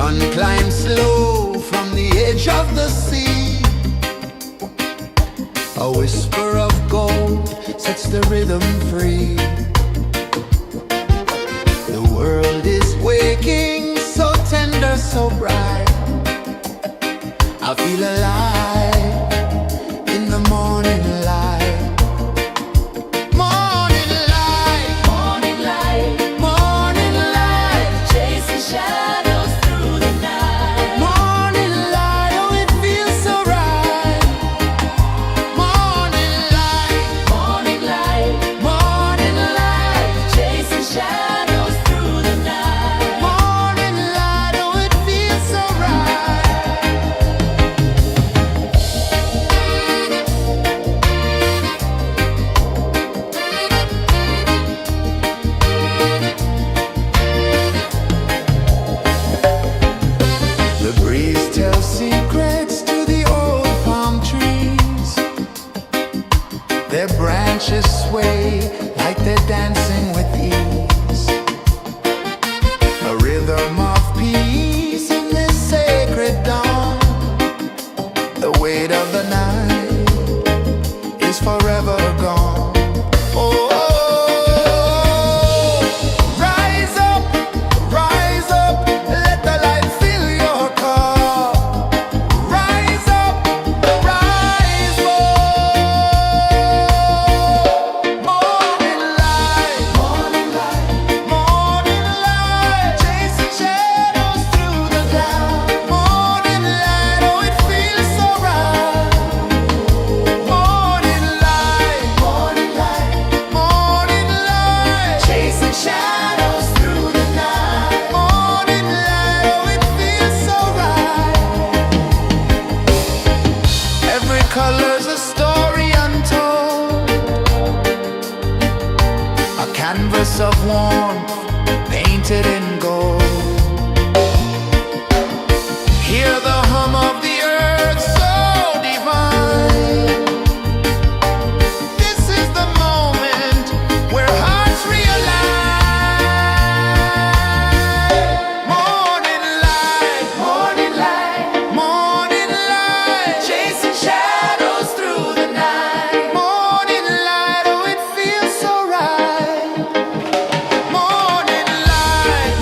sun climbs slow from the edge of the sea. A whisper of gold sets the rhythm free. The world is waking, so tender, so bright. I feel alive in the morning light. Morning light, morning light, morning light, chasing shadows through the night. Morning light, oh it feels so right. Morning light, morning light, morning light, chasing shadows through the night. Morning light, oh it feels so right. The breeze tells secrets to the old palm trees. Their branches sway like they're dancing with ease. A rhythm of peace in this sacred dawn. The weight of the night is forever gone. Oh, rise up, let the light fill your car. Rise up, rise up. Morning light, morning light, morning light, chasing shadows through the cloud. Morning light, oh it feels so right. Morning light, morning light, morning light, chasing shadows through the night. Morning light, oh it feels so right. Every color's a story untold, a canvas of warmth painted in gold. Hear the hum of the earth so divine. This is the moment where hearts realign. Morning light, morning light, morning light, chasing shadows through the night. Morning light, oh it feels so right. Morning light,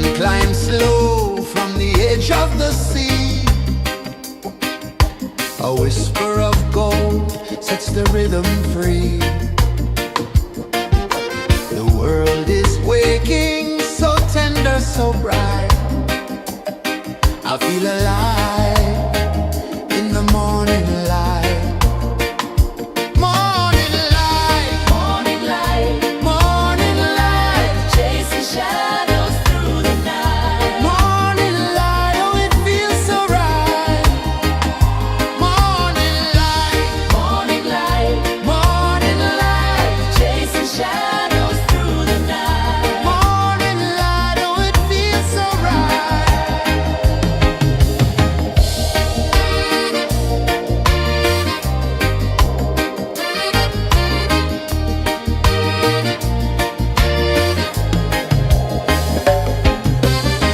sun climbs slow from the edge of the sea. A whisper of gold sets the rhythm free. The world is waking, so tender, so bright. I feel alive in the morning light. Morning light, morning light, morning light, chasing shadows through the night. Morning light, oh it feels so right. Morning light, morning light, morning light, chasing shadows through the night. Morning light, oh it feels so right.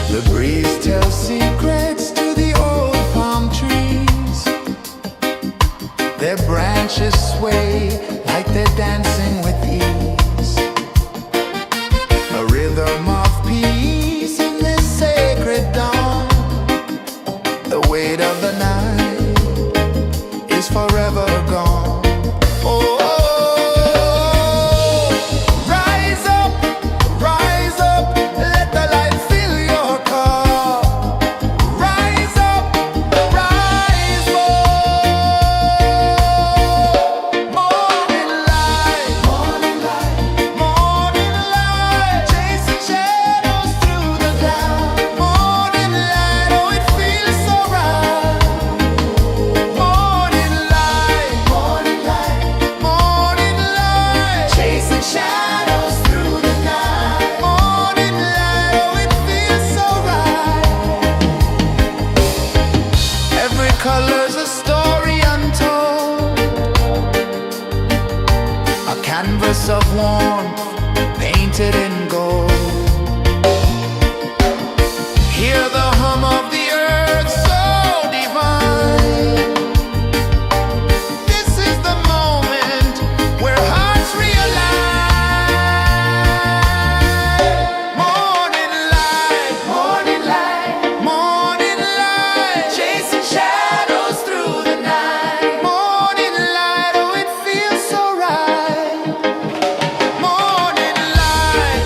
The breeze tells secrets to the old palm trees. Their branches sway like they're dancing with ease. A rhythm of peace in this sacred dawn. The weight of the night is forever gone. Oh, rise up, let the light fill your car. Rise up, rise up. Morning light, morning light, morning light, chasing shadows through the cloud. Morning light, oh it feels so right. Morning light, morning light, morning light, chasing shadows through the night. Morning light, oh it feels so right. Every color's a story untold, a canvas of warmth painted in gold. Hear the hum of the earth so divine. This is the moment where hearts realign. Morning light, morning light, morning light, chasing shadows through the night. Morning light, oh it feels so right. Morning light,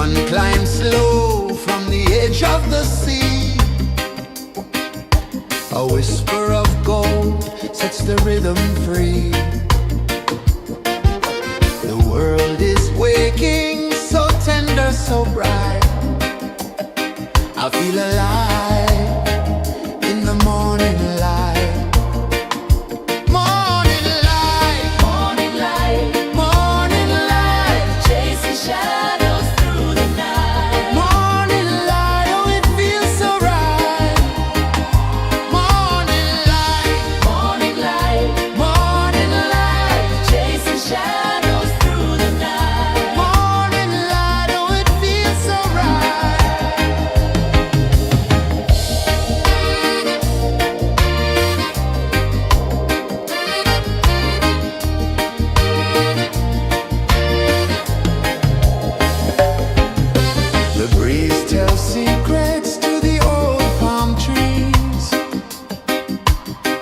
sun climbs slow from the edge of the sea. A whisper of gold sets the rhythm free. The world is waking, so tender, so bright. I feel alive in the morning light. Morning light, morning light, morning light, chasing shadows through the night. Morning light, oh it feels so right. Morning light, morning light, morning light, chasing shadows through the night. Morning light, oh it feels so right. The breeze tells secrets to the old palm trees.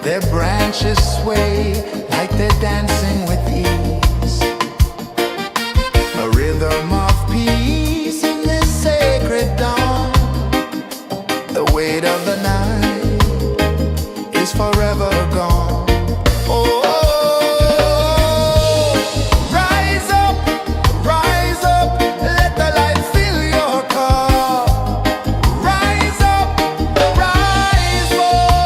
Their branches sway like they're dancing with ease. A rhythm of peace in this sacred dawn. The weight of the night is forever gone. Oh, rise up, let the light fill your cup. Rise up, rise up.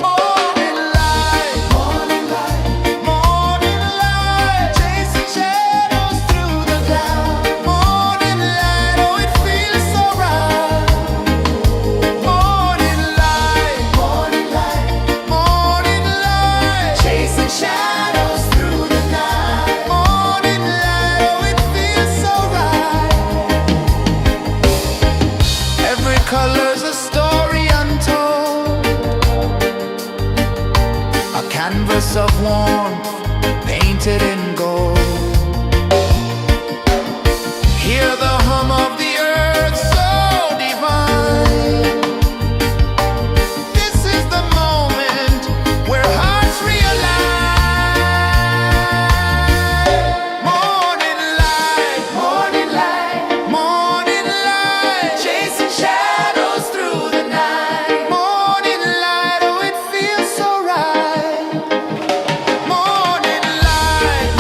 Morning light, morning light, morning light, chasing shadows through the cloud. Morning light, oh it feels so right. Morning light, morning light, morning light, chasing shadows through the night. Morning light, oh it feels so right. Every color's a story untold, a canvas of warmth painted in gold. Hear the hum of the earth so divine. This is the moment where hearts realign. Morning light, morning light, morning light, chasing shadows through the night. Morning light, oh it feels so right. Morning light,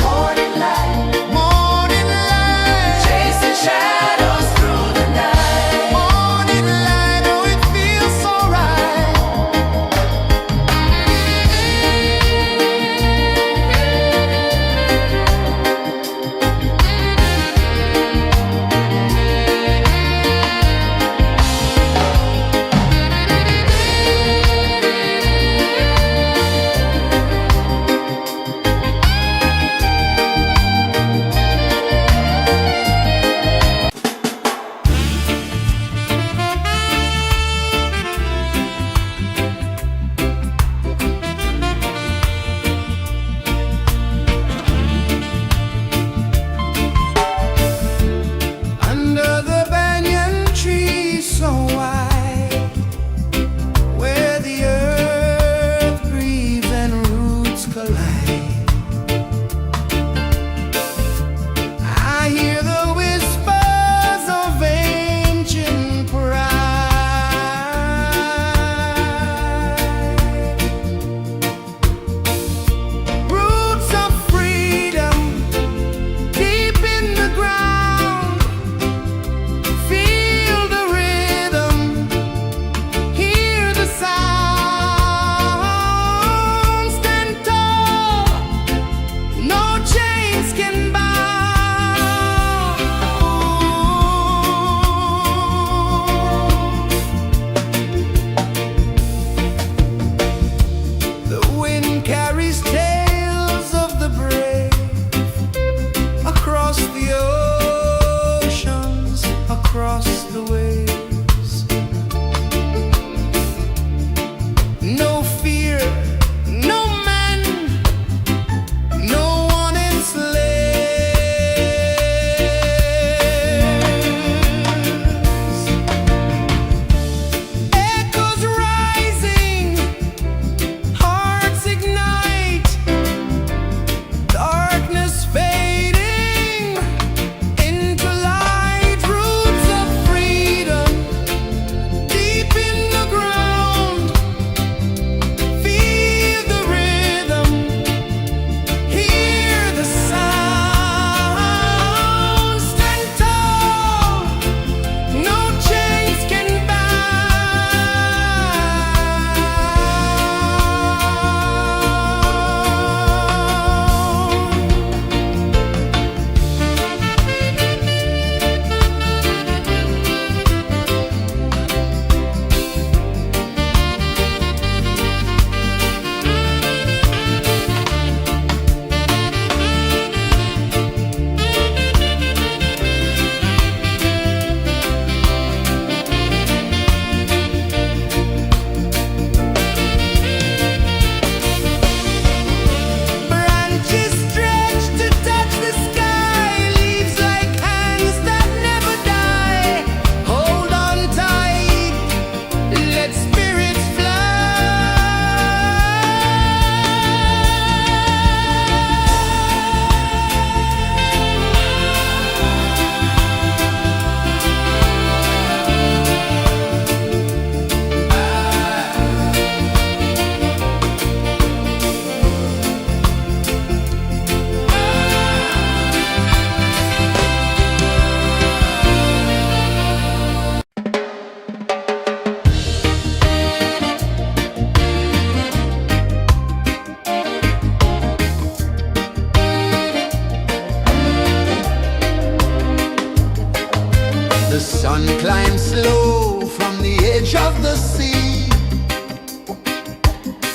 sun climbs slow from the edge of the sea.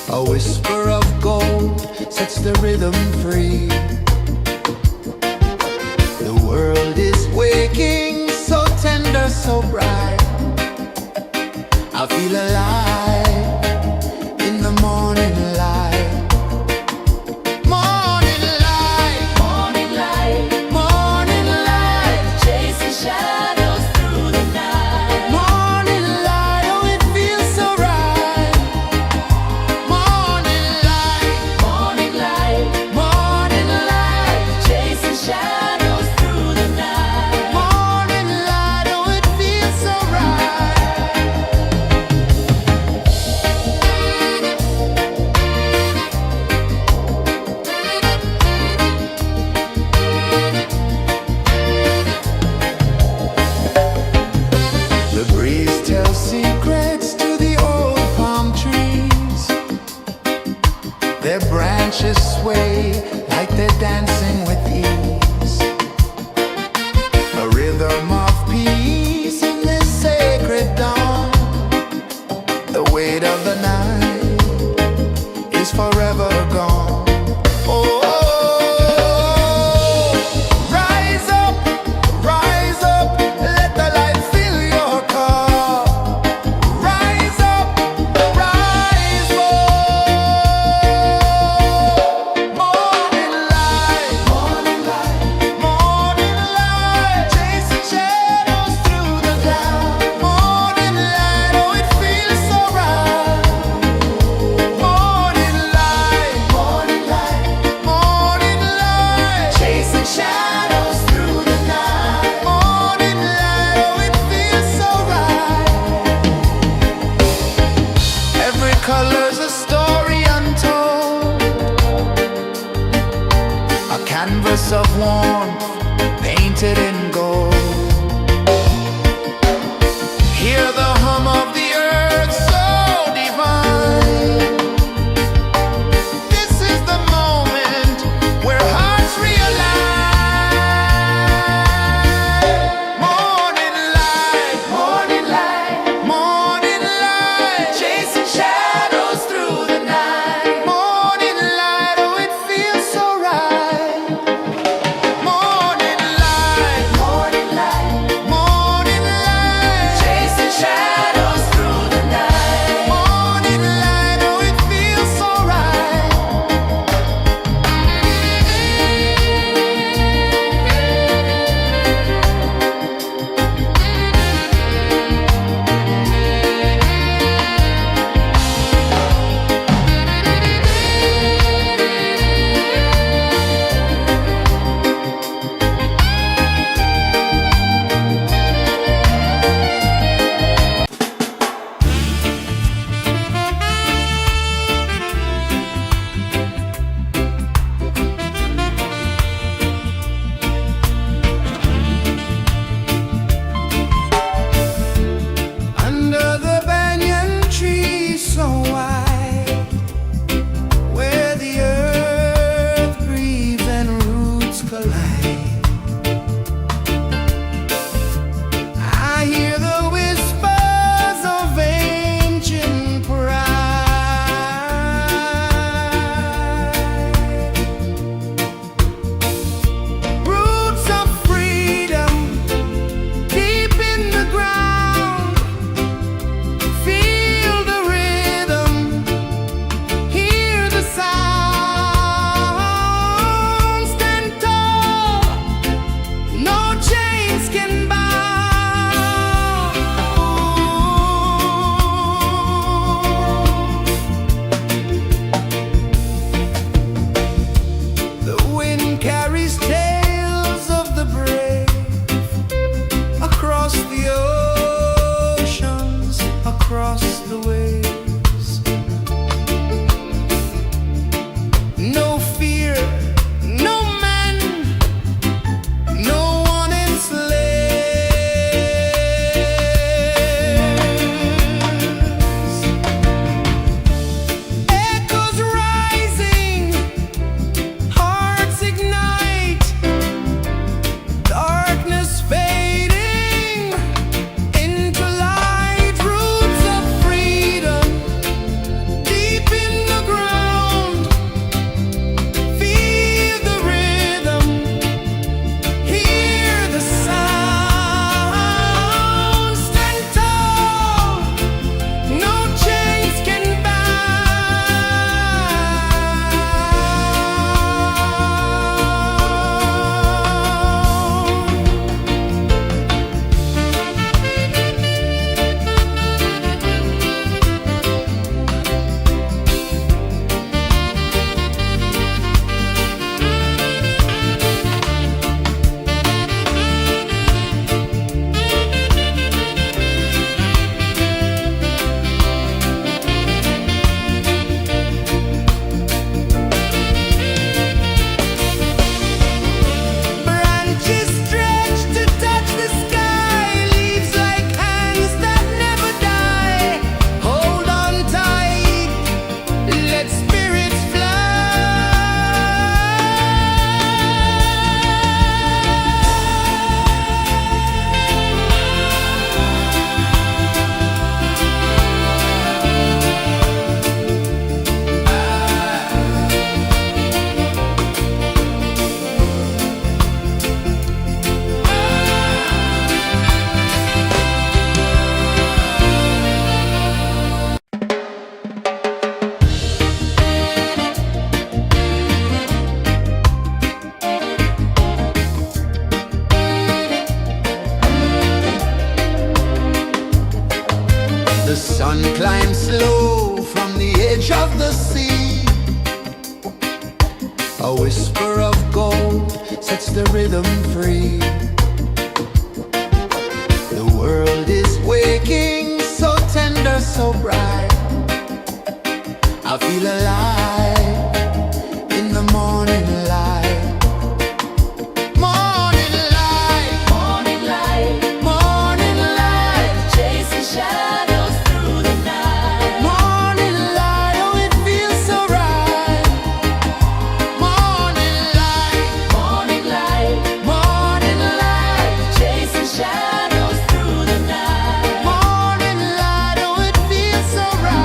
A whisper of gold sets the rhythm free. The world is waking, so tender, so bright. I feel alive in the morning light. Morning light, morning light, morning light, chasing shadows through the night. Morning light, oh it feels so right. Morning light, morning light, morning light, chasing shadows through the night. Morning light, oh it feels so right. sun climbs slow from the edge of the sea. A whisper of gold sets the rhythm free. The world is waking, so tender, so bright. I feel alive in the morning light. Morning light, morning light, morning light, chasing shadows through the night. Morning light, oh it feels so right. Morning light, morning light, morning light, chasing shadows through the night. Morning light, oh it feels so right.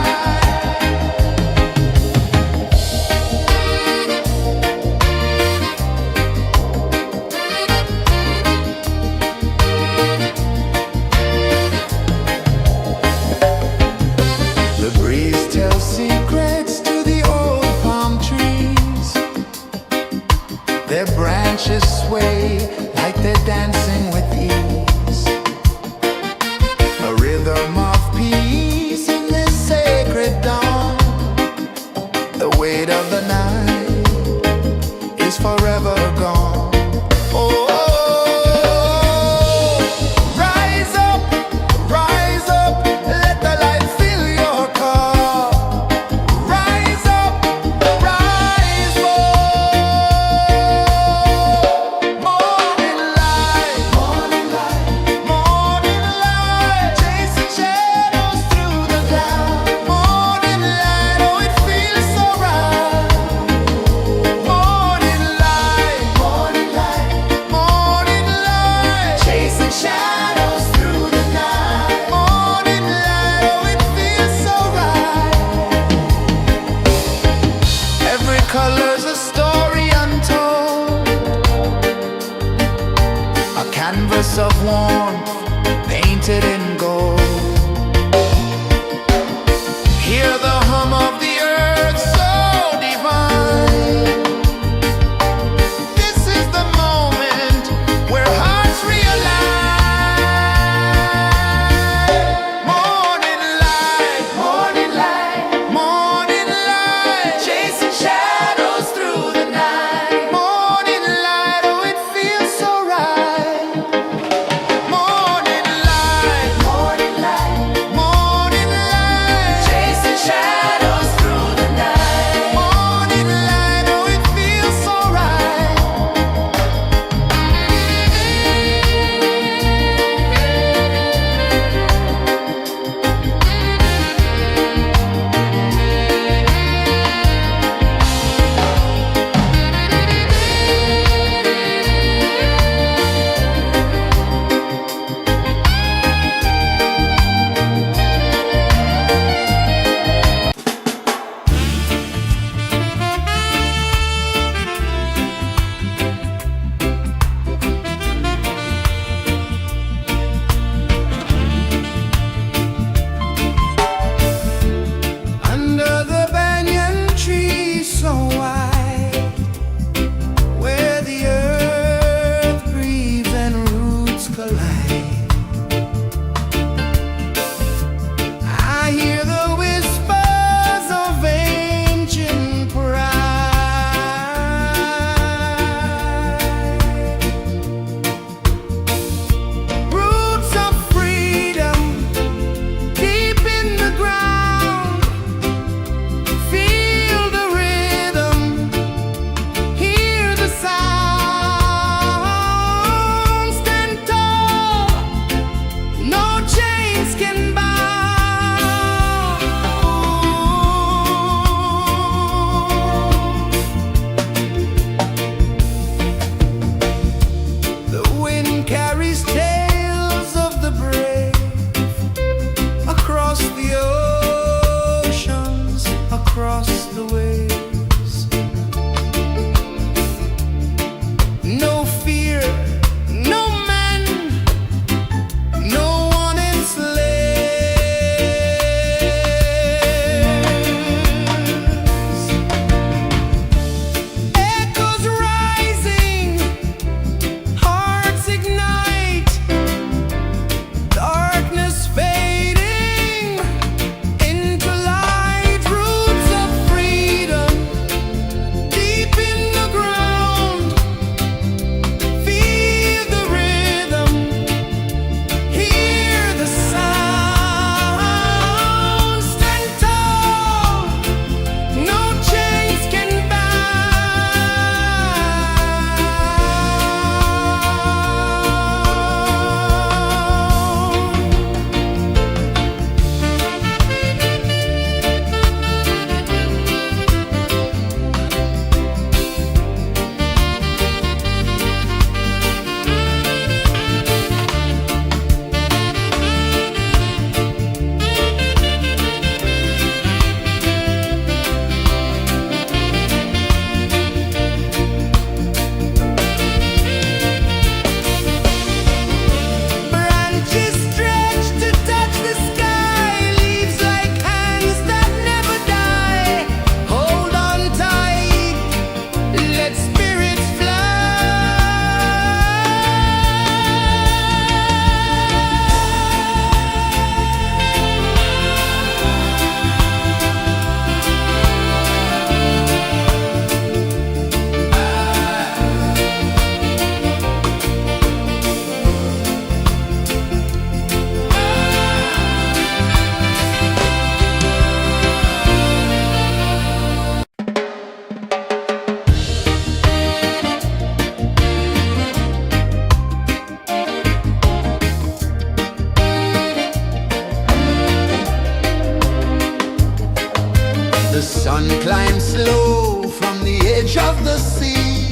The sun climbs slow from the edge of the sea.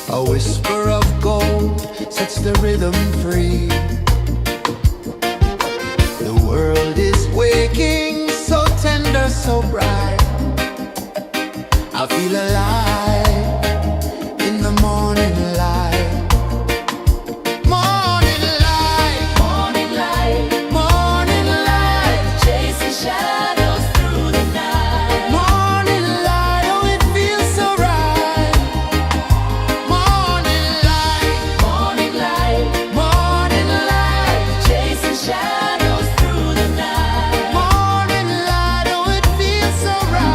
A whisper of gold sets the rhythm free. The world is waking, so tender, so bright. I feel alive in the morning light. Morning light, morning light, morning light, chasing shadows through the night. Morning light, oh it feels so right. Morning light, morning light, morning light, chasing shadows through the night. Morning light, oh it feels so right.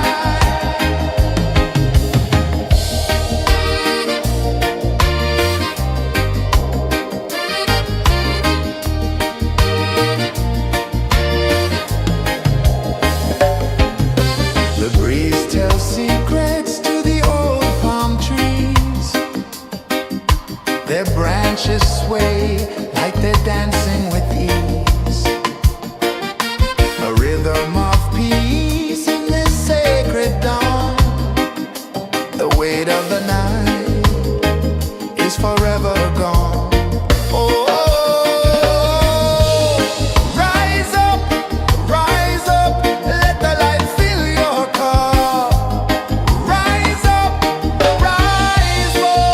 The breeze tells secrets to the old palm trees. Their branches sway like they're dancing with ease. A rhythm of peace in this sacred dawn. The weight of the night is forever gone. Oh, rise up, let the light fill your cup. Rise up, rise up.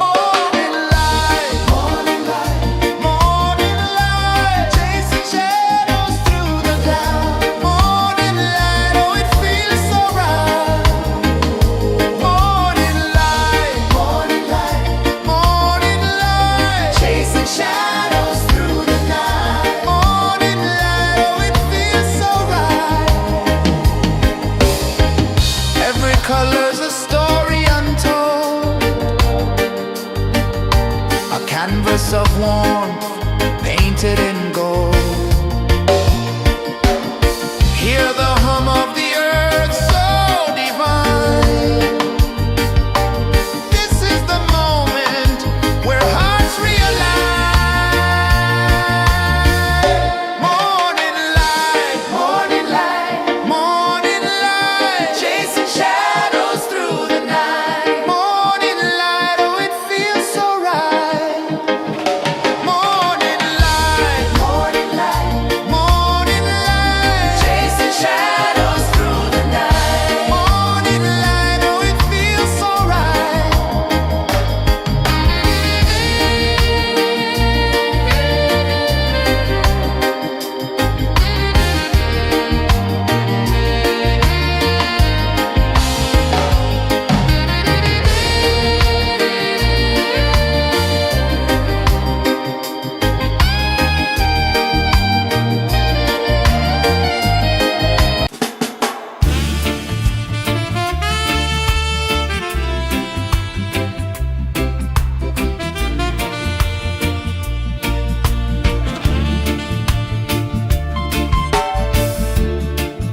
Morning light, morning light, morning light, chasing shadows through the cloud. Morning light, oh it feels so right. Morning light, morning light, morning light, chasing shadows through the night. Morning light, oh it feels so right. Every color's a story untold, a canvas of warmth painted in gold. Hear the hum of the earth so divine. This is the moment where hearts realign. Morning light, morning light, morning light, chasing shadows through the night. Morning light, oh it feels so right. Morning light, morning light, morning light, chasing shadows through the night. Morning light, oh it feels so right.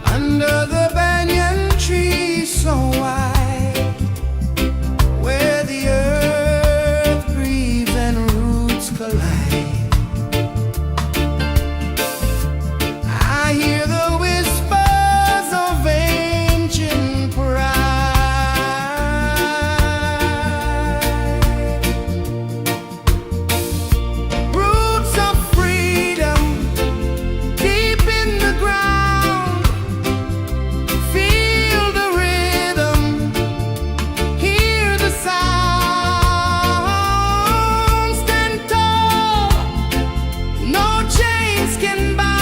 Under the banyan tree so wide, where the earth breathes and roots collide, I hear the whispers of ancient pride. Roots of freedom deep in the ground. Feel the rhythm, hear the sound. Stand tall, no chains can bound.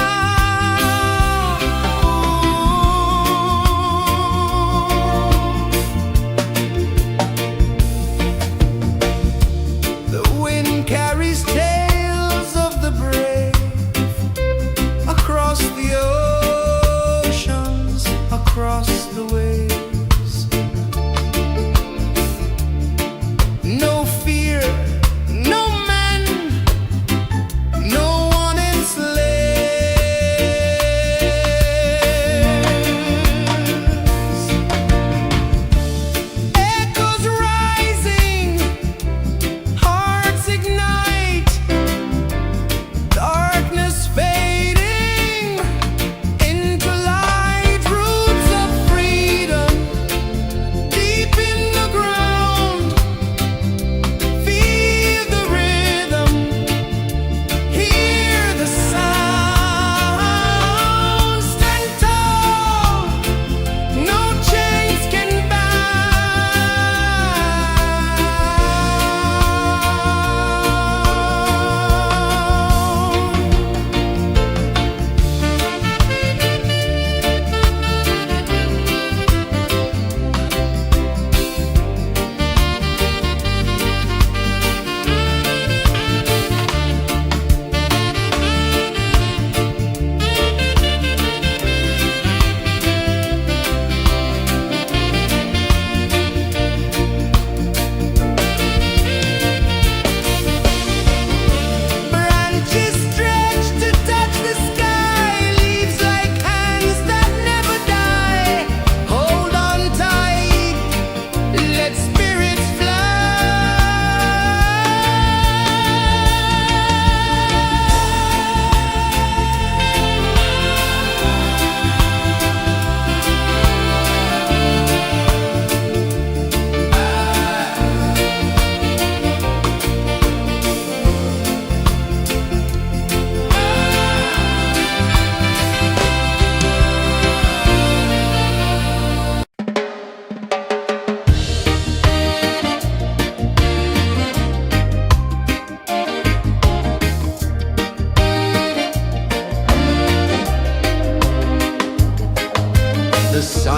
The wind carries tales of the brave across the oceans, across the waves. No fear, no man, no one enslaves. Echoes rising, hearts ignite.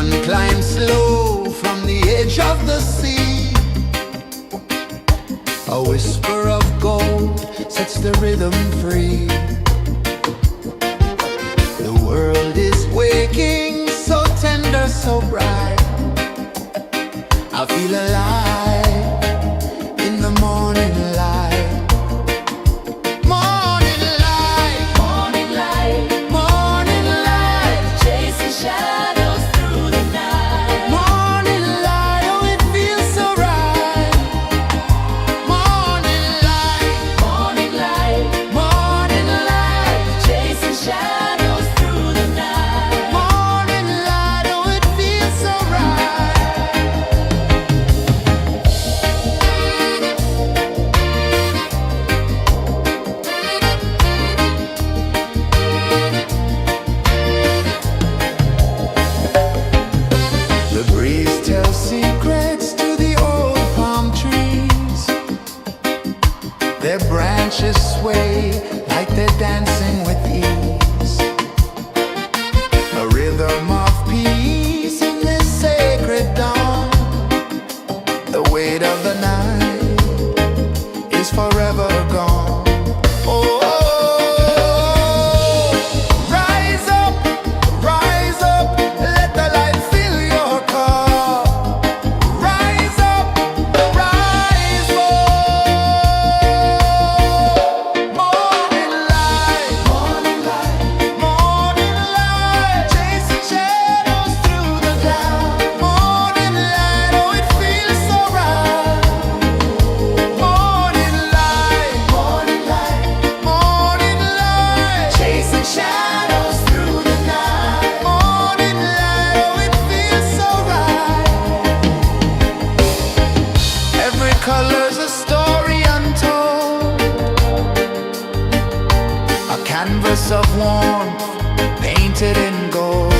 One climbs slow from the edge of the sea. A whisper of gold sets the rhythm free. The world is waking, so tender, so bright. I feel alive in the morning light. Morning light, morning light, morning light, chasing shadows through the night. Morning light, oh it feels so right. Morning light, morning light, morning light, chasing shadows through the night. Morning light, oh it feels so right. The breeze tells secrets to the old palm trees. Their branches sway like they're dancing with ease. A rhythm of peace in this sacred dawn. The weight of the night is forever gone. Oh, rise up, let the light fill your cup. Rise up, rise up. Morning light, morning light, morning light, chasing shadows through the cloud. Morning light, oh it feels so right. Morning light, morning light, morning light, chasing shadows through the night. Morning light, oh it feels so right. Every color's a story untold, a canvas of warmth painted in gold.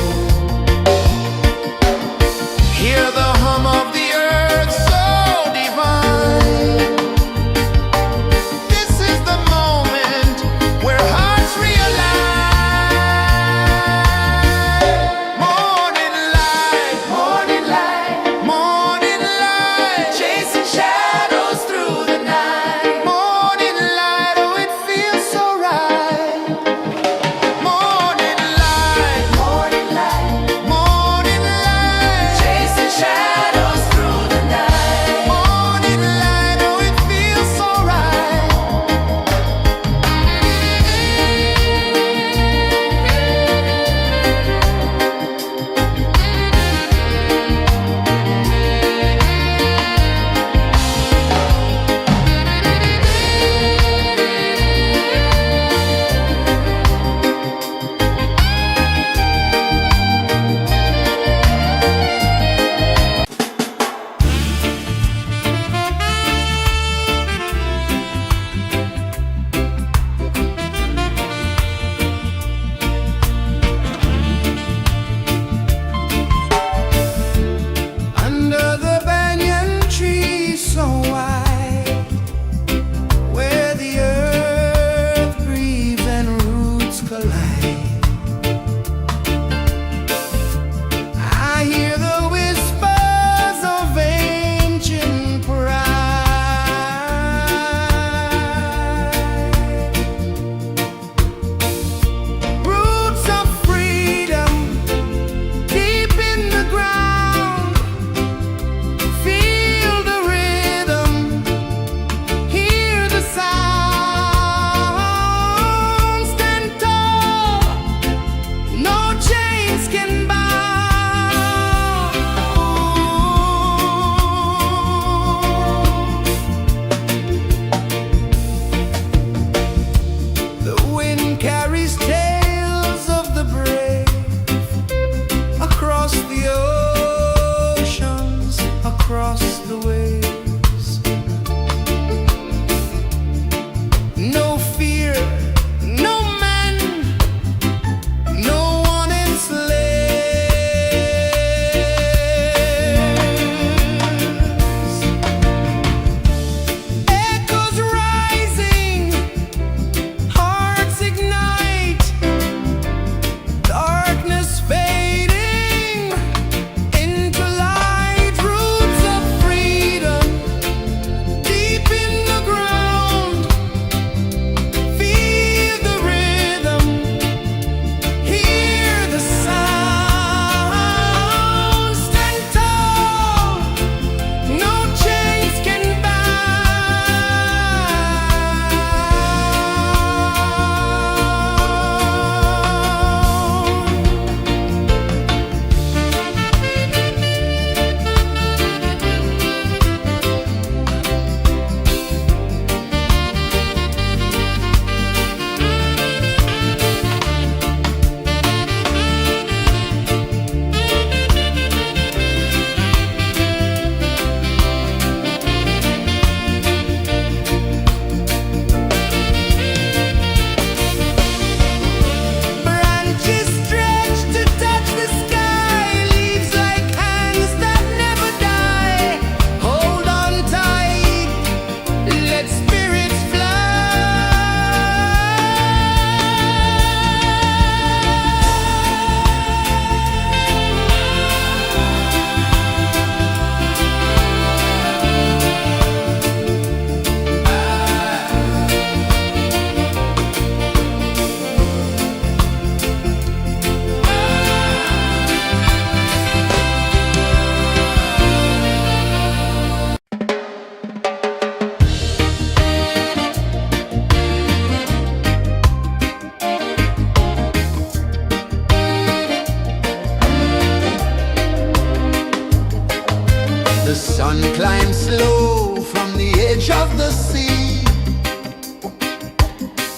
Hear the hum of the earth so divine. This is the moment where hearts realize. Morning light, morning light, morning light, chasing shadows through the night. Morning light, oh it feels so right. Morning light,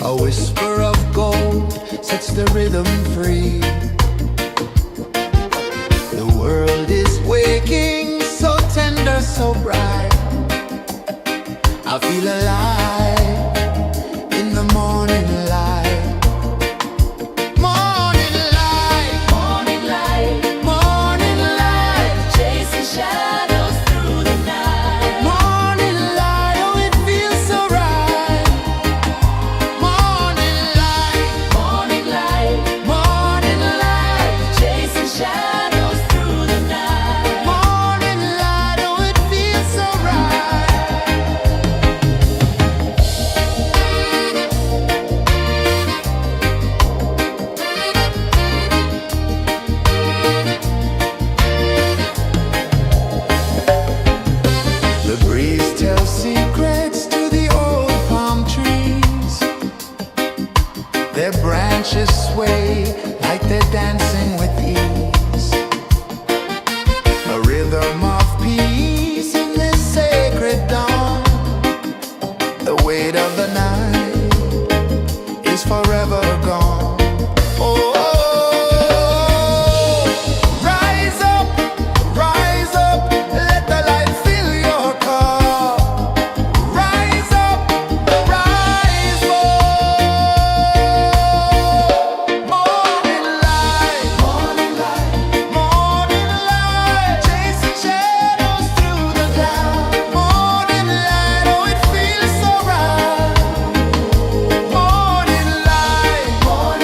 A whisper of gold sets the rhythm free. The world is waking, so tender, so bright. I feel alive in the morning light. Morning light, morning light, morning light, chasing shadows through the night. Morning light, oh it feels so right. Morning light, morning light, morning light, chasing shadows through the night. Morning light, oh it feels so right. The breeze tells secrets to the old palm trees. Their branches sway like they're dancing with ease. A rhythm of peace in this sacred dawn. The weight of the night is forever gone. Oh, rise up, let the light fill your cup. Rise up, rise up. Morning light, morning light, morning light, chasing shadows through the cloud. Morning light, oh it feels so right. Morning light, morning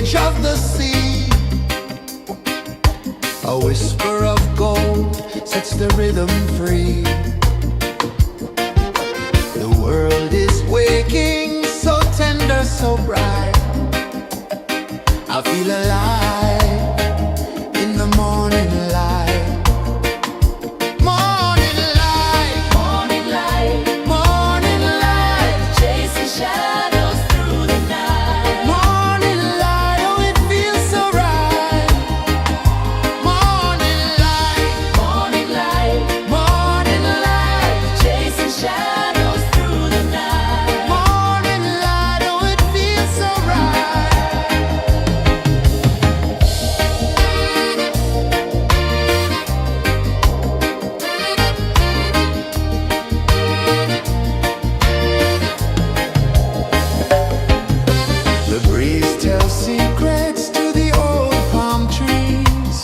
edge of the sea. A whisper of gold sets the rhythm free. The world is waking, so tender, so bright. I feel alive in the morning light. Morning light, morning light, morning light, chasing shadows through the night. Morning light, oh it feels so right. Morning light, morning light, morning light, chasing shadows through the night. Morning light, oh it feels so right. The breeze tells secrets to the old palm trees.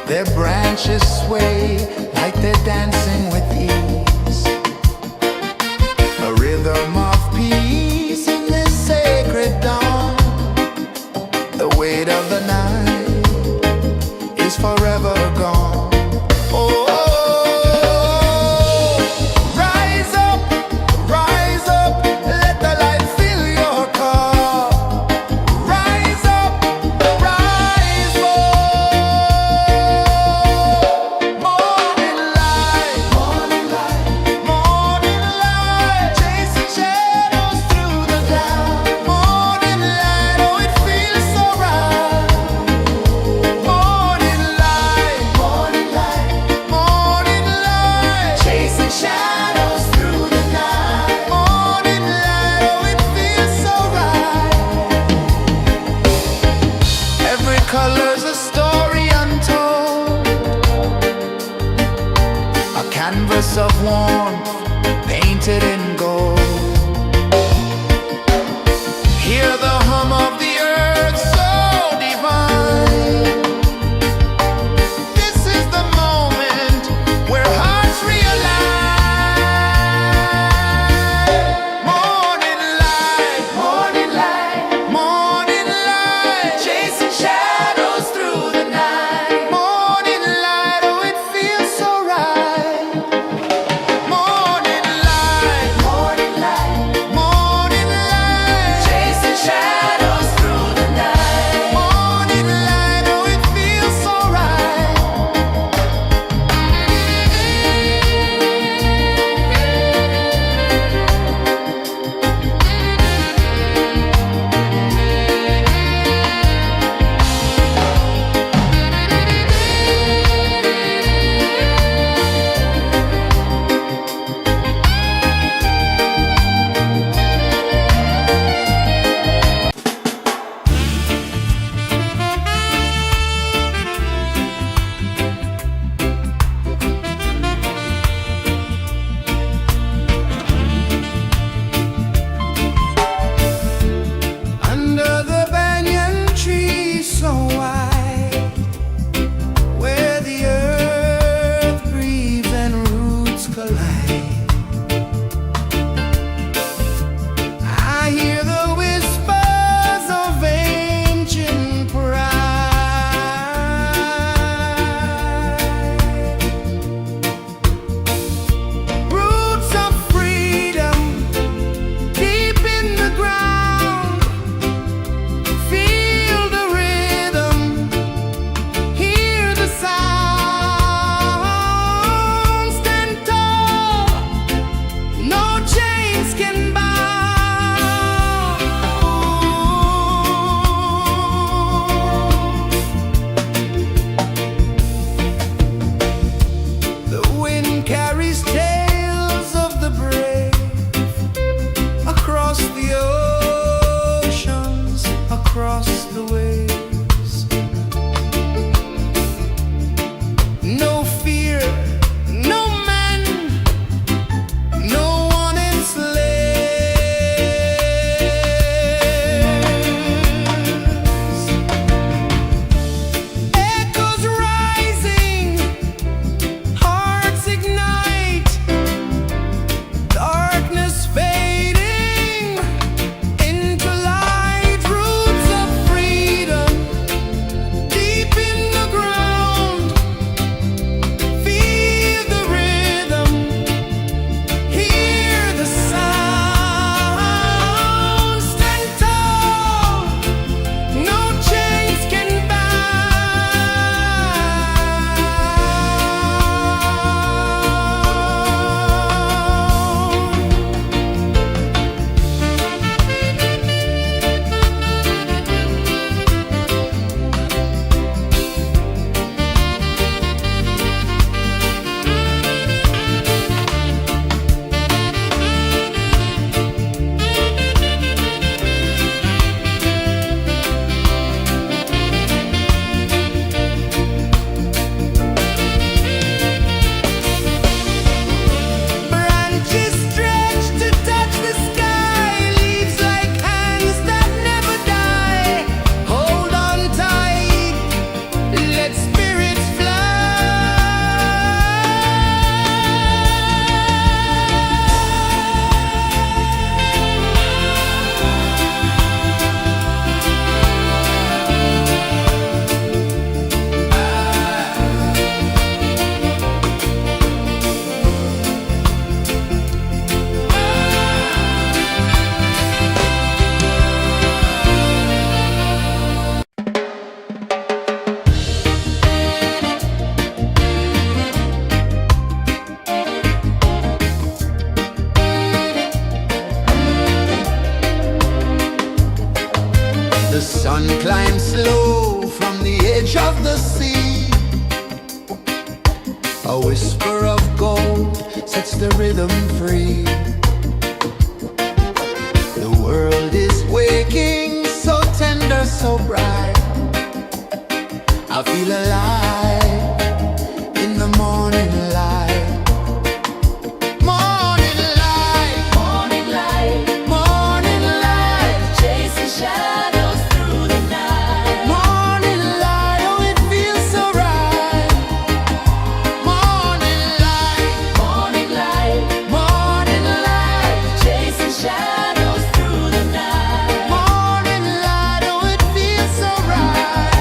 Their branches sway like they're dancing with ease. A rhythm of peace in this sacred dawn. The weight of the night is forever gone. Oh, rise up, let the light fill your cup. Rise up, rise up. Morning light, morning light, morning light, chasing shadows through the cloud. Morning light, oh it feels so right. Morning light, morning light, morning light, chasing shadows through the night. Morning light, oh it feels so right. Every color's a story untold, a canvas of warmth painted in gold. Hear the hum of the earth so divine. This is the moment where hearts realign. Morning light, morning light, morning light, chasing shadows through the night. Morning light, oh it feels so right. Morning light, morning light, morning light, chasing shadows through the night. Morning light, oh it feels so right. Under the banyan tree so wide, where the earth breathes and roots collide, I hear the whispers of ancient pride. Roots of freedom deep in the ground. Feel the rhythm, hear the sound. Stand tall, no chains can bound. The wind carries tales of the brave across the oceans, across the waves. No fear, no man, no one enslaves. Echoes rising, hearts ignite, darkness fading into light. Roots The sun climbs slow from the edge of the sea. A whisper of gold sets the rhythm free. The world is waking, so tender, so bright. I feel alive in the morning light. Morning light, morning light, morning light, chasing shadows through the night. Morning light, oh it feels so right. Morning light, morning light, morning light, chasing shadows through the night. Morning light, oh it feels so right.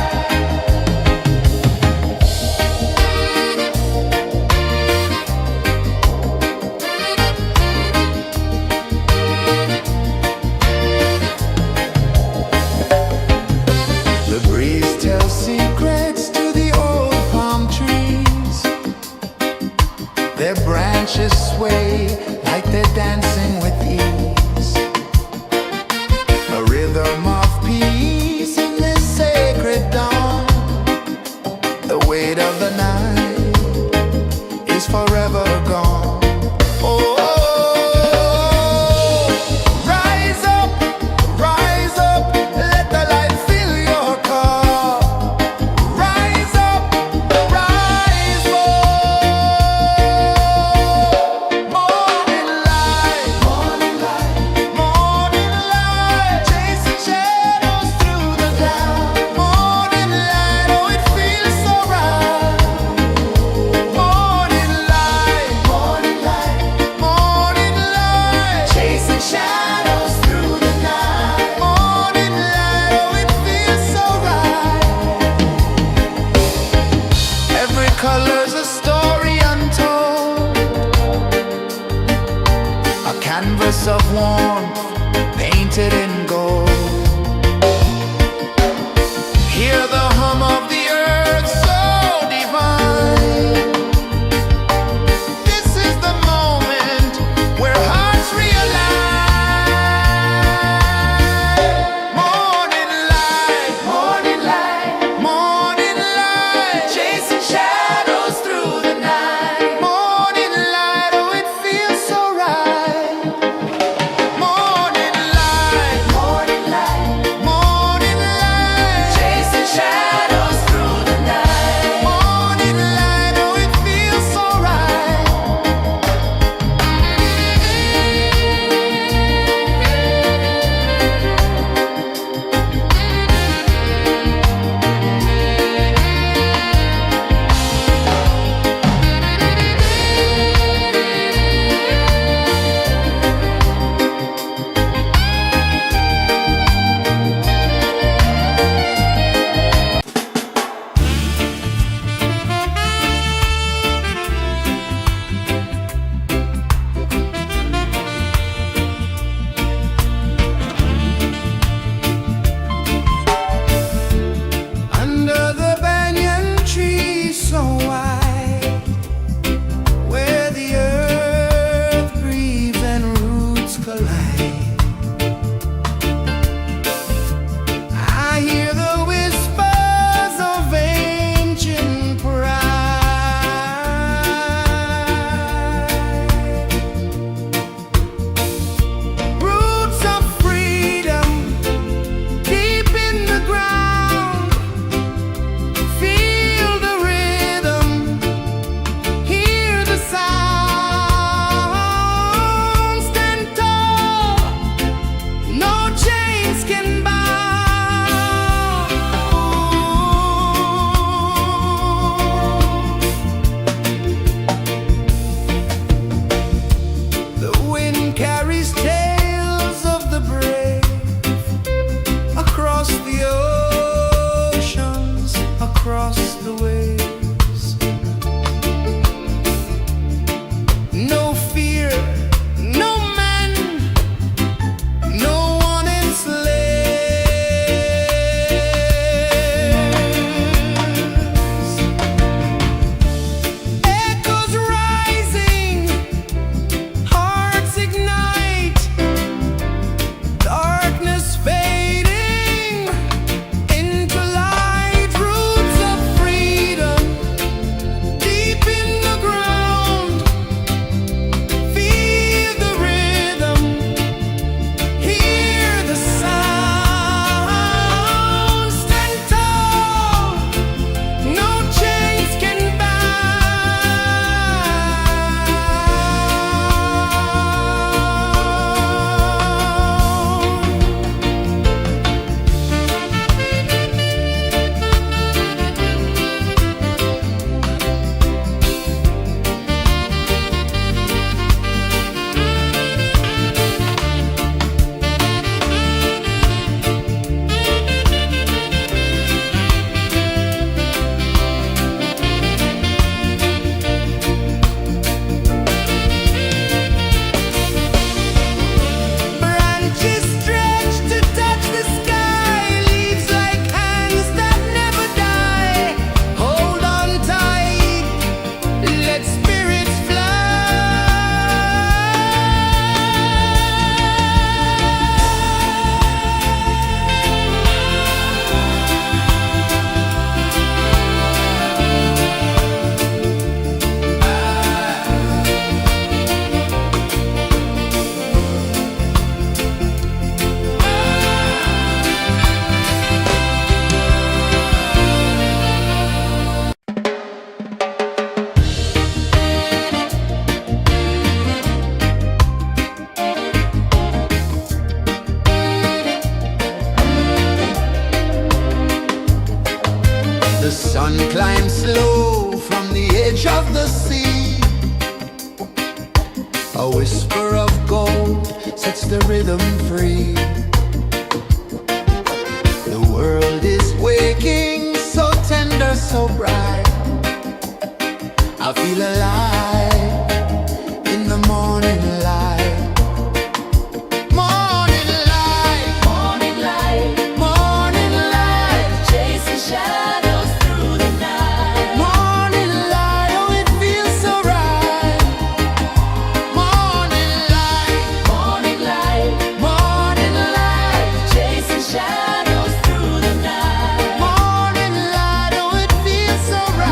The breeze tells secrets to the old palm trees. Their branches sway like they're dancing with ease. A rhythm of peace in this sacred dawn. The weight of the night is forever gone. Oh, rise up, let the light fill your car. Rise up, rise up. Morning light, morning light, morning light, chasing shadows through the cloud. Morning light, oh it feels so right. Morning light, morning light, morning light, chasing shadows through the night. Morning light, oh it feels so right. Every color's a story untold, a canvas of warmth painted in gold. Hear the hum of the earth so divine. This is the moment where hearts realign. Morning light, morning light, morning light, chasing shadows through the night. Morning light, oh it feels so right. Morning light, The sun climbs slow from the edge of the sea. A whisper of gold sets the rhythm free. The world is waking, so tender, so bright. I feel alive in the morning light. Morning light, morning light, morning light, chasing shadows through the night. Morning light, oh it feels so right. Morning light, morning light, morning light, chasing shadows through the night. Morning light, oh it feels so right.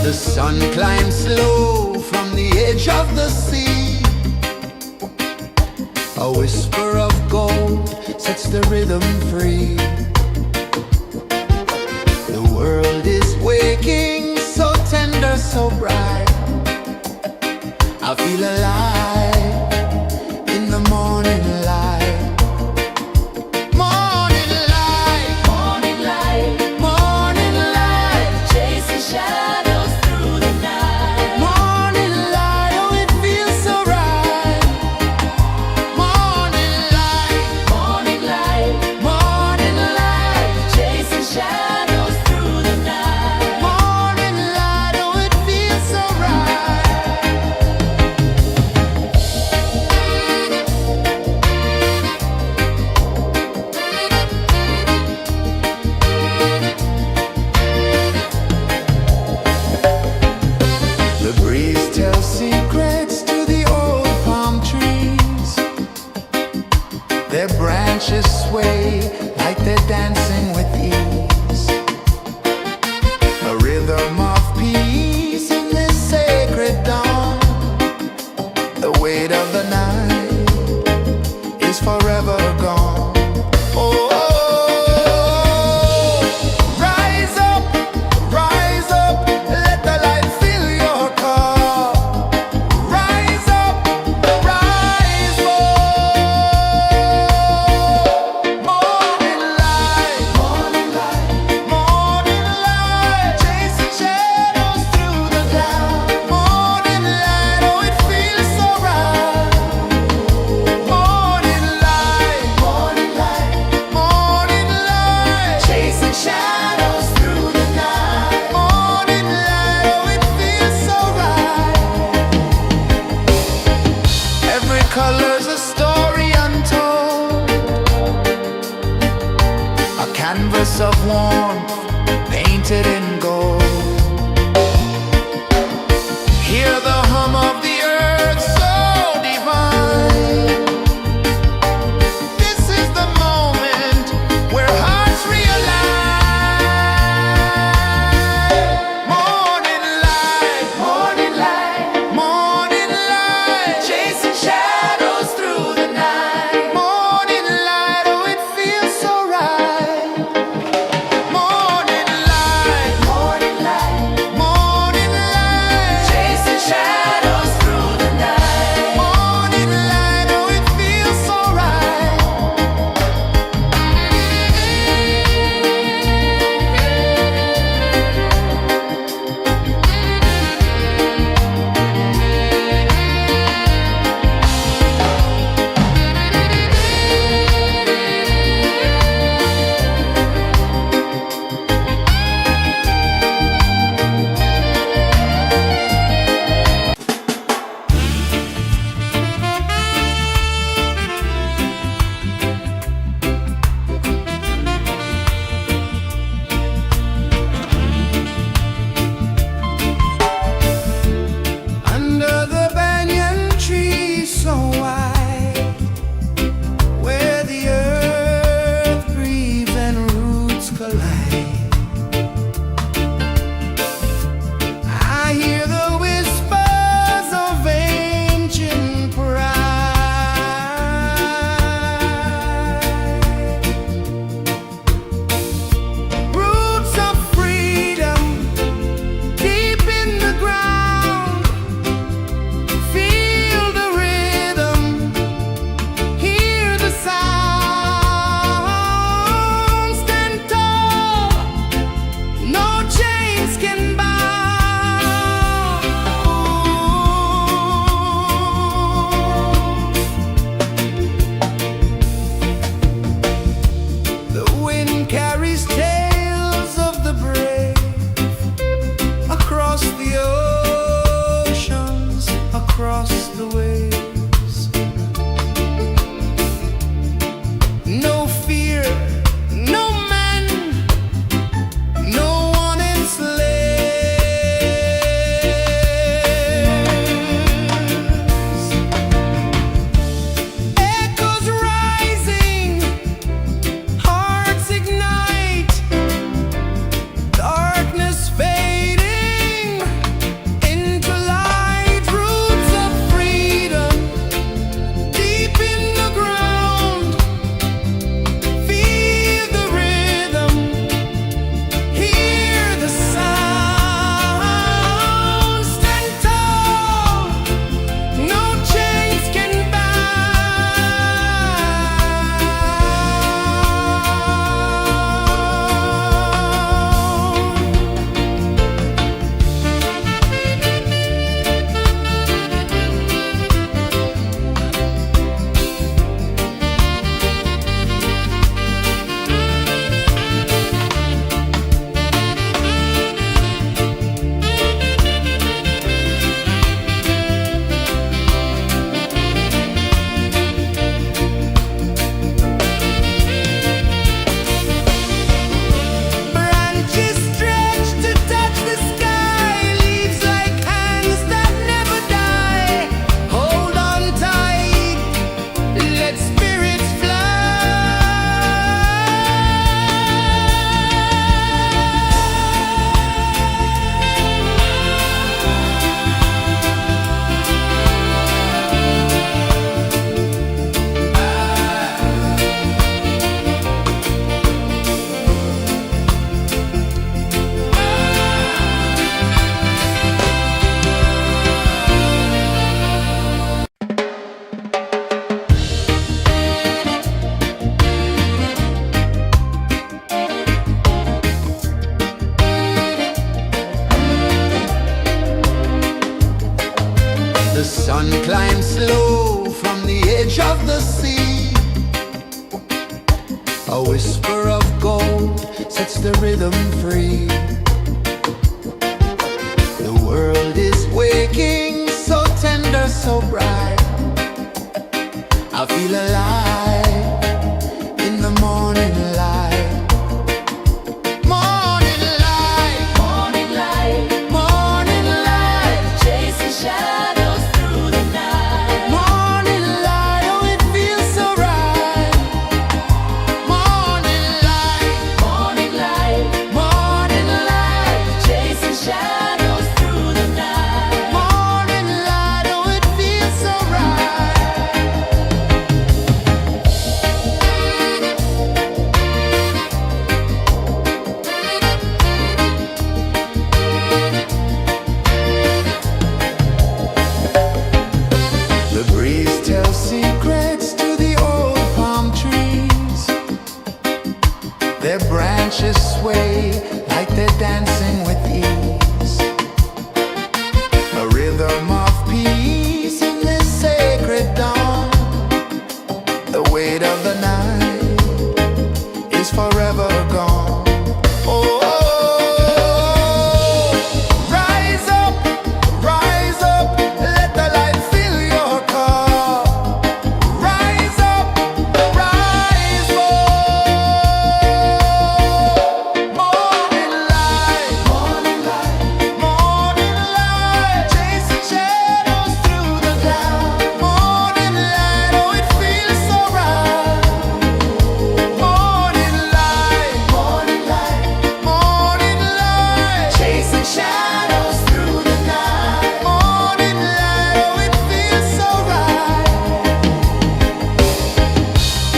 The sun climbs slow from the edge of the sea. A whisper of gold sets the rhythm free. The world is waking, so tender, so bright. I feel alive in the morning light. Morning light, morning light, morning light, chasing shadows through the night. Morning light, oh it feels so right. Morning light, morning light, morning light, chasing shadows through the night. Morning light, oh it feels so right. The breeze tells secrets to the old palm trees. Their branches sway like they're dancing with ease. A rhythm of peace in this sacred dawn. The weight of the night is forever gone. Oh, rise up, let the light fill your cup. Rise up, rise up. Morning light, morning light, morning light, chasing shadows through the cloud. Morning light, oh it feels so right. Morning light, morning light, morning light, chasing shadows through the night. Morning light, oh it feels so right. Every color's a story untold, a canvas of warmth painted in gold. Hear the hum of the earth so divine. This is the moment where hearts realign. Morning light, morning light, morning light, chasing shadows through the night. Morning light, oh it feels so right. Morning light, morning sets the rhythm free. The world is waking, so tender, so bright. I feel alive in the morning light. Morning light, morning light, morning light, chasing shadows through the night. Morning light, oh it feels so right. Morning light, morning light, morning light, chasing shadows through the night. Morning light, oh it feels so right. The breeze tells secrets to the old palm trees. Their branches sway like they're dancing with ease. A rhythm of peace in this sacred dawn. The weight of the night is forever gone. Oh, rise up, let the light fill your cup. Rise up, rise up. Morning light, morning light, morning light, chasing shadows through the cloud. Morning light, oh it feels so right. Morning light, morning light, morning light, chasing shadows through the night. Morning light, oh it feels so right.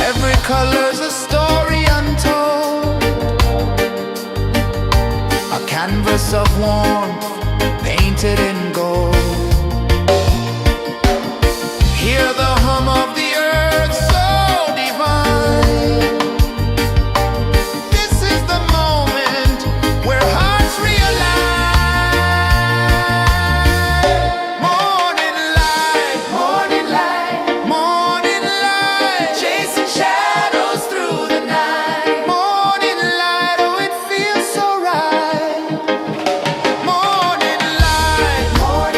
Every color's a story untold, a canvas of warmth painted in gold. Hear the hum of the earth so divine. This is the moment where hearts realign. Morning light, morning light, morning light, chasing shadows through the night. Morning light, oh it feels so right. Morning light, morning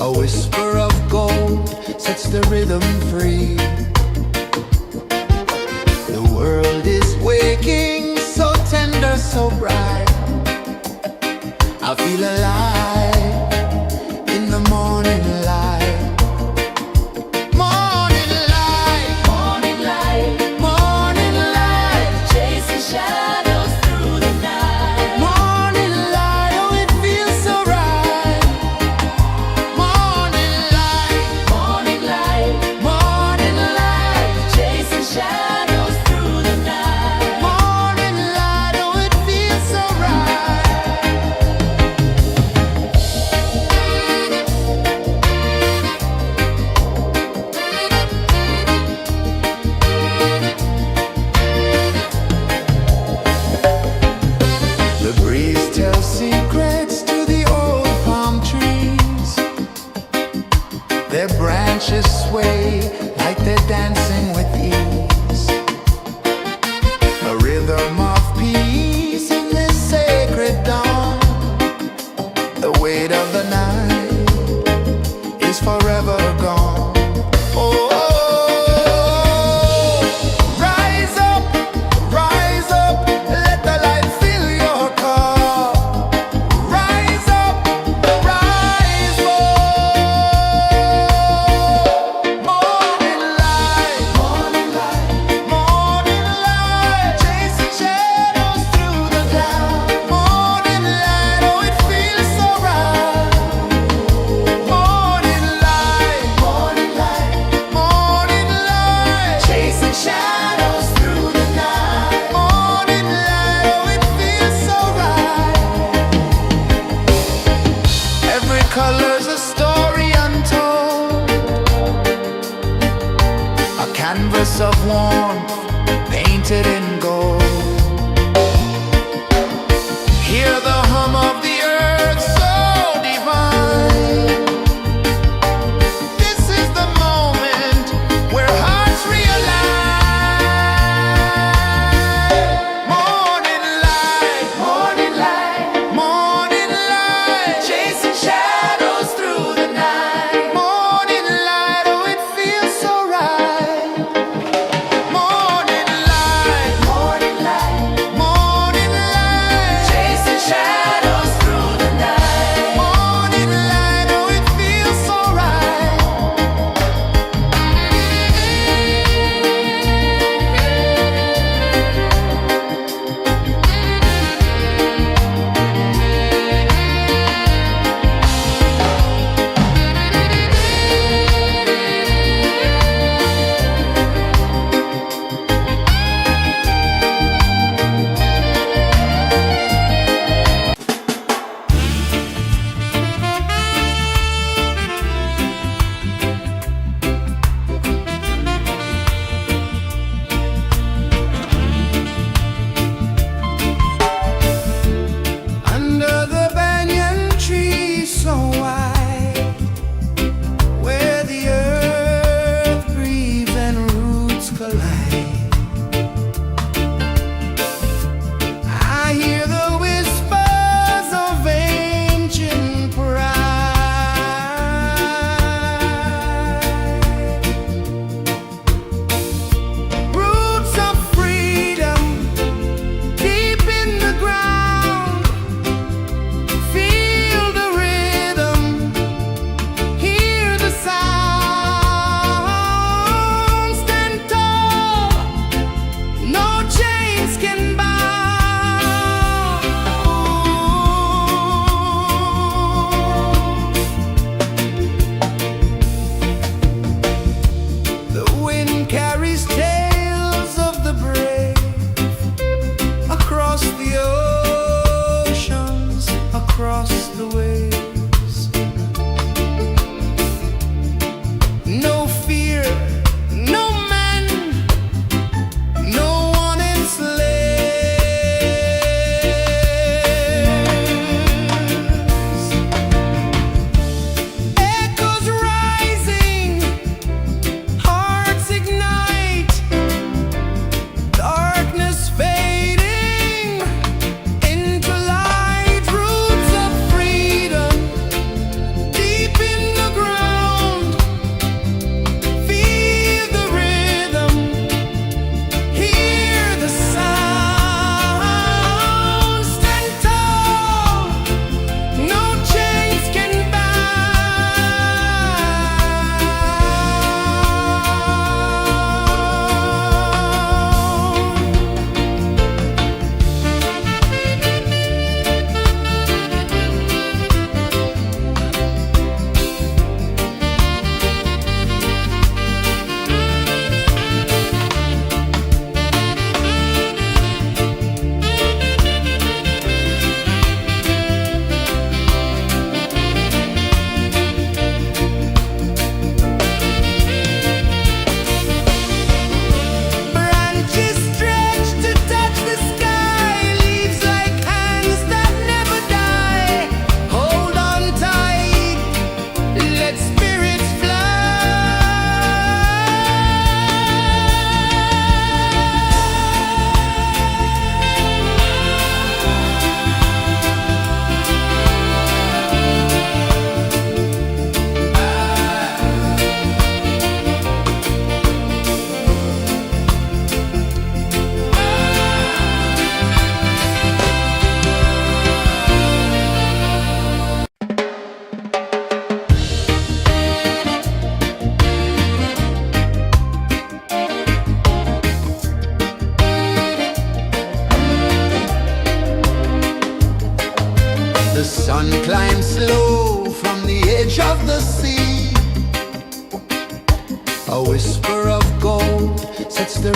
A whisper of gold sets the rhythm free. The world is waking, so tender, so bright. I feel alive in the morning light. Morning light, morning light, morning light, chasing shadows through the night. Morning light, oh it feels so right. Morning light, morning light, morning light, chasing shadows through the night. Morning light, oh it feels so right. The breeze tells secrets to the old palm trees. Their branches sway like they're dancing with ease. A rhythm of peace in this sacred dawn. The weight of the night is forever gone. Oh, rise up, let the light fill your cup. Rise up, rise up. Morning light, morning light, morning light, chasing shadows through the cloud. Morning light, oh it feels so right. Morning light, morning light, morning light, chasing shadows through the night. Morning light, oh it feels so right. Every color's a story untold, a canvas of warmth painted in gold. Hear the hum of the earth so divine. This is the moment where hearts realign. Morning light, morning light, morning light, chasing shadows through the night. Morning light, oh it feels so right. Morning light,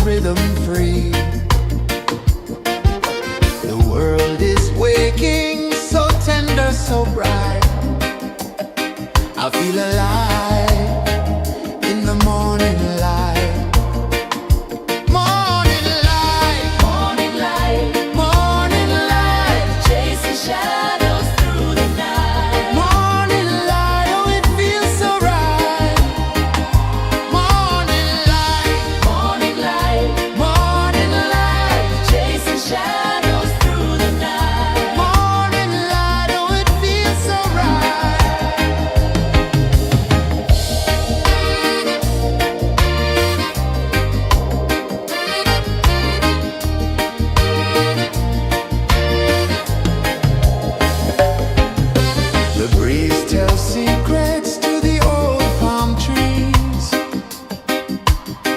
rhythm free. The world is waking, so tender, so bright. I feel alive in the morning light. Morning light, morning light, morning light, chasing shadows through the night. Morning light, oh it feels so right. Morning light, morning light, morning light, chasing shadows through the night. Morning light, oh it feels so right. The breeze tells secrets to the old palm trees.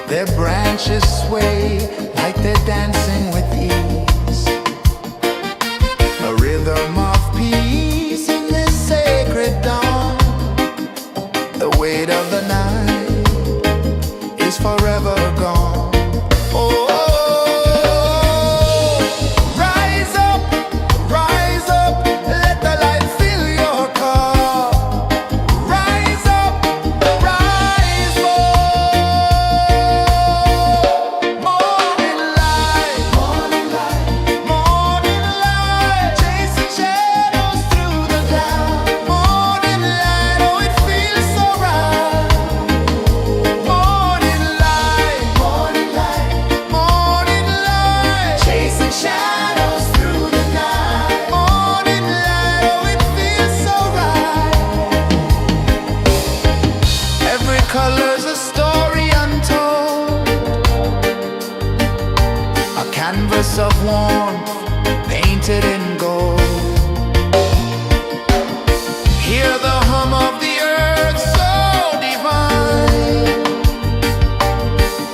Their branches sway like they're dancing with ease. A rhythm of peace in this sacred dawn. The weight of the night is forever gone. Oh, rise up, let the light fill your cup. Rise up, rise up. Morning light, morning light, morning light, chasing shadows through the cloud. Morning light, oh it feels so right. Morning light, morning light, morning light, chasing shadows through the night. Morning light, oh it feels so right. Every color's a story untold, a canvas of warmth painted in gold. Hear the hum of the earth so divine.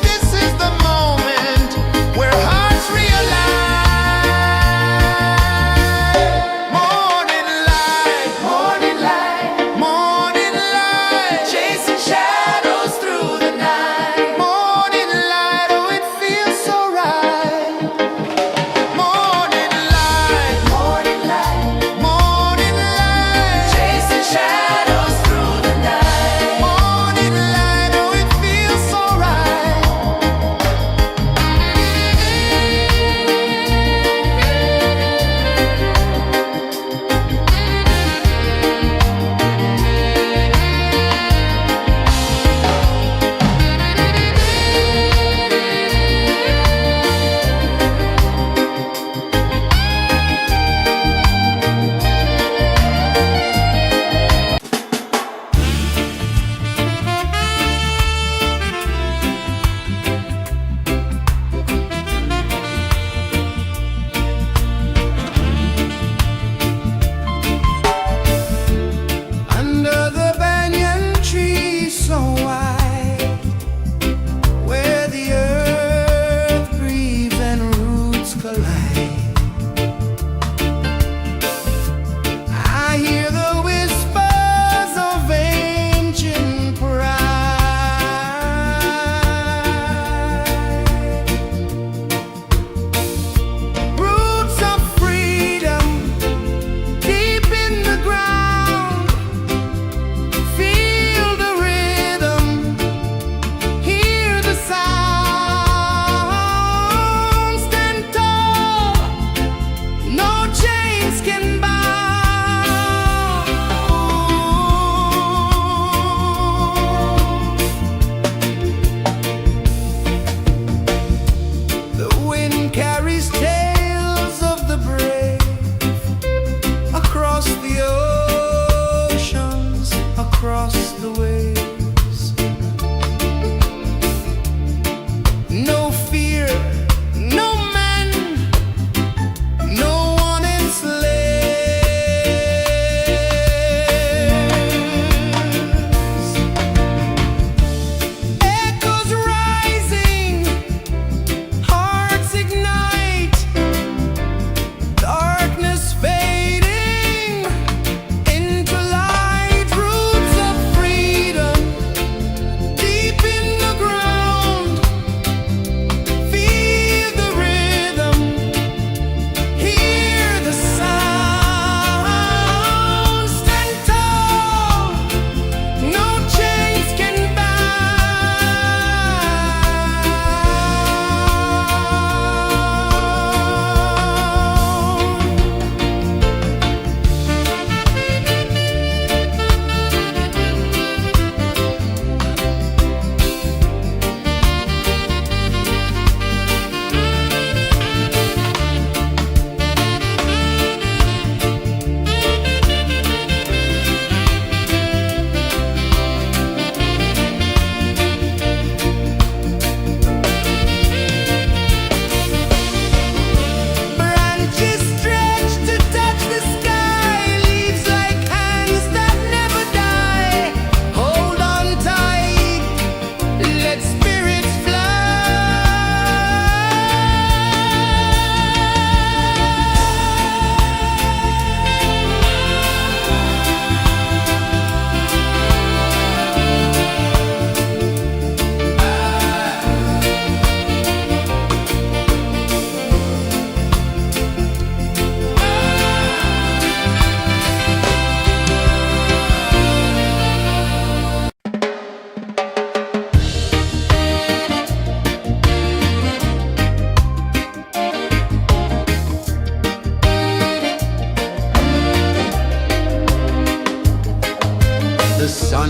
This is the moment where hearts realign. Morning light, morning light, morning light, chasing shadows through the night. Morning light, oh it feels so right. Morning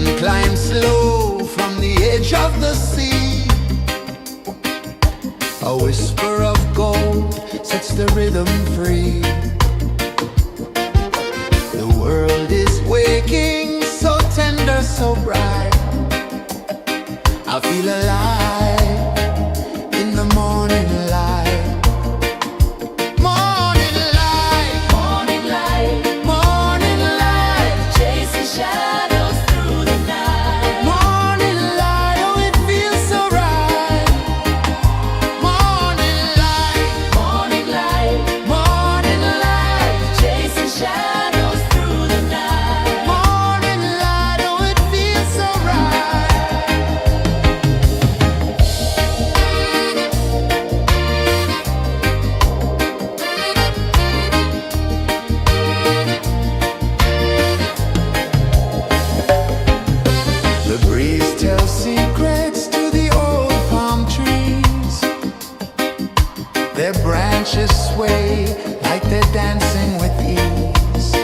sun climbs slow from the edge of the sea. A whisper of gold sets the rhythm free. The world is waking, so tender, so bright. I feel alive in the morning light. Morning light, Morning light, morning light, chasing shadows through the night. morning light, oh it feels so right. Morning light, Morning light, morning light, chasing shadows through the night. morning light, oh it feels so right. The breeze tells secrets to the old palm trees. Their branches sway like they're dancing with ease.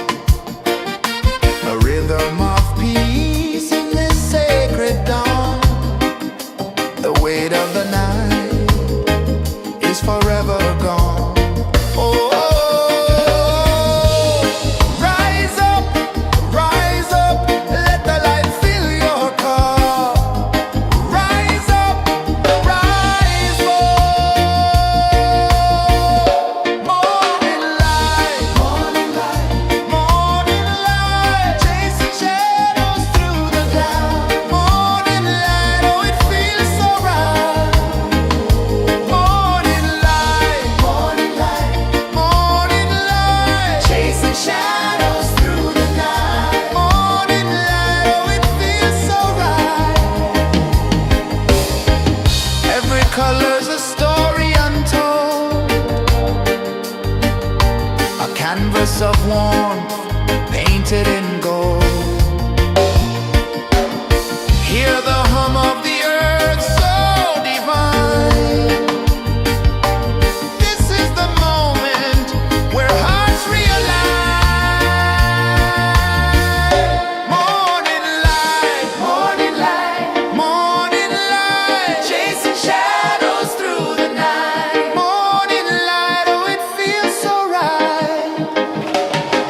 A rhythm of peace in this sacred dawn. The weight of the night is forever gone. Oh, rise up, let the light fill your cup. Rise up, rise up. Morning light, morning light, chasing shadows through the cloud. Morning light, oh it feels so right. Morning light, chasing shadows through the night. Morning light, oh it feels so right. Every color's a story untold, a canvas of warmth painted in gold. Hear the hum of the earth so divine. This is the moment where hearts realign. Morning light, morning light, chasing shadows through the night. Morning light, oh it feels so right.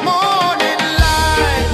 Morning light,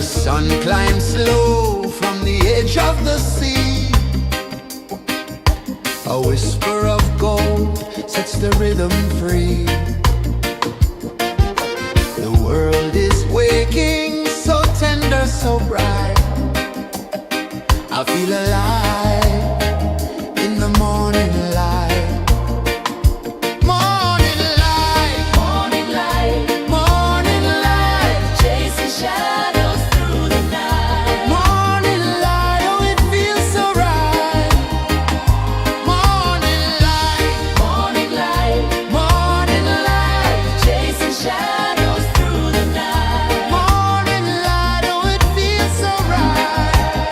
The sun climbs slow from the edge of the sea. A whisper of gold sets the rhythm free. The world is waking, so tender, so bright. I feel alive in the morning light. Morning light, Morning light, morning light, chasing shadows through the night. morning light, oh it feels so right. Morning light, Morning light, morning light, chasing shadows through the night. morning light, oh it feels so right.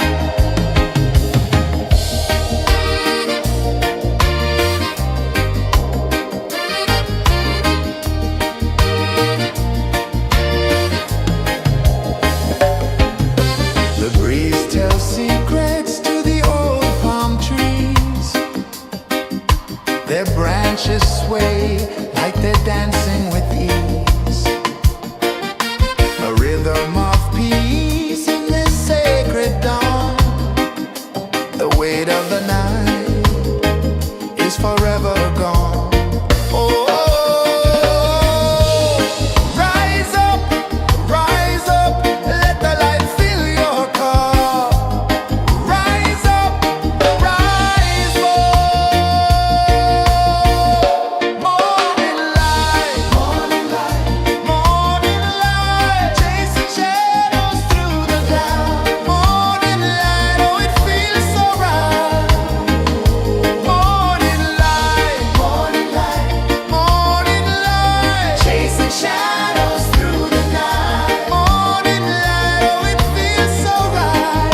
The breeze tells secrets to the old palm trees. Their branches sway like they're dancing with ease. A rhythm of peace in this sacred dawn. The weight of the night is forever gone. Oh, rise up, let the light fill your cup. Rise up, rise up. Morning light, morning light, chasing shadows through the cloud. Morning light, oh it feels so right. Morning light, chasing shadows through the night. Morning light, oh it feels so right.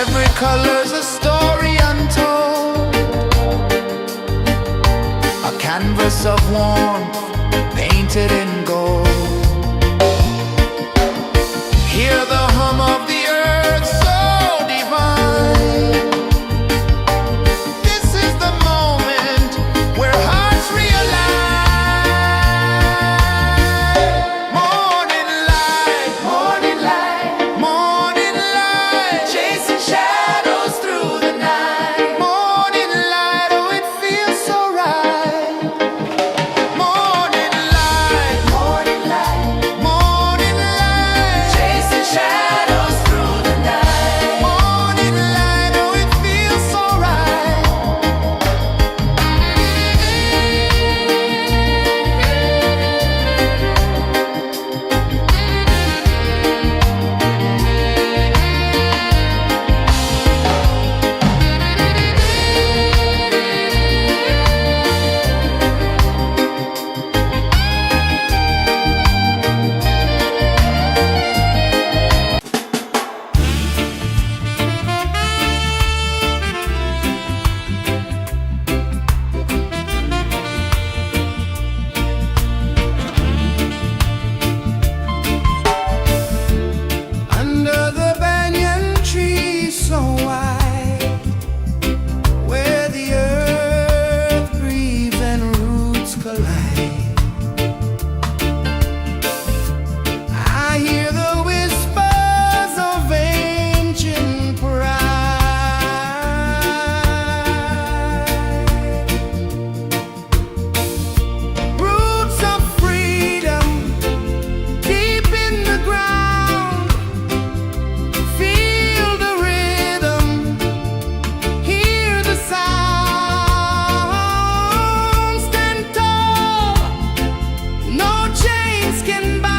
Every color's a story untold, a canvas of warmth painted in gold. Hear the hum of the earth so divine. This is the moment where hearts realign. Morning light, chasing shadows through the night. Morning light, oh it feels so right. Morning light, chasing shadows through the night. Morning light, oh it feels so right. Under the banyan tree so wide, where the earth breathes and roots collide, I hear the whispers of ancient pride. Roots of freedom deep in the ground. Feel the rhythm, hear the sound. Stand tall, no chains can bound.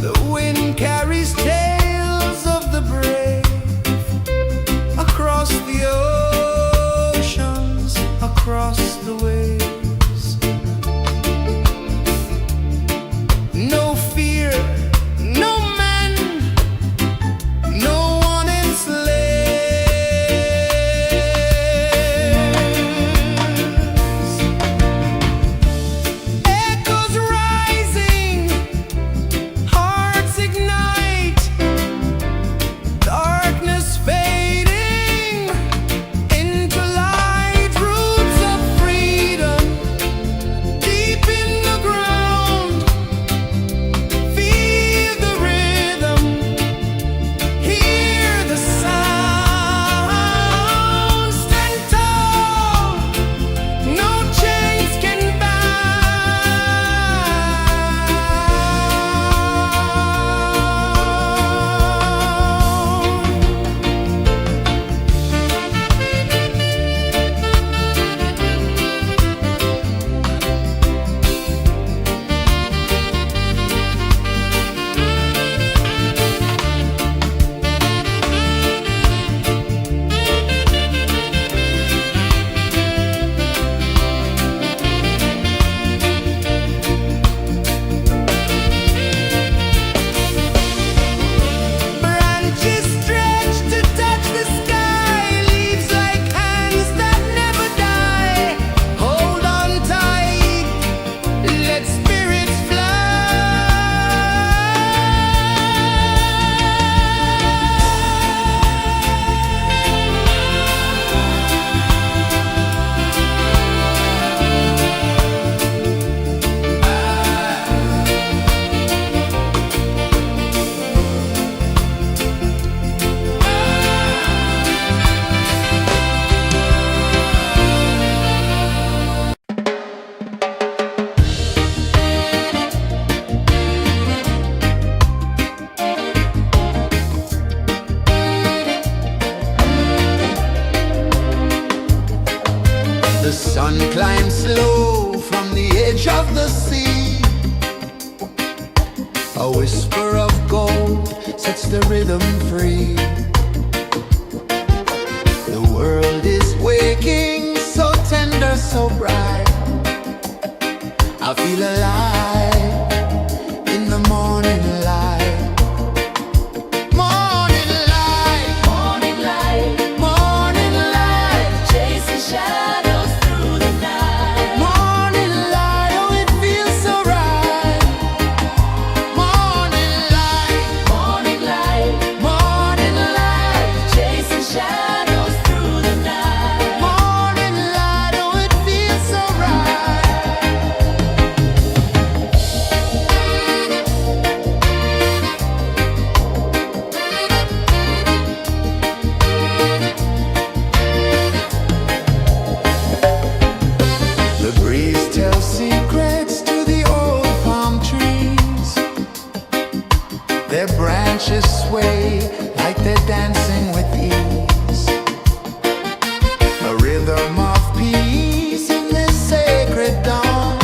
The wind carries tales of the brave across the oceans, across the waves. No fear, no man, no one enslaved. The sun climbs slow from the edge of the sea. A whisper of gold sets the rhythm free. The world is waking, so tender, so bright. I feel alive in the morning light. Morning light, Morning light, morning light, chasing shadows through the night. morning light, oh it feels so right. Morning light, Morning light, morning light, chasing shadows through the night. morning light, oh it feels so right. The breeze tells secrets to the old palm trees. Their branches sway like they're dancing with ease. A rhythm of peace in this sacred dawn.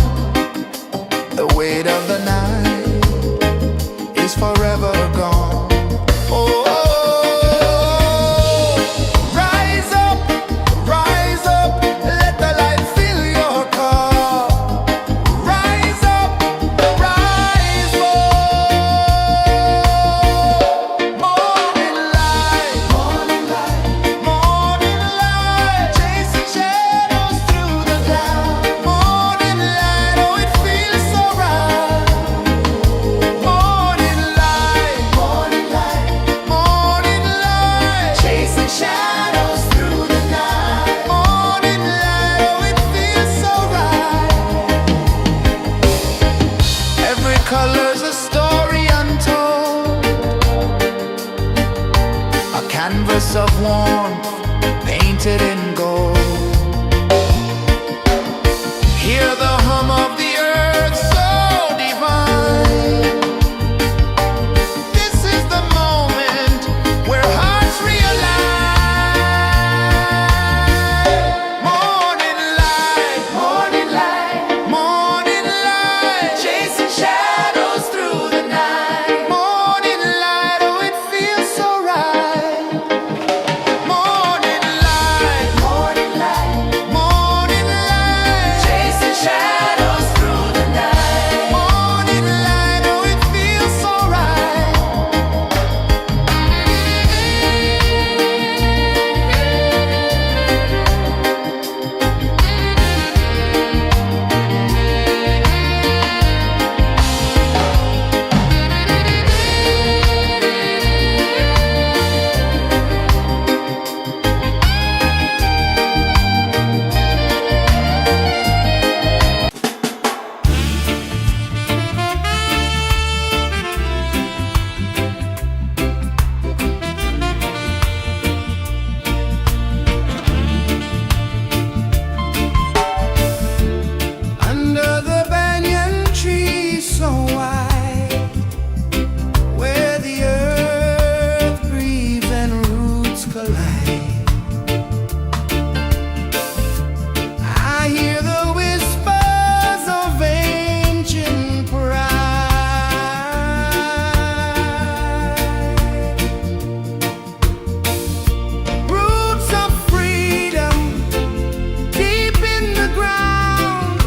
The weight of the night is forever gone. Oh, rise up, let the light fill your cup. Rise up, rise up. Morning light, morning light, chasing shadows through the cloud. Morning light, oh it feels so right. Morning light, morning light, chasing shadows through the night. Morning light, oh it feels so right. Every color's a story untold, a canvas of warmth painted in gold. Hear the hum of the earth so divine. This is the moment where hearts realign. Morning light, morning light, chasing shadows through the night. Morning light, oh it feels so right. Morning light, chasing shadows through the night. Morning light, oh it feels so right. Under the banyan tree so wide, where the earth breathes and roots collide, I hear the whispers of ancient pride. Roots of freedom deep in the ground.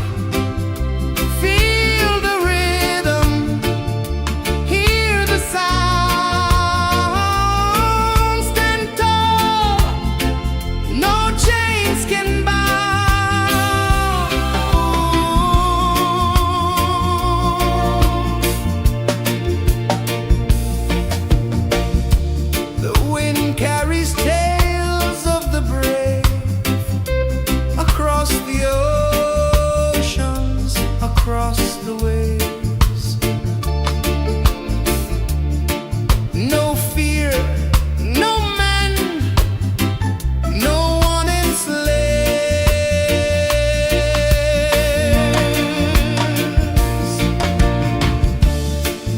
Feel the rhythm, hear the sound. Stand tall, no chains can bound. The wind carries tales of the brave across the oceans, across the waves. No fear, no man, no one enslaves.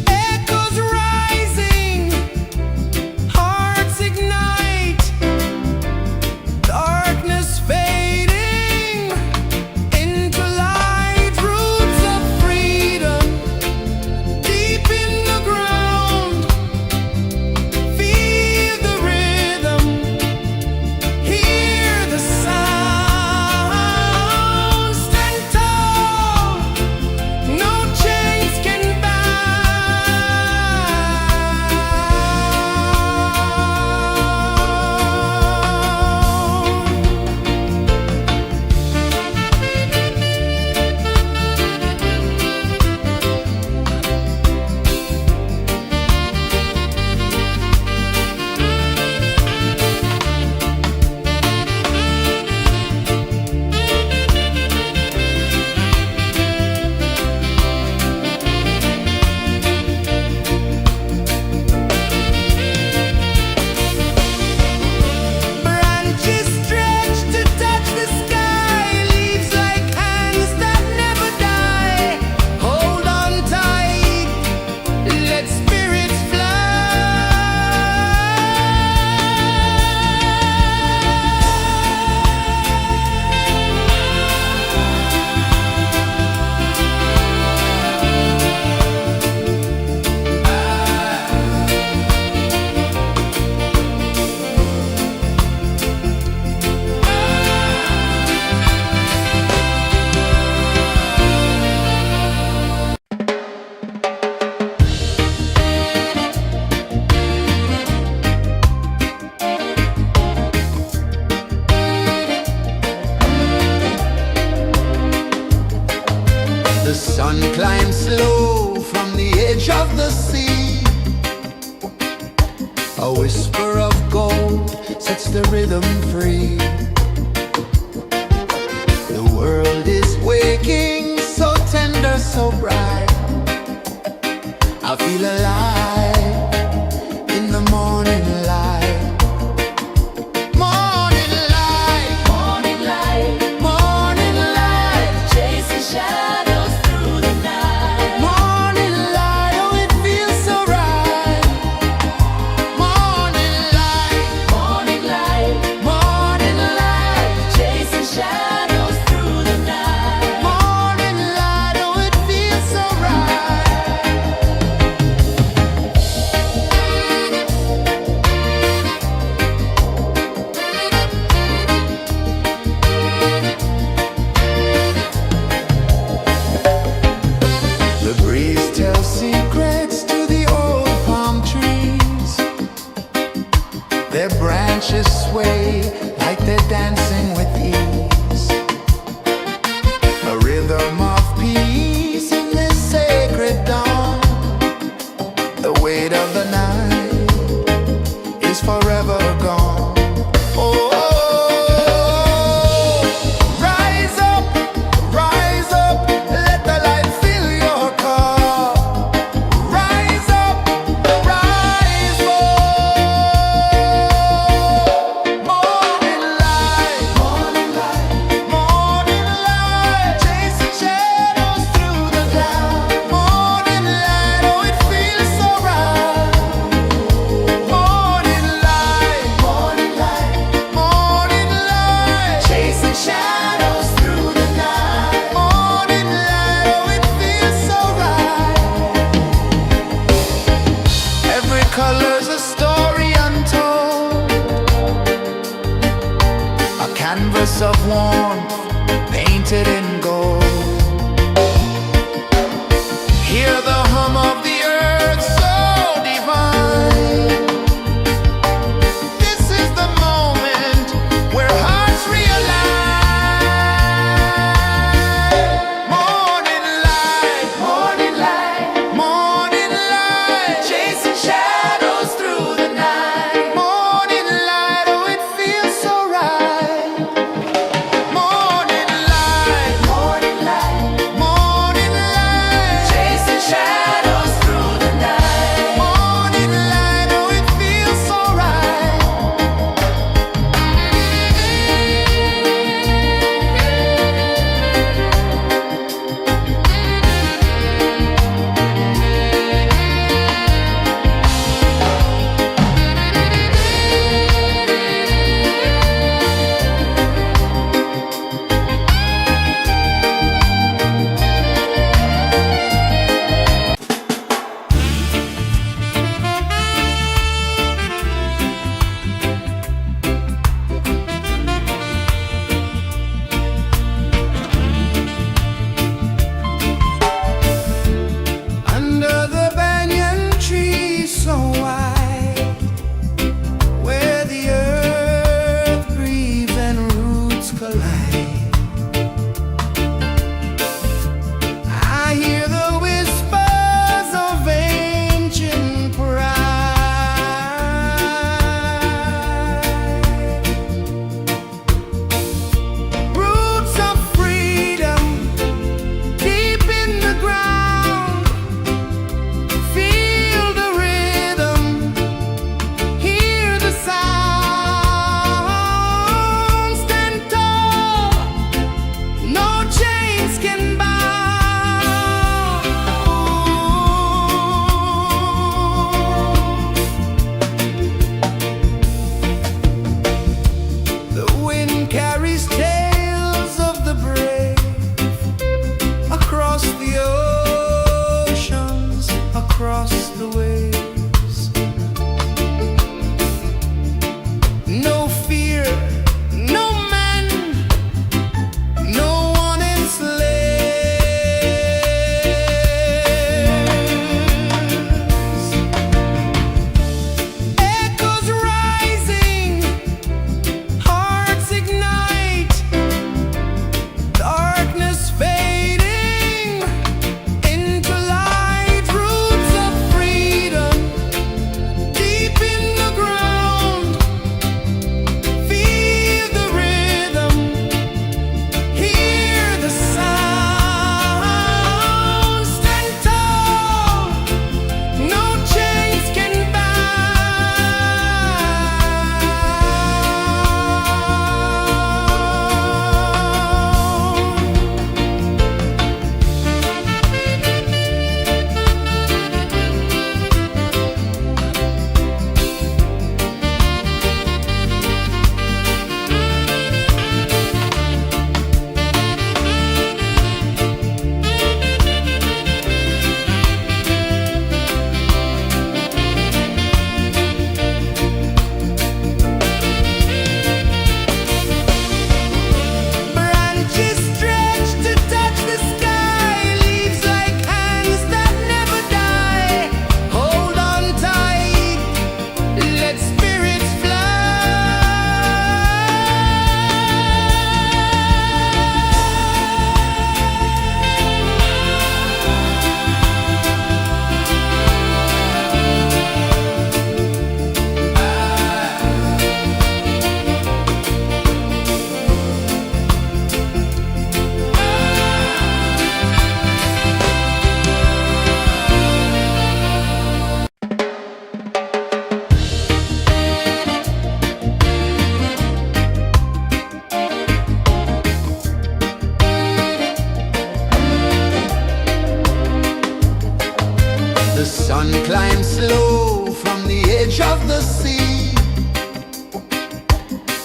Echoes rising, hearts ignite. climb slow from the edge of the sea. A whisper of gold sets the rhythm free. The world is waking, so tender, so bright. I feel alive in the morning light. Morning light, Morning light, morning light, chasing shadows through the night. morning light, oh it feels so right. Morning light, Morning light, morning light, chasing shadows through the night. morning light, oh it feels so right. The breeze tells secrets to the old palm trees. Their branches sway like they're dancing with ease. A rhythm of peace in this sacred dawn. The weight of the night is forever gone. Oh, rise up, let the light fill your cup. Rise up, rise up. Morning light, morning light, chasing shadows through the cloud. Morning light, oh it feels so right. Morning light, chasing shadows through the night. Morning light, oh it feels so right. Every color's a story untold, a canvas of warmth painted in gold. Hear the hum of the earth so divine. This is the moment where hearts realign. Morning light, morning light, chasing shadows through the night. Morning light, oh it feels so right. Morning light,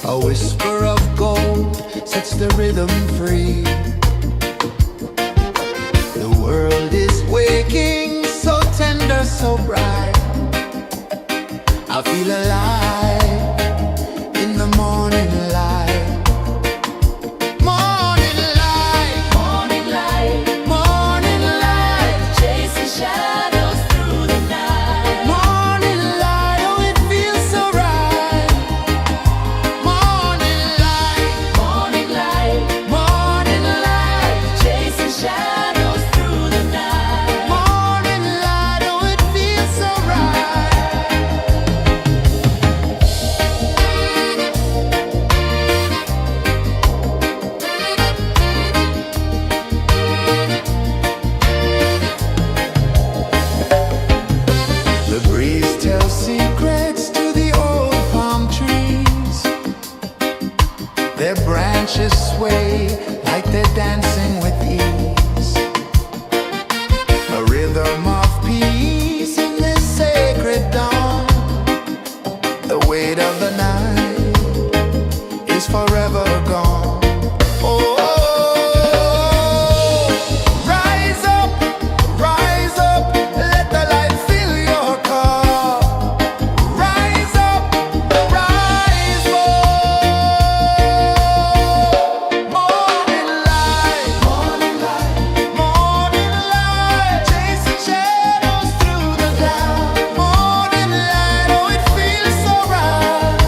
A whisper of gold sets the rhythm free. The world is waking, so tender, so bright. I feel alive in the morning light. Morning light, Morning light, morning light, chasing shadows through the night. morning light, oh it feels so right. Morning light, Morning light, morning light, chasing shadows through the night. morning light, oh it feels so right. The breeze tells secrets to the old palm trees. Their branches sway like they're dancing with ease. A rhythm of peace in this sacred dawn. The weight of the night is forever gone. Oh, rise up, let the light fill your car. Rise up, rise up. Morning light, morning light, morning light, chasing shadows through the cloud. Morning light, oh it feels so right.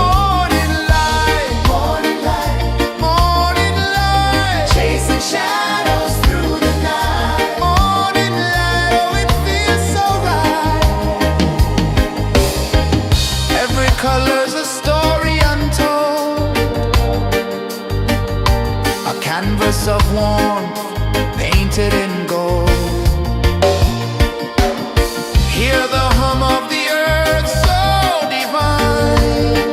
Morning light, morning light, morning light, chasing shadows through the night. Morning light, oh it feels so right. Every color's a story untold, a canvas of warmth painted in gold. Hear the hum of the earth so divine.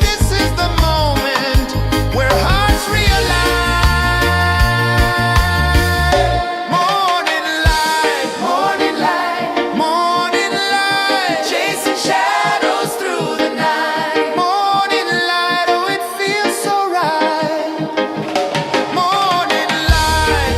This is the moment where hearts realign. Morning light, morning light, morning light, chasing shadows through the night. Morning light, oh it feels so right. Morning light,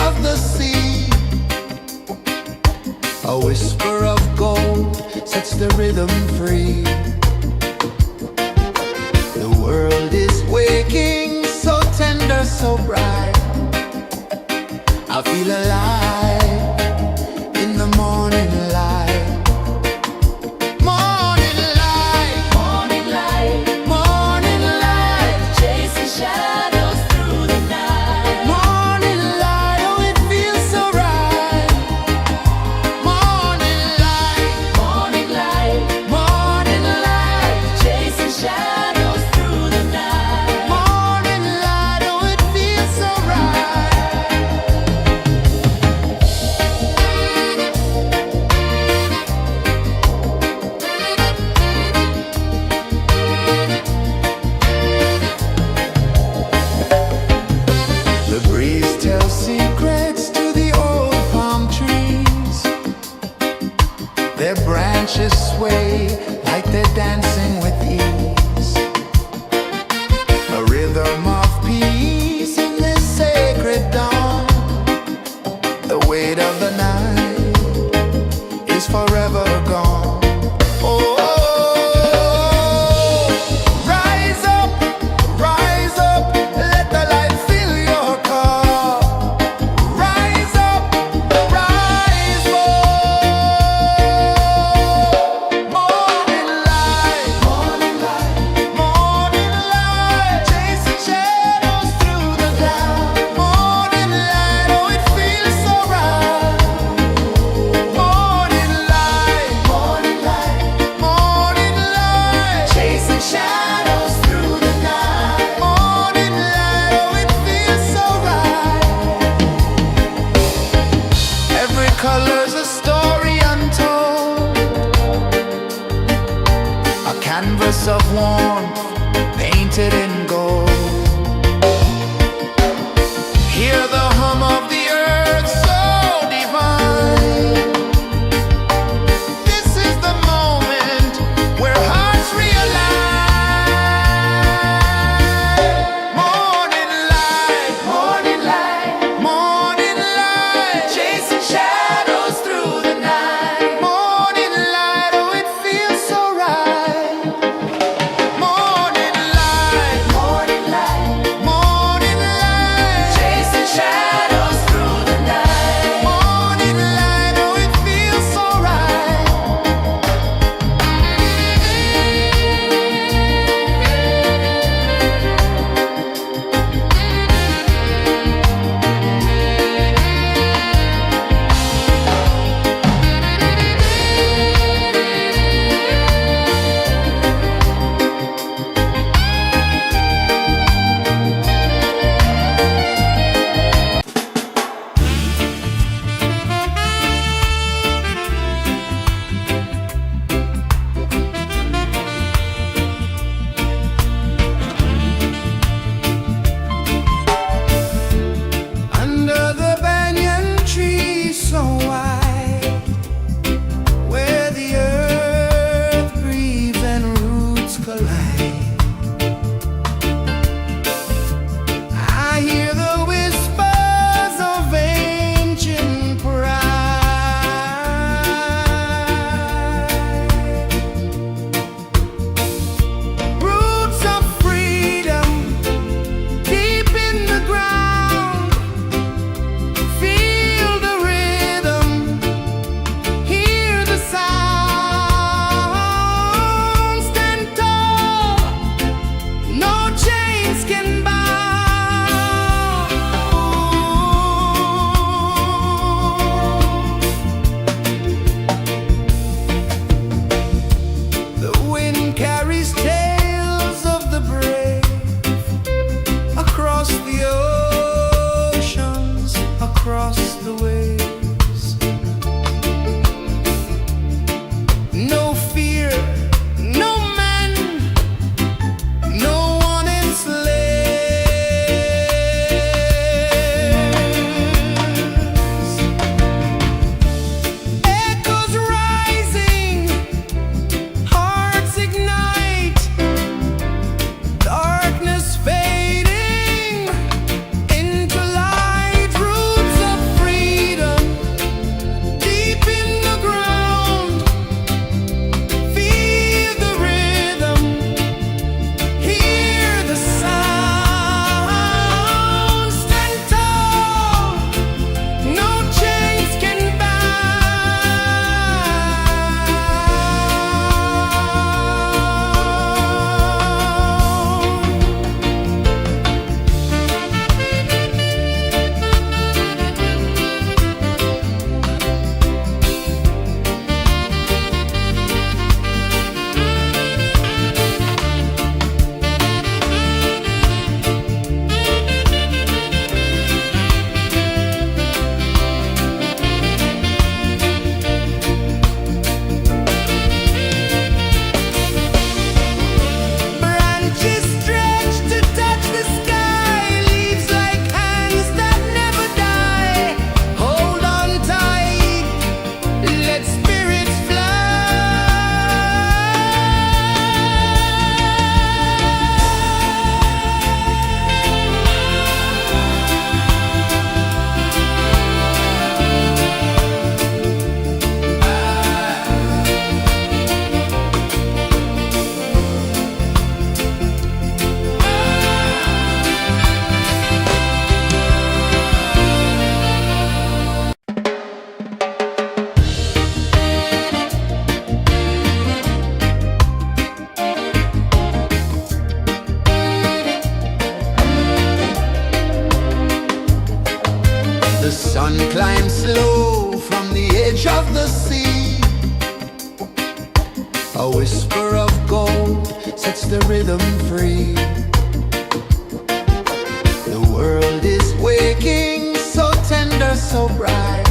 of the sea. A whisper of gold sets the rhythm free. The world is waking, so tender, so bright. I feel alive in the morning light. Morning light, Morning light, morning light, chasing shadows through the night. morning light, oh it feels so right. Morning light, Morning light, morning light, chasing shadows through the night. morning light, oh it feels so right. The breeze tells secrets to the old palm trees. Their branches sway like they're dancing with ease. A rhythm of peace in this sacred dawn. The weight of the night is forever gone. Oh, rise up, let the light fill your car. Rise up, rise up. Morning light, morning light, morning light, chasing shadows through the cloud. Morning light, oh it feels so right. Morning light, morning light, morning light, chasing shadows through the night. Morning light, oh it feels so right. Every color's a story untold, a canvas of warmth painted in gold. Hear the hum of the earth so divine. This is the moment where hearts realign. Morning light, morning light, morning light, chasing shadows through the night. Morning light, oh it feels so right. Morning sun climbs slow from the edge of the sea. A whisper of gold sets the rhythm free. The world is waking, so tender, so bright.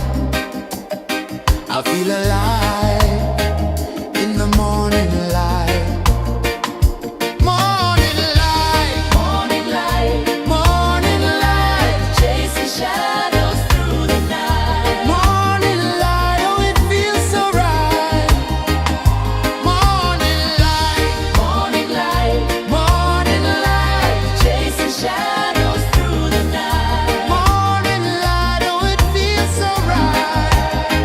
I feel alive in the morning light. Morning light, Morning light, morning light, chasing shadows through the night. morning light, oh it feels so right. Morning light, Morning light, morning light, chasing shadows through the night. morning light, oh it feels so right.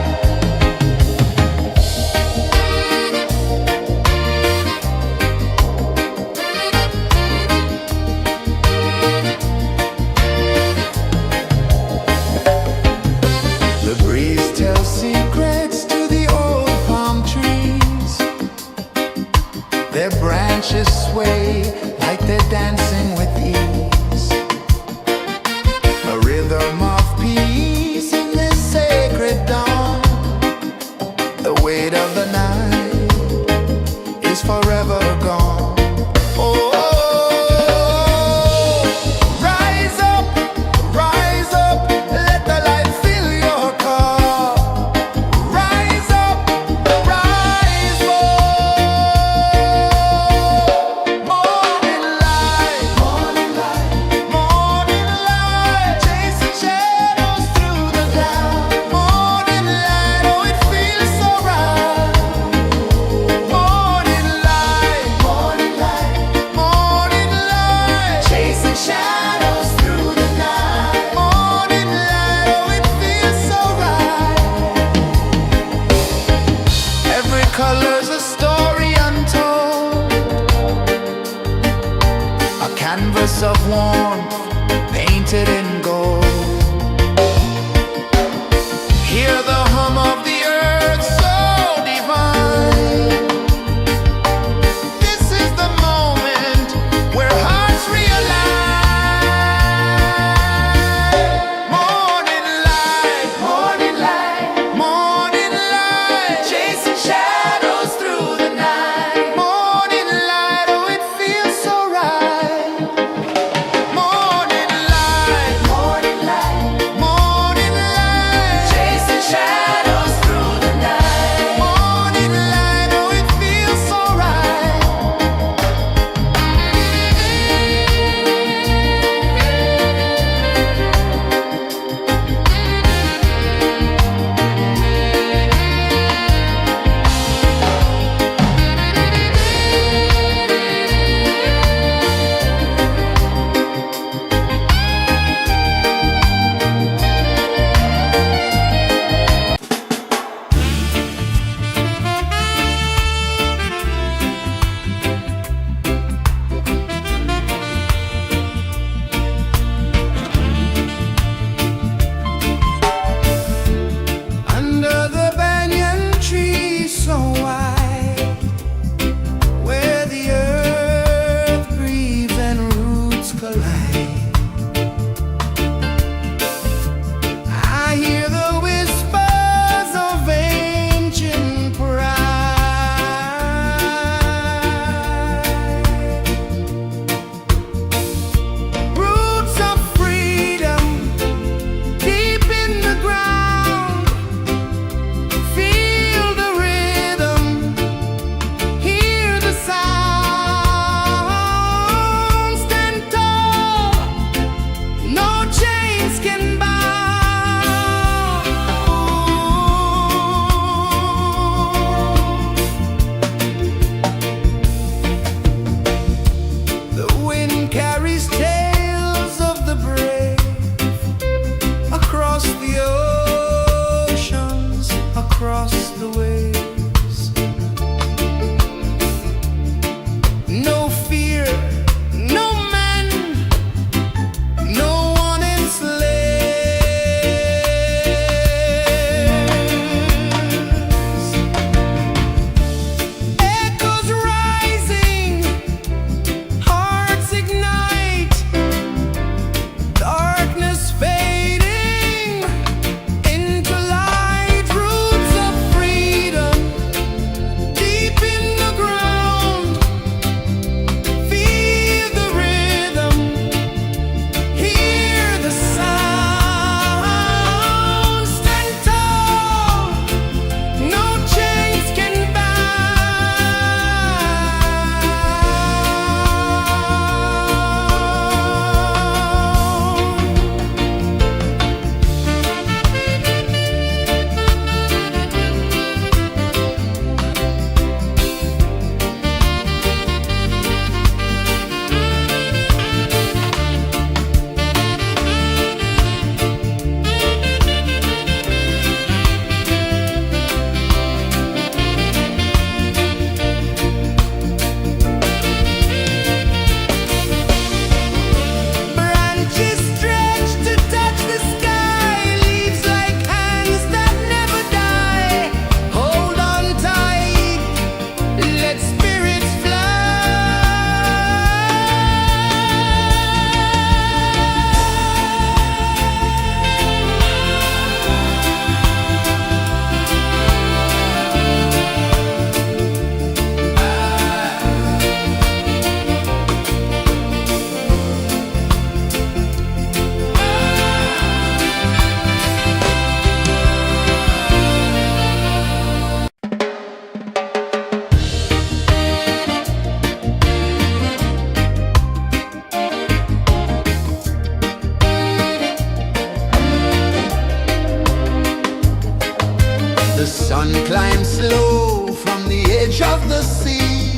sun climbs slow from the edge of the sea.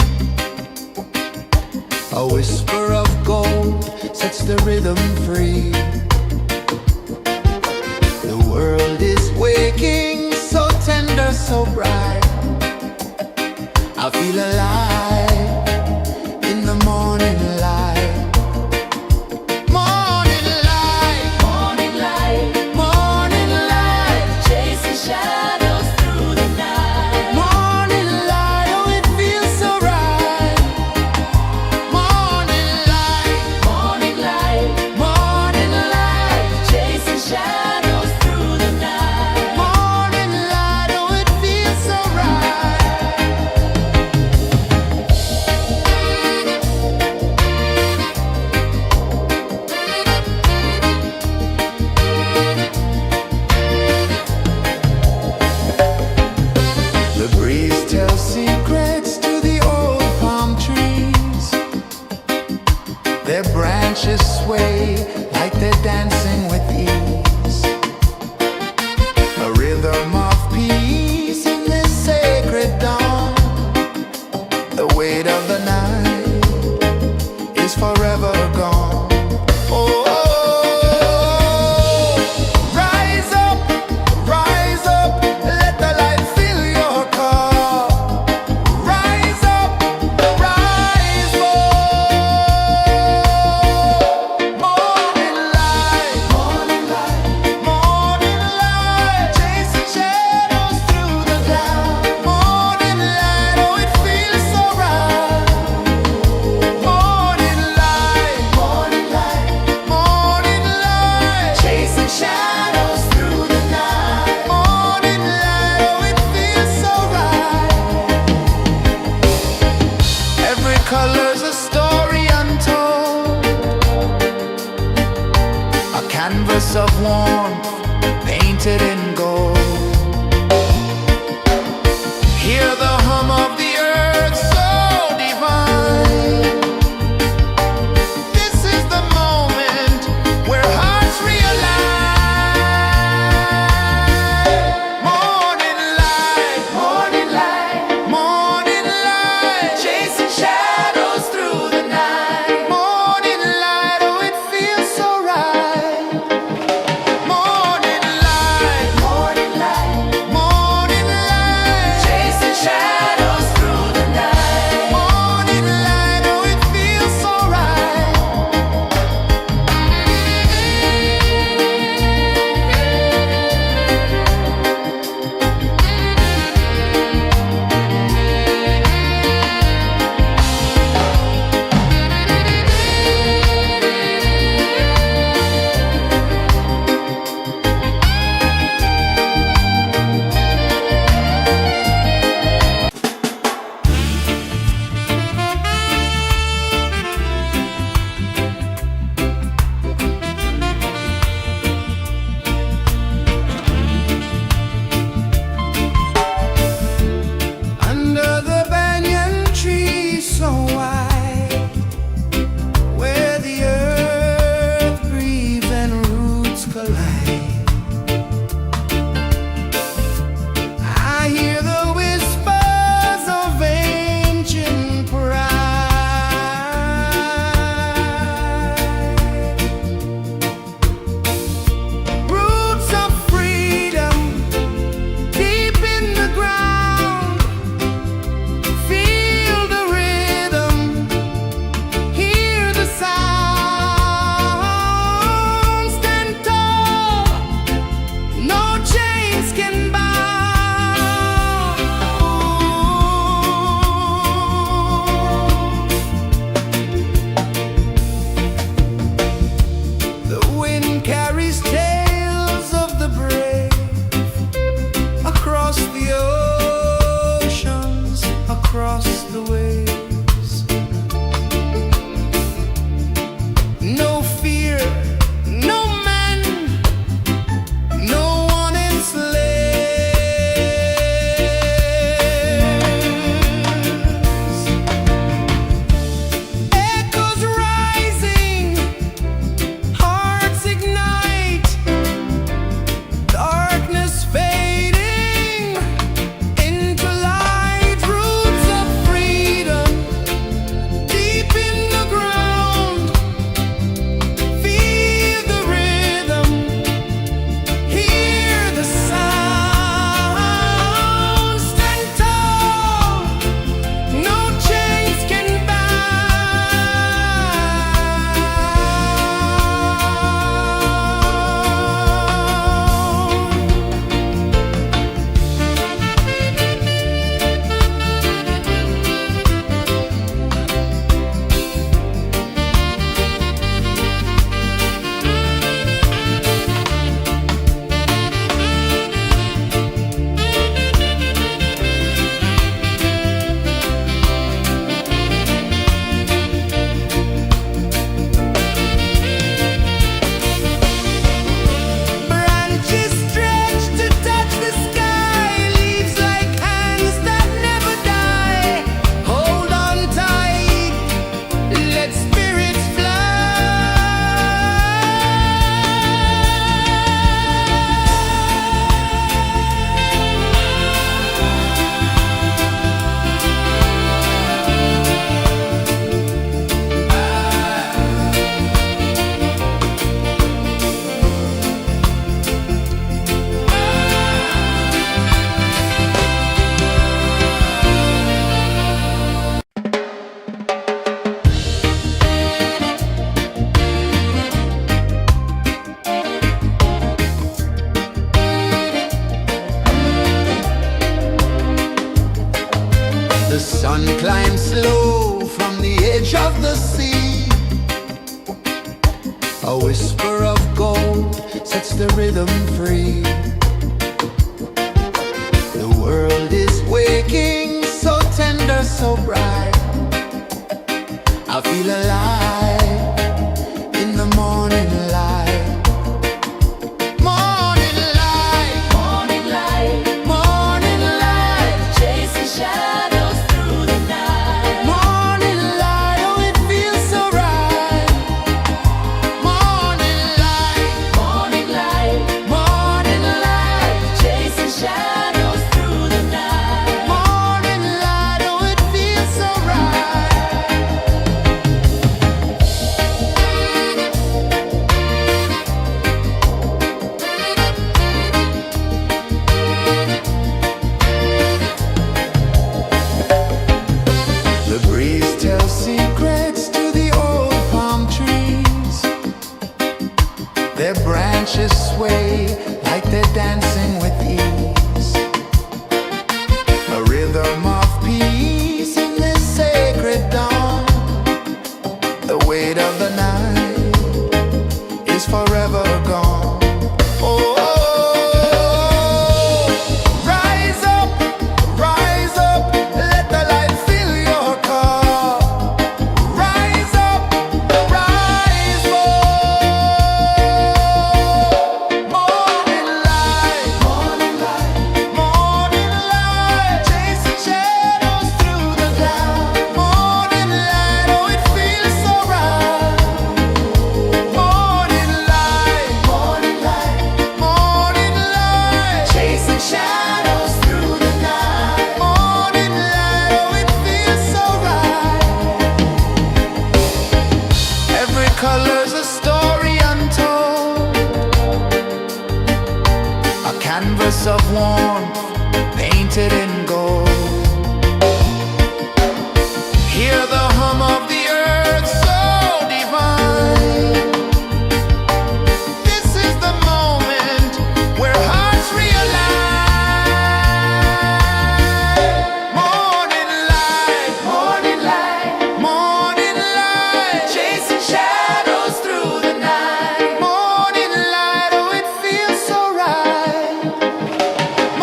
A whisper of gold sets the rhythm free. The world is waking, so tender, so bright. I feel alive in the morning light. Morning light, Morning light, morning light, chasing shadows through the night. morning light, oh it feels so right. Morning light, Morning light, morning light, chasing shadows through the night. morning light, oh it feels so right. The breeze tells secrets to the old palm trees. Their branches sway like they're dancing with ease. A rhythm of peace in this sacred dawn. The weight of the night is forever gone. Oh, rise up, let the light fill your cup. Rise up, rise more. Morning light, morning light, morning light, chasing shadows through the cloud. Morning light, oh it feels so right. Morning light, morning light, morning light, chasing shadows through the night. Morning light, oh it feels so right. Every color's a story untold, a canvas of warmth painted in gold. Hear the hum of the earth so divine. This is the moment where hearts realign. Morning light, morning light, morning light, chasing shadows through the night. Morning light, oh it feels so right. Morning light, sun climbs slow from the edge of the sea. A whisper of gold sets the rhythm free. The world is waking, so tender, so bright. I feel alive in the morning light. Morning light, Morning light, morning light, chasing shadows through the night. morning light, oh it feels so right. Morning light, Morning light, morning light, chasing shadows through the night. morning light, oh it feels so right. The breeze tells secrets to the old palm trees. Their branches sway like they're dancing with ease. A rhythm of peace in this sacred dawn. The weight of the night is forever gone. Oh, rise up, let the light fill your cup. Rise up, rise up. Morning light, morning light, morning light, chasing shadows through the cloud. Morning light, oh it feels so right. Morning light, morning light, morning light, chasing shadows through the night. Morning light, oh it feels so right. Every color's a story untold, a canvas of warmth painted in gold. Hear the hum of the earth so divine. This is the moment where hearts realign. Morning light, morning light, morning light, chasing shadows through the night. Morning light, oh it feels so right.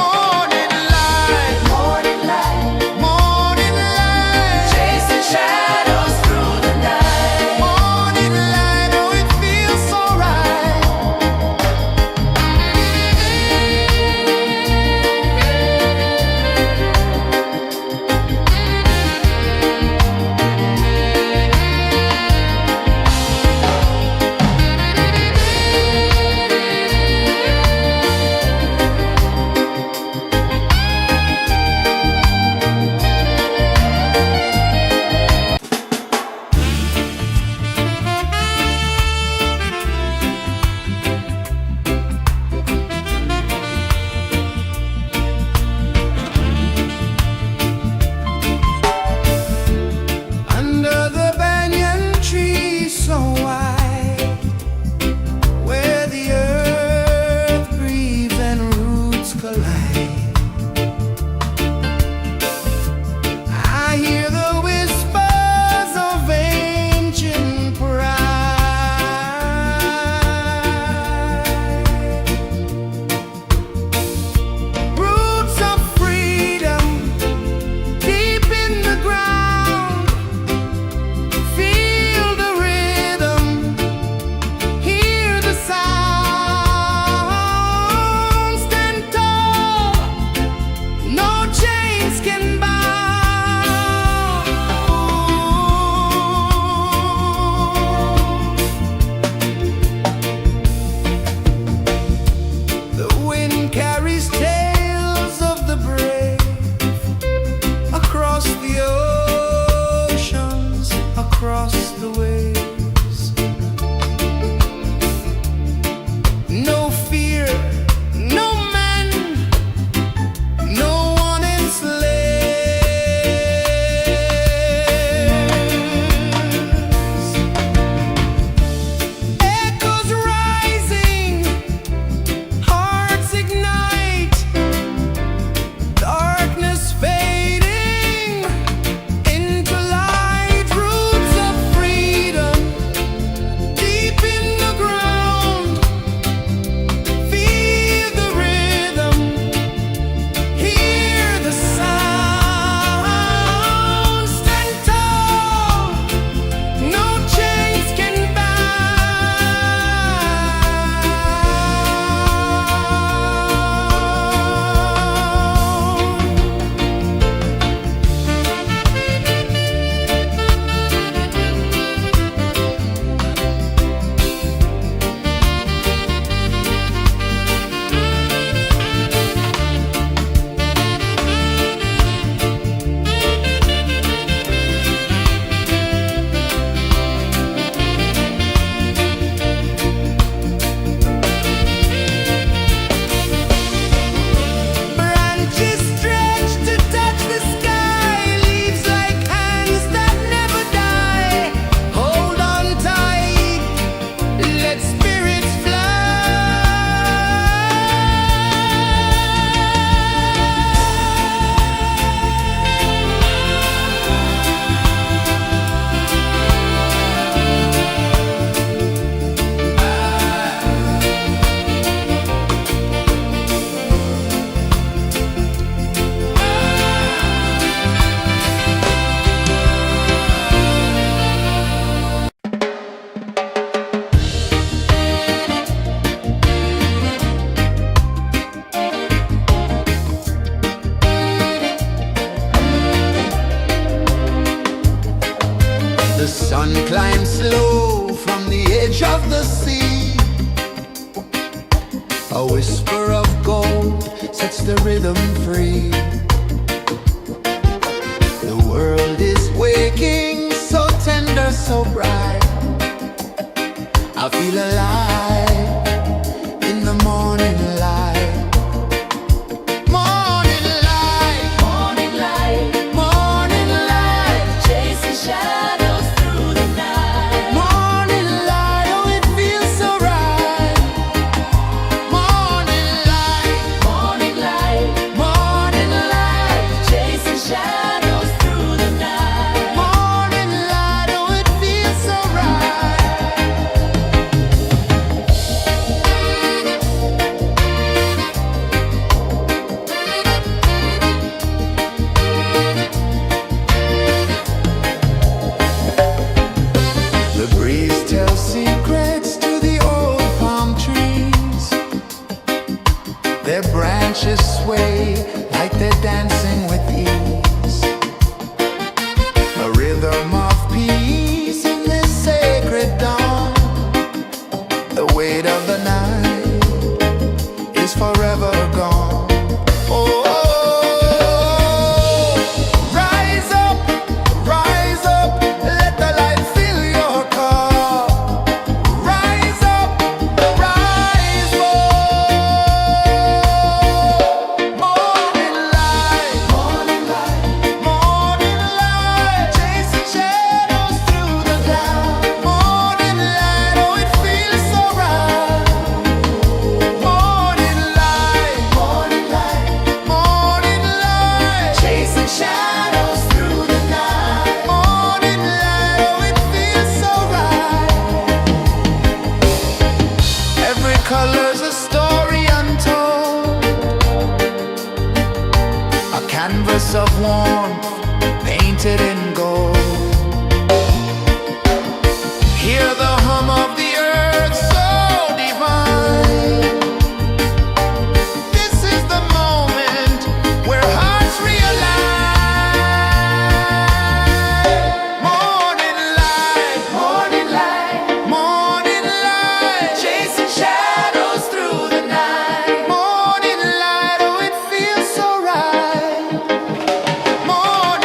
Morning light, morning light, morning light, chasing shadows through the night. Morning light, oh it feels so right. Under the banyan tree so wide, where the earth breathes and roots collide, I hear the whispers of ancient pride. Roots of freedom deep in the ground. Feel the rhythm, hear the sound. Stand tall, no chains can bound. The wind carries tales of the brave across the oceans, across the waves. No fear, no man, no one enslaves. Echoes rising, hearts ignite. Sun climbs slow from the edge of the sea. A whisper of gold sets the rhythm free. The world is waking, so tender, so bright. I feel alive in the morning light. Morning light, Morning light, morning light, chasing shadows through the night. morning light, oh it feels so right. Morning light, Morning light, morning light, chasing shadows through the night. morning light, oh it feels so right. The breeze tells secrets to the old palm trees. Their branches sway like they're dancing with ease. A rhythm of peace in this sacred dawn. The weight of the night is forever gone. Oh, rise up, let the light fill your cup. Rise up, rise up. Morning light, morning light, morning light, chasing shadows through the cloud. Morning light, oh it feels so right. Morning light, morning light, morning light, chasing shadows through the night. Morning light, oh it feels so right. Every color's a story untold, a canvas of warmth painted in gold. Hear the hum of the earth so divine. This is the moment where hearts realign. Morning light, morning light, morning light, chasing shadows through the night. Morning light, oh it feels so right. Morning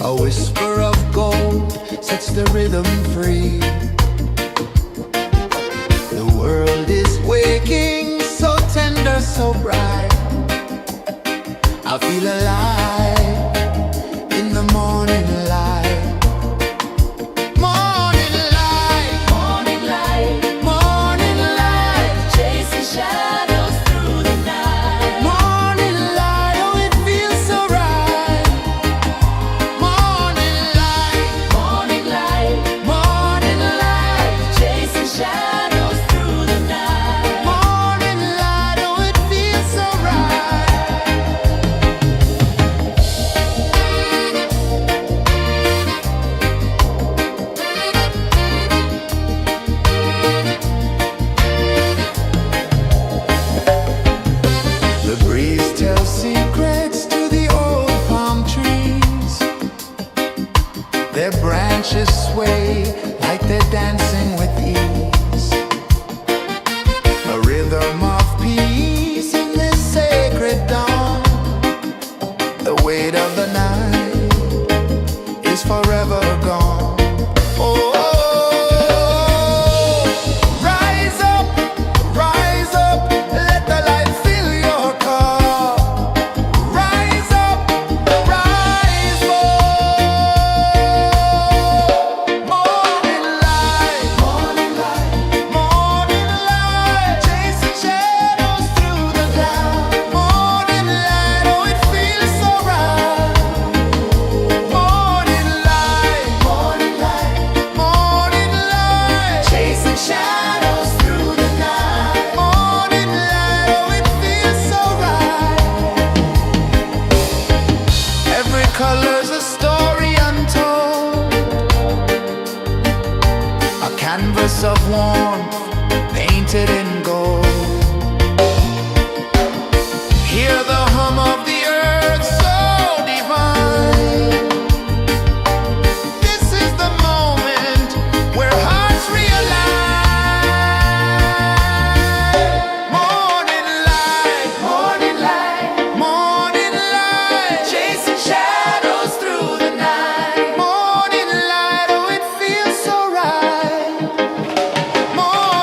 A whisper of gold sets the rhythm free. The world is waking, so tender, so bright. I feel alive in the morning light. Morning light, Morning light, morning light, chasing shadows through the night. morning light, oh it feels so right. Morning light, Morning light, morning light, chasing shadows through the night. morning light, oh it feels so right. The breeze tells secrets to the old palm trees. Their branches sway like they're dancing with ease. A rhythm of peace in this sacred dawn. The weight of the night is forever gone. Oh, rise up, let the light fill your cup. Rise up, rise up. Morning light, morning light, morning light, chasing shadows through the cloud. Morning light, oh it feels so right. Morning light, morning light, morning light, chasing shadows through the night. Morning light, oh it feels so right. Every color's a story untold, a canvas of warmth painted in gold. Hear the hum of the earth so divine. This is the moment where hearts realign. Morning light, morning light, morning light, chasing shadows through the night. Morning light, oh it feels so right. Morning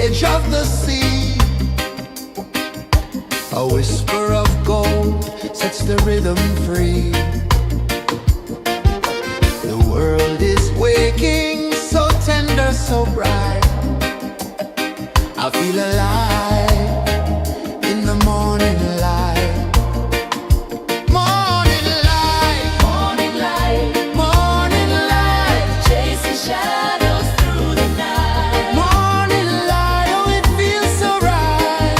edge of the sea. A whisper of gold sets the rhythm free. The world is waking, so tender, so bright. I feel alive in the morning light. Morning light, Morning light, morning light, chasing shadows through the night. morning light, oh it feels so right.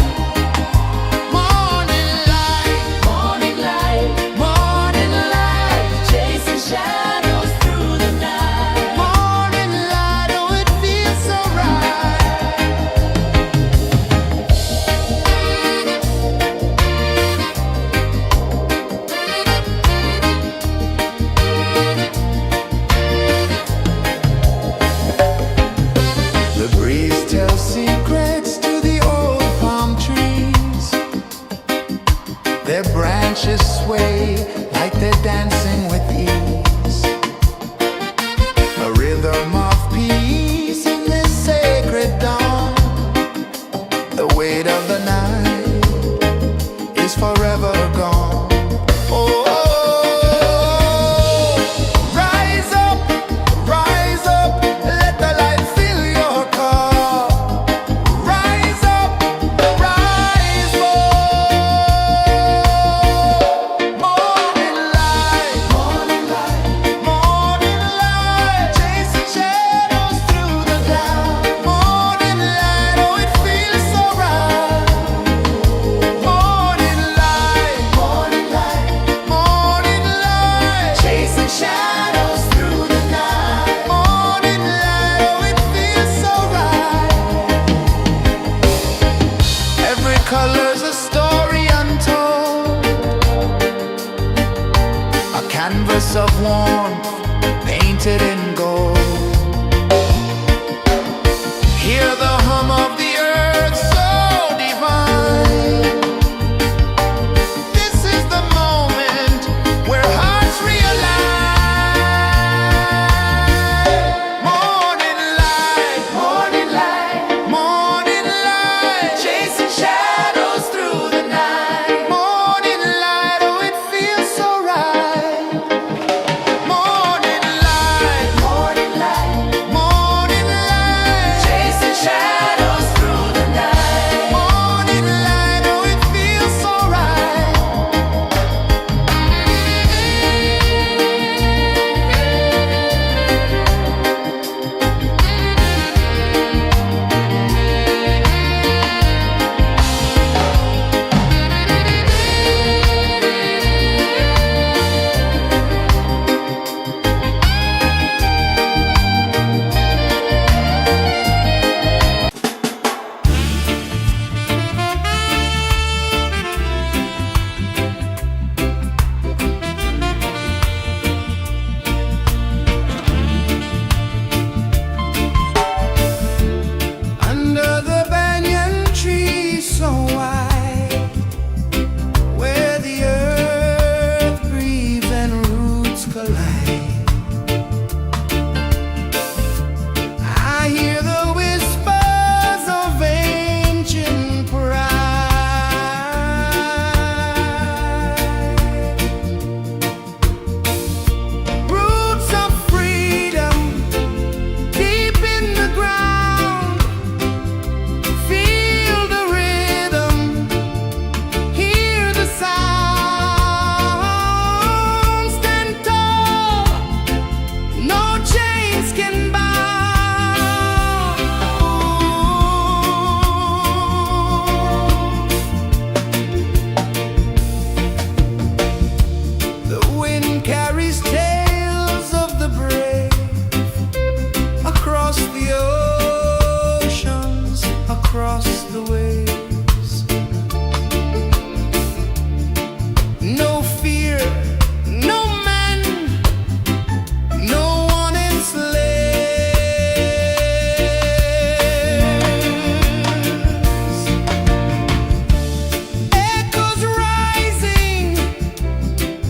Morning light, Morning light, morning light, chasing shadows through the night. morning light, oh it feels so right. The breeze tells secrets to the old palm trees. Their branches sway like they're dancing with ease. A rhythm of peace in this sacred dawn. The weight of the night is forever gone. Oh, rise up, let the light fill your cup. Rise up, rise up. Morning light, morning light, morning light, chasing shadows through the cloud. Morning light, oh it feels so right. Morning light, morning light, morning light, chasing shadows through the night. Morning light, oh it feels so right. Every color's a story untold, a canvas of warmth painted in gold. Hear the hum of the earth so divine. This is the moment where hearts realign. Morning light, morning light, morning light, chasing shadows through the night. Morning light, oh it feels so right. Morning light, morning light, morning light, chasing shadows through the night. Morning light, oh it feels so right. Under the banyan tree so wide, where the earth breathes and roots collide, I hear the whispers of ancient pride. Roots of freedom deep in the ground. Feel the rhythm, hear the sound. Stand tall, no chains can bound. The wind carries tales of the brave across the oceans, across the waves. No fear, no man, no one enslaves. Echoes rising,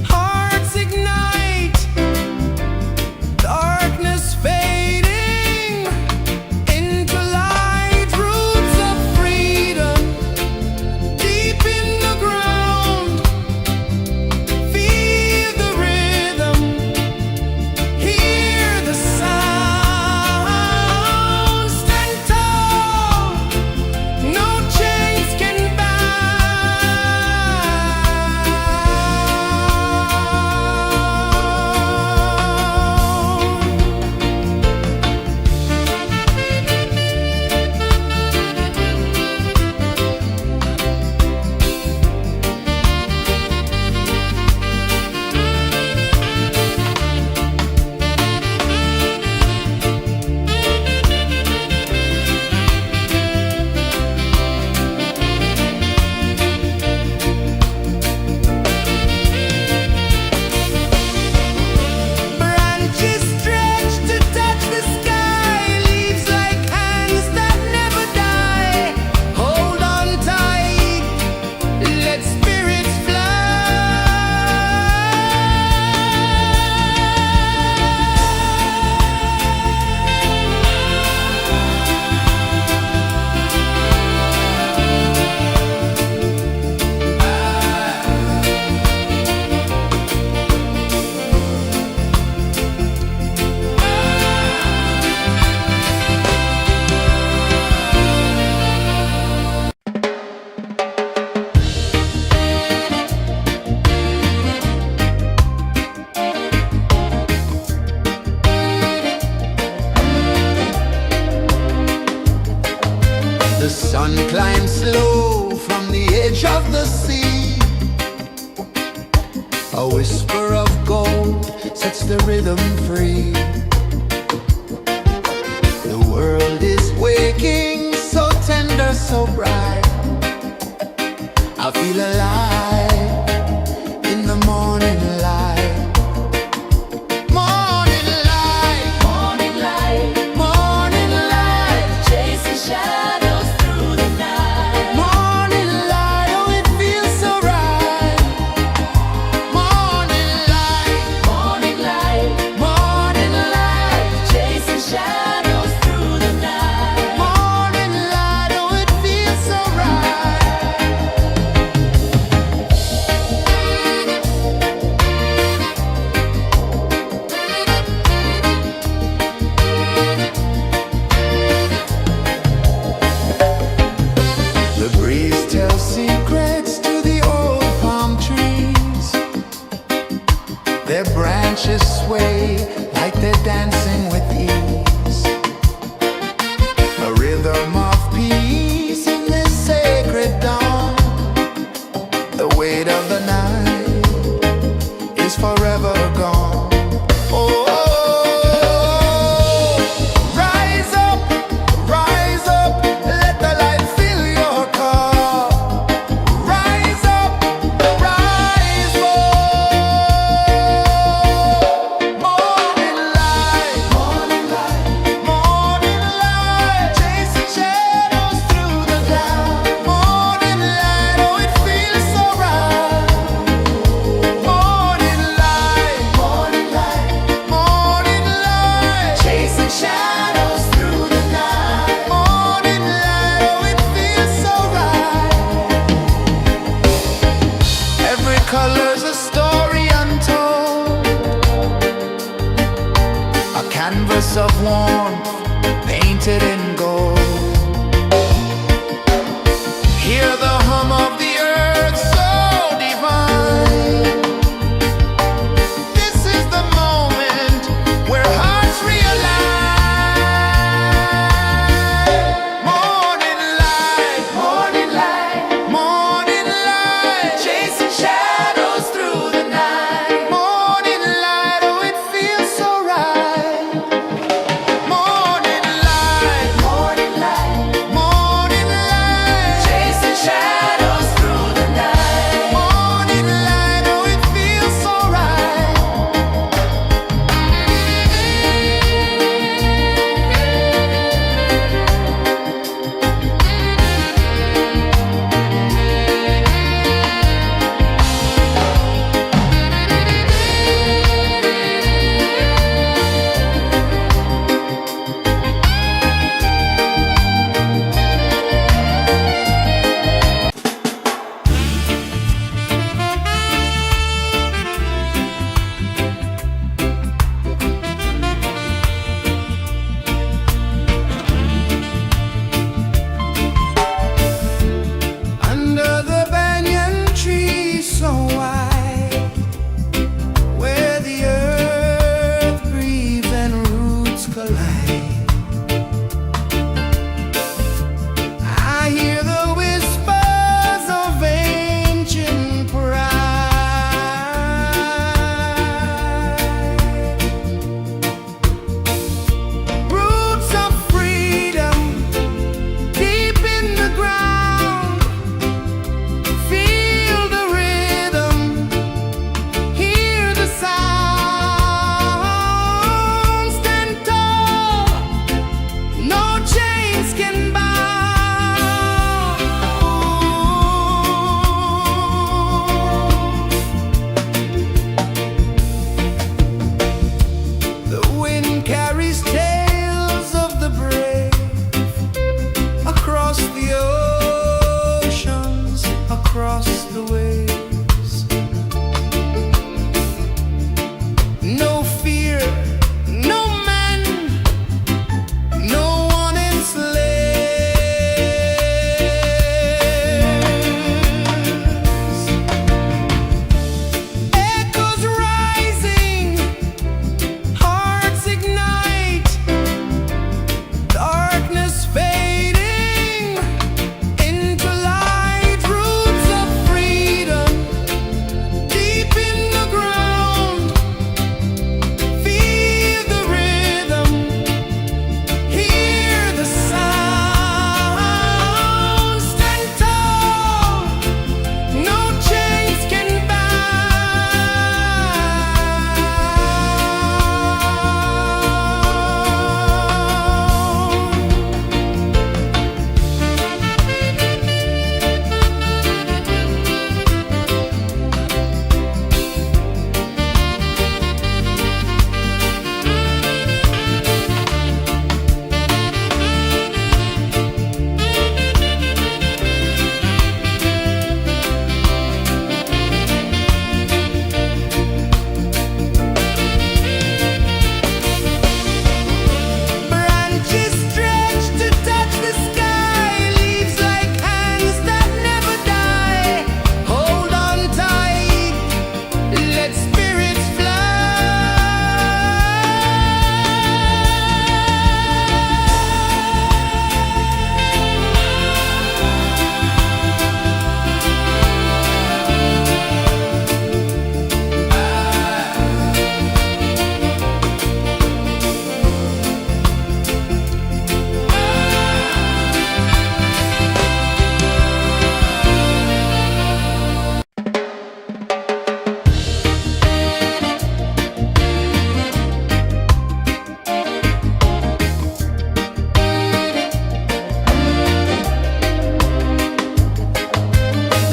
hearts ignite, darkness fading into light. Roots The sun climbs slow from the edge of the sea. A whisper of gold sets the rhythm free. The world is waking, so tender, so bright. I feel alive in the morning light. Morning light, Morning light, morning light, chasing shadows through the night. morning light, oh it feels so right. Morning light, Morning light, morning light, chasing shadows through the night. morning light, oh it feels so right.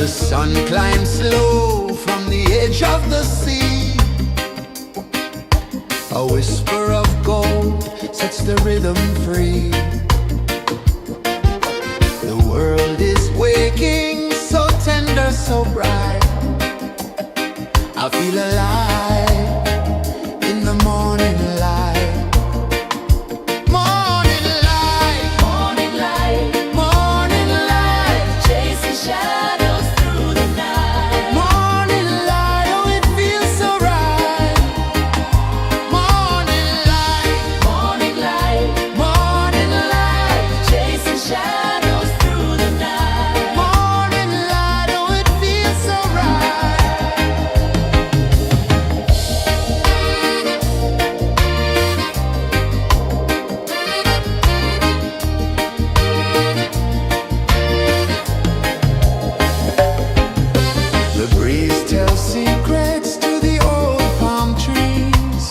The sun climbs slow from the edge of the sea. A whisper of gold sets the rhythm free. The world is waking, so tender, so bright. I feel alive in the morning light. Morning light, Morning light, morning light, chasing shadows through the night. morning light, oh it feels so right. Morning light, Morning light, morning light, chasing shadows through the night. morning light, oh it feels so right. The breeze tells secrets to the old palm trees.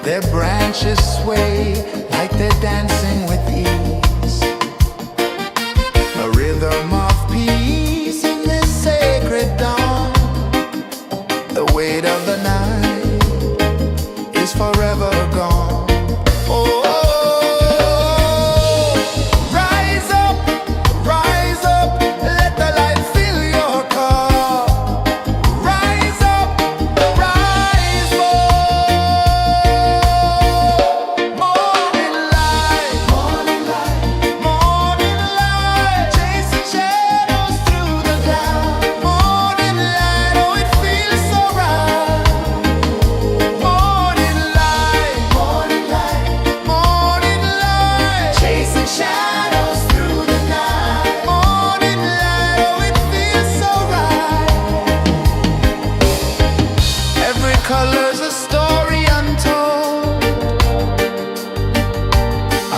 Their branches sway like they're dancing with ease. A rhythm of peace in this sacred dawn. The weight of the night is forever gone. Oh, rise up, let the light fill your cup. Rise up, rise up. Morning light, morning light, morning light, chasing shadows through the cloud. Morning light, oh it feels so right. Morning light, morning light, morning light, chasing shadows through the night. Morning light, oh it feels so right. Every color's a story untold,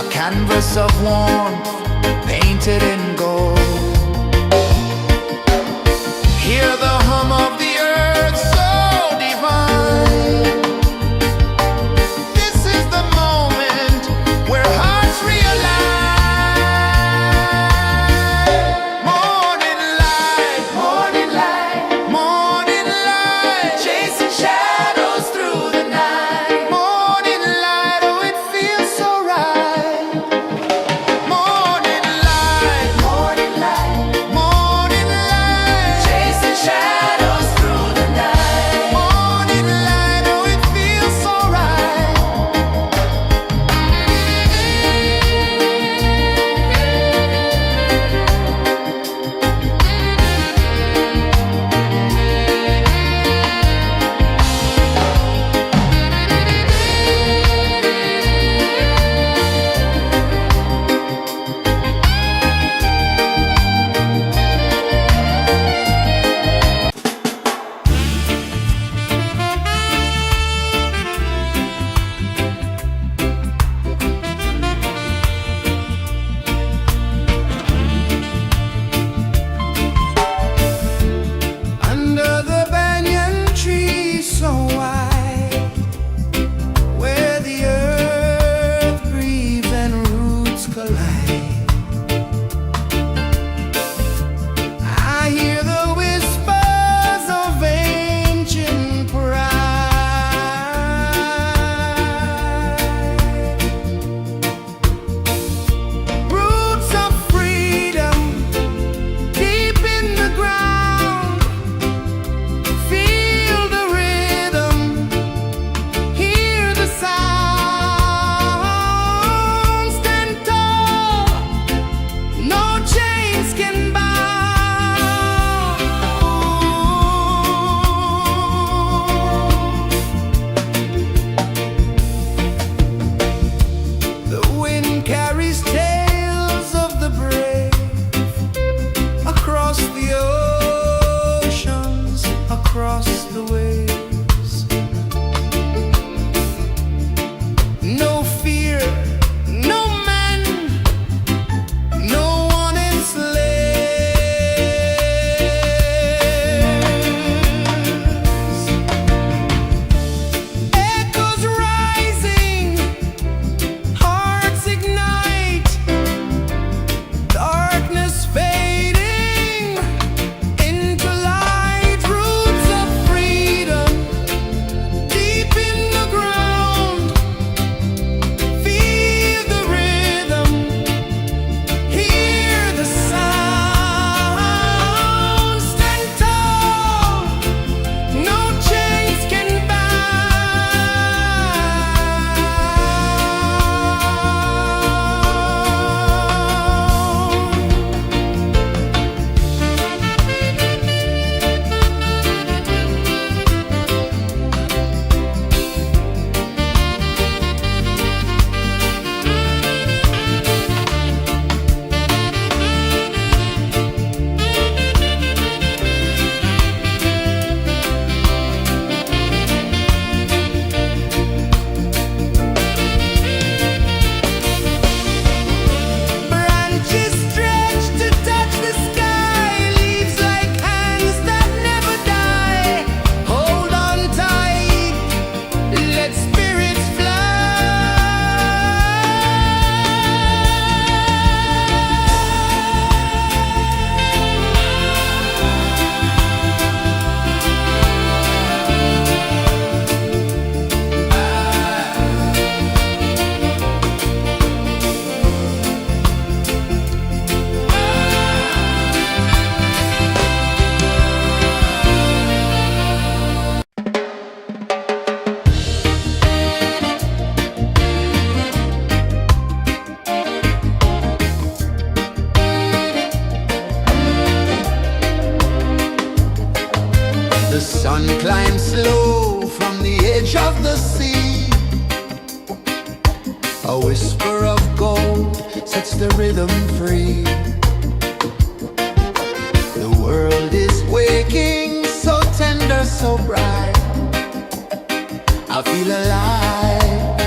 a canvas of warmth painted in gold. Hear the hum of the earth so divine. This is the moment where hearts realign. Morning light, morning light, morning light, chasing shadows through the night. Morning light, oh it feels so right. Morning light, morning The sun climbs slow from the edge of the sea. A whisper of gold sets the rhythm free. The world is waking, so tender, so bright. I feel alive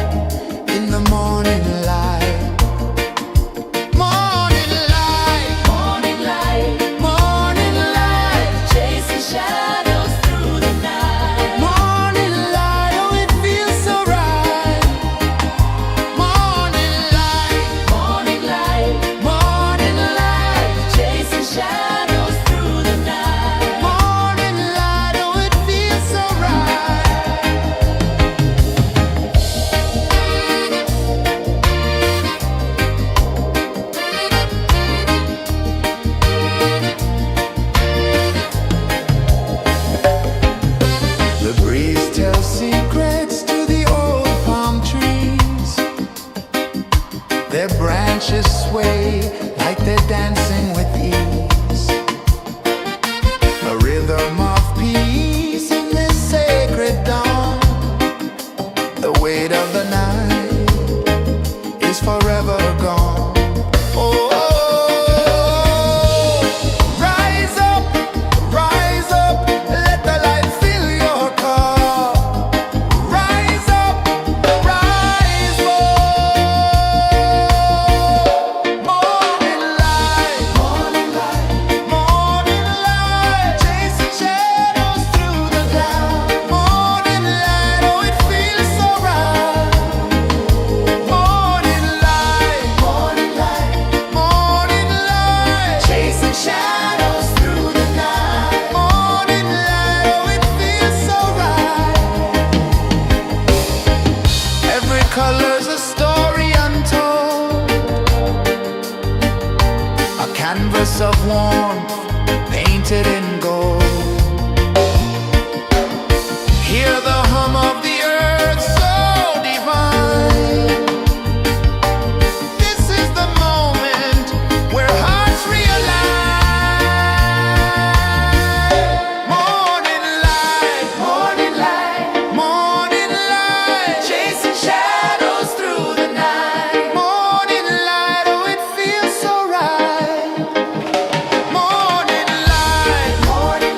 in the morning light. Morning light, Morning light, morning light, chasing shadows through the night. morning light, oh it feels so right. Morning light, Morning light, morning light, chasing shadows through the night. morning light, oh it feels so right. The breeze tells secrets to the old palm trees. Their branches sway like they're dancing with ease. A rhythm of peace in this sacred dawn. The weight of the night is forever gone. Oh, rise up, let the light fill your car. Rise up, rise up. Morning light, morning light, morning light, chasing shadows through the cloud. Morning light, oh it feels so right. Morning light, morning light, morning light, chasing shadows through the night. Morning light, oh it feels so right. Every color's a story untold, a canvas of warmth painted in gold. Hear the hum of the earth so divine. This is the moment where hearts realign. Morning light, morning light, morning light, chasing shadows through the night. Morning light, oh it feels so right. Morning light, morning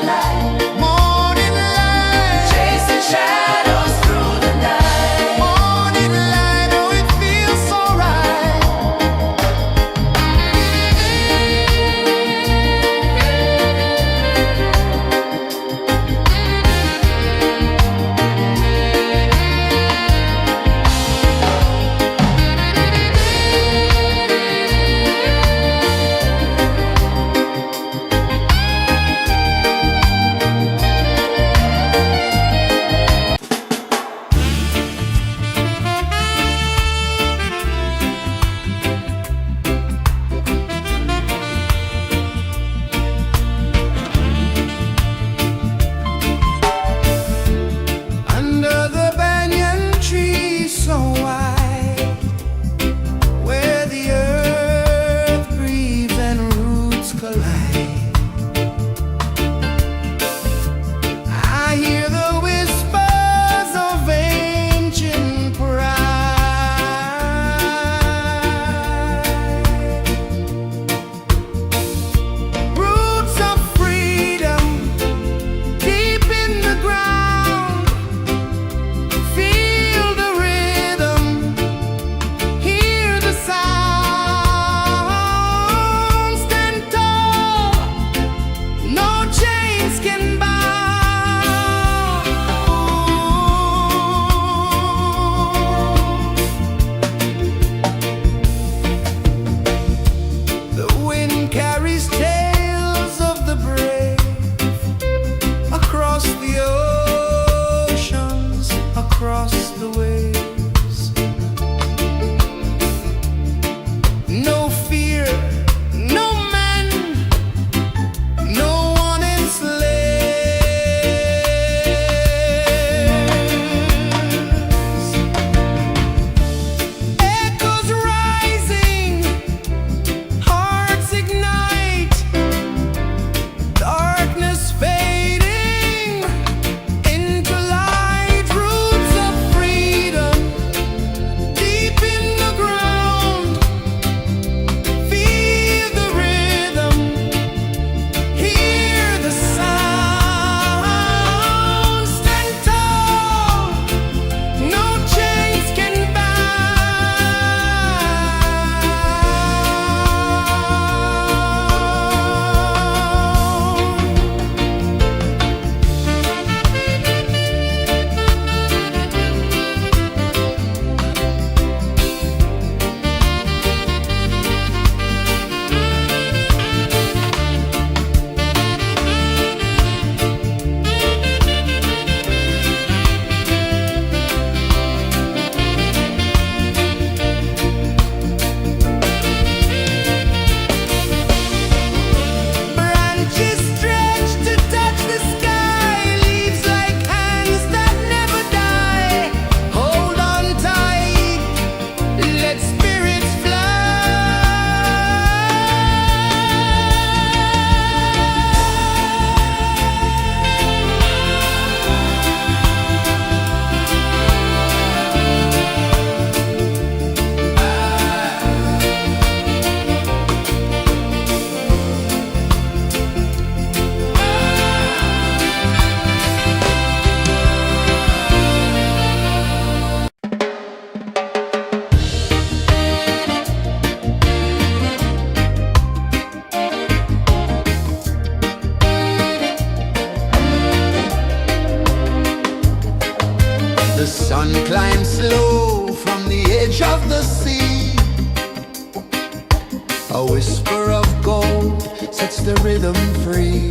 sets the rhythm free.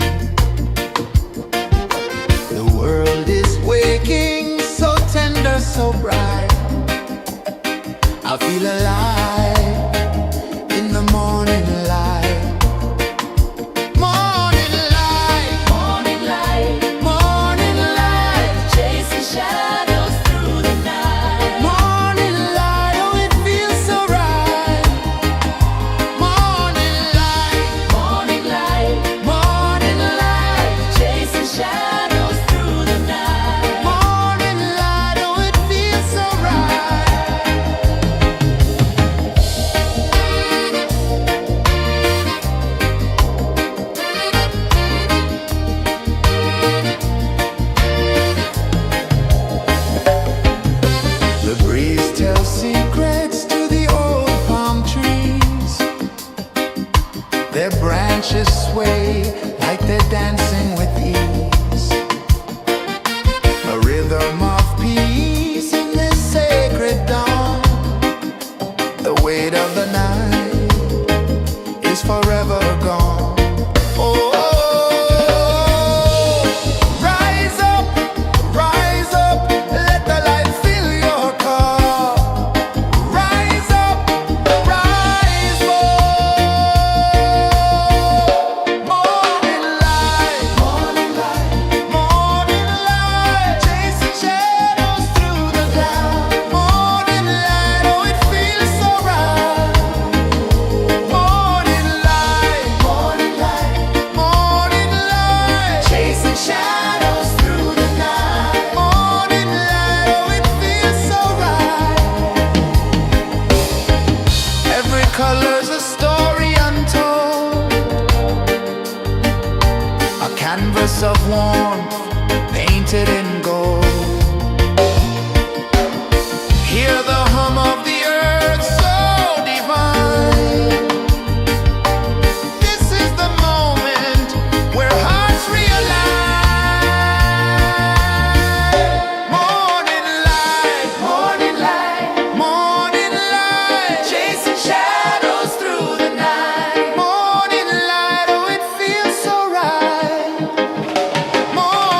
The world is waking, so tender, so bright. I feel alive in the morning light. Morning light, Morning light, morning light, chasing shadows through the night. morning light, oh it feels so right. Morning light, Morning light, morning light, chasing shadows through the night. morning light, oh it feels so right. The breeze tells secrets to the old palm trees. Their branches sway like they're dancing with ease. A rhythm of peace in this sacred dawn. The weight of the night is forever gone. Oh, rise up, let the light fill your car. Rise up, rise more. Morning light, morning light, morning light, chasing shadows through the cloud. Morning light, oh it feels so right. Morning light, morning light, morning light, chasing shadows through the night. Morning light, oh it feels so right. Every color's a story untold, a canvas of warmth painted in gold. Hear the hum of the earth so divine. This is the moment where hearts realign. Morning light, morning light, morning light, chasing shadows through the night. Morning light, oh it feels so right. Morning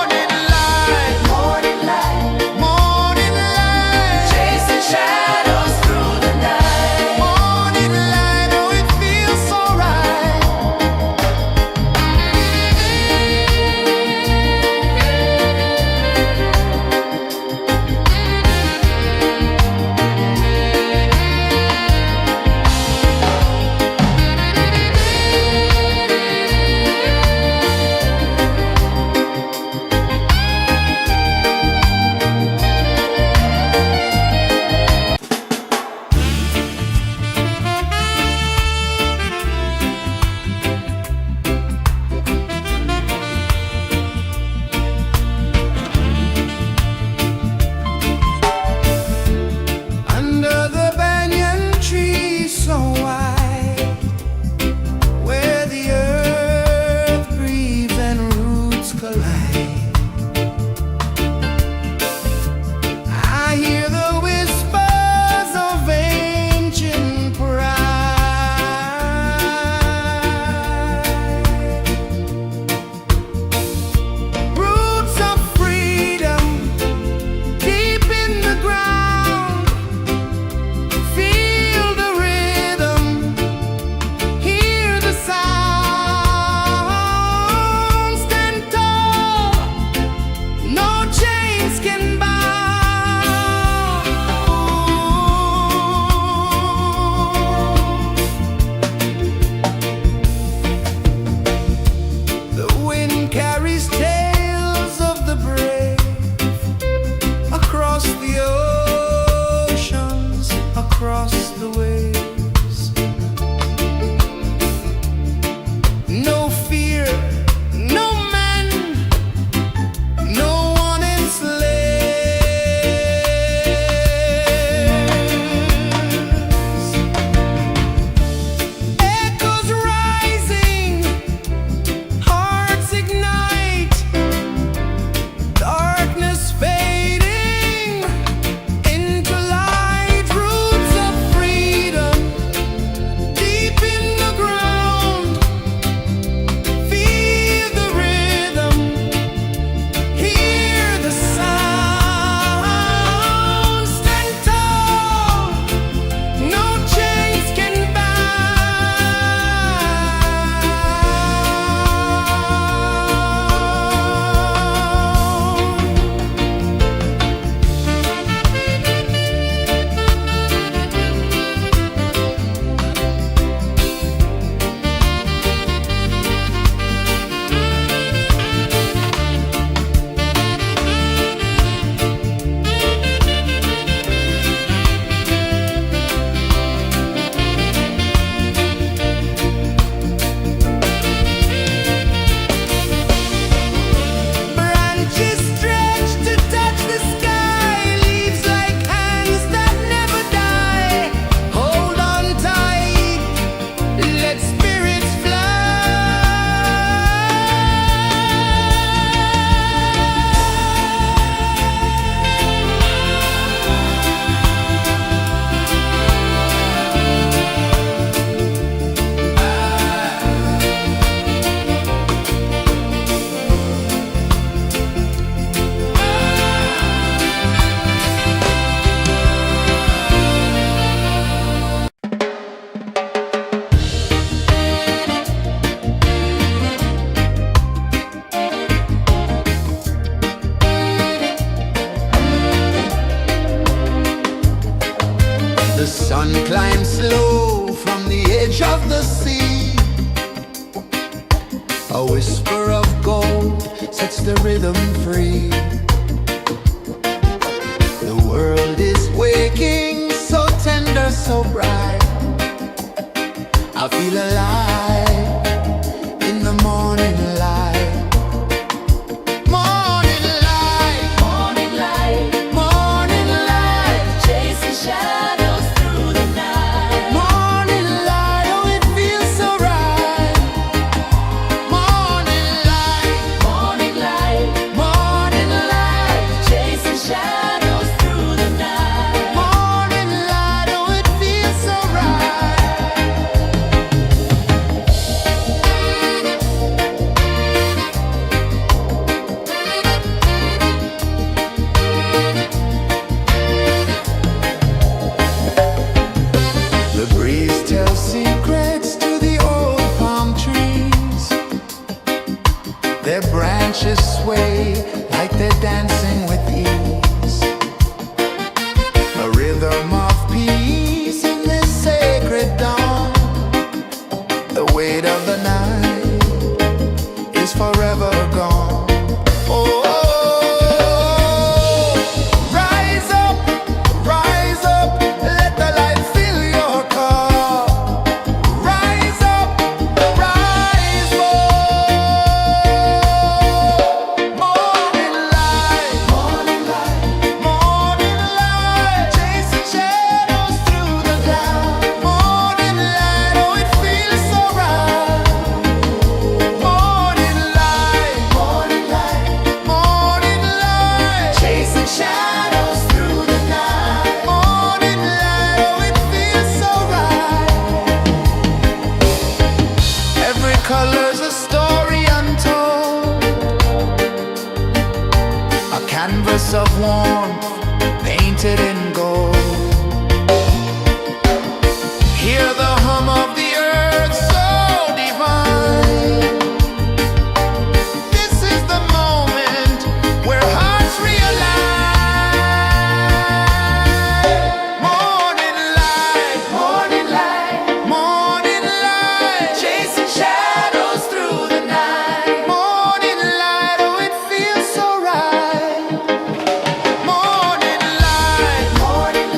A whisper of gold sets the rhythm free. The world is waking, so tender, so bright. I feel alive in the morning light. Morning light, Morning light, morning light, chasing shadows through the night. morning light, oh it feels so right. Morning light, Morning light, morning light, chasing shadows through the night. morning light, oh it feels so right. The breeze tells secrets to the old palm trees. Their branches sway like they're dancing with ease. A rhythm of peace in this sacred dawn. The weight of the night is forever gone. Oh, rise up, let the light fill your car. Rise up, rise more. Morning light, morning light, morning light, chasing shadows through the cloud. Morning light, oh it feels so right. Morning light, morning light, morning light, chasing shadows through the night. Morning light, oh it feels so right. Every color's a story untold, a canvas of warmth painted in gold. Hear the hum of the earth so divine. This is the moment where hearts realign. Morning light, morning light, morning light, chasing shadows through the night. Morning light, oh it feels so right. Morning light, morning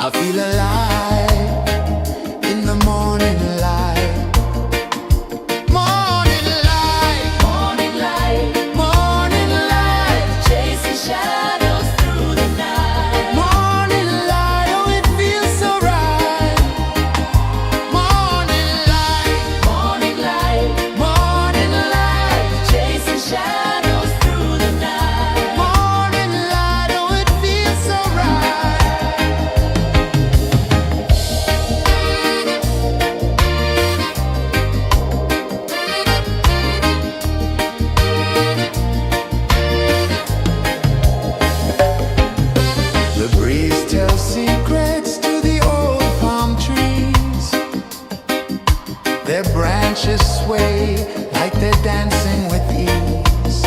I feel alive in the morning light. Morning light, Morning light, morning light, chasing shadows through the night. morning light. Oh, it feels so right. Morning light, Morning light, morning light, chasing shadows through the night. morning light. Oh, it feels so right. The breeze tells secrets to the old palm trees. Their branches sway like they're dancing with ease.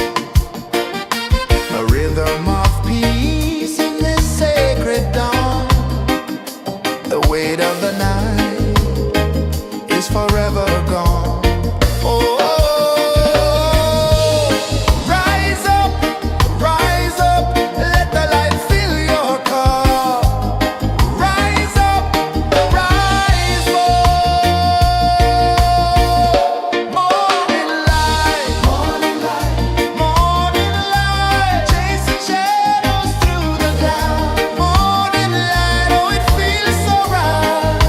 A rhythm of peace in this sacred dawn. The weight of the night is forever gone. Oh, rise up, let the light fill your cup. Rise up, rise up. Morning light, morning light, morning light, chasing shadows through the cloud. Morning light, oh, it feels so right.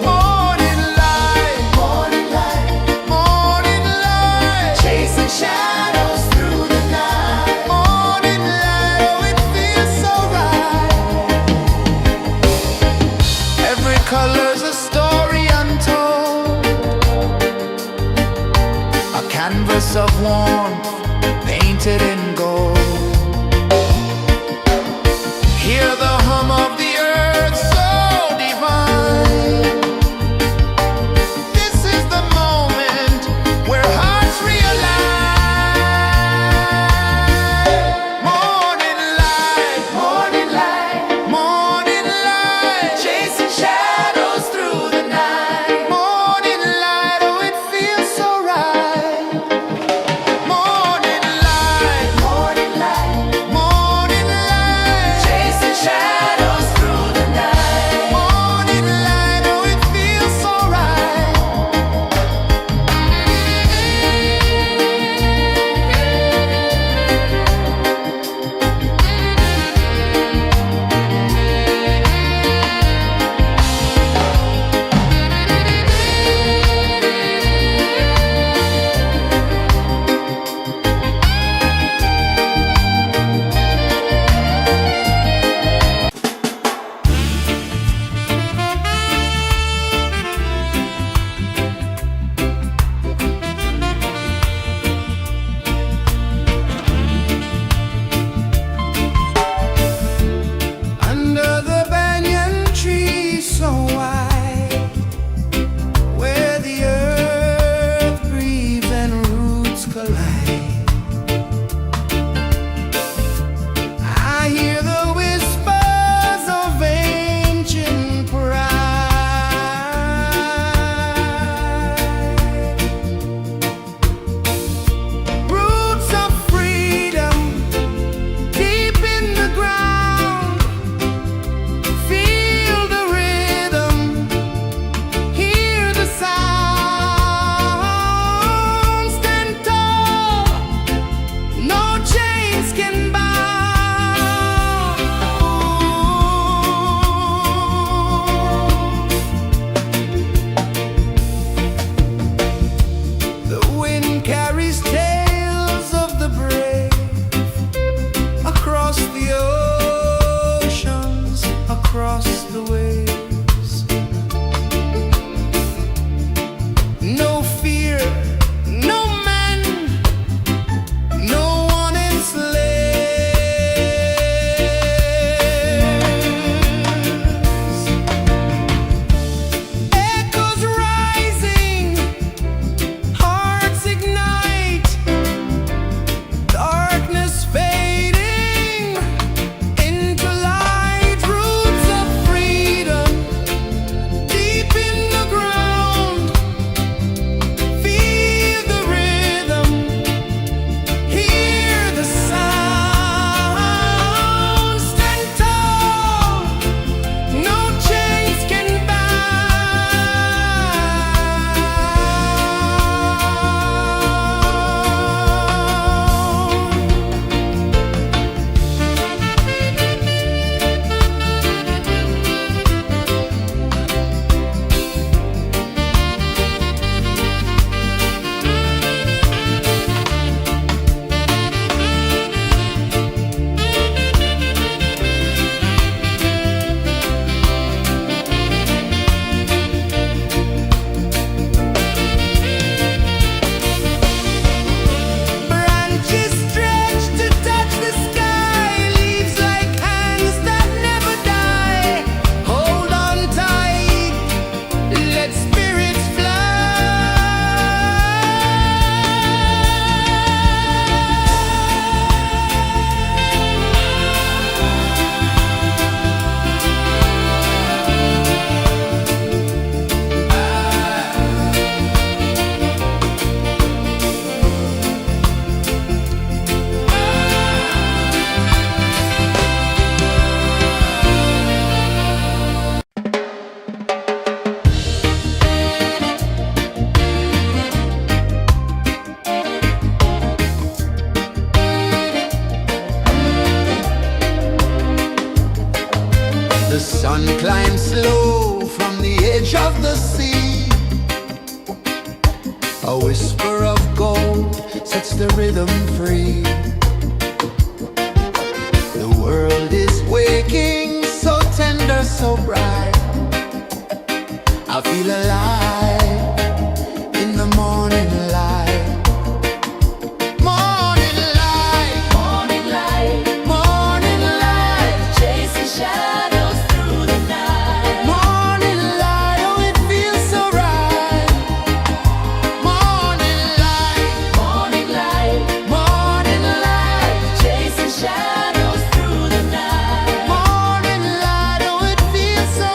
Morning light, morning light, morning light, chasing shadows through the night. Morning light, oh, it feels so right. Every color's a story untold, a canvas of warmth painted in gold. Hear the hum of the earth so divine. This is the moment where hearts realign. Morning light, morning light, morning light, chasing shadows through the night. Morning light, oh, it feels so right. Morning light, morning light, morning light, chasing shadows through the night. Morning light, oh, it feels so right. Under the banyan tree so wide, where the earth breathes and roots collide, I hear the whispers of ancient pride. Roots of freedom deep in the ground. Feel the rhythm, hear the sound. Stand tall, no chains can bound. The wind carries tales of the brave across the oceans, across the waves. No fear, no man, no one enslaves. Echoes rising, hearts ignite, darkness fading into light. Roots of freedom The sun climbs slow from the edge of the sea. A whisper of gold sets the rhythm free. The world is waking, so tender, so bright. I feel alive in the morning light. Morning light, Morning light, morning light, chasing shadows through the night. morning light, oh it feels so right. Morning light, Morning light, morning light, chasing shadows through the night. morning light, oh it feels so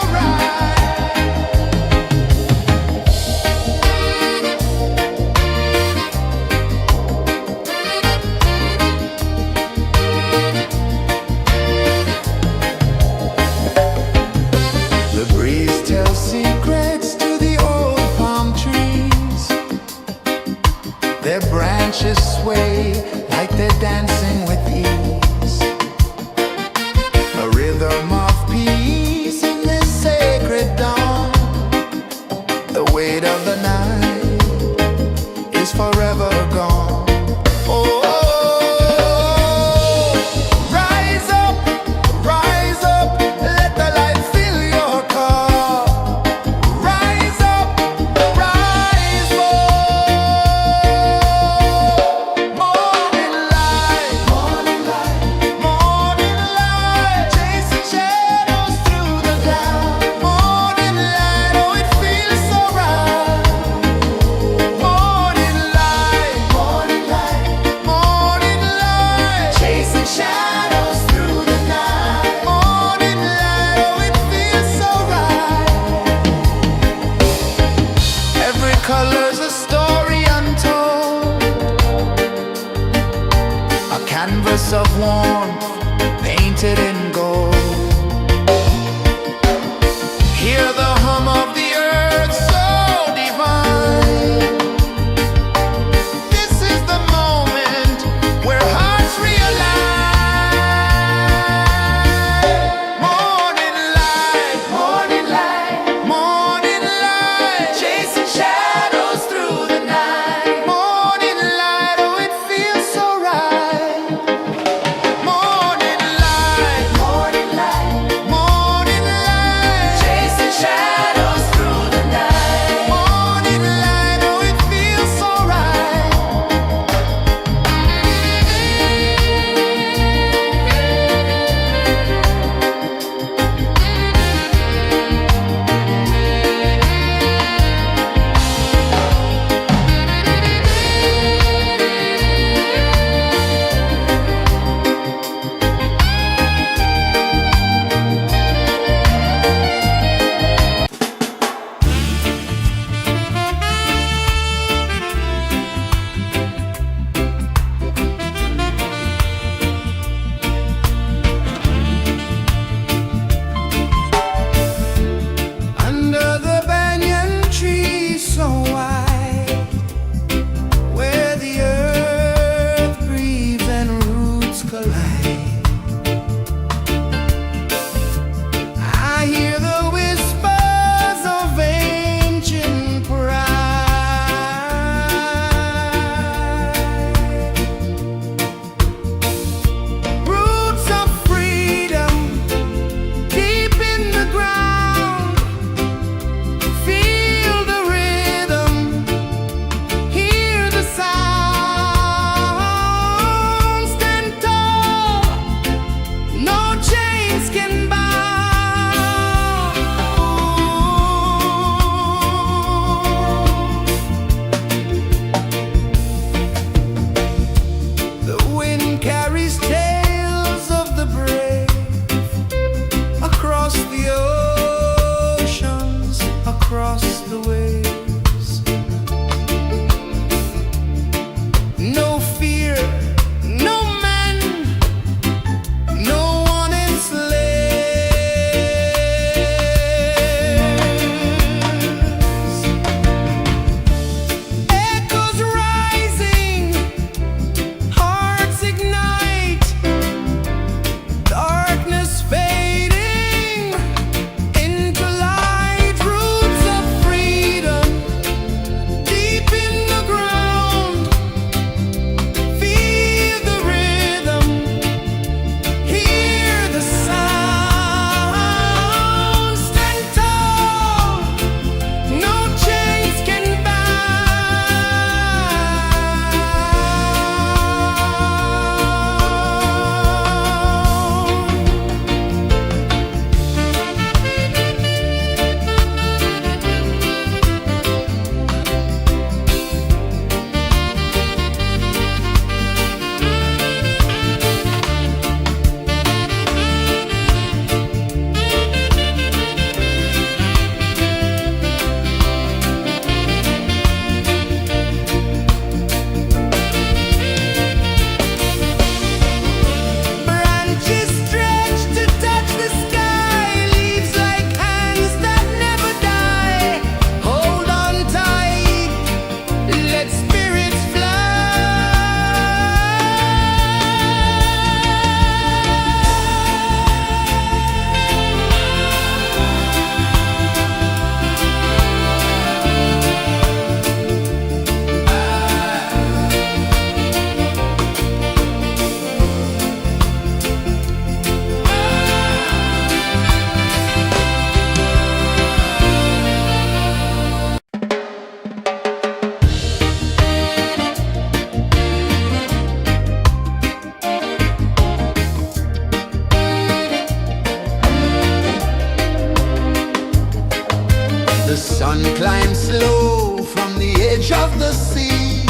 The sun climbs slow from the edge of the sea.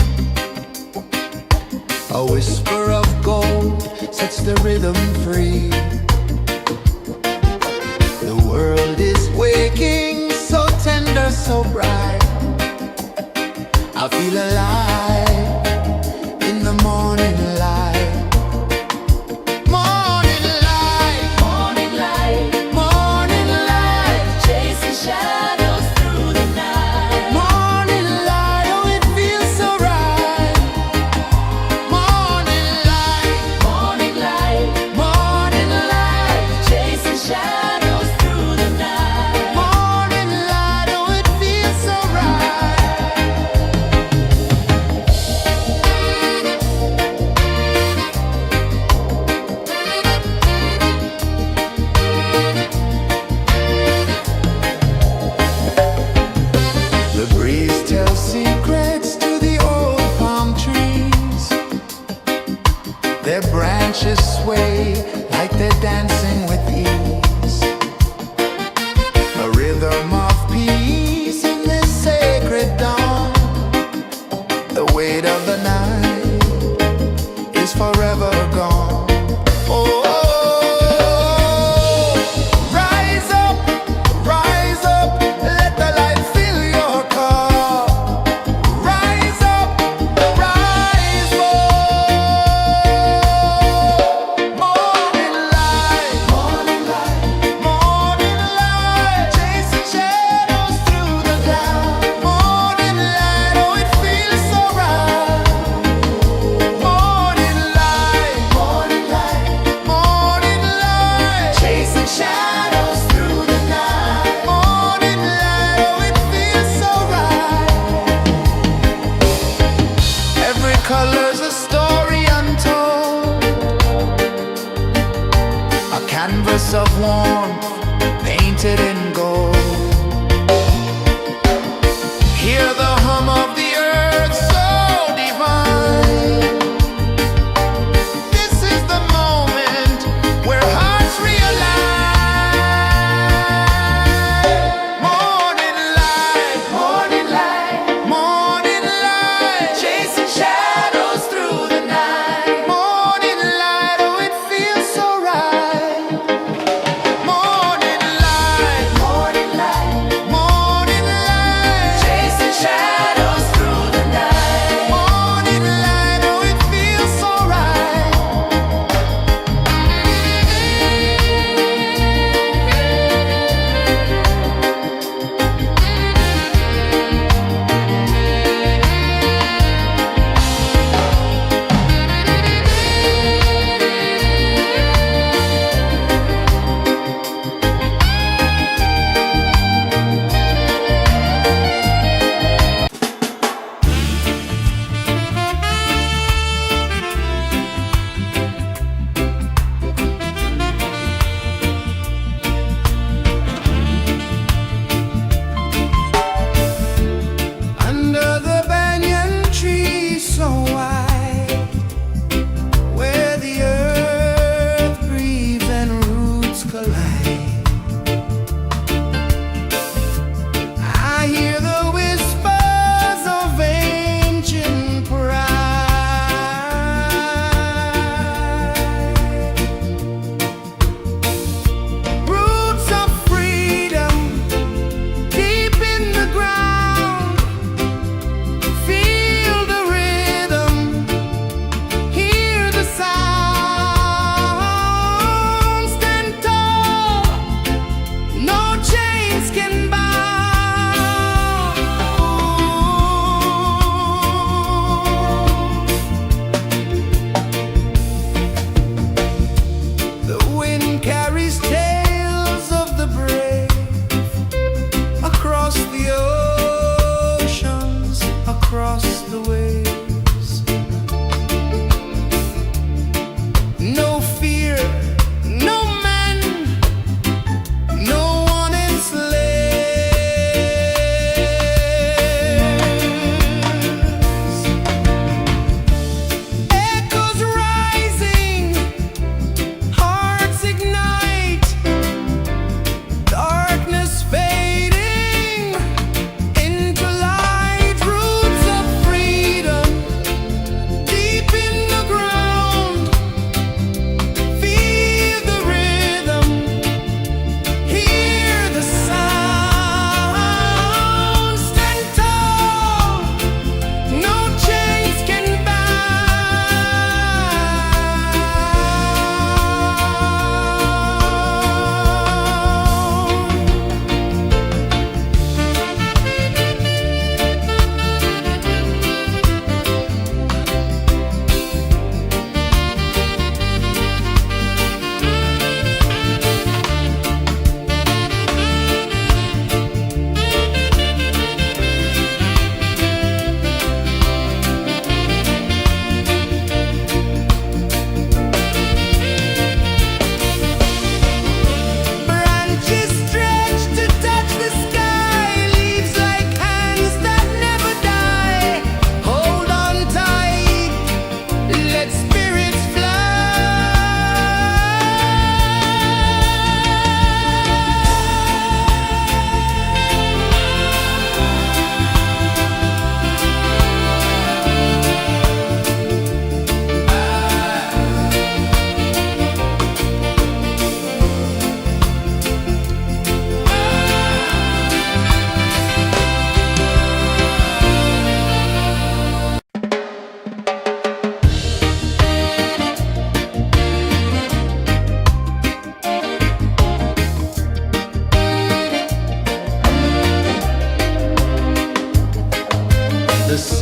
A whisper of gold sets the rhythm free. The world is waking, so tender, so bright. I feel alive in the morning light. Morning light, Morning light, morning light, chasing shadows through the night. morning light, oh it feels so right. Morning light, Morning light, morning light, chasing shadows through the night. morning light, oh it feels so right.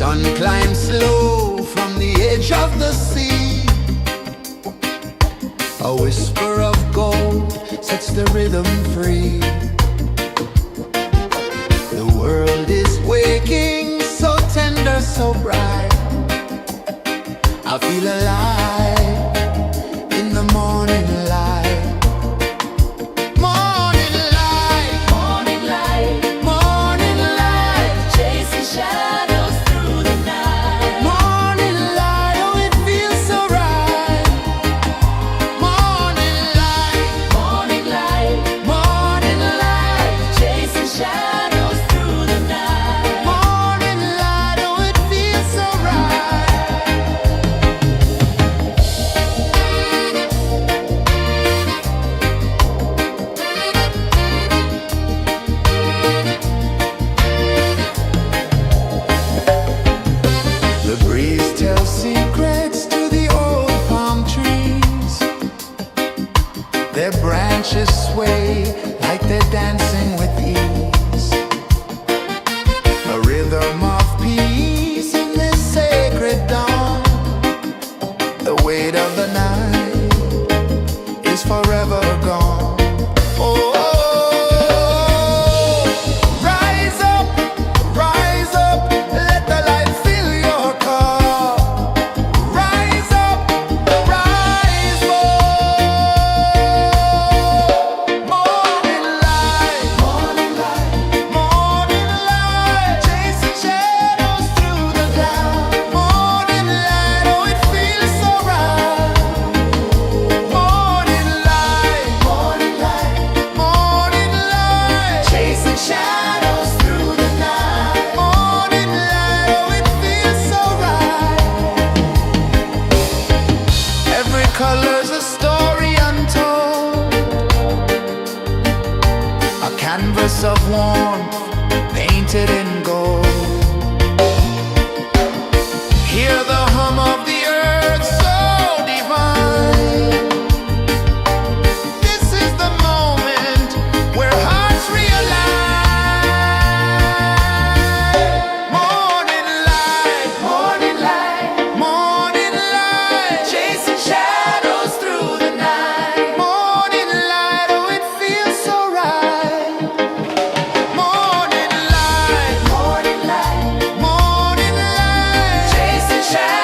sun climbs slow from the edge of the sea. A whisper of gold sets the rhythm free. The world is waking, so tender, so bright. I feel alive in the morning light. Morning light, Morning light, morning light, chasing shadows through the night. morning light, oh it feels so right. Morning light, Morning light, morning light, chasing shadows through the night. morning light, oh it feels so right. The breeze tells secrets to the old palm trees. Their branches sway like they're dancing with ease. A rhythm of peace in this sacred dawn. The weight of the night is forever gone. Oh, rise up, let the light fill your cup. Rise up, rise more. Morning light, morning light, chasing shadows through the cloud. Morning light, oh it feels so right. Morning light, chasing shadows through the night. Morning light, oh it feels so right. Every color's a story untold, a canvas of warmth painted in gold. Hear the hum of the earth so divine. This is the moment where hearts realign. Morning light, chasing shadows through the night. Morning light, oh it feels so right. Morning light, chasing shadows.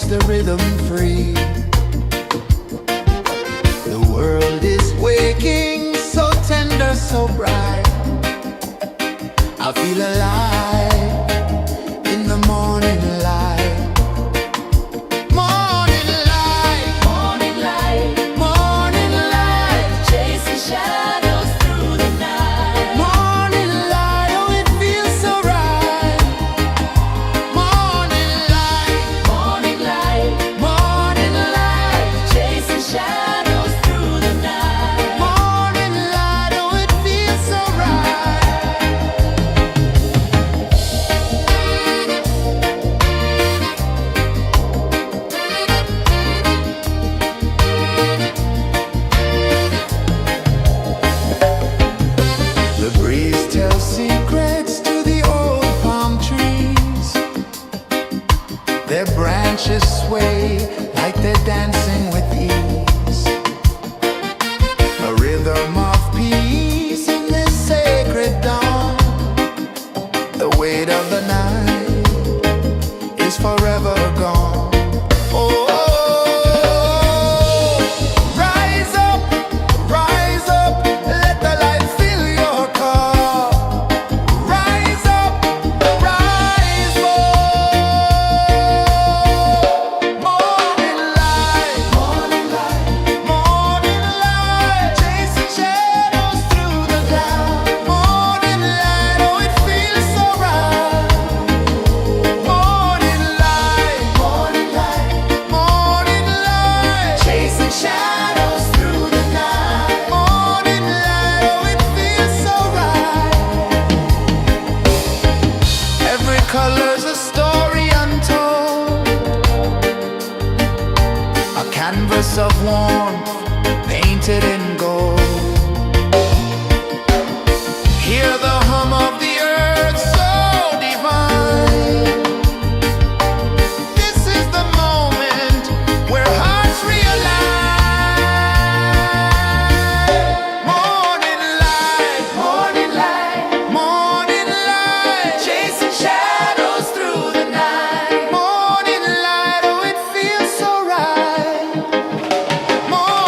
the rhythm free. The world is waking, so tender, so bright. I feel alive in the morning light. Morning light, Morning light, morning light, chasing shadows through the night. morning light. Oh, it feels so right. Morning light, Morning light, morning light, chasing shadows through the night. morning light. Oh, it feels so right. The breeze tells secrets to the old palm trees. Their branches sway like they're dancing with ease. A rhythm of peace in this sacred dawn. The weight of the night is forever gone. Oh, rise up, let the light fill your cup. Rise up, rise more. Morning light, morning light, chasing shadows through the cloud. Morning light, oh, it feels so right. Morning light, morning light, chasing shadows through the night. Morning light, oh, it feels so right. Every color's a story untold, a canvas of warmth painted in gold. Hear the hum of the earth so divine. This is the moment where hearts realign. Morning light, morning light, chasing shadows through the night. Morning light, oh, it feels so right. Morning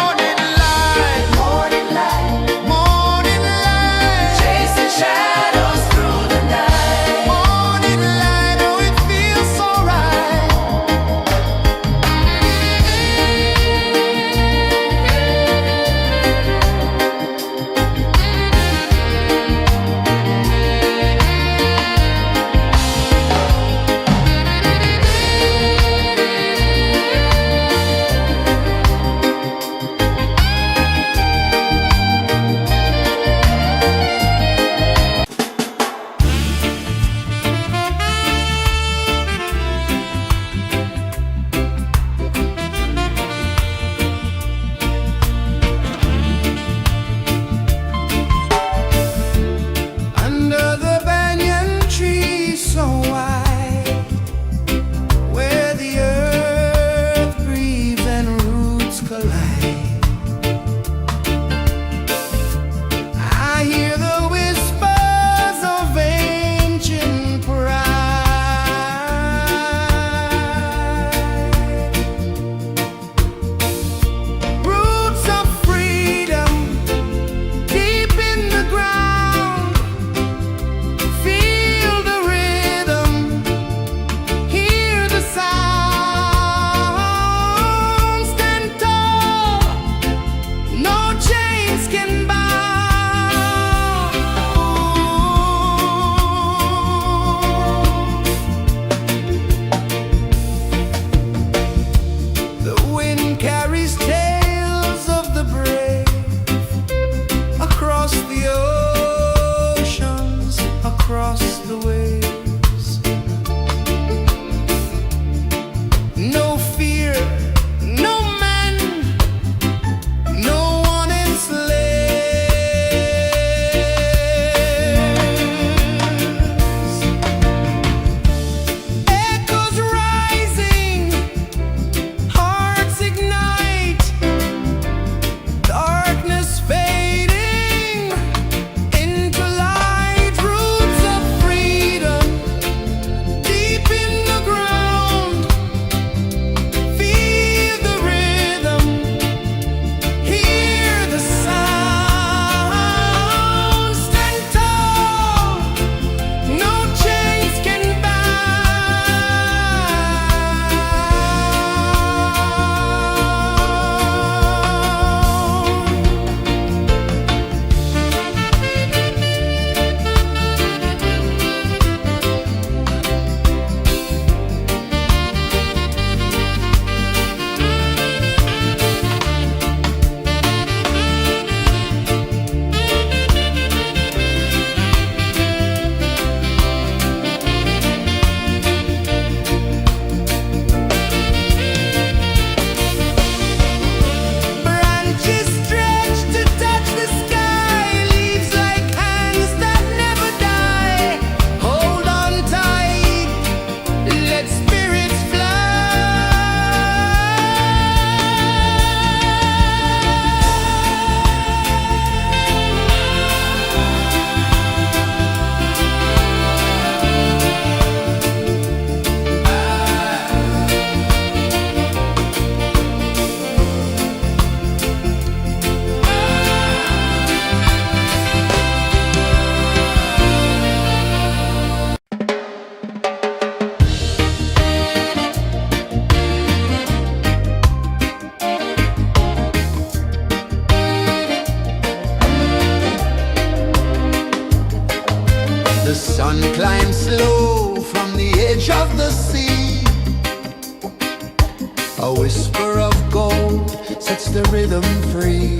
A whisper of gold sets the rhythm free.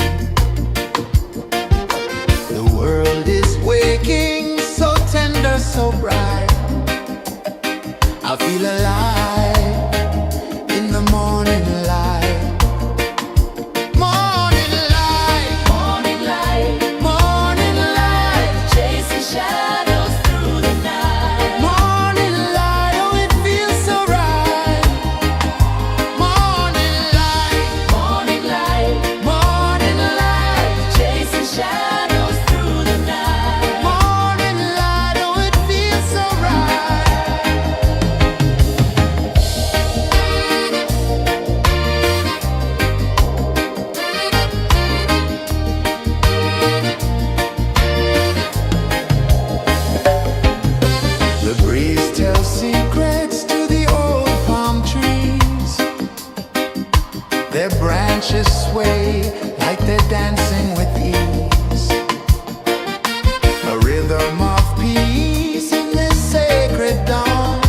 The world is waking, so tender, so bright. I feel alive in the morning light. Morning light, Morning light, morning light, chasing shadows through the night. morning light, oh it feels so right. Morning light, Morning light, morning light, chasing shadows through the night. morning light, oh it feels so right. The breeze tells secrets to the old palm trees. Their branches sway like they're dancing with ease. A rhythm of peace in this sacred dawn.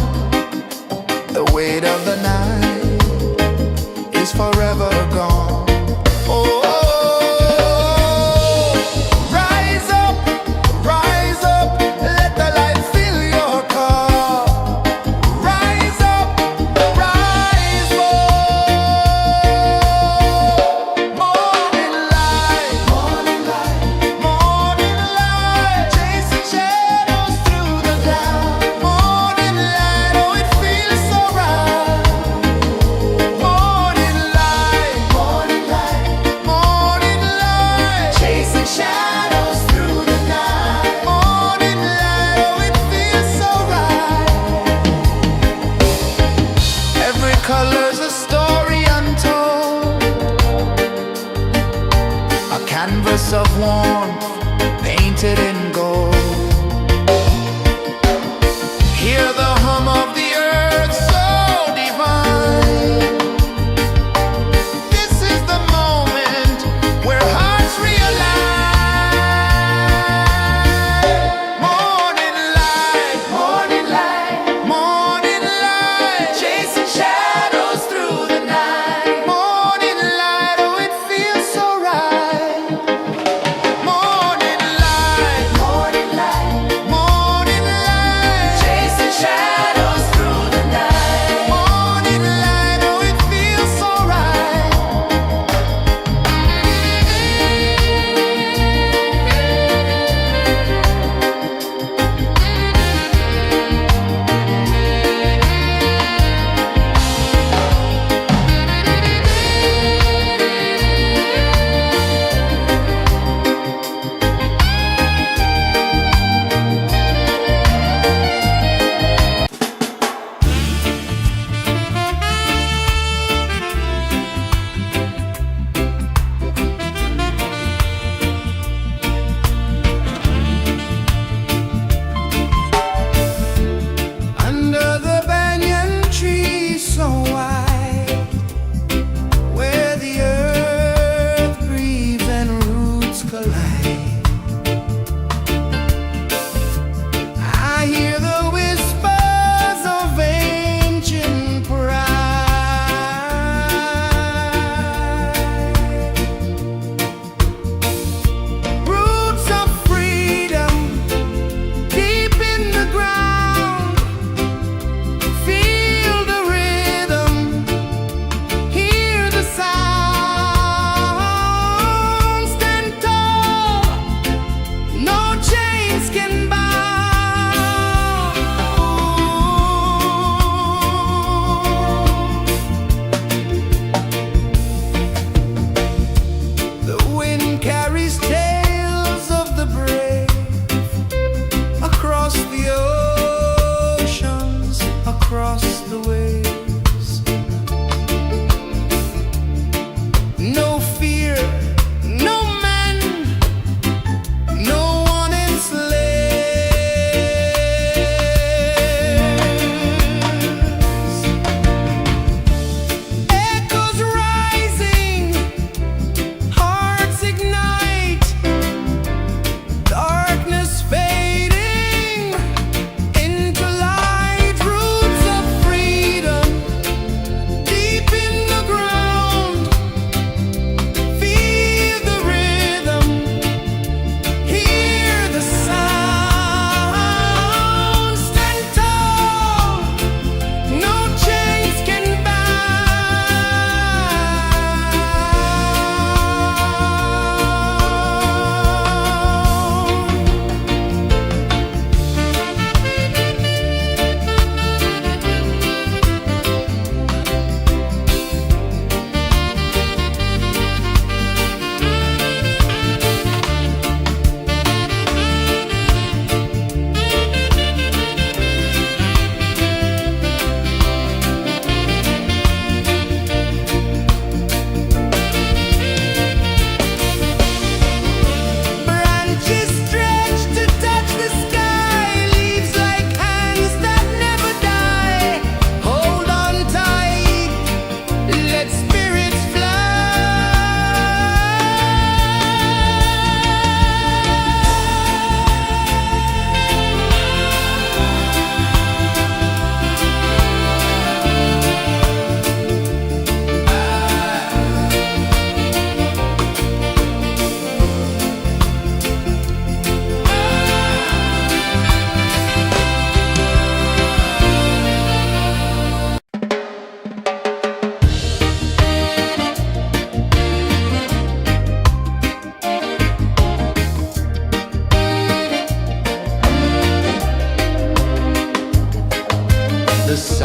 The weight of the night is forever gone. Oh, rise up, let the light fill your cup. Rise up, rise up. Morning light, morning light, chasing shadows through the cloud. Morning light, oh it feels so right. Morning light, morning light, chasing shadows through the night. Morning light, oh it feels so right. Every color's a story untold, a canvas of warmth painted in gold. Hear the hum of the earth so divine. This is the moment where hearts realign. Morning light, morning light, chasing shadows through the night. Morning light, oh it feels so right. Morning light,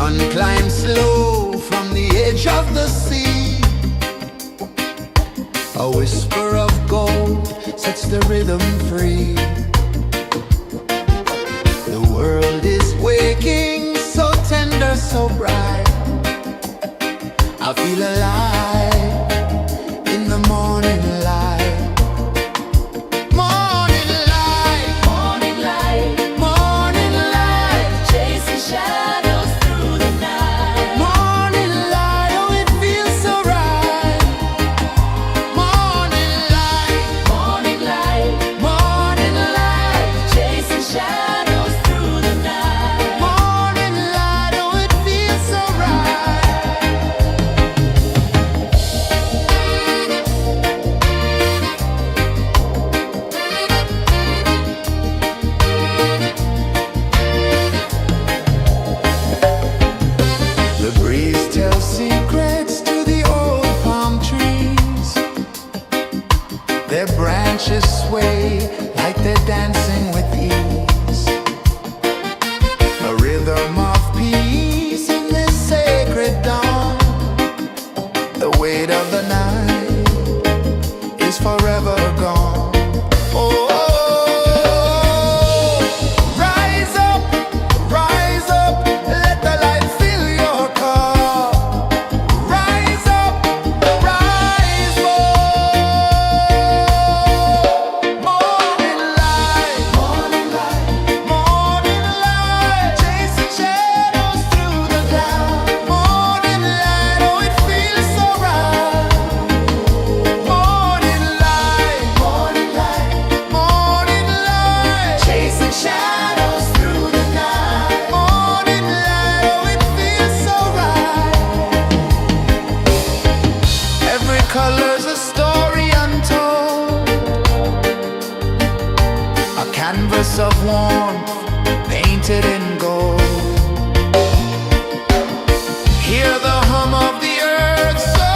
sun climbs slow from the edge of the sea. A whisper of gold sets the rhythm free. The world is waking, so tender, so bright. I feel alive in the morning light. Morning light, Morning light, morning light, chasing shadows through the night. morning light, oh it feels so right. Morning light, Morning light, morning light, chasing shadows through the night. morning light, oh it feels so right. The breeze tells secrets to the old palm trees. Their branches sway like they're dancing with ease. A rhythm of peace in this sacred dawn. The weight of the night is forever gone. Oh, rise up, let the light fill your cup. Rise up, rise up. Morning light, morning light, morning light, chasing shadows through the cloud. Morning light, oh it feels so right. Morning light, morning light, morning light, chasing shadows through the night. Morning light, oh it feels so right. Every color's a story untold, a canvas of warmth painted in gold. Hear the hum of the earth so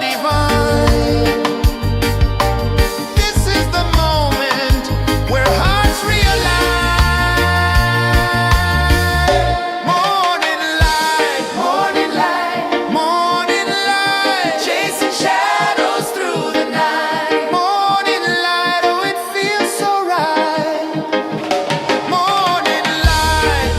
divine. This is the moment where hearts realign. Morning light, morning light, morning light, chasing shadows through the night. Morning light, oh it feels so right. Morning light,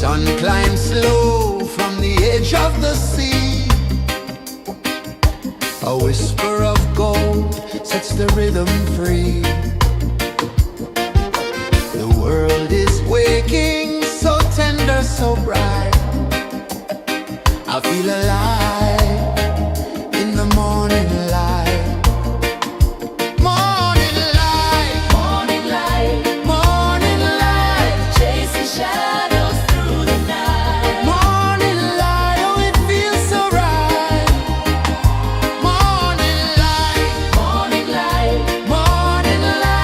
sun climbs slow from the edge of the sea. A whisper of gold sets the rhythm free. The world is waking, so tender, so bright. I feel alive in the morning light. Morning light, Morning light, morning light, chasing shadows through the night. morning light, oh it feels so right. Morning light, Morning light, morning light.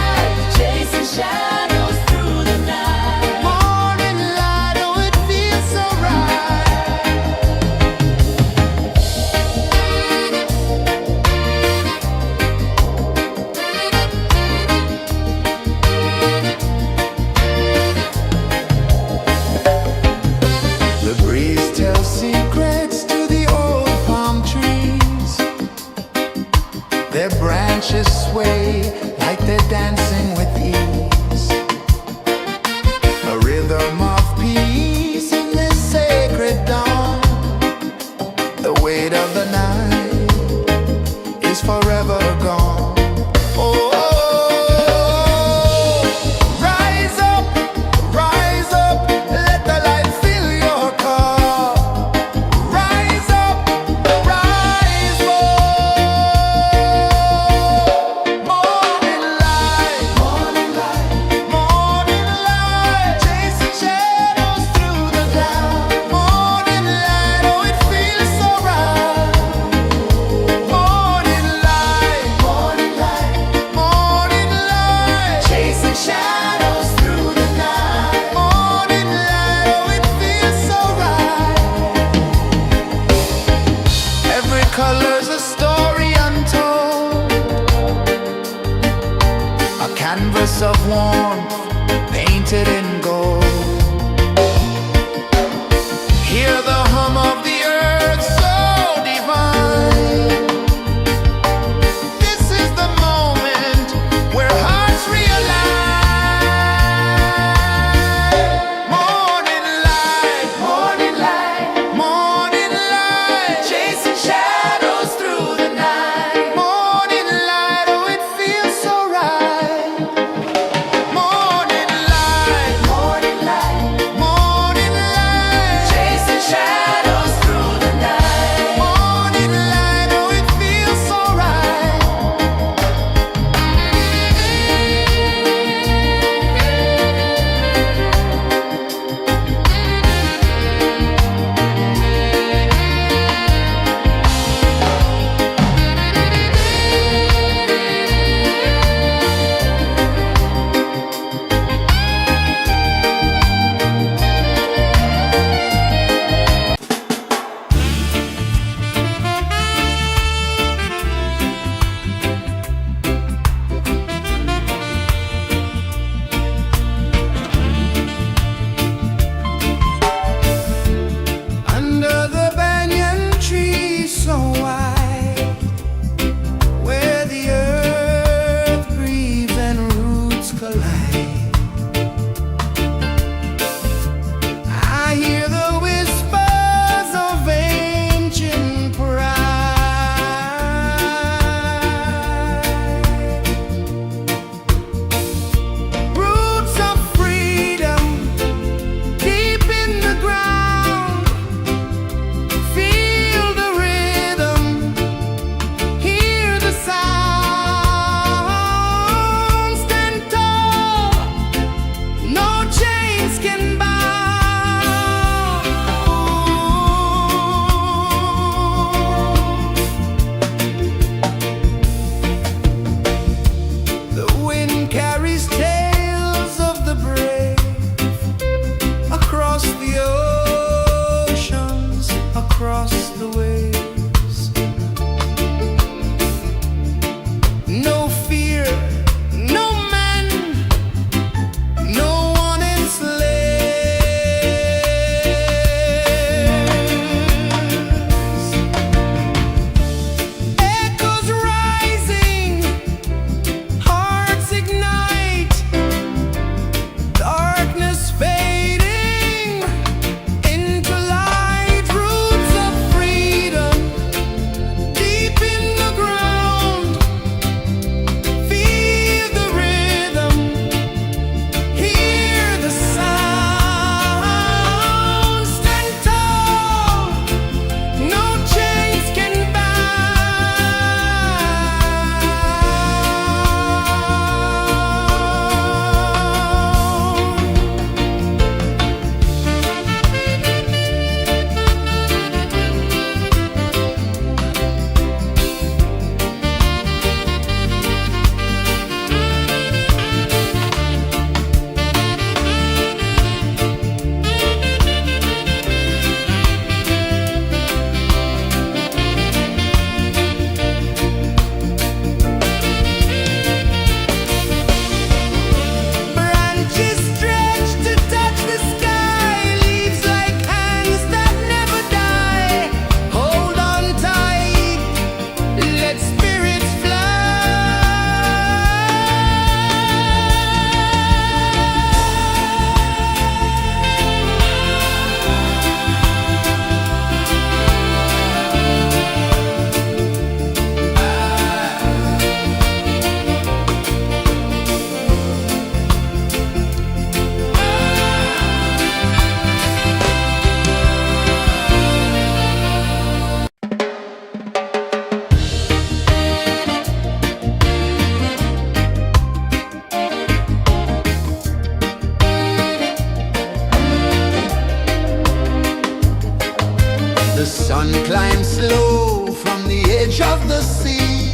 The sun climbs slow from the edge of the sea.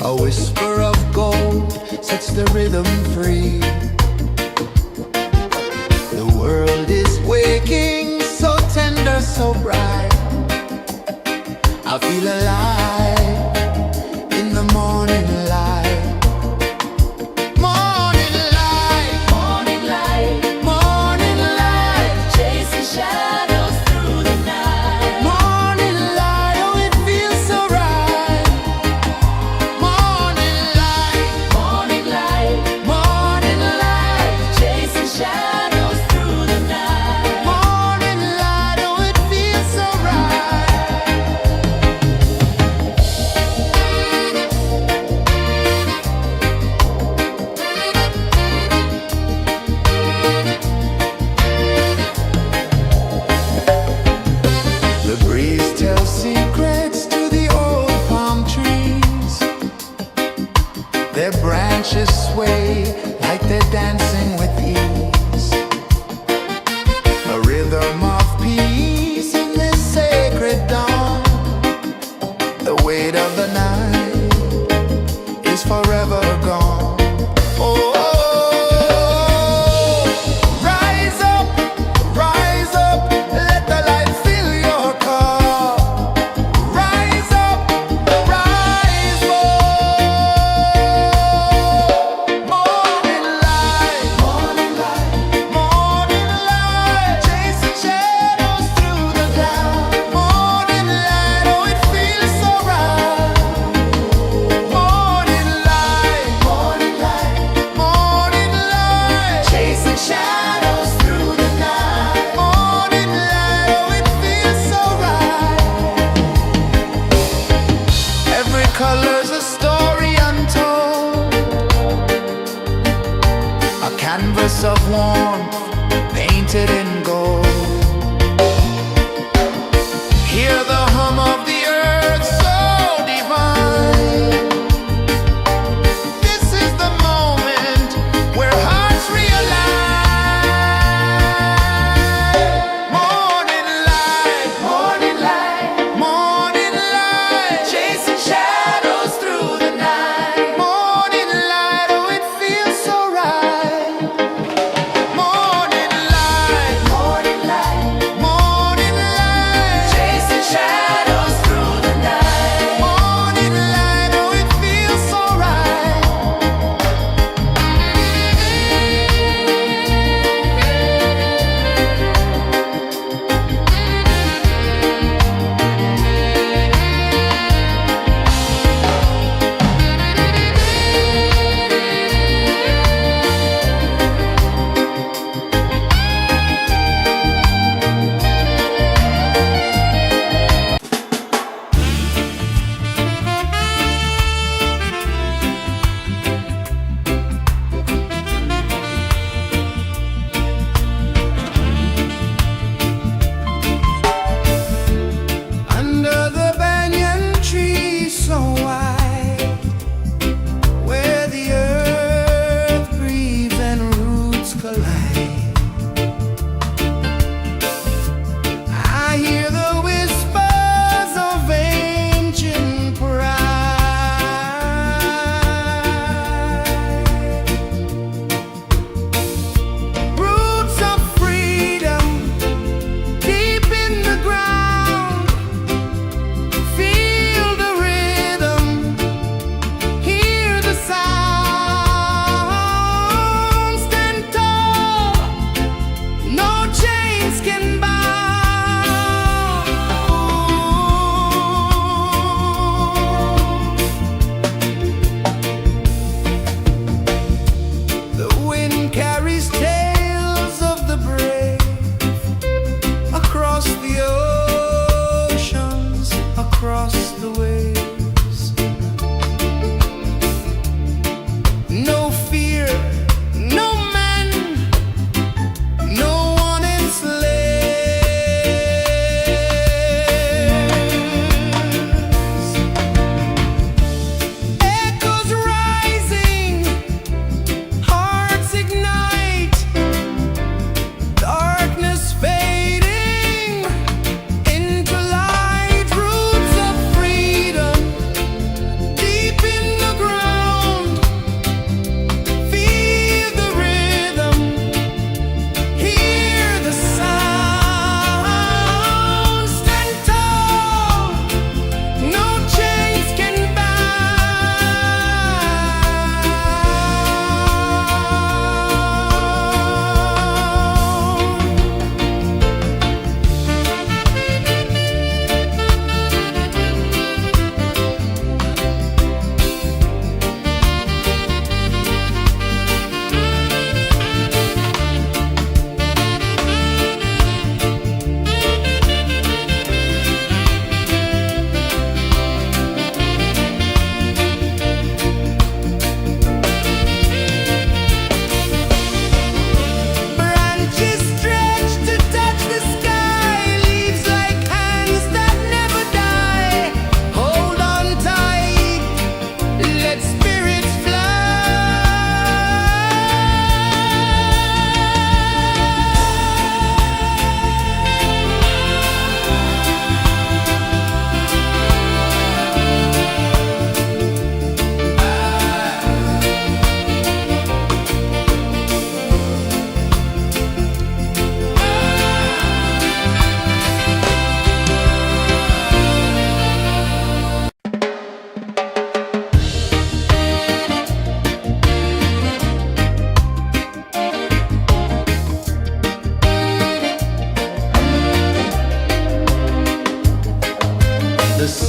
A whisper of gold sets the rhythm free. The world is waking, so tender, so bright. I feel alive in the morning light. Morning light, Morning light, morning light, chasing shadows through the night. morning light, oh it feels so right. Morning light, Morning light, morning light, chasing shadows through the night. morning light, oh it feels so right.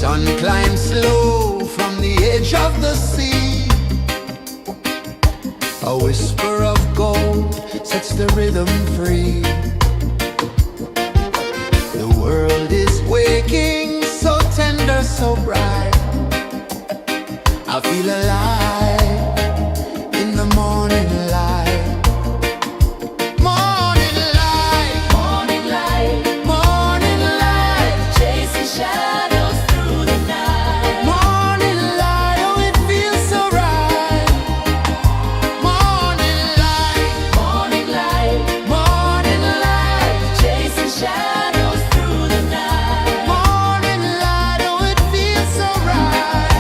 Sun climbs slow from the edge of the sea. A whisper of gold sets the rhythm free. The world is waking, so tender, so bright. I feel alive in the morning light. Morning light, Morning light, morning light, chasing shadows through the night. morning light, oh it feels so right. Morning light, Morning light, morning light, chasing shadows through the night. morning light, oh it feels so right.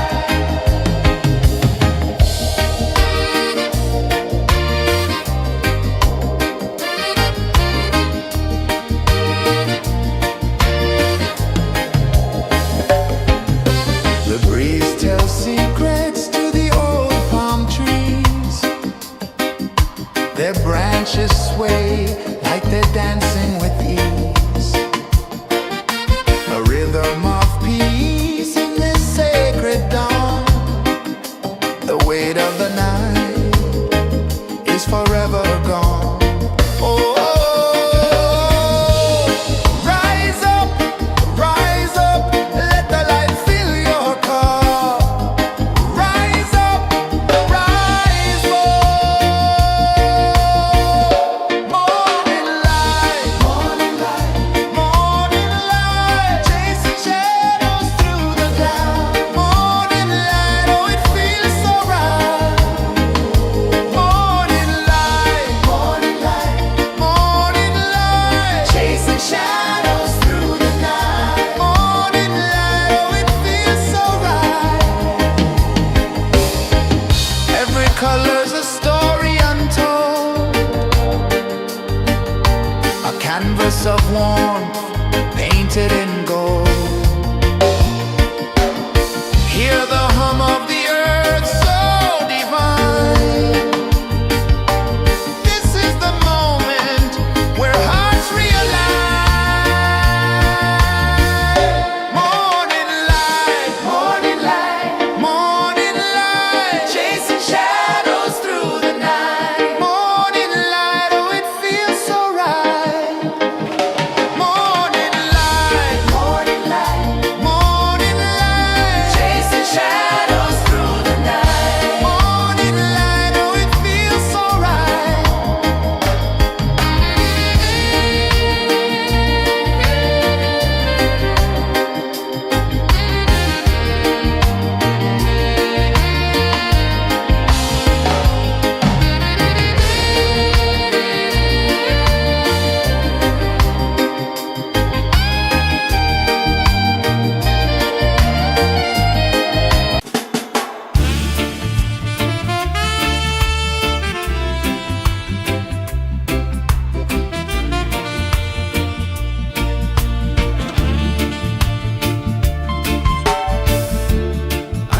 The breeze tells secrets to the old palm trees. Their branches sway like they're dancing with ease. A rhythm of peace in this sacred dawn. The weight of the night is forever gone. Oh, rise up, let the light fill your cup. Rise up, rise up. Morning light, morning light, morning light, chasing shadows through the cloud. Morning light, oh it feels so right. Morning light, morning light, morning light, chasing shadows through the night. Morning light, oh it feels so right. Every color's a story untold, a canvas of warmth painted in gold. Hear the hum of the earth so divine. This is the moment where hearts realign. Morning light, morning light, morning light, chasing shadows through the night. Morning light, oh it feels so right. Morning light, morning light, morning light, chasing shadows through the night. Morning light, oh it feels so right.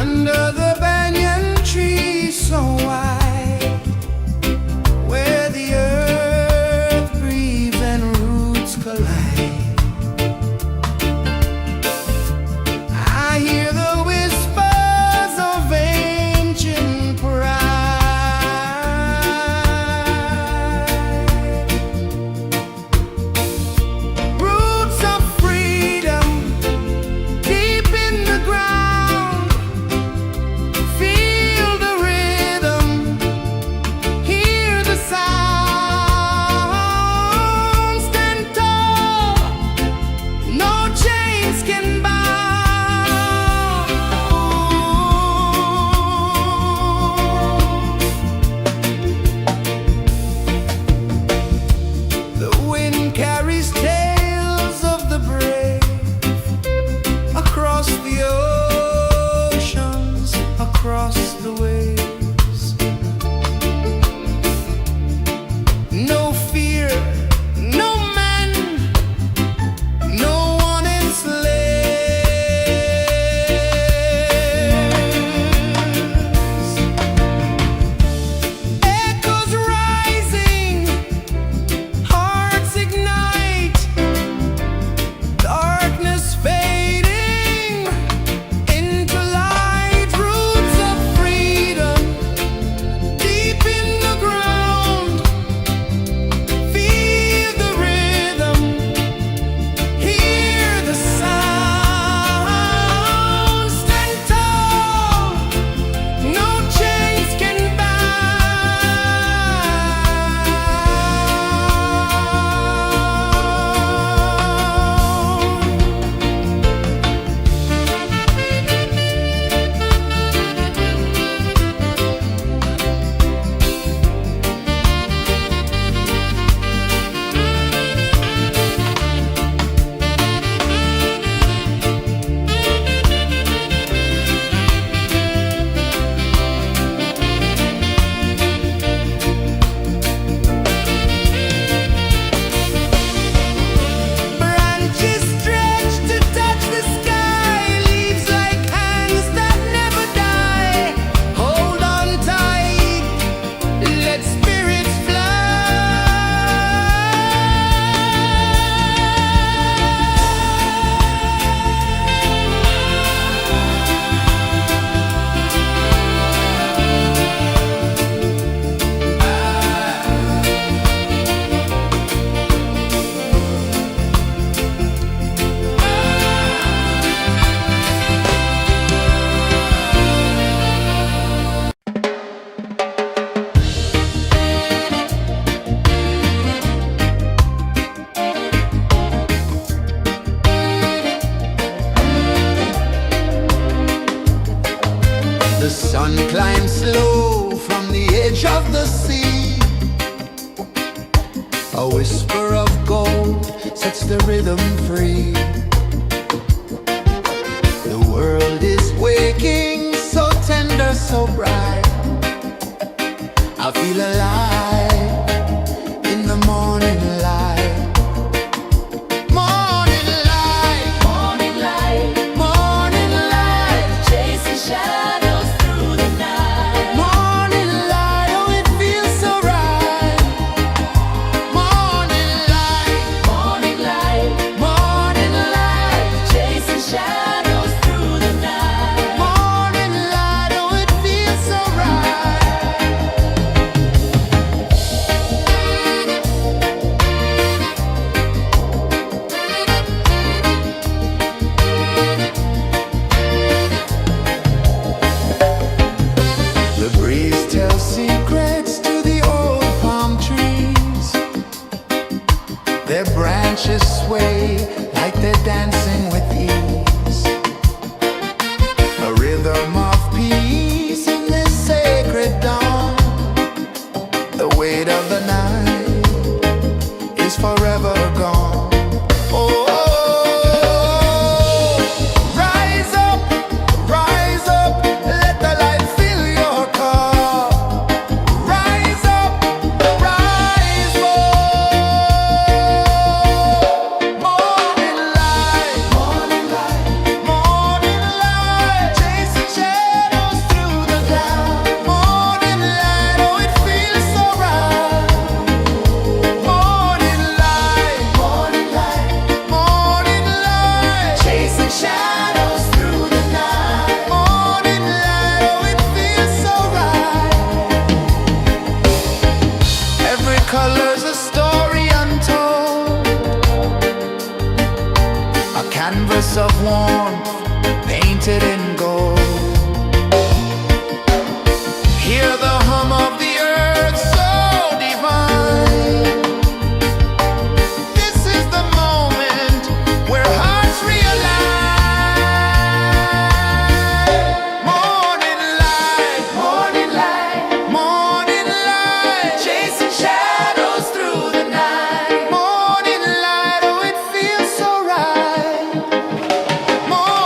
Under the banyan tree so wide, where the earth breathes and roots collide, I hear the whispers of ancient pride. Roots of freedom deep in the ground. Feel the rhythm, hear the sound. Stand tall, no chains can bound. The wind carries tales of the brave across the oceans, across the waves. No fear, no man, no one enslaves. Echoes rising, hearts ignite. the rhythm free. The world is waking, so tender, so bright. I feel alive in the morning light. Morning light, Morning light, morning light, chasing shadows through the night. morning light, oh it feels so right. Morning light, Morning light, morning light, chasing shadows through the night. morning light, oh it feels so right. The breeze tells secrets to the old palm trees. Their branches sway like they're dancing with ease. A rhythm of peace in this sacred dawn. The weight of the night is forever gone. Oh, rise up, let the light fill your cup. Rise up, rise more. Morning light, morning light, morning light, chasing shadows through the cloud. Morning light, oh it feels so right. Morning light, morning light, morning light, chasing shadows through the night. Morning light, oh it feels so right. Every color's a story untold, a canvas of warmth painted in gold. Hear the hum of the earth so divine. This is the moment where hearts realign. Morning light, morning light, morning light, chasing shadows through the night. Morning light, oh it feels so right. Morning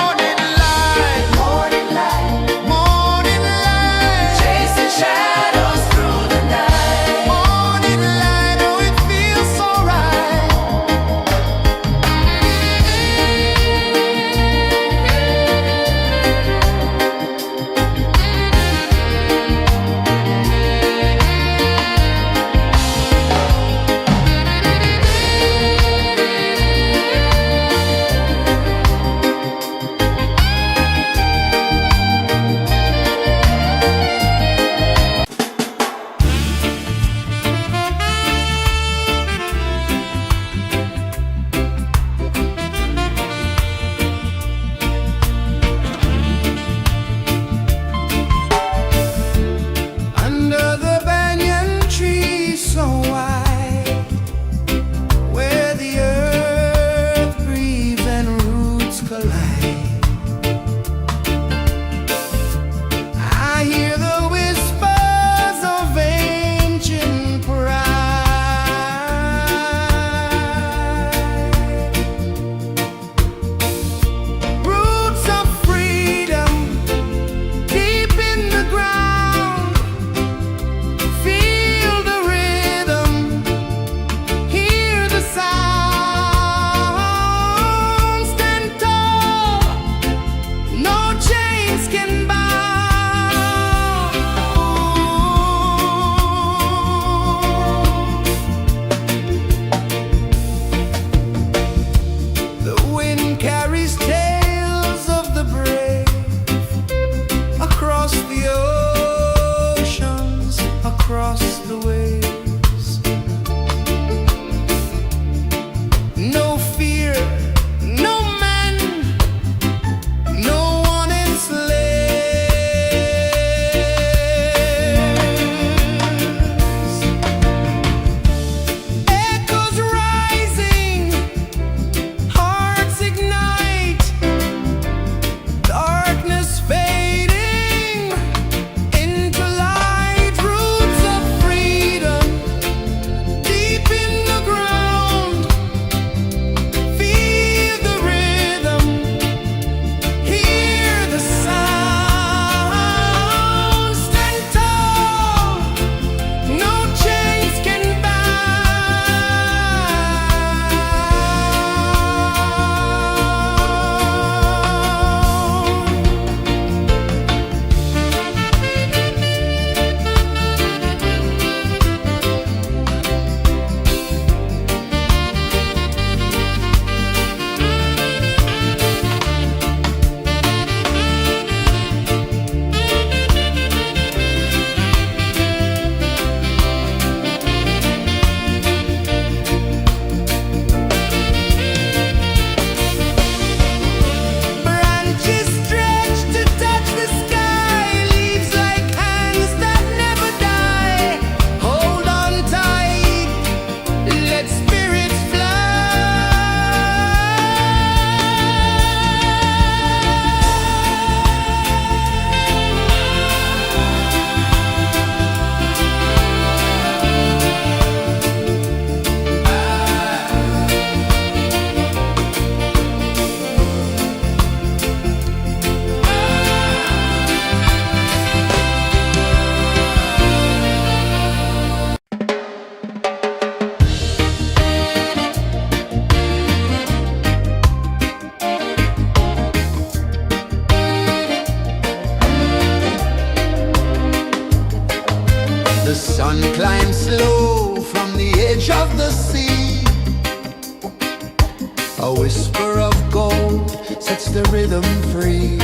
A whisper of gold sets the rhythm free.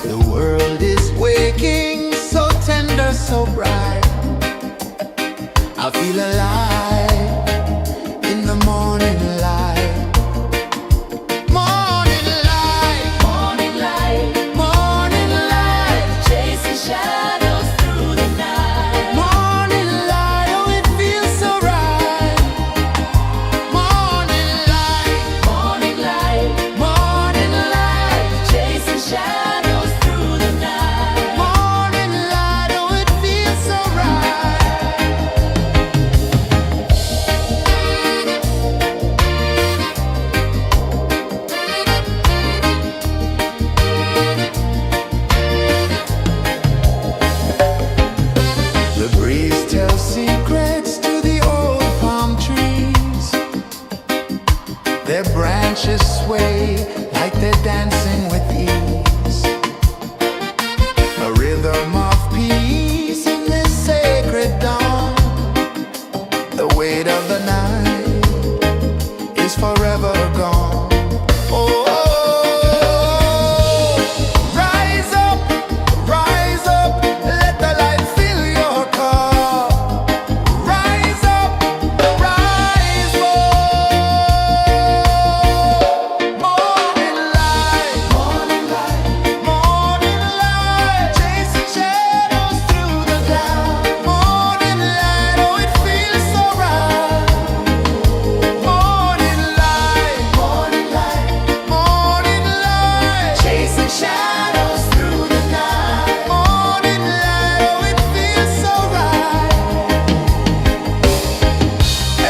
The world is waking, so tender, so bright. I feel alive in the morning light. Morning light, Morning light, morning light, chasing shadows through the night. morning light, oh it feels so right. Morning light, Morning light, morning light, chasing shadows through the night. morning light, oh it feels so right. The breeze tells secrets to the old palm trees. Their branches sway like they're dancing with ease. A rhythm of peace in this sacred dawn. The weight of the night is forever gone. Oh, rise up, let the light fill your cup. Rise up, rise more. Morning light, morning light, chasing shadows through the cloud. Morning light, oh it feels so right. Morning light, morning light, chasing shadows through the night. Morning light, oh it feels so right.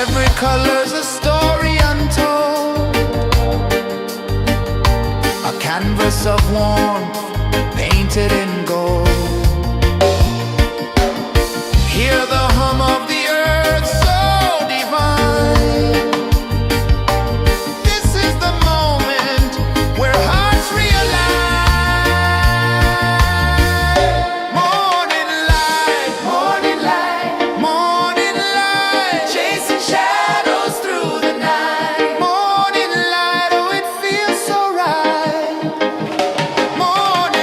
Every color's a story untold, a canvas of warmth painted in gold. Hear the hum of the earth so divine. This is the moment where hearts realign. Morning light, morning light, chasing shadows through the night. Morning light, oh it feels so right. Morning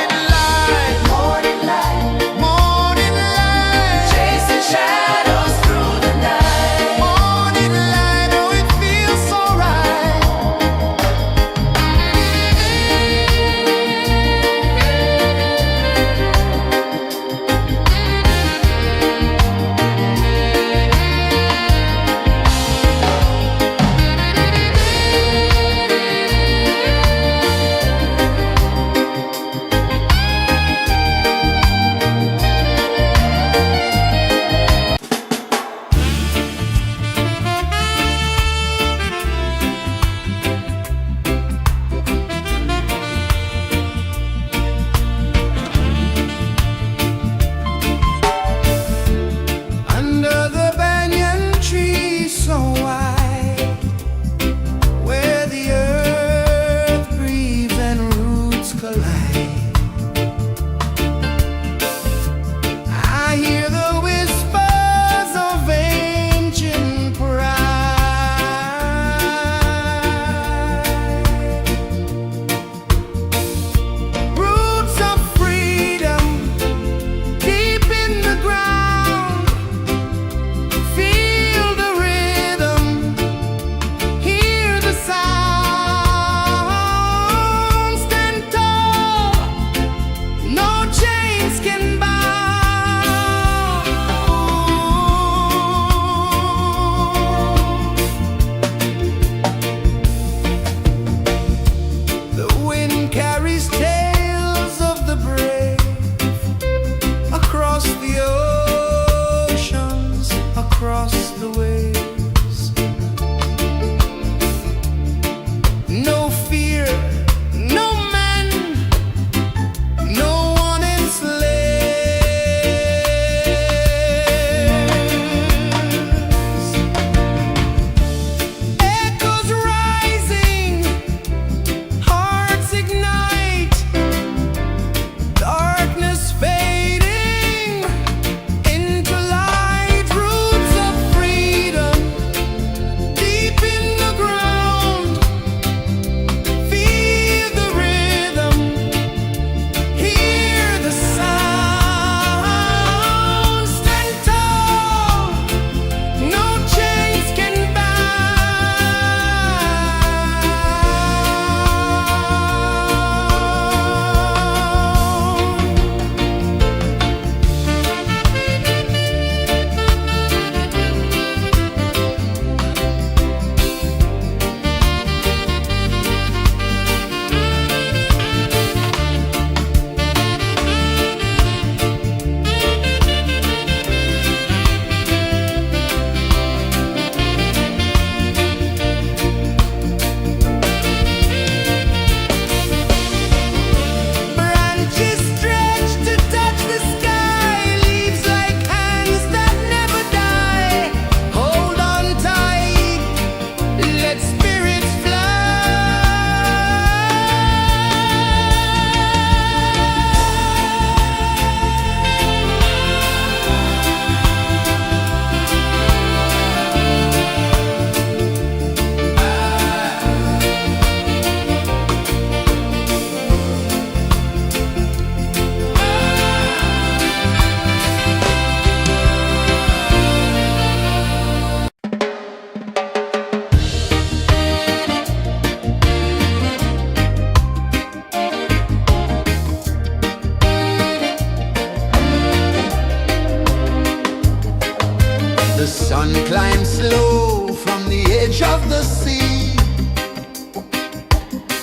edge of the sea.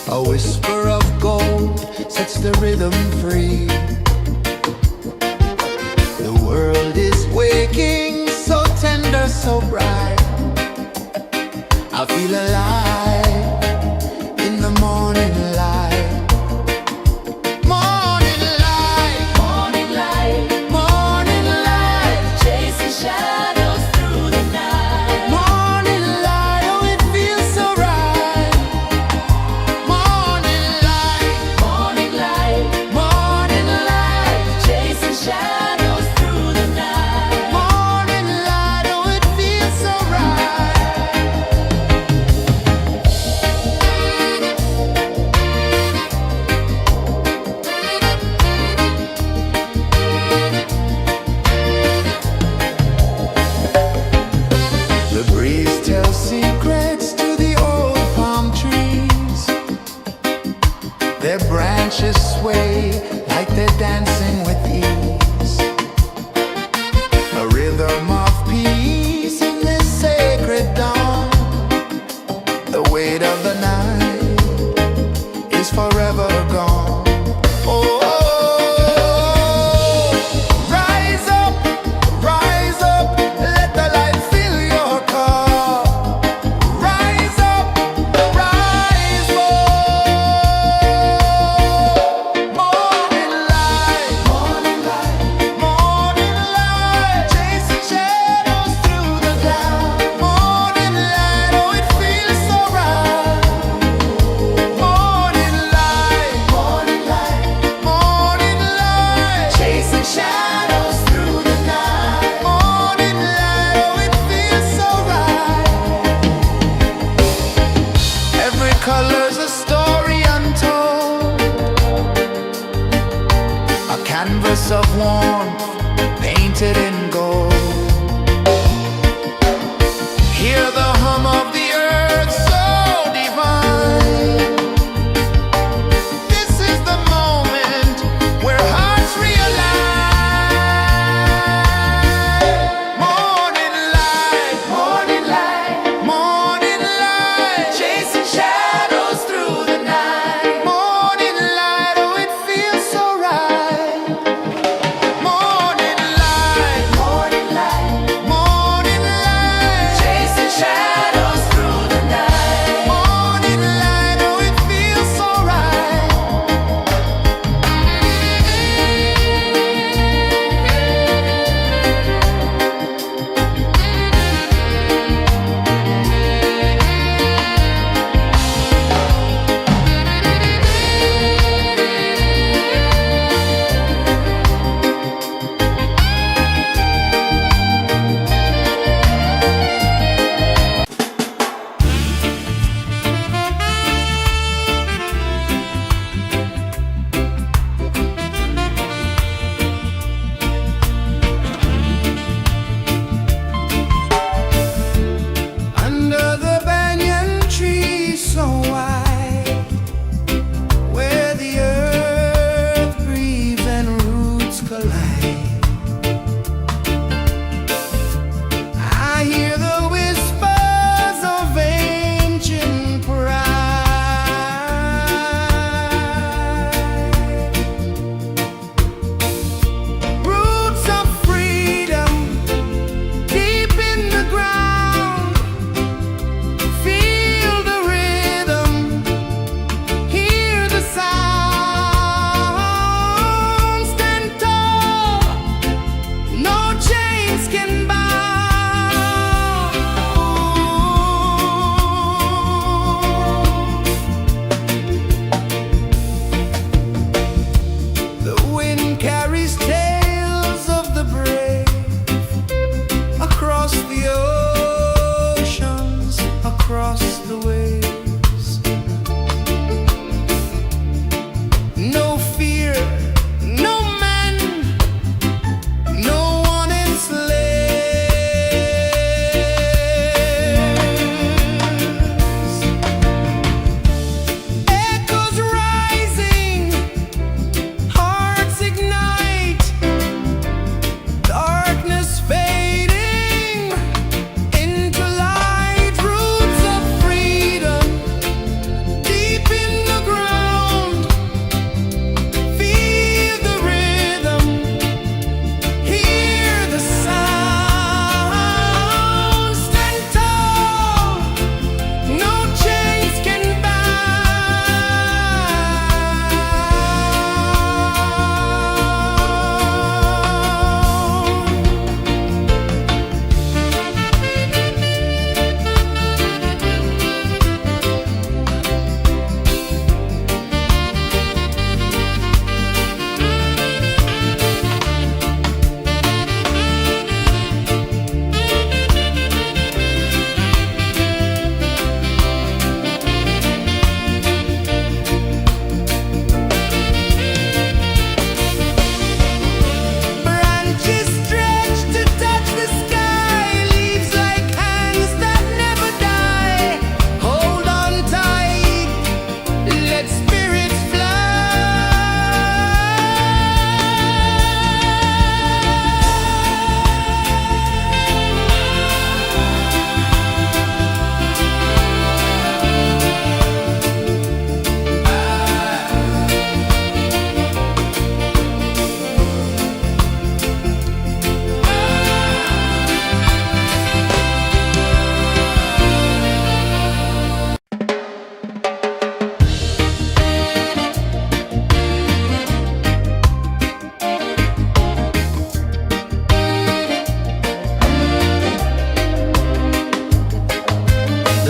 A whisper of gold sets the rhythm free. The world is waking, so tender, so bright. I feel alive in the morning light. Morning light, Morning light, morning light, chasing shadows through the night. morning light, oh it feels so right. Morning light, Morning light, morning light, chasing shadows through the night. morning light, oh it feels so right. The breeze tells secrets to the old palm trees. Their branches sway like they're dancing with ease. A rhythm of peace in this sacred dawn. The weight of the night is forever gone. Oh, rise up, let the light fill your cup. Rise up, rise up. Morning light, morning light, morning light, chasing shadows through the cloud. Morning light, oh it feels so right. Morning light, morning light, morning light, chasing shadows through the night. Morning light, oh it feels so right. Every color's a story untold, a canvas of warmth painted in gold. Hear the hum of the earth so divine. This is the moment where hearts realign. Morning light, morning light, morning light, chasing shadows through the night. Morning light, oh it feels so right. Morning light,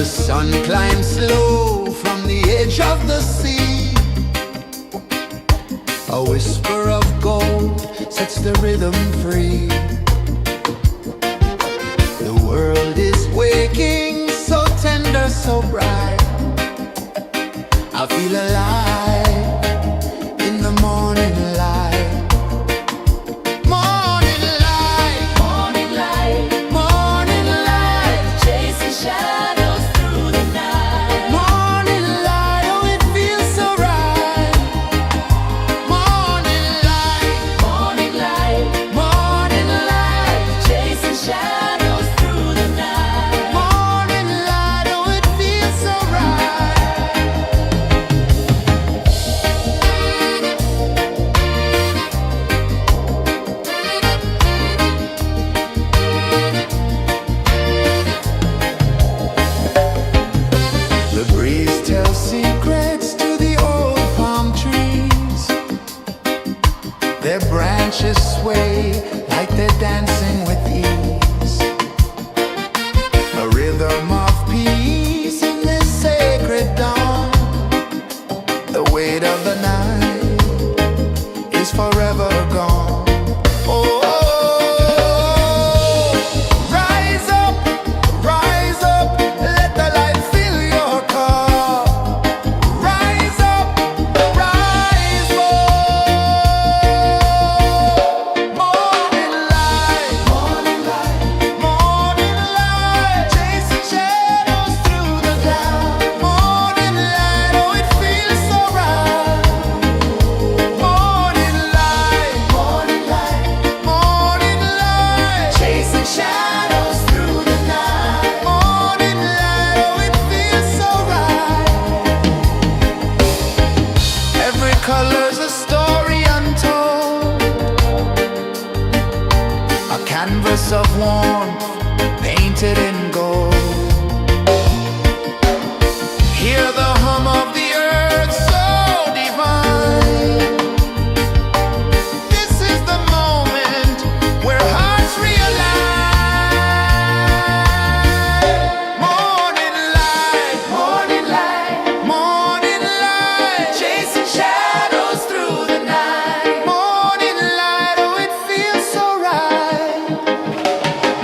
The sun climbs slow from the edge of the sea. A whisper of gold sets the rhythm free. The world is waking, so tender, so bright. I feel alive in the morning light. Morning light, Morning light, morning light, chasing shadows through the night. morning light, oh it feels so right. Morning light, Morning light, morning light, chasing shadows through the night. morning light, oh it feels so right. The breeze tells secrets to the old palm trees. Their branches sway like they're dancing with ease. A rhythm of peace in this sacred dawn. The weight of the night is forever gone. Oh, rise up, let the light fill your cup. Rise up, rise up. Morning light, morning light, morning light, chasing shadows through the cloud. Morning light, oh it feels so right. Morning light, morning light, morning light, chasing shadows through the night. Morning light, oh it feels so right. Every color's a story untold, a canvas of warmth painted in gold. Hear the hum of the earth so divine. This is the moment where hearts realign. Morning light, morning light, morning light, chasing shadows through the night. Morning light, oh it feels so right.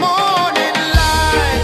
Morning light,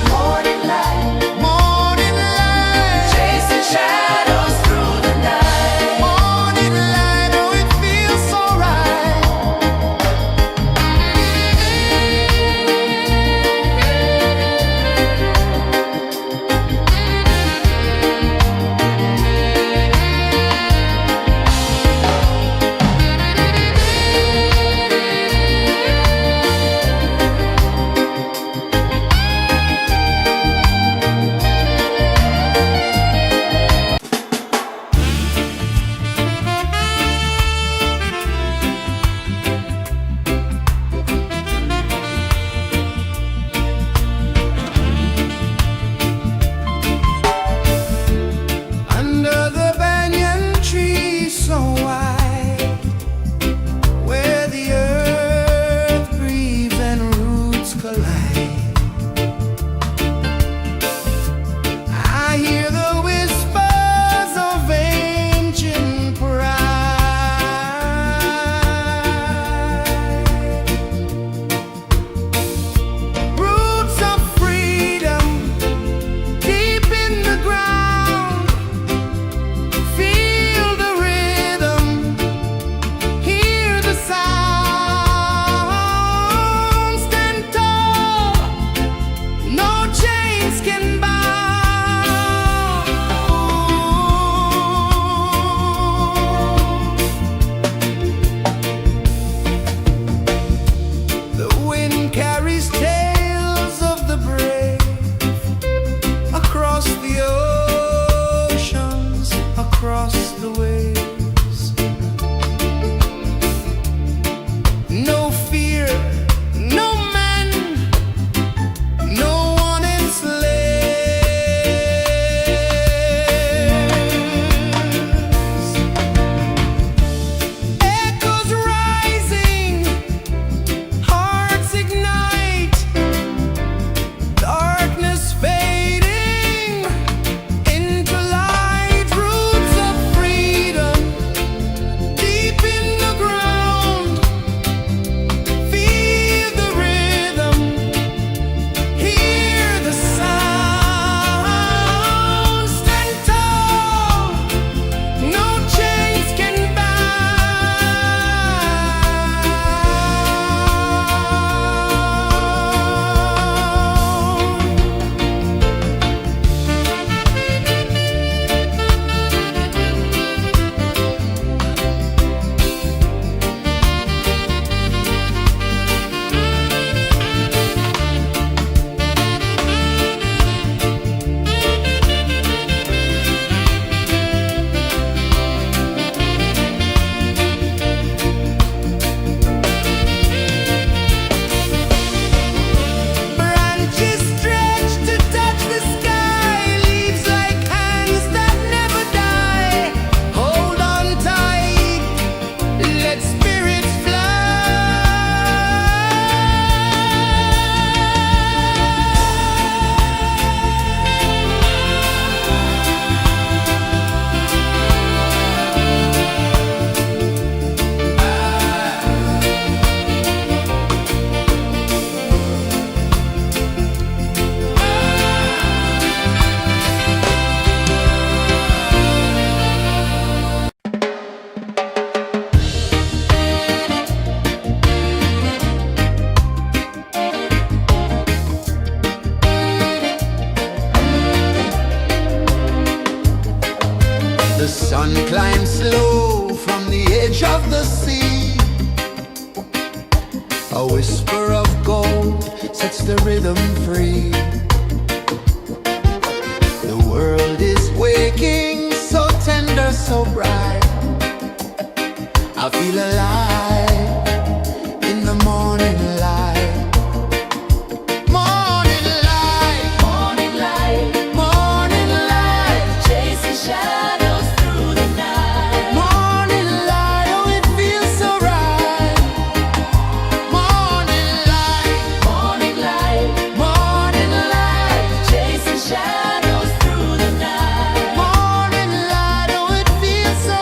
The sun climbs slow from the edge of the sea. A whisper of gold sets the rhythm free. The world is waking, so tender, so bright. I feel alive in the morning light. Morning light, Morning light, morning light, chasing shadows through the night. morning light, oh it feels so right. Morning light, Morning light, morning light, chasing shadows through the night. morning light, oh it feels so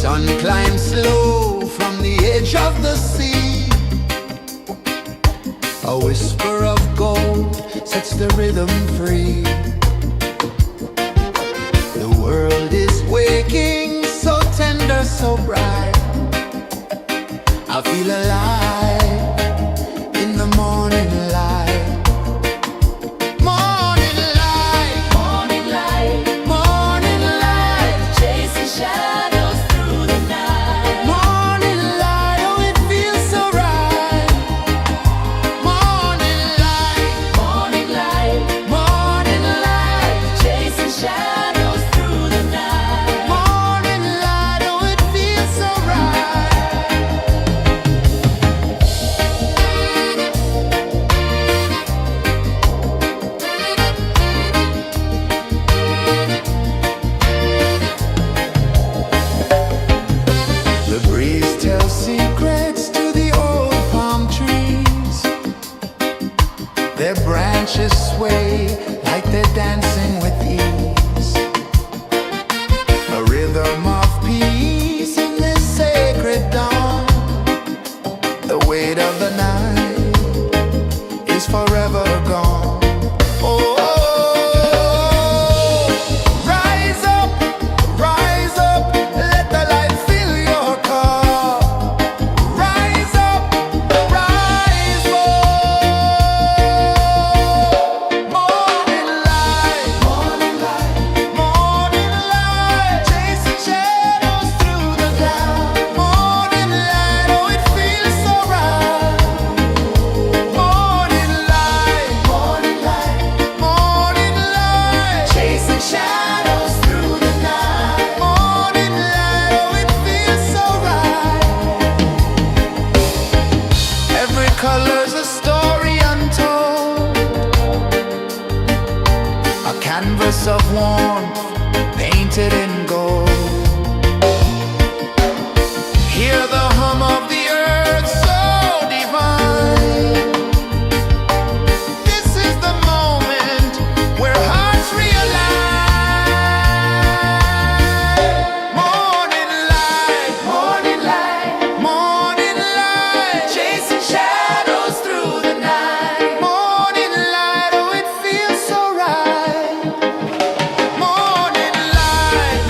sun climbs slow from the edge of the sea. A whisper of gold sets the rhythm free. The world is waking, so tender, so bright. I feel alive in the morning light. Morning light, Morning light, morning light, chasing shadows through the night. morning light, oh it feels so right. Morning light, Morning light, morning light, chasing shadows through the night. morning light, oh it feels so right. The breeze tells secrets to the old palm trees. Their branches sway like they're dancing with ease. A rhythm of peace in this sacred dawn. The weight of the night is forever gone. Oh, rise up, let the light fill your cup. Rise up, rise up. Morning light, morning light, chasing shadows through the cloud. Morning light, oh it feels so right. Morning light, chasing shadows through the night. Morning light, oh it feels so right. Every color's a story untold, a canvas of warmth painted in gold. Hear the hum of the earth so divine. This is the moment where hearts realign. Morning light, morning light, chasing shadows through the night. Morning light, oh it feels so right. Morning light,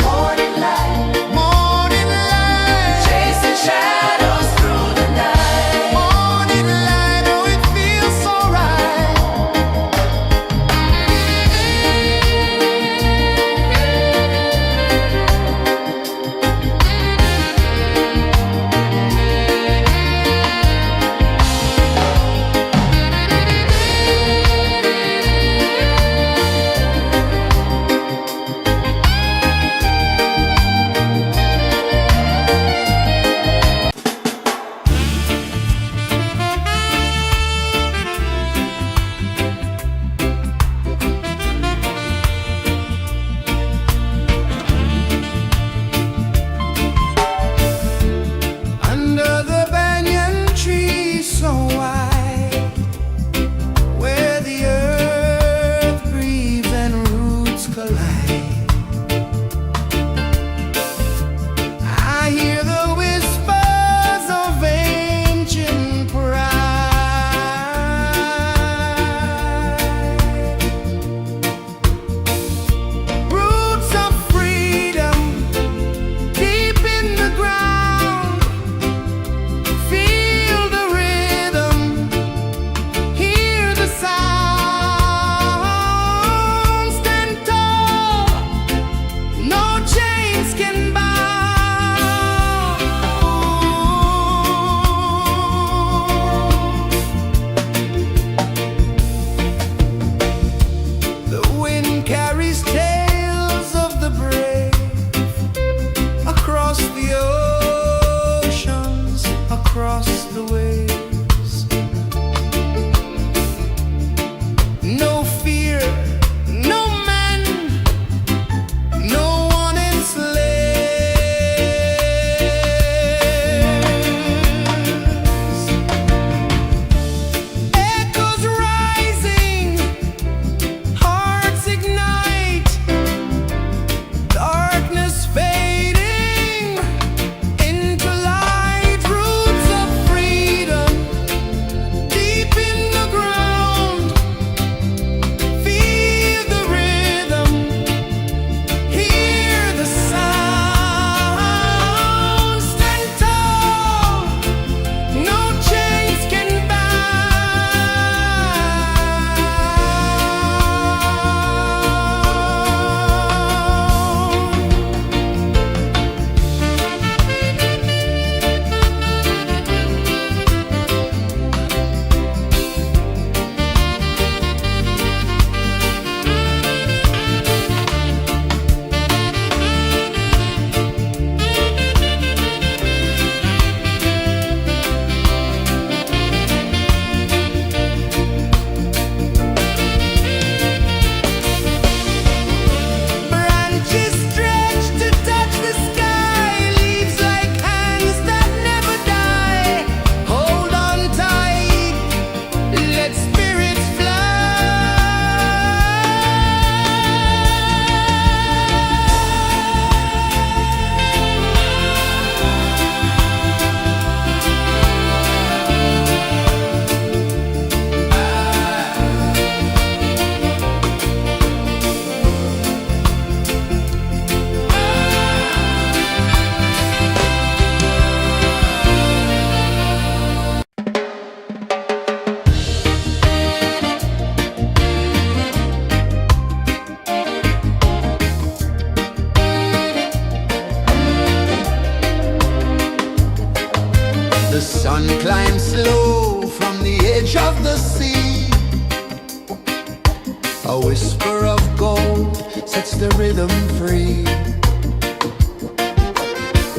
river of gold sets the rhythm free.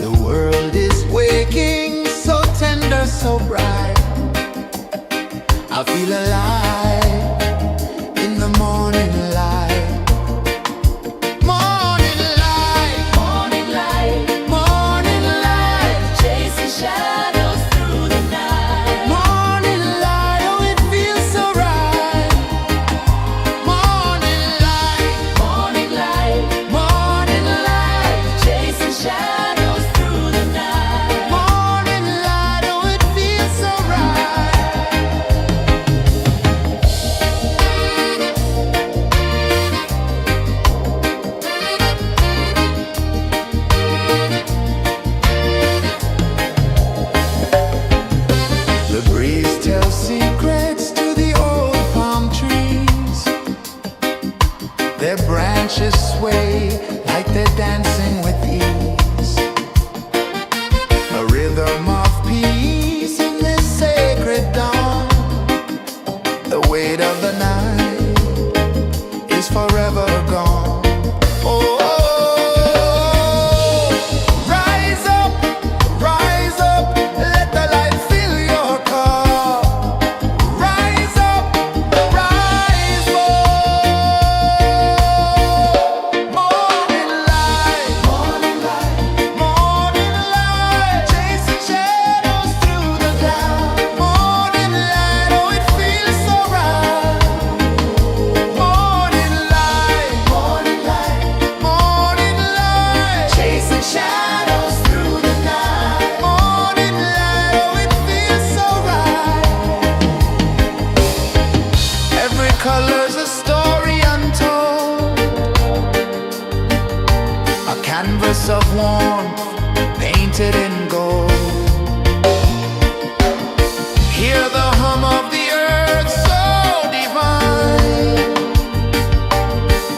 The world is waking, so tender, so bright. I feel alive in the morning light. Morning light, Morning light, morning light, chasing shadows through the night. morning light, oh it feels so right. Morning light, Morning light, morning light, chasing shadows through the night. morning light, oh it feels so right. The breeze tells secrets to the old palm trees. Their branches sway like they're dancing with ease. A rhythm of peace in this sacred dawn. The weight of the night is forever gone. Oh, rise up, let the light fill your cup. Rise up, rise up. Morning light, morning light, morning light, chasing shadows through the cloud. Morning light, oh it feels so right. Morning light, morning light, morning light, chasing shadows through the night. Morning light, oh it feels so right. Every color's a story untold, a canvas of warmth painted in gold. Hear the hum of the earth so divine.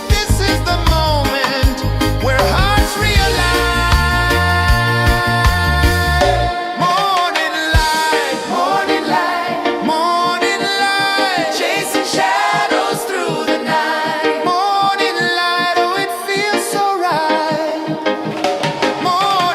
This is the moment where hearts realign. Morning light, morning light, morning light, chasing shadows through the night. Morning light, oh it feels so right. Morning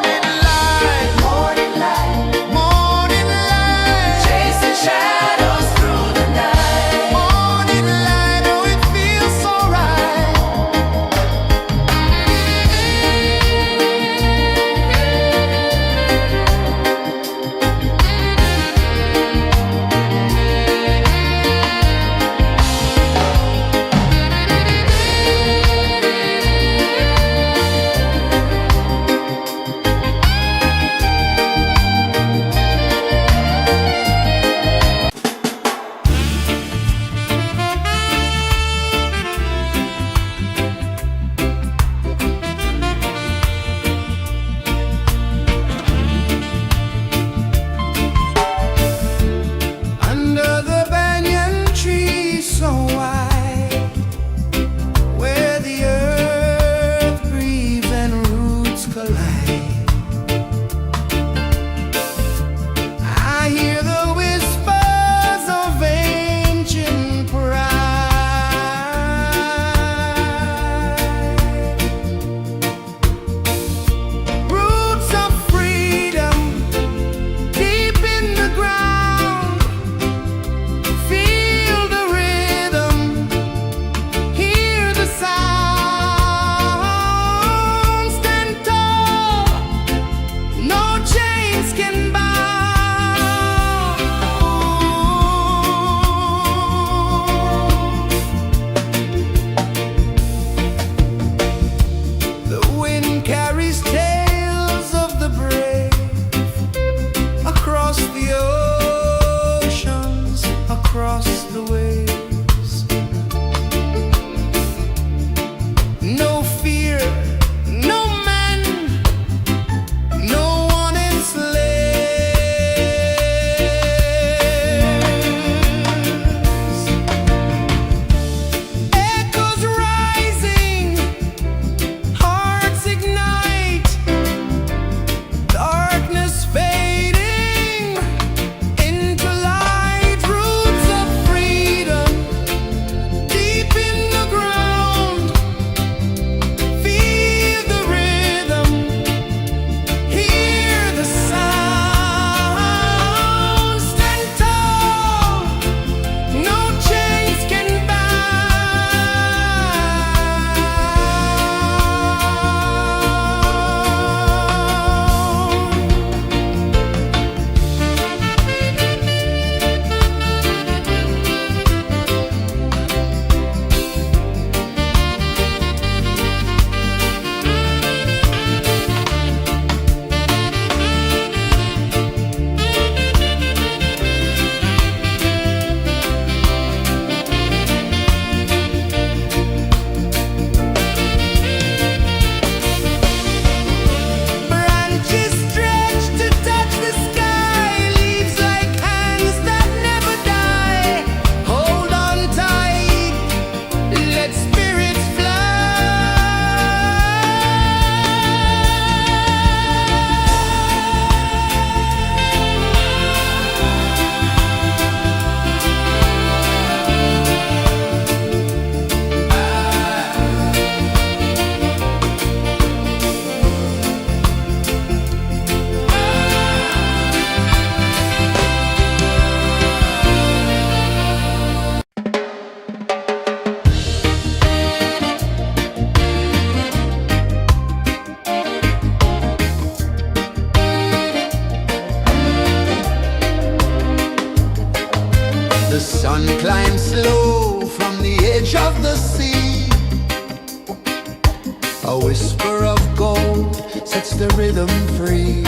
A whisper of gold sets the rhythm free.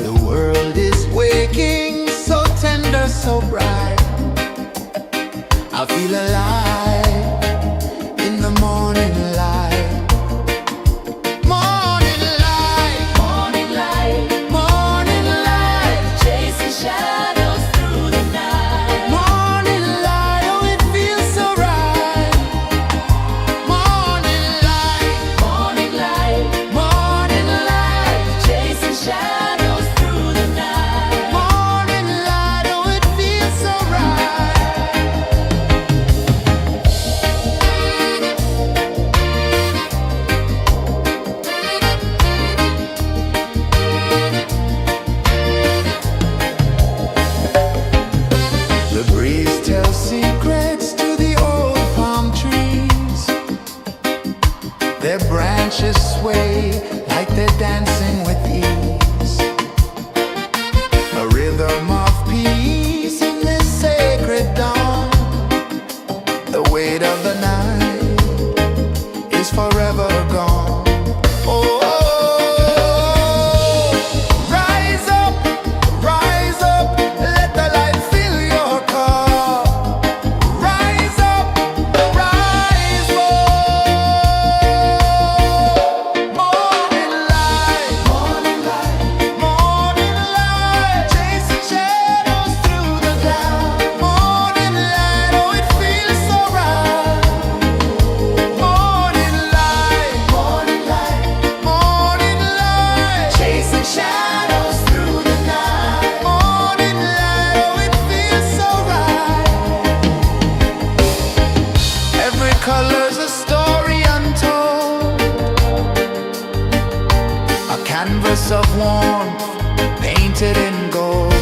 The world is waking, so tender, so bright. I feel alive in the morning light. Morning light, Morning light, morning light, chasing shadows through the night. morning light, oh it feels so right. Morning light, Morning light, morning light, chasing shadows through the night. morning light, oh it feels so right. The breeze tells secrets to the old palm trees. Their branches sway like they're dancing with ease. A rhythm of peace in this sacred dawn. The weight of the night is forever gone. Oh, rise up, let the light fill your cup. Rise up, rise up. Morning light, morning light, morning light, chasing shadows through the cloud. Morning light, oh it feels so right. Morning light, morning light, morning light, chasing shadows through the night. Morning light, oh it feels so right. Every color's a story untold, a canvas of warmth painted in gold.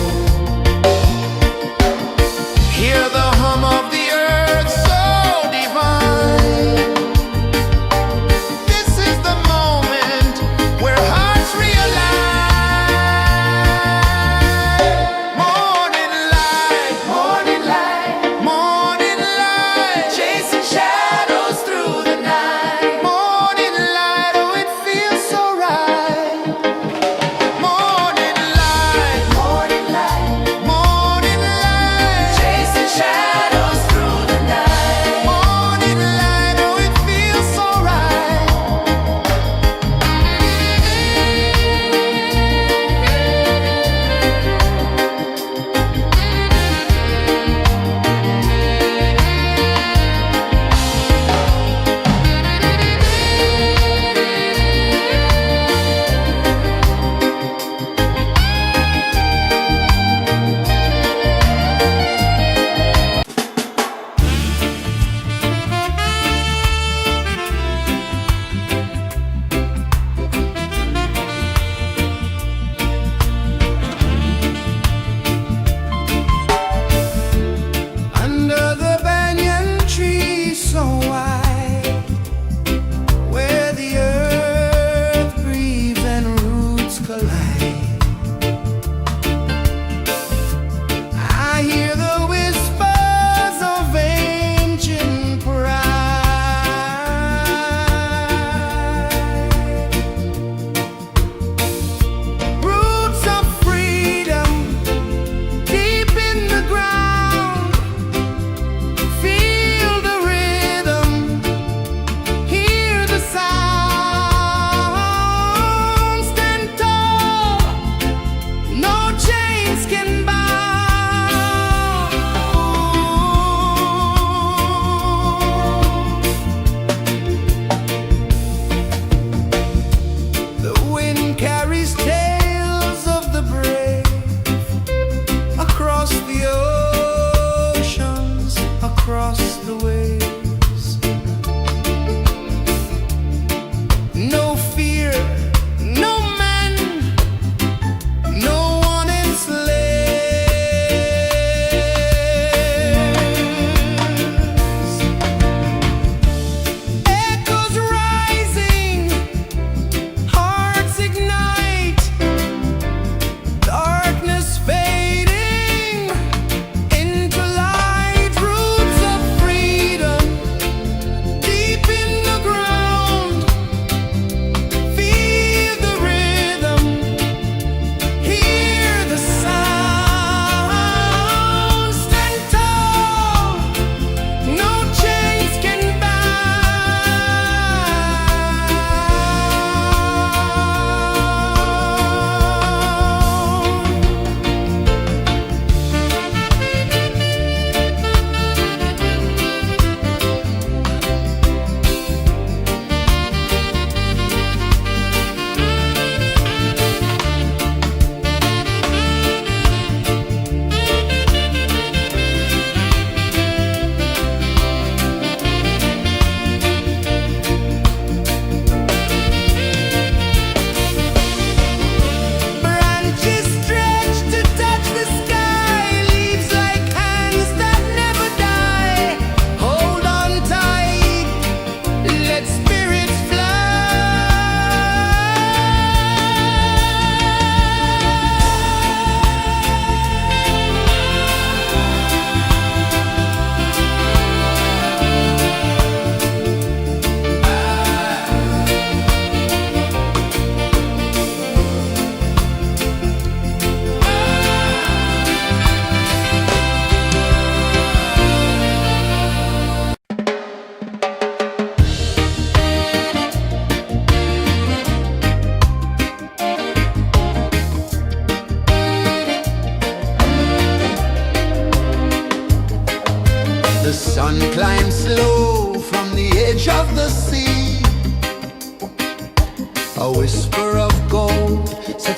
Hear the hum of the earth so divine. This is the moment where hearts realign. Morning light, morning light, morning light, chasing shadows through the night. Morning light, oh it feels so right. Morning light,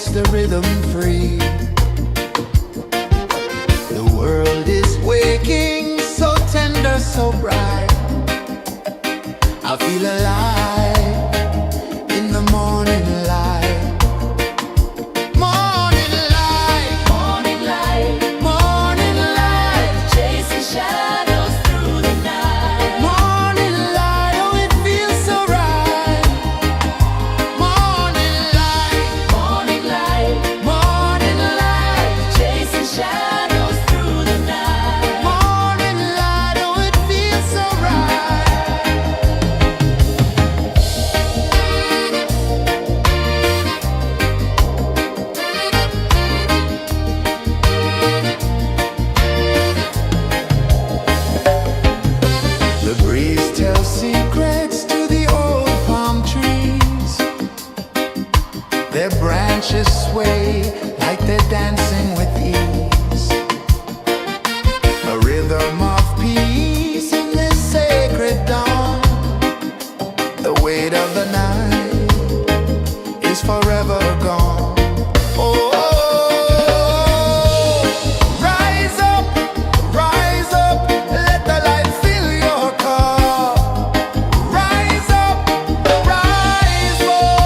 sets the rhythm free. The world is waking, so tender, so bright. I feel alive in the morning light. Morning light, Morning light, morning light, chasing shadows through the night. morning light, oh it feels so right. Morning light, Morning light, morning light, chasing shadows through the night. morning light, oh it feels so right. The breeze tells secrets to the old palm trees. Their branches sway like they're dancing with ease. A rhythm of peace in this sacred dawn. The weight of the night is forever gone. Oh, rise up, let the light fill your car. Rise up, rise up.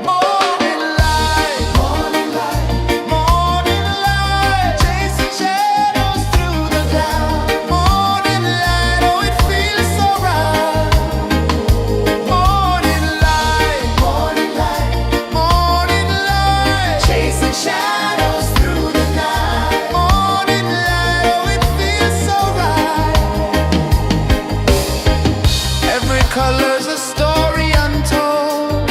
Morning light, morning light, morning light, chasing shadows through the cloud. Morning light, oh it feels so right. Morning light, morning light, morning light, chasing shadows through the night. Morning light, oh it feels so right. Every color's a story untold,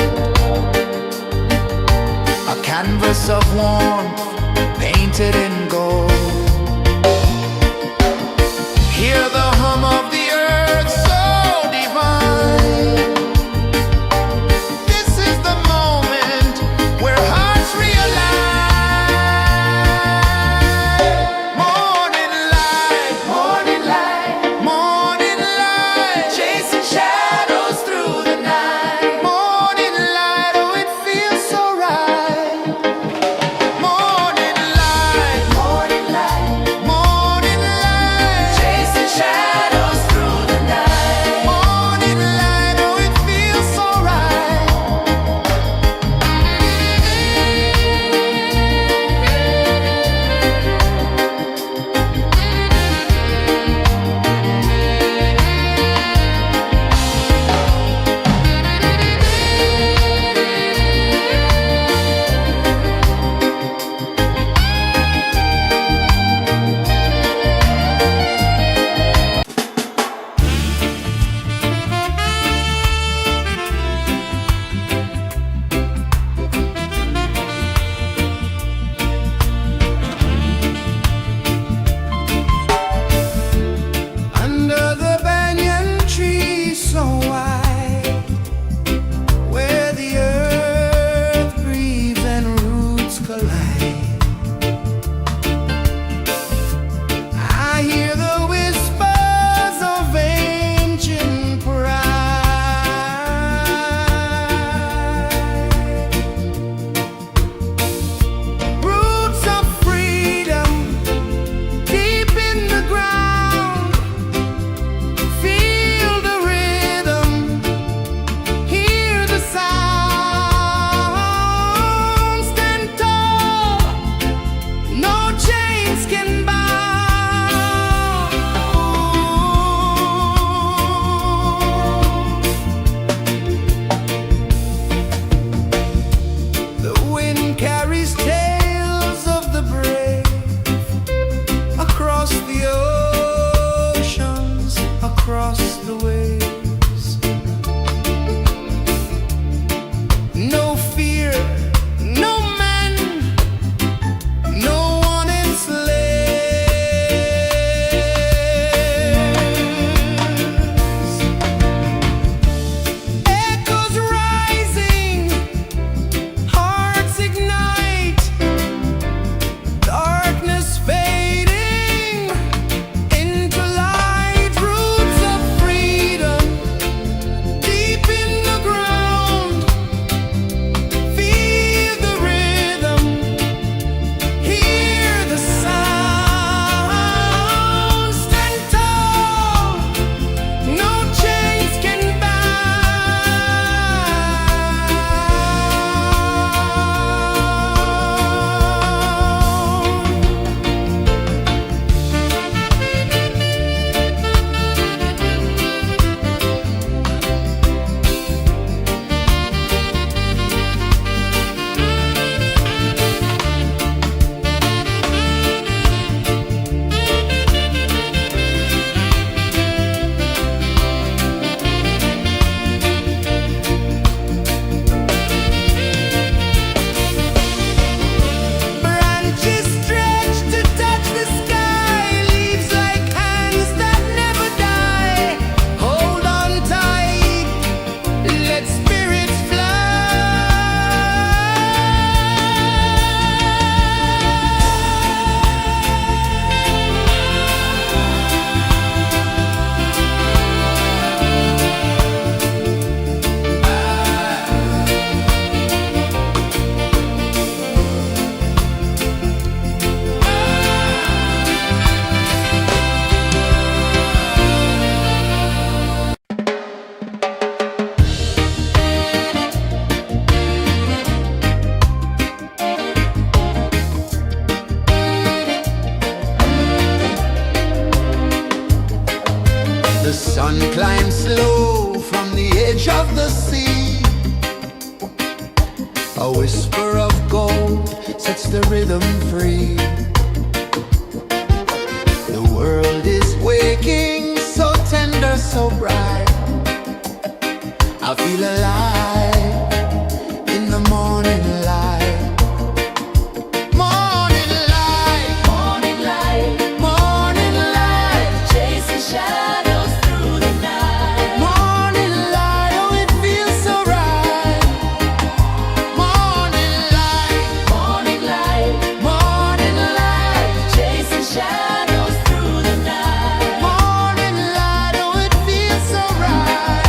a canvas of warmth painted in gold. Hear the hum of the earth so divine. This is the moment where hearts realign. Morning light, morning light, morning light, chasing shadows through the night. Morning light, oh it feels so right. Morning The sun climbs slow from the edge of the sea. A whisper of gold sets the rhythm free. The world is waking, so tender, so bright. I feel alive in the morning light. Morning light, Morning light, morning light, chasing shadows through the night. morning light, oh it feels so right. Morning light, Morning light, morning light, chasing shadows through the night. morning light, oh it feels so right.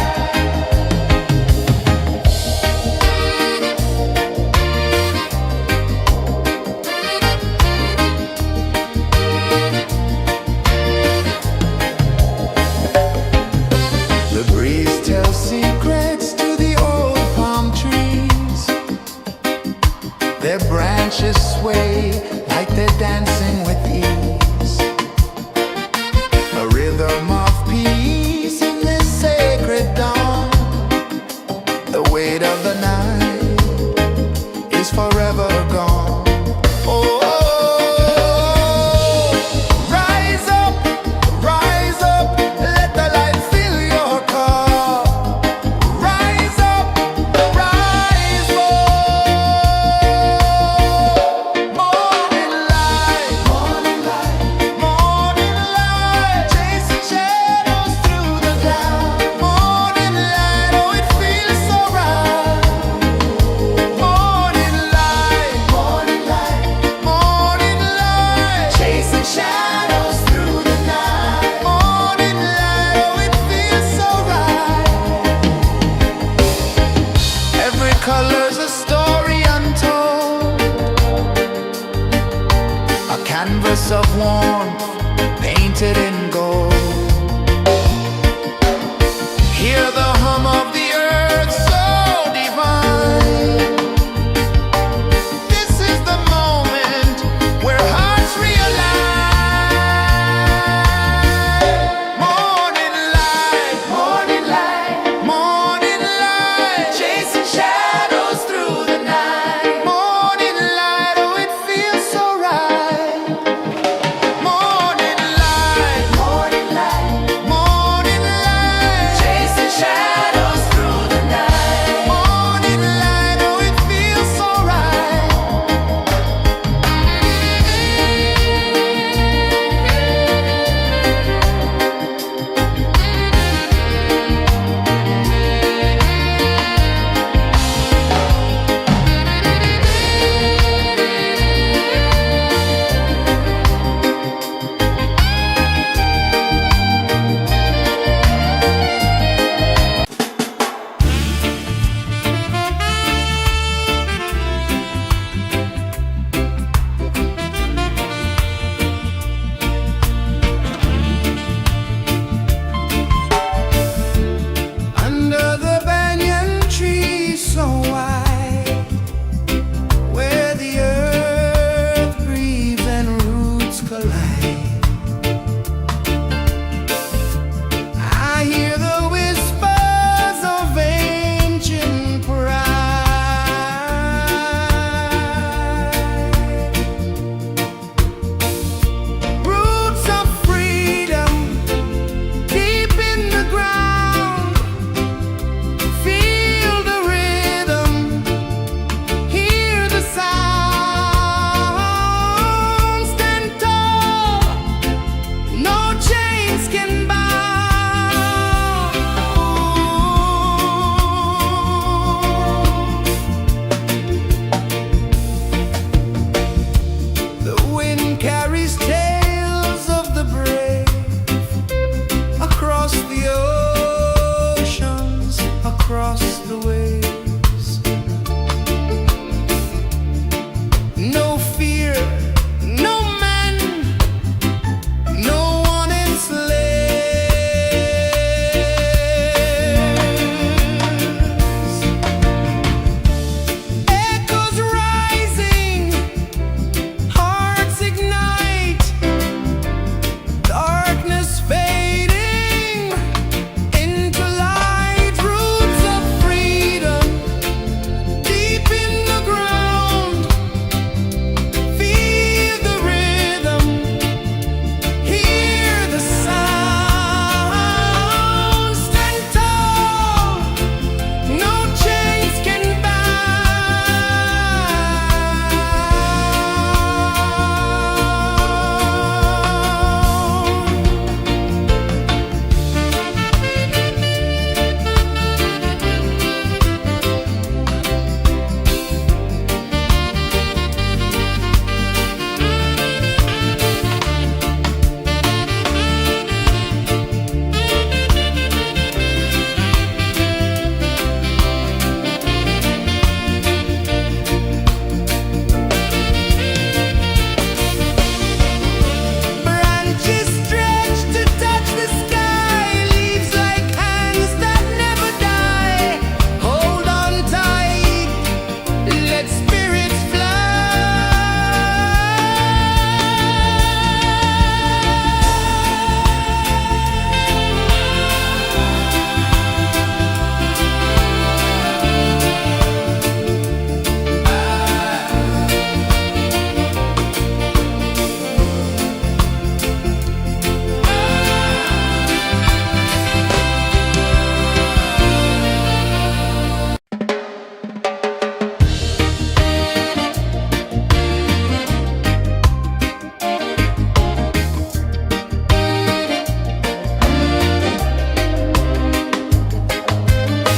The breeze tells secrets to the old palm trees. Their branches sway like they're dancing with ease. A rhythm of peace in this sacred dawn. The weight of the night is forever gone. Oh, rise up, let the light fill your cup. Rise up, rise up. Morning light, morning light, morning light, chasing shadows through the cloud. Morning light, oh it feels so right. Morning light, morning light, morning light, chasing shadows through the night. Morning light, oh it feels so right. Every color's a story untold, a canvas of warmth painted in gold. Hear the hum of the earth so divine. This is the moment where hearts realign. Morning light, morning light, morning light, chasing shadows through the night. Morning light, oh it feels so right. Morning light,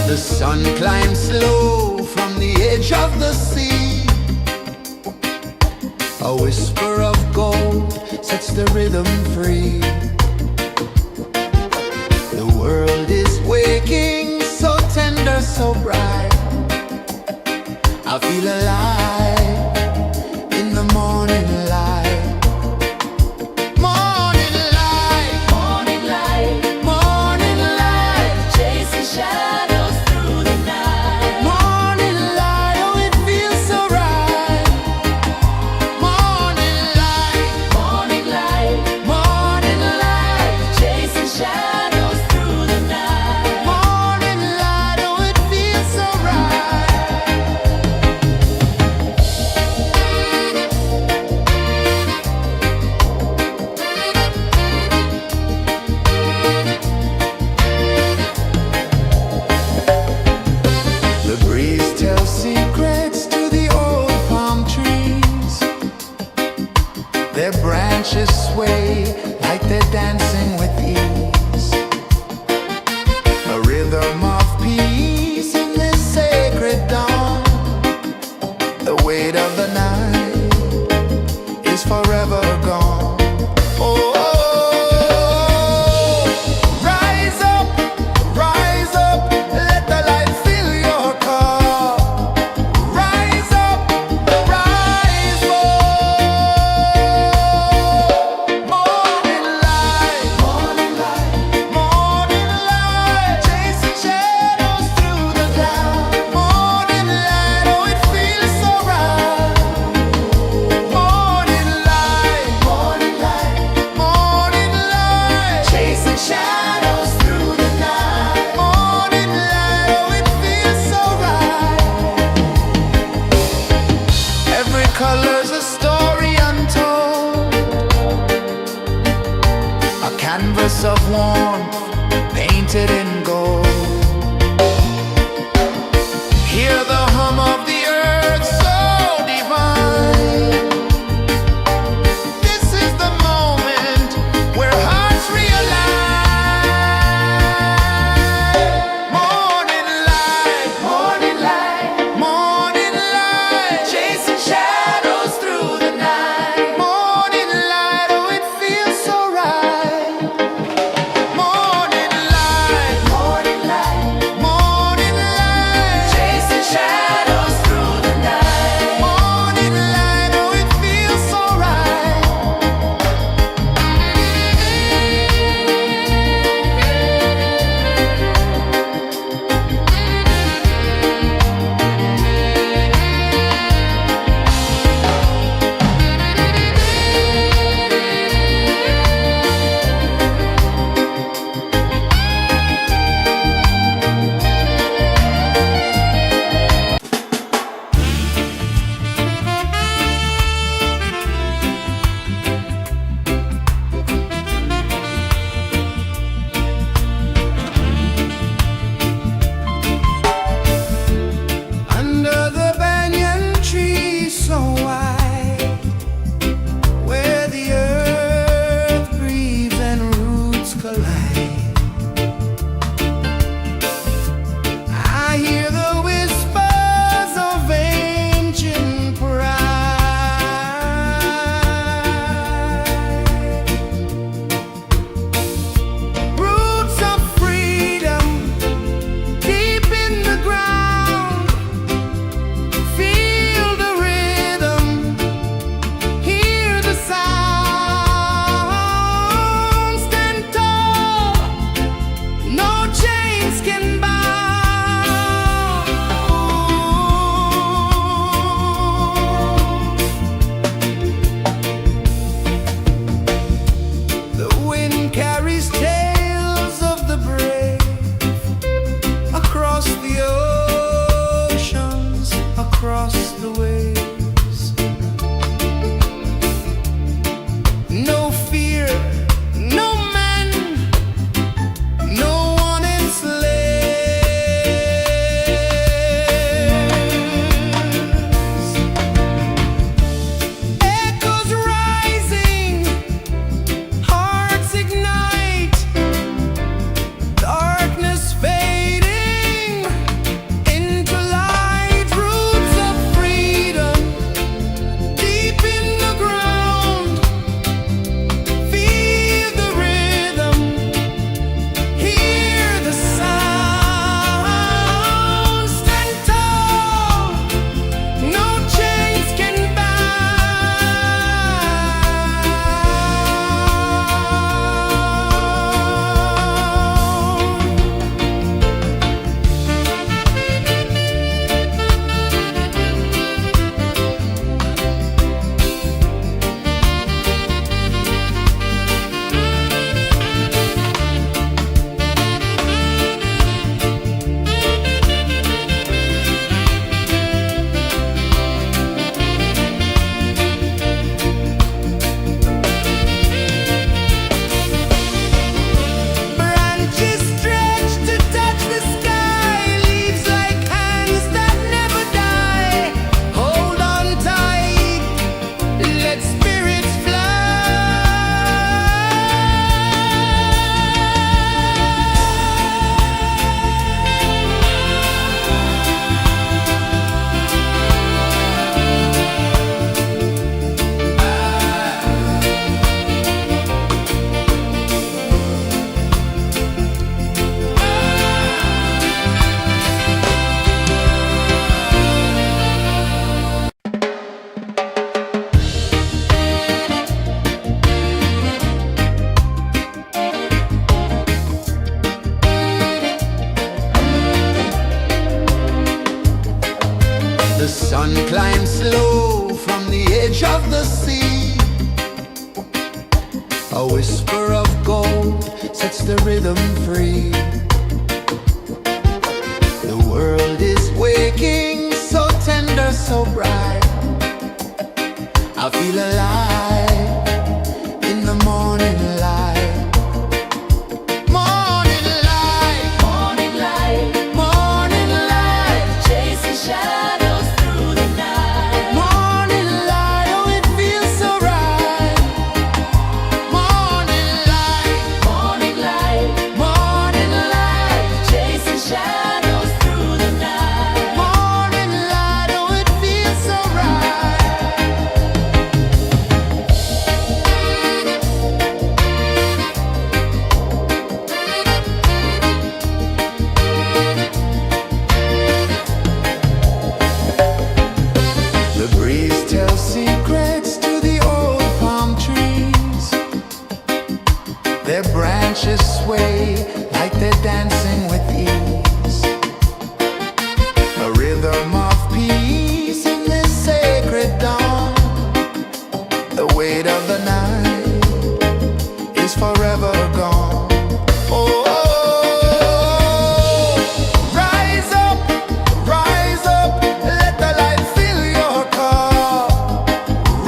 The sun climbs slow from the edge of the sea. A whisper of gold sets the rhythm free. The world is waking, so tender, so bright. I feel alive in the morning light. Morning light, Morning light, morning light, chasing shadows through the night. morning light, oh it feels so right. Morning light, Morning light, morning light, chasing shadows through the night. morning light, oh it feels so right. sun climbs slow from the edge of the sea. A whisper of gold sets the rhythm free. The world is waking, so tender, so bright. I feel alive in the morning light. Morning light, Morning light, morning light, chasing shadows through the night. morning light, oh it feels so right. Morning light, Morning light, morning light, chasing shadows through the night. morning light, oh it feels so right. The breeze tells secrets to the old palm trees. Their branches sway like they're dancing with ease. A rhythm of peace in this sacred dawn. The weight of the night is forever gone. Oh, rise up, let the light fill your cup.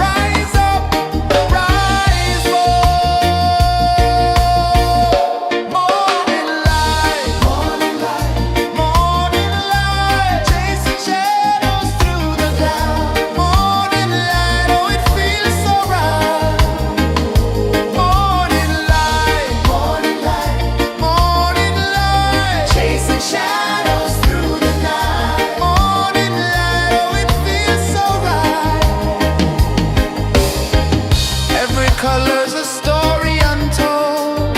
Rise up, rise up. Morning light, morning light, morning light, chasing shadows through the cloud. Morning light, oh it feels so right. Morning light, morning light, morning light, chasing shadows through the night. Morning light, oh it feels so right. Every color's a story untold,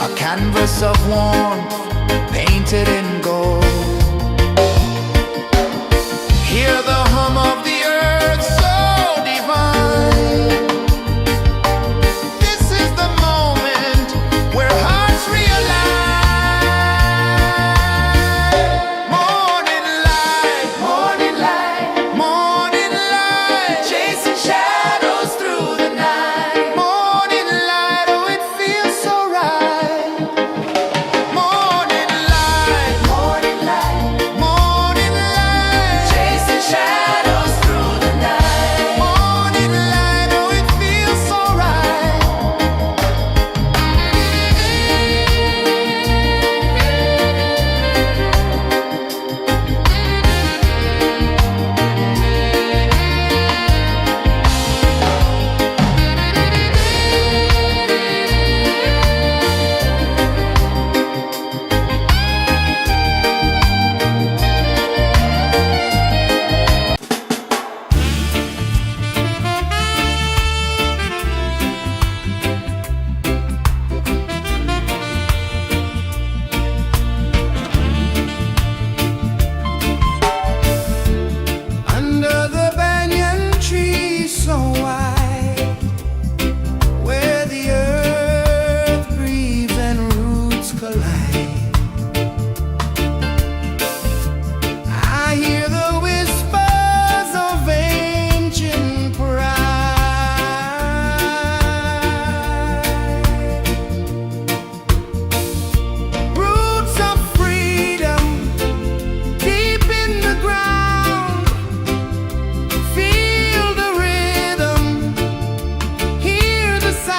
a canvas of warmth painted in gold. Hear the hum of the earth so divine. This is the moment where hearts realign. Morning light, morning light, morning light, chasing shadows through the night. Morning light, oh it feels so right. Morning light, morning light, morning light, chasing shadows through the night. Morning light, oh it feels so right. Under the banyan tree so wide, where the earth breathes and roots collide, I hear the whispers of ancient pride. Roots of freedom deep in the ground. Feel the rhythm, hear the sound.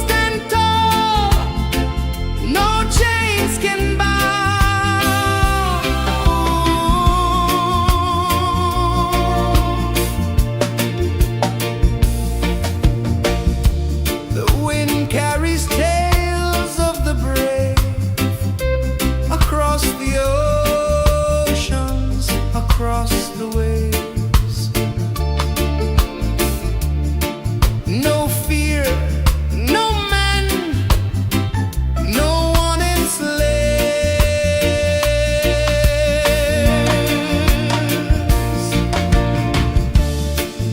Stand tall, no chains can bound. The wind carries tales of the brave across the oceans, across the waves. No fear, no man, no one enslaves.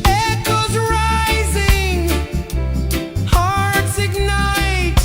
Echoes rising, hearts ignite.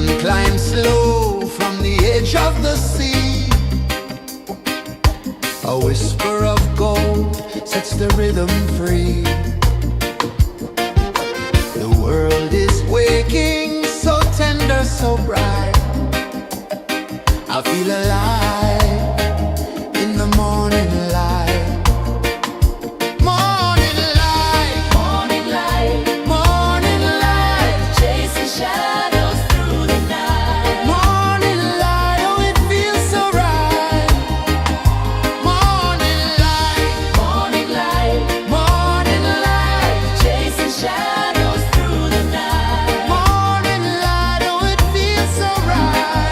sun climbs slow from the edge of the sea. A whisper of gold sets the rhythm free. The world is waking, so tender, so bright. I feel alive in the morning light. Morning light, Morning light, morning light, chasing shadows through the night. morning light, oh it feels so right. Morning light, Morning light, morning light, chasing shadows through the night. morning light, oh it feels so right.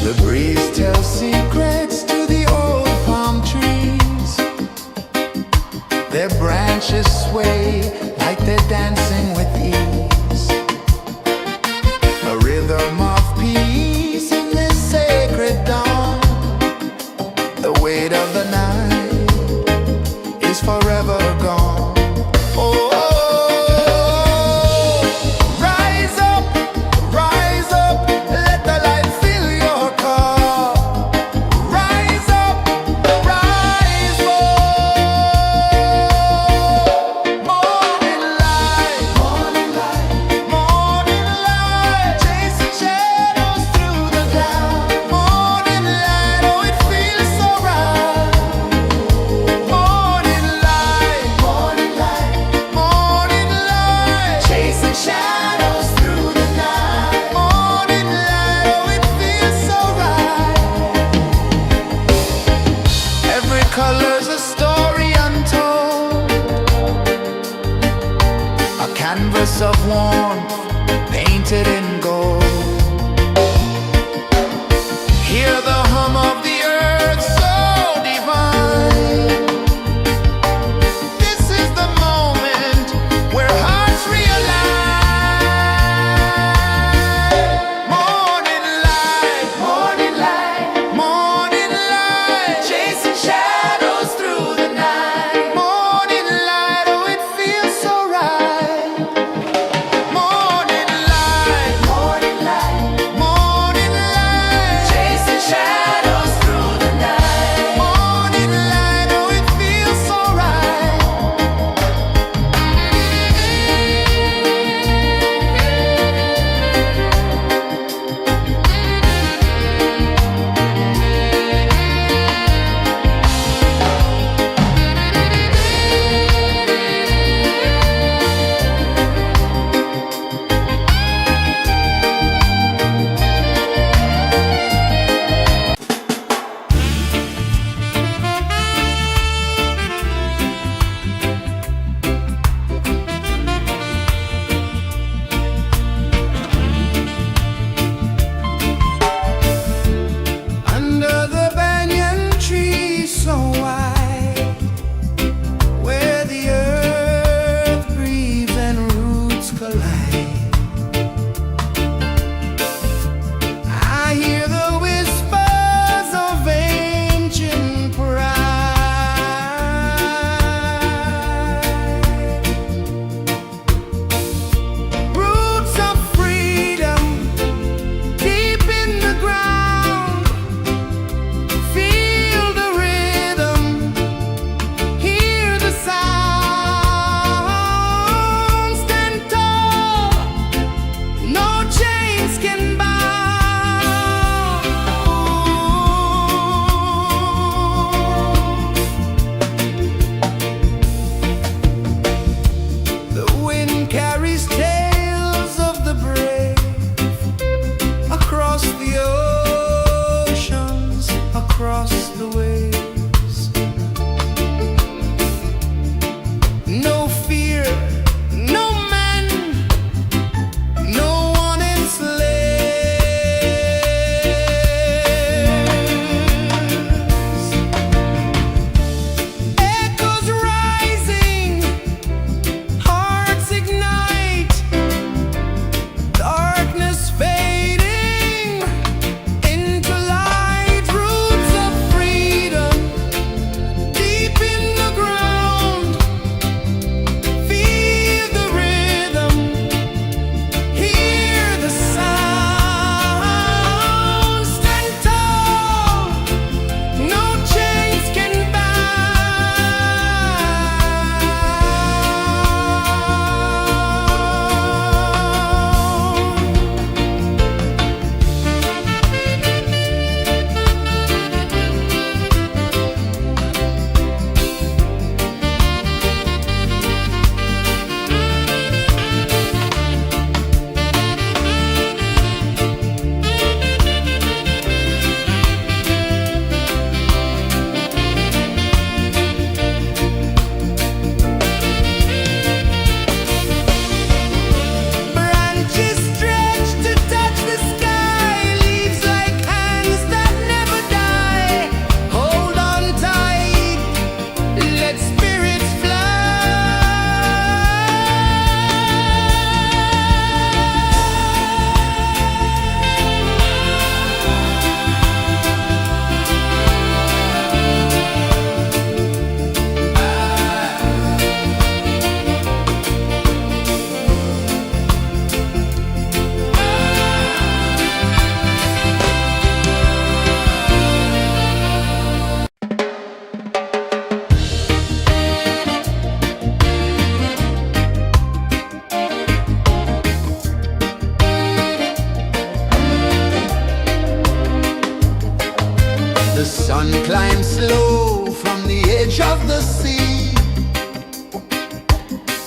The breeze tells secrets to the old palm trees. Their branches sway like they're dancing with ease. A rhythm of peace in this sacred dawn. The weight of the night is forever gone. Oh, rise up, let the light fill your cup. Rise up, rise up. Morning light, morning light, morning light, chasing shadows through the cloud. Morning light, oh it feels so right. Morning light, morning light, morning light, chasing shadows through the night. Morning light, oh it feels so right. Every color's a story untold, a canvas of warmth painted in gold. Hear the hum of the earth so divine. This is the moment where hearts realign. Morning light, morning light, morning light, chasing shadows through the night. Morning light, oh it feels so right. Morning light, morning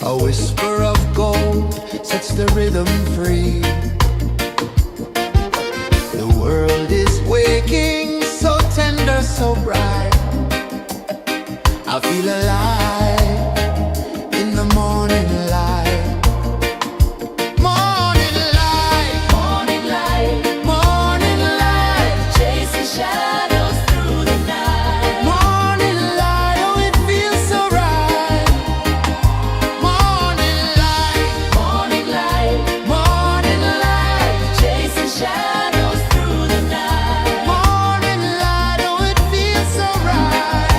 A whisper of gold sets the rhythm free. The world is waking, so tender, so bright. I feel alive in the morning light. Morning light, Morning light, morning light, chasing shadows through the night. morning light, oh it feels so right. Morning light, Morning light, morning light, chasing shadows through the night. morning light, oh it feels so right.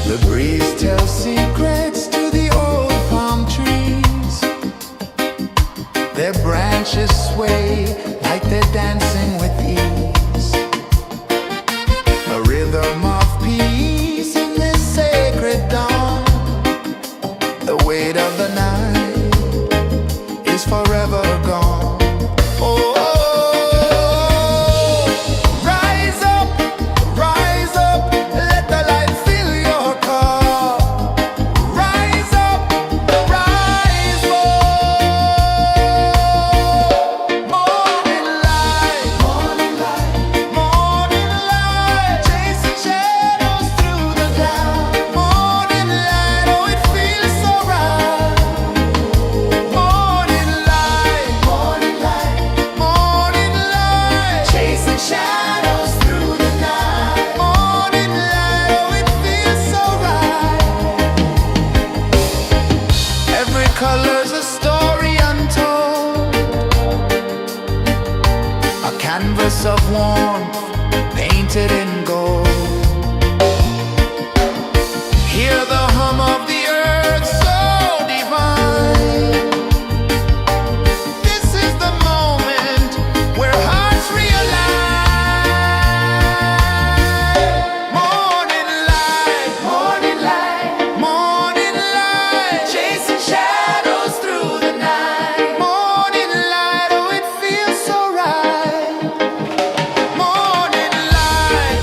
The breeze tells secrets to the old palm trees. Their branches sway like they're dancing with ease. A rhythm of peace in this sacred dawn. The weight of the night is forever gone. Oh, rise up, let the light fill your cup. Rise up, rise up. Morning light, morning light, chasing shadows through the cloud. Morning light, oh it feels so right. Morning light, morning light, chasing shadows through the night. Morning light, oh it feels so right. Every color's a story untold, a canvas of warmth painted in gold. Hear the hum of the earth so divine. This is the moment where hearts realign. Morning light, morning light, chasing shadows through the night. Morning light, oh it feels so right. Morning light,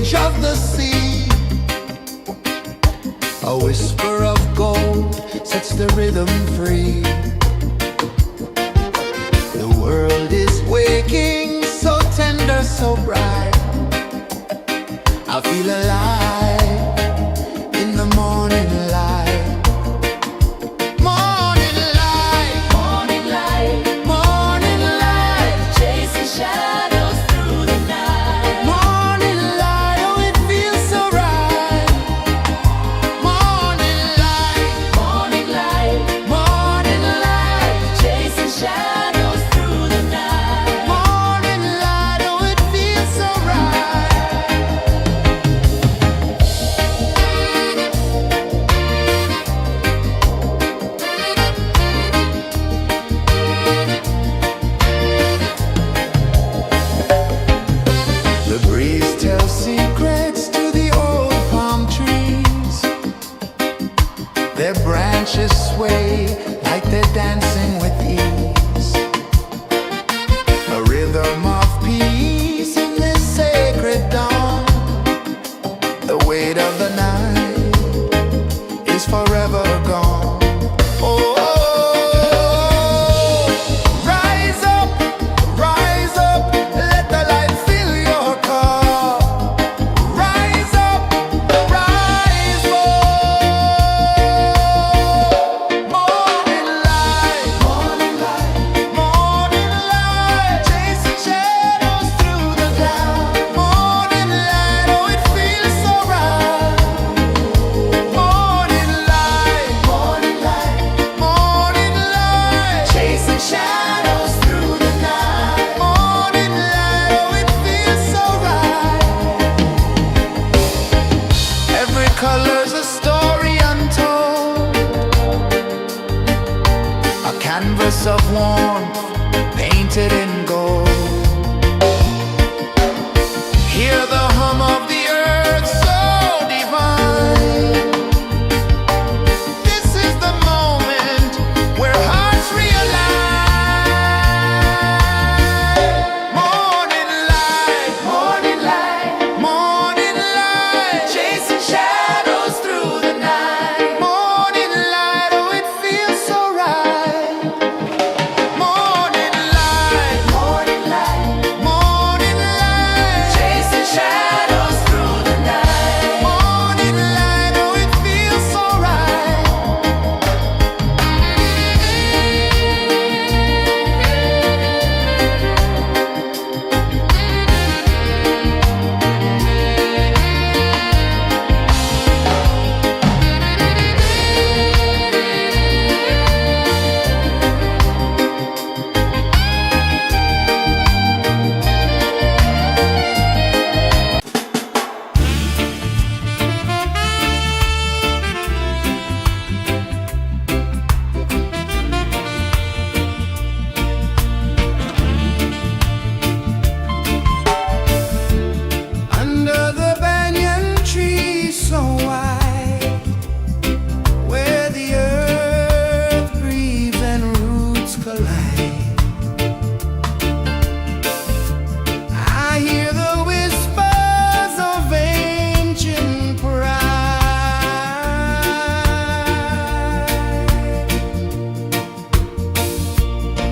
edge of the sea. A whisper of gold sets the rhythm free. The world is waking, so tender, so bright. I feel alive in the morning light. Morning light, Morning light, morning light, chasing shadows through the night. morning light, oh it feels so right. Morning light, Morning light, morning light, chasing shadows through the night. morning light, oh it feels so right. The breeze tells secrets to the old palm trees. Their branches sway like they're dancing with ease. A rhythm of peace in this sacred dawn. The weight of the night is forever gone. Oh, rise up, let the light fill your cup. Rise up, rise up. Morning light, morning light, chasing shadows through the cloud. Morning light, oh it feels so right. Morning light, morning light, chasing shadows through the night. Morning light, oh it feels so right. Every color's a story untold, a canvas of warmth painted in gold. Hear the hum of the earth so divine. This is the moment where hearts realign. Morning light, morning light, chasing shadows through the night. Morning light, oh it feels so right. Morning light, morning light, Chasing shadows through the night. morning light, oh it feels so right. Under the banyan tree so wide, where the earth breathes and roots collide, I hear the whispers of ancient pride.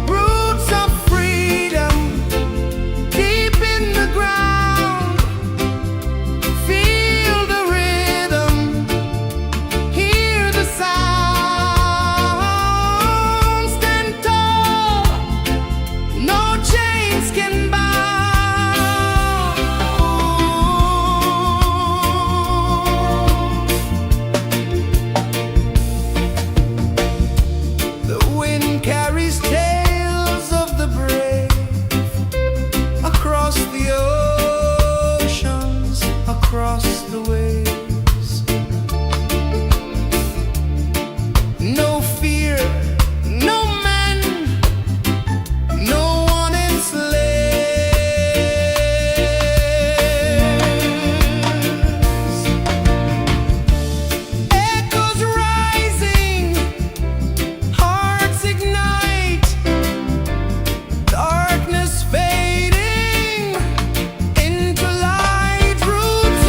Roots of freedom deep in the ground. Feel the rhythm, hear the sound. Stand tall, no chains can bound. The wind carries tales of the brave across the oceans, across the waves. No fear, no man, no one enslaves. Echoes rising, hearts ignite, darkness fading into light. Roots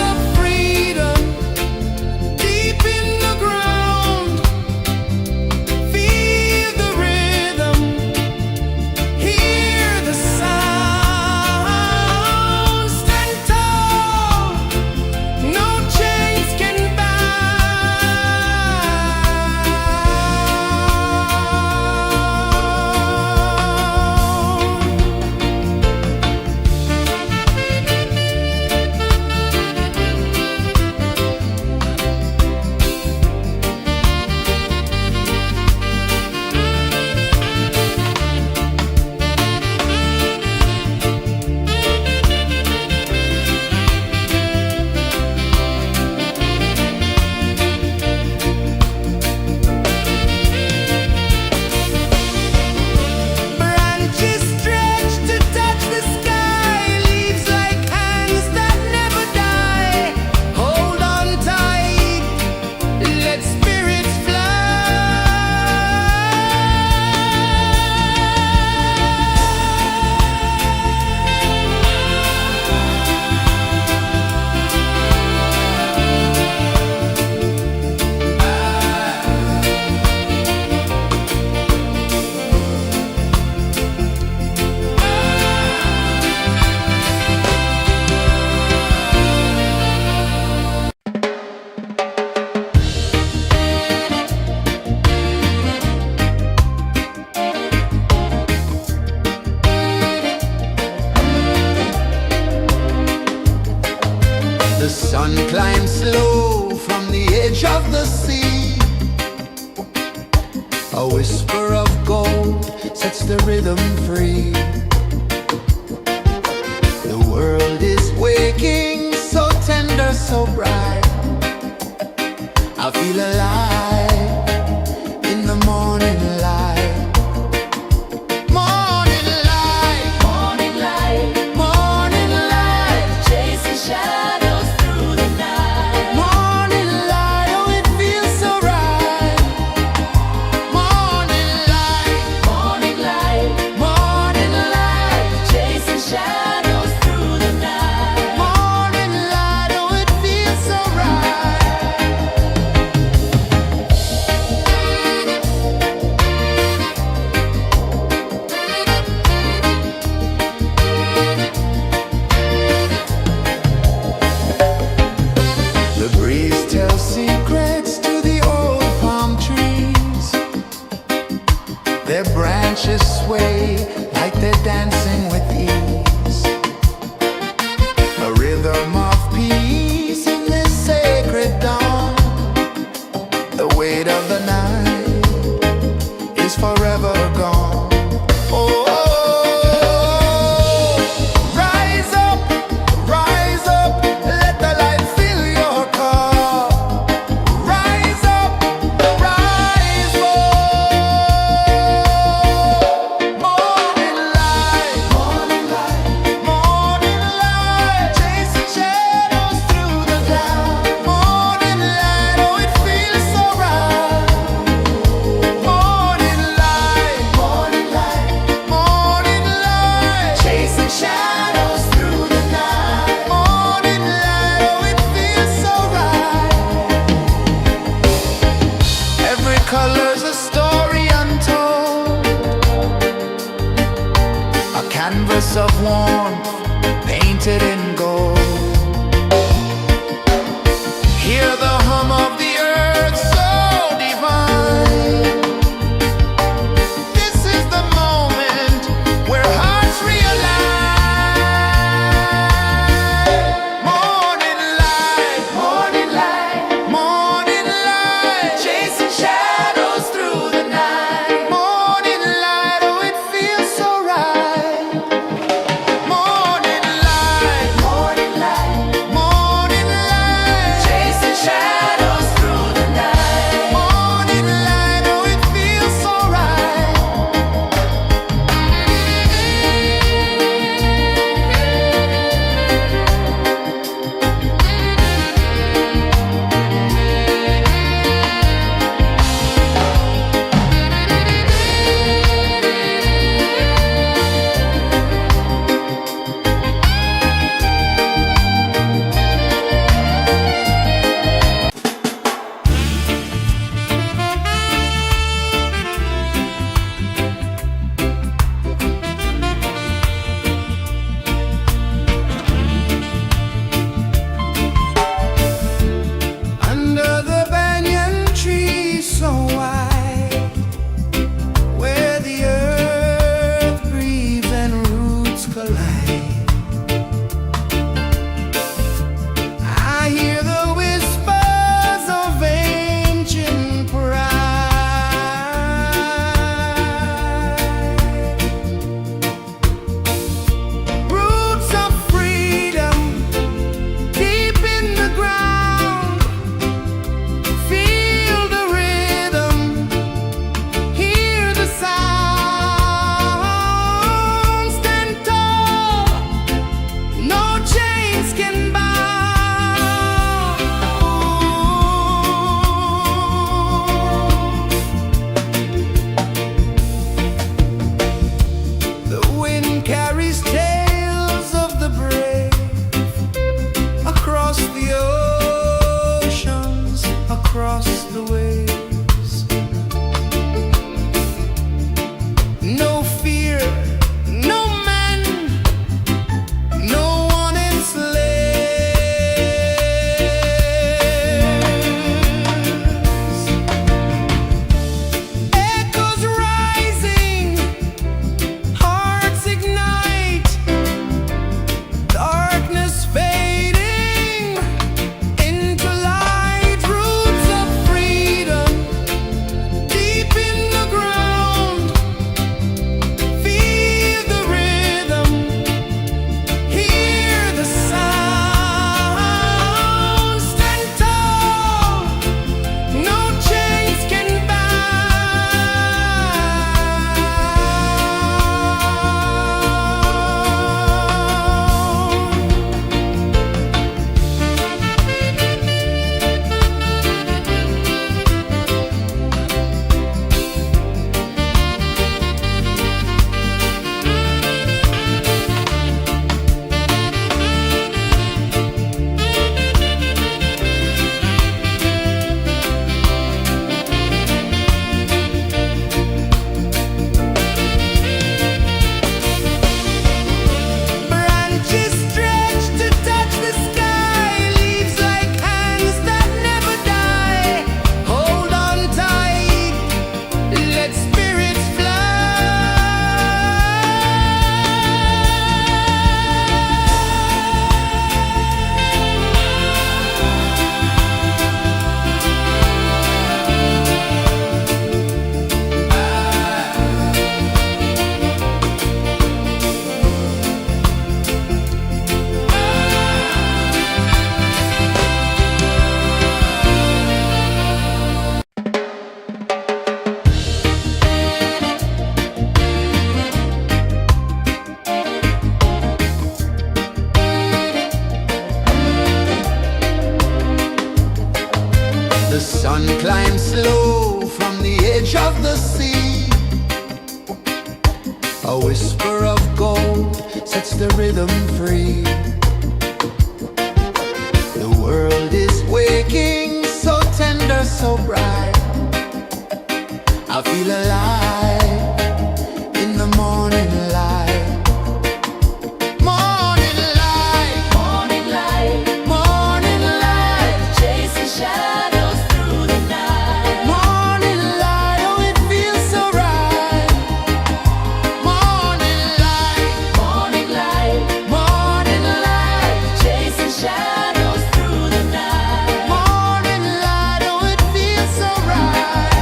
The sun climbs slow from the edge of the sea. A whisper of gold sets the rhythm free. The world is waking, so tender, so bright. I feel alive in the morning light. Morning light, Morning light, morning light, chasing shadows through the night. morning light, oh it feels so right. Morning light, Morning light, morning light, chasing shadows through the night. morning light, oh it feels so right. sun climbs slow from the edge of the sea. A whisper of gold sets the rhythm free. The world is waking, so tender, so bright. I feel alive in the morning light. Morning light, Morning light, morning light, chasing shadows through the night. morning light, oh it feels so right. Morning light, Morning light, morning light, chasing shadows through the night. morning light, oh it feels so right.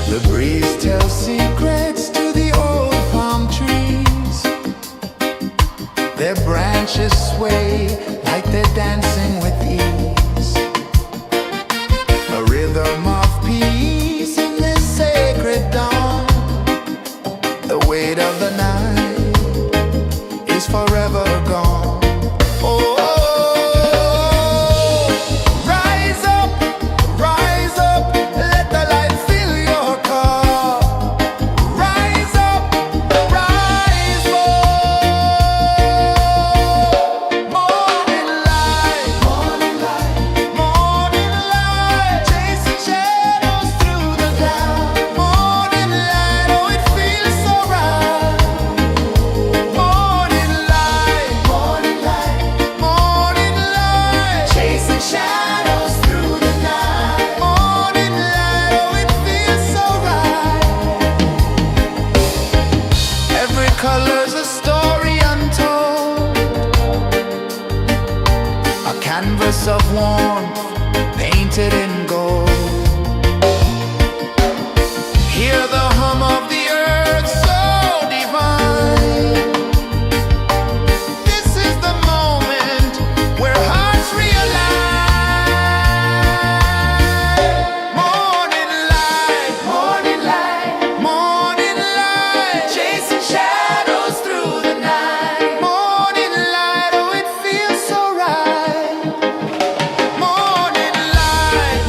The breeze tells secrets to the old palm trees. Their branches sway like they're dancing with ease. A rhythm of peace in this sacred dawn. The weight of the night is forever gone. Oh, rise up, let the light fill your cup. Rise up, rise up. Morning light, morning light, morning light, chasing shadows through the cloud. Morning light, oh it feels so right. Morning light, morning light, morning light, chasing shadows through the night. Morning light, oh it feels so right. Every color's a story untold, a canvas of warmth painted in gold. Hear the hum of the earth so divine. This is the moment where hearts realign. Morning light, morning light, morning light, chasing shadows through the night. Morning light, oh it feels so right. Morning light,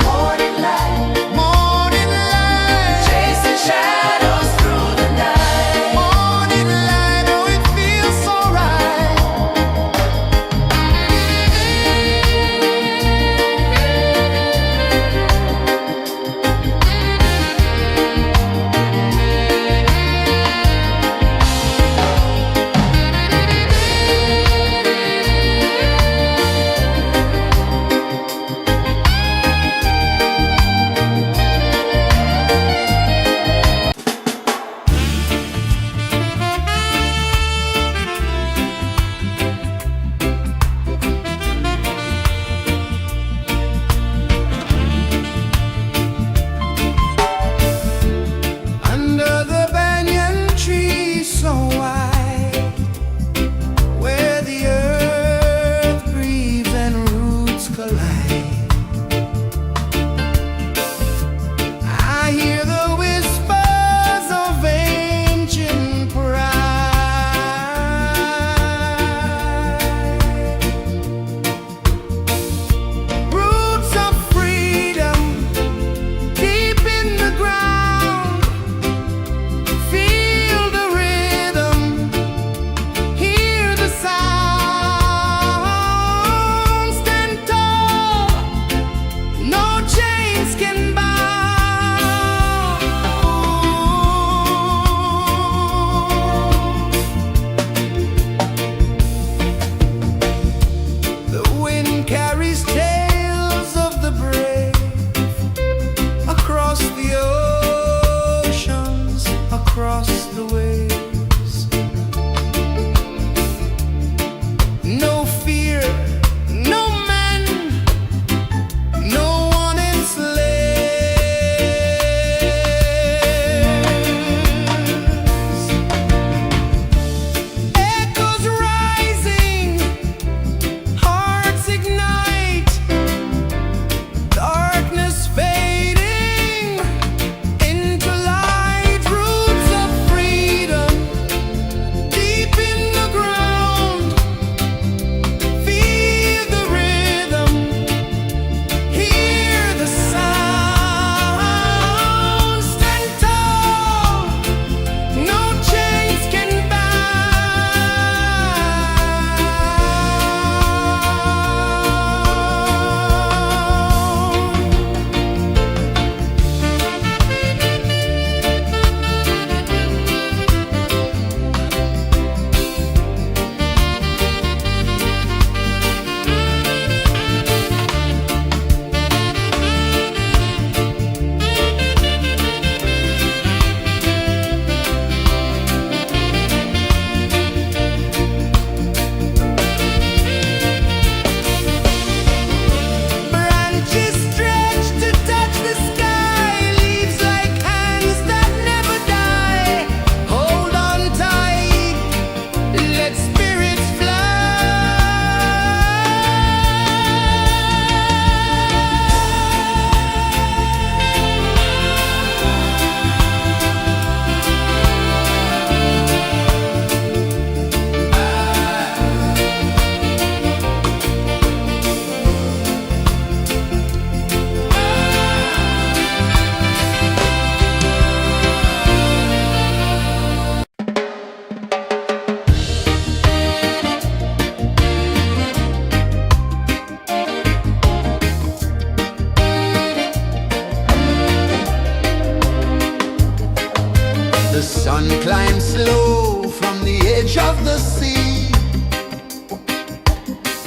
sun climbs slow from the edge of the sea.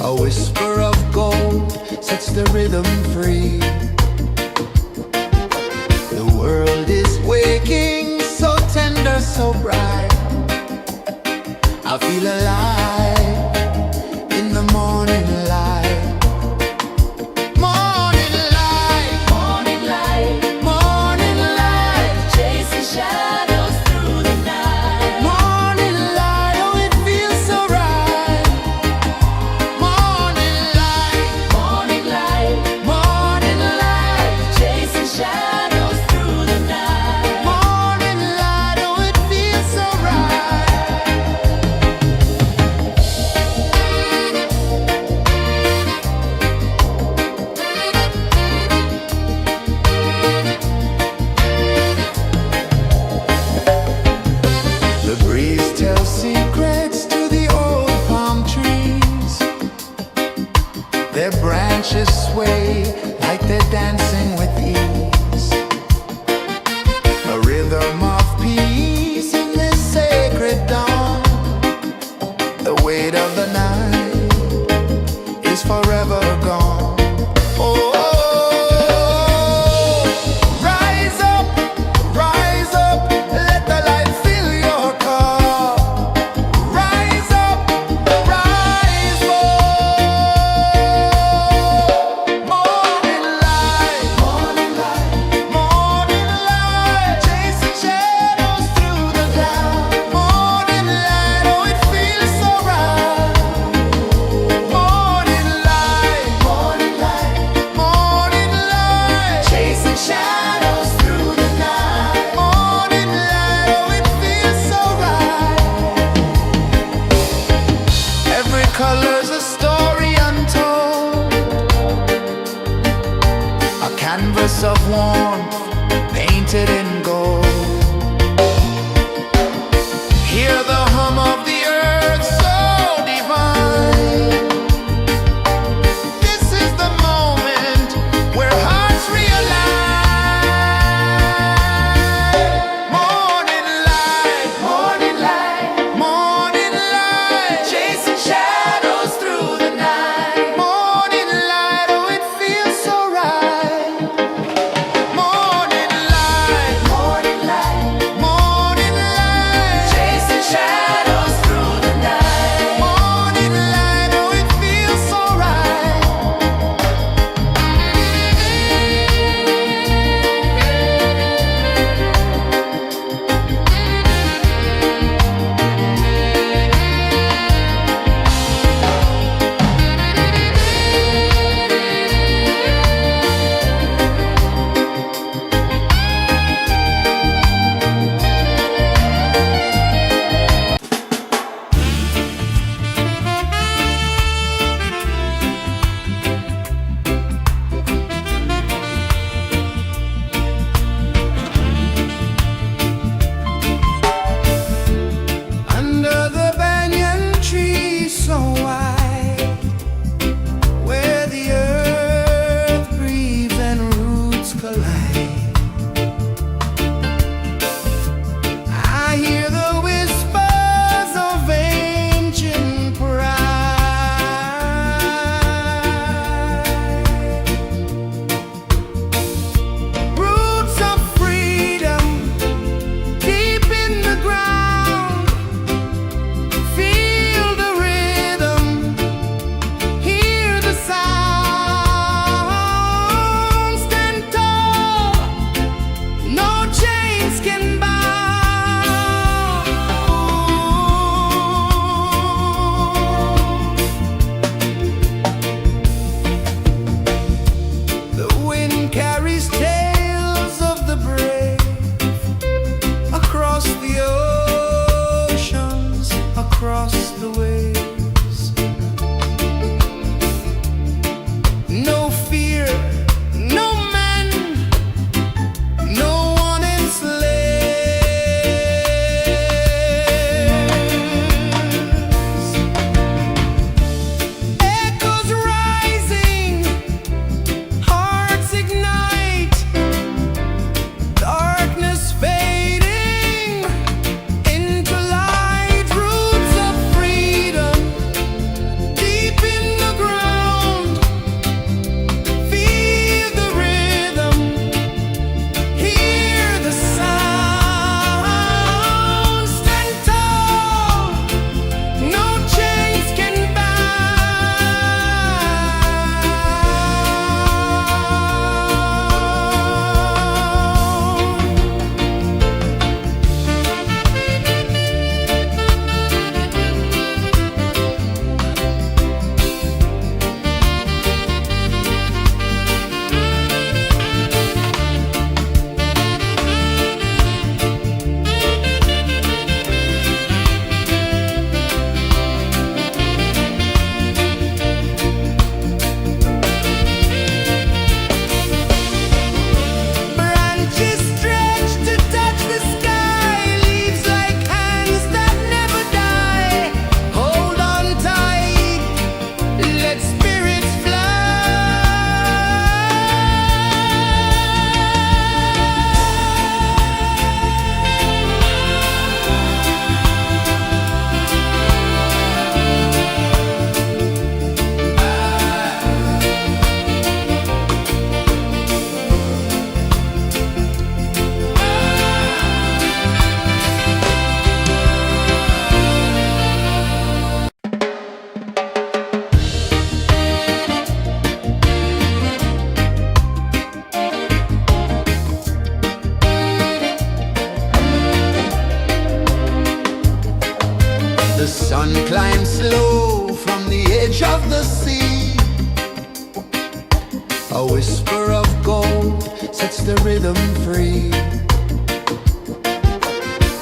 A whisper of gold sets the rhythm free. The world is waking, so tender, so bright. I feel alive in the morning light. Morning light, Morning light, morning light, chasing shadows through the night. morning light, oh it feels so right. Morning light, Morning light, morning light, chasing shadows through the night. morning light, oh it feels so right. The breeze tells secrets to the old palm trees. Their branches sway like they're dancing with ease. A rhythm of peace in this sacred dawn. The weight of the night is forever gone. Oh, rise up, let the light fill your car. Rise up, rise up. Morning light, morning light, morning light, chasing shadows through the cloud. Morning light, oh it feels so right. Morning light, morning light, morning light, chasing shadows through the night. Morning light, oh it feels so right. Every color's a story untold, a canvas of warmth painted in gold. Hear the hum of the earth so divine. This is the moment where hearts realign. Morning light, morning light, morning light, chasing shadows through the night. Morning light, oh it feels so right. Morning light, morning light, morning light, chasing shadows through the night. Morning light, oh it feels so right. Under the banyan tree so wide, where the earth breathes and roots collide, I hear the whispers of ancient pride. Roots of freedom deep in the ground. Feel the rhythm, hear the sound. Stand tall, no chains can bound. The wind carries tales of the brave across the oceans, across the waves. No fear, no man, no one enslaves. Echoes rising, hearts ignite, darkness fading, sun climbs slow from the edge of the sea. A whisper of gold sets the rhythm free.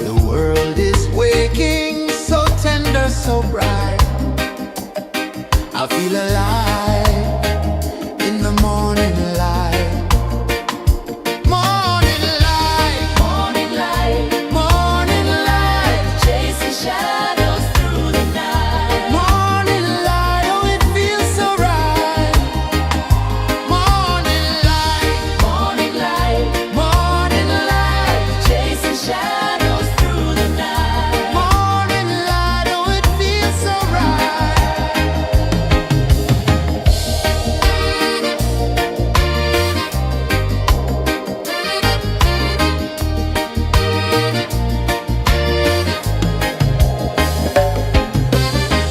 The world is waking, so tender, so bright. I feel alive in the morning light. Morning light, Morning light, morning light, chasing shadows through the night. morning light, oh it feels so right. Morning light, Morning light, morning light, chasing shadows through the night. morning light, oh it feels so right.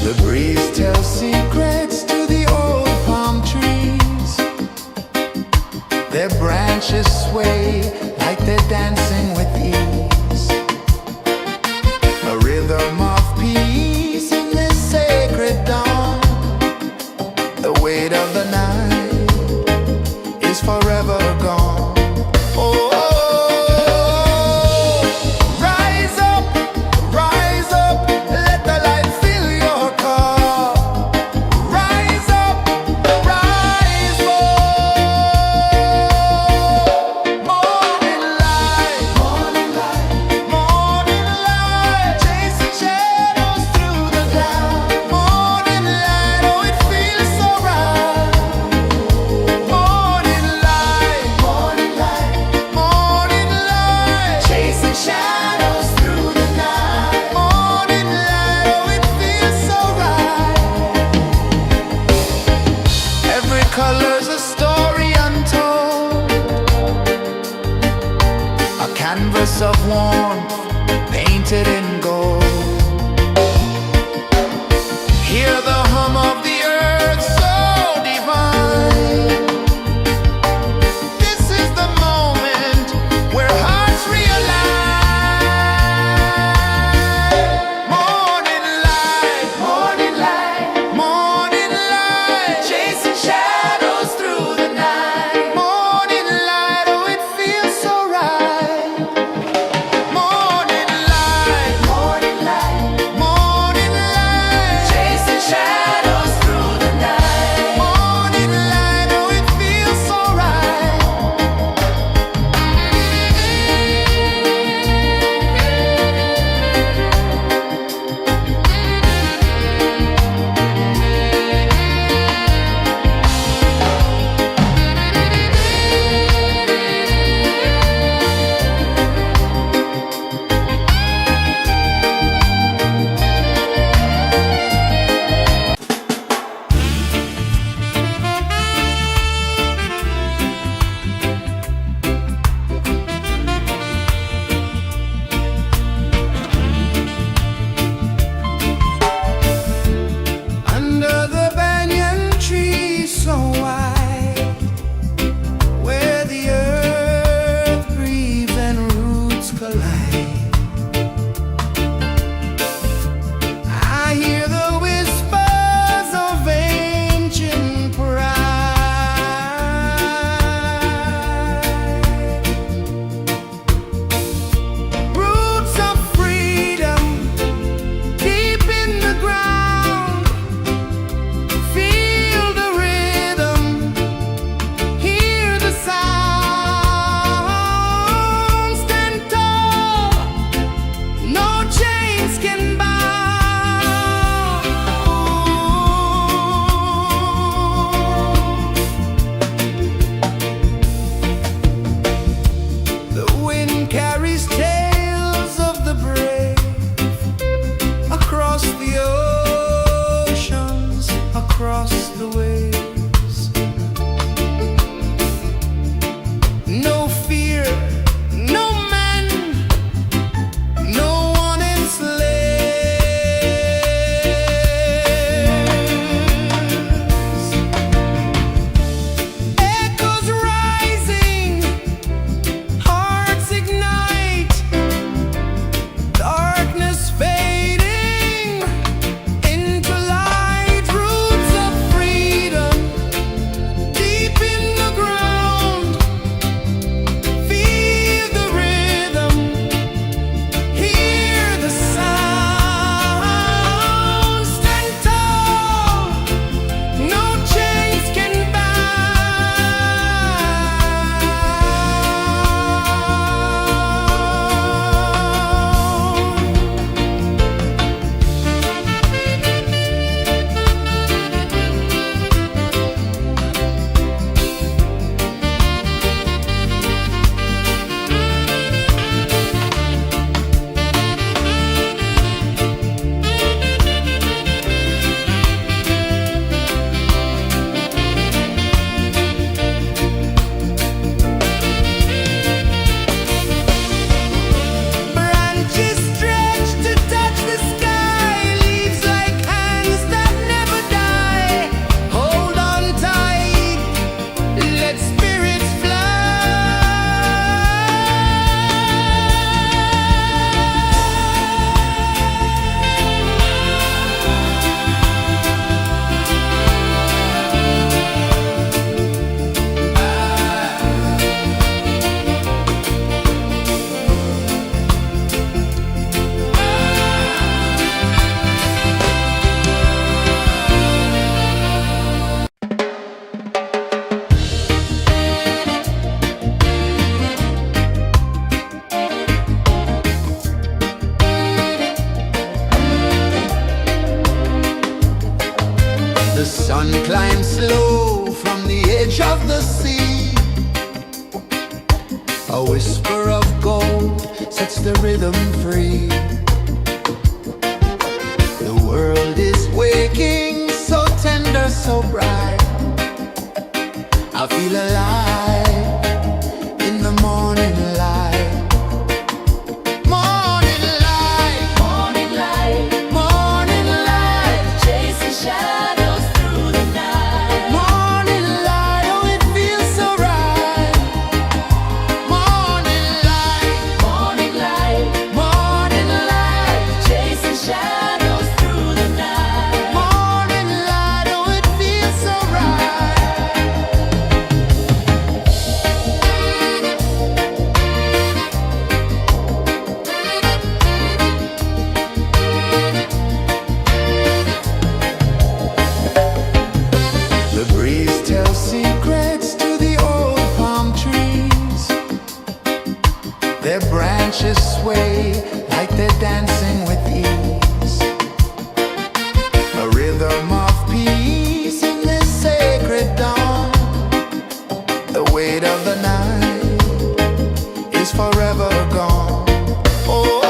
The breeze tells secrets to the old palm trees. Their branches sway like they're dancing with ease. A rhythm of peace in this sacred dawn. The weight of the night is forever gone. Oh, rise up, let the light fill your car. Rise up, rise up. Morning light, morning light, morning light, chasing shadows through the cloud. Morning light, oh it feels so right. Morning light, morning light, morning light, chasing shadows through the night. Morning light, oh it feels so right. Every color's a story untold, a canvas of warmth painted in gold. Hear the hum of the earth so divine. This is the moment where hearts realign. Morning light, morning light, morning light, chasing shadows through the night. Morning light, oh it feels so right. Morning light, A whisper of gold sets the rhythm free. The world is waking, so tender, so bright. I feel alive in the morning light. Morning light, Morning light, morning light, chasing shadows through the night. morning light, oh it feels so right. Morning light, Morning light, morning light, chasing shadows through the night. morning light, oh it feels so right. The breeze tells secrets to the old palm trees. Their branches sway like they're dancing with ease. A rhythm of peace in this sacred dawn. The weight of the night is forever gone. Oh,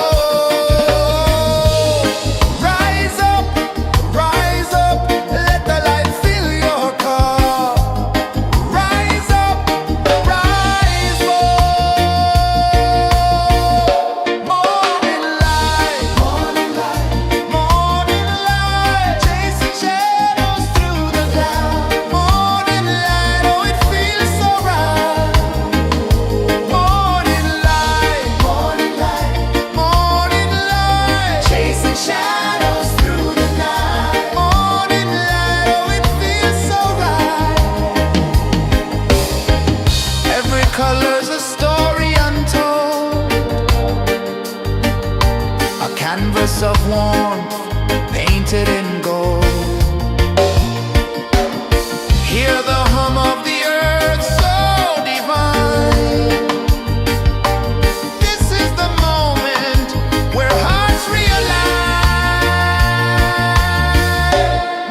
rise up, let the light fill your cup. Rise up, rise up. Morning light, morning light, morning light, chasing shadows through the cloud. Morning light, oh it feels so right. Morning light, morning light, morning light, chasing shadows through the night. Morning light, oh it feels so right. Every color's a story untold, a canvas of warmth painted in gold. Hear the hum of the earth so divine. This is the moment where hearts realign.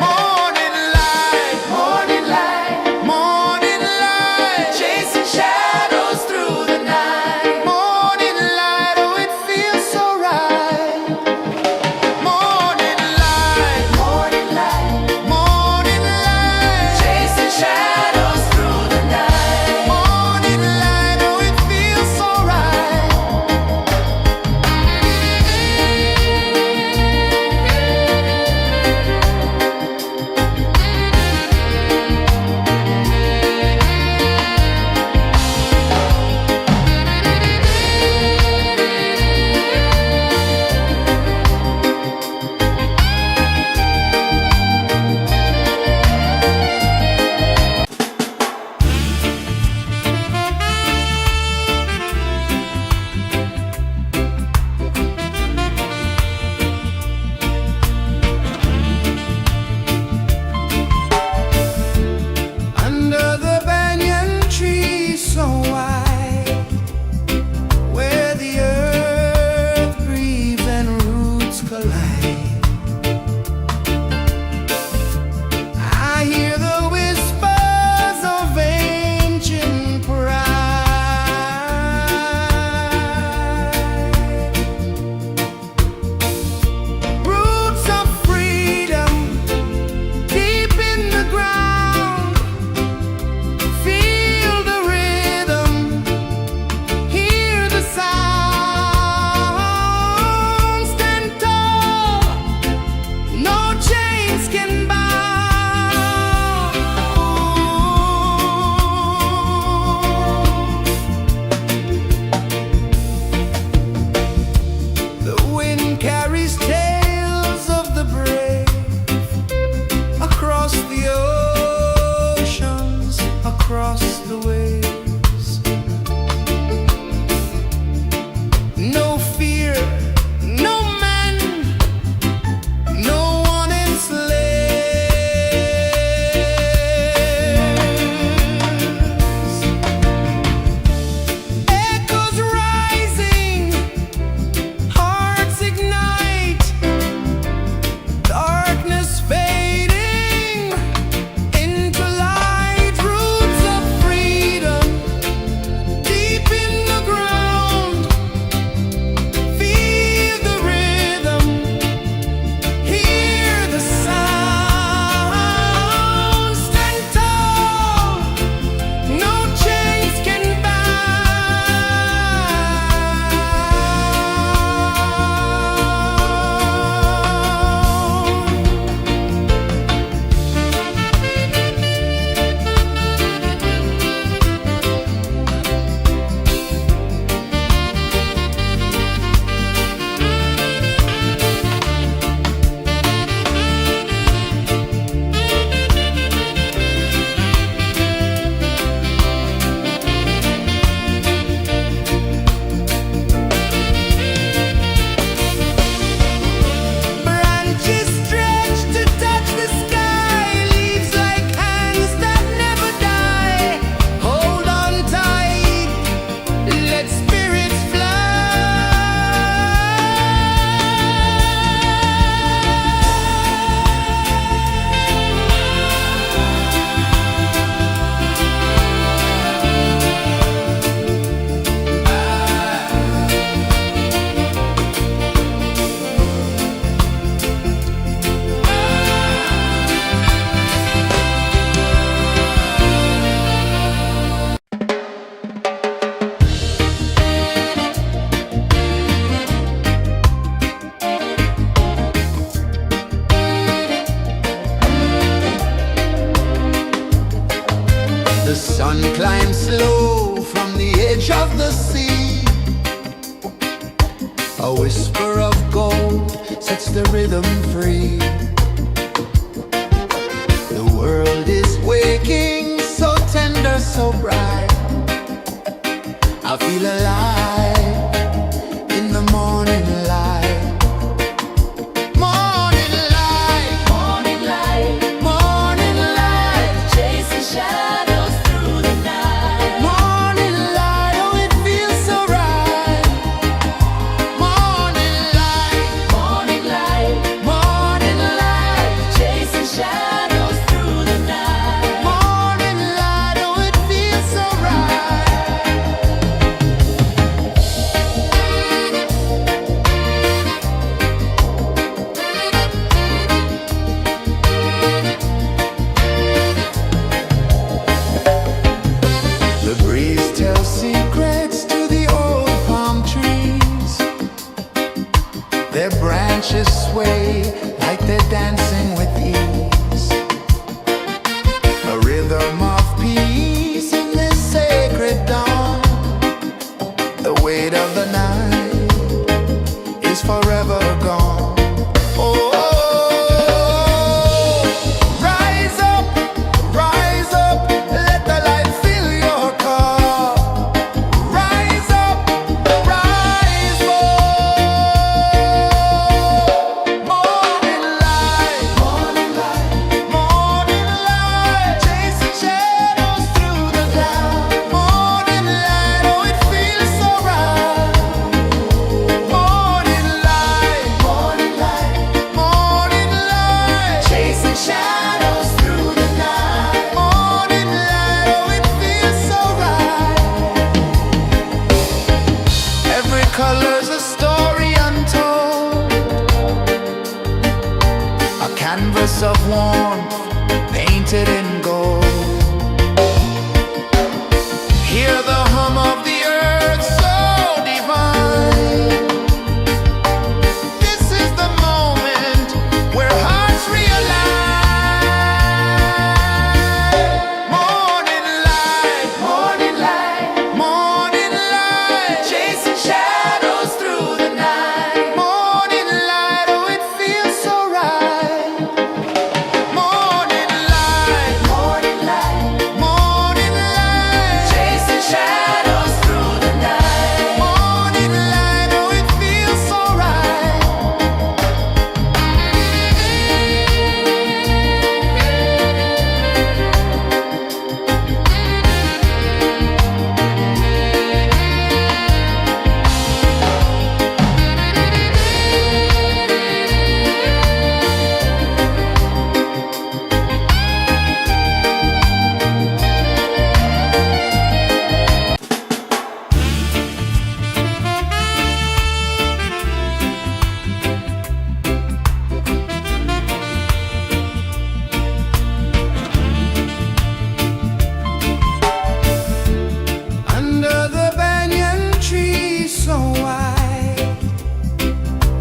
Morning light, morning light, morning light, chasing shadows through the night. Morning light, oh it feels so right. Morning light, rhythm free. The world is waking, so tender, so bright. I feel alive in the morning light. Morning light, Morning light, morning light, chasing shadows through the night. morning light. Oh, it feels so right. Morning light, Morning light, morning light, chasing shadows through the night. morning light. Oh, it feels so right. The breeze tells secrets to the old palm trees. Their branches sway like they're dancing with ease. A rhythm of peace in this sacred dawn. The weight of the night is forever gone. Oh, rise up, let the light fill your cup. Rise up, rise up. Morning light, morning light, morning light, chasing shadows through the cloud. Morning light, oh, it feels so right. Morning light, morning light, morning light, chasing shadows through the night. Morning light, oh, it feels so right. Every color's a story untold, a canvas of warmth painted in gold. Hear the hum of the earth so divine. This is the moment where hearts realign. Morning light, morning light, morning light, chasing shadows through the night. Morning light, oh, it feels so right. Morning light, morning light, morning light, chasing shadows through the night. Morning light, oh, it feels so right. Under the banyan tree so wide,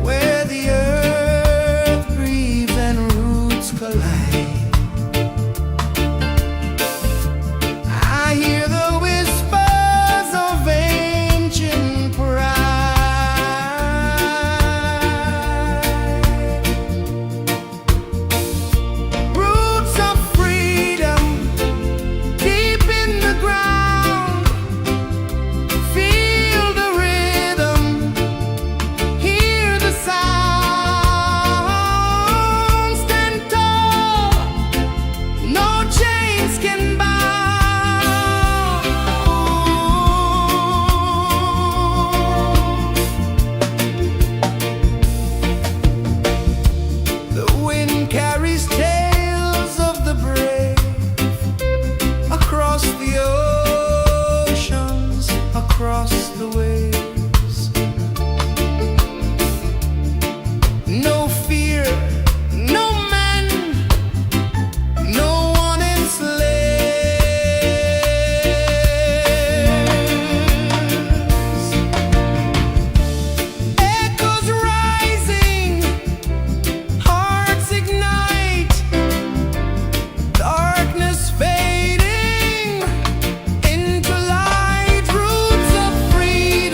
where the earth breathes and roots collide, I hear the whispers of ancient pride. Roots of freedom deep in the ground. Feel the rhythm, hear the sound. Stand tall, no chains can bound. The wind carries tales of the brave across the oceans, across the waves. No fear, no man, no one enslaves. Echoes rising, hearts ignite, darkness fading into light. Roots of freedom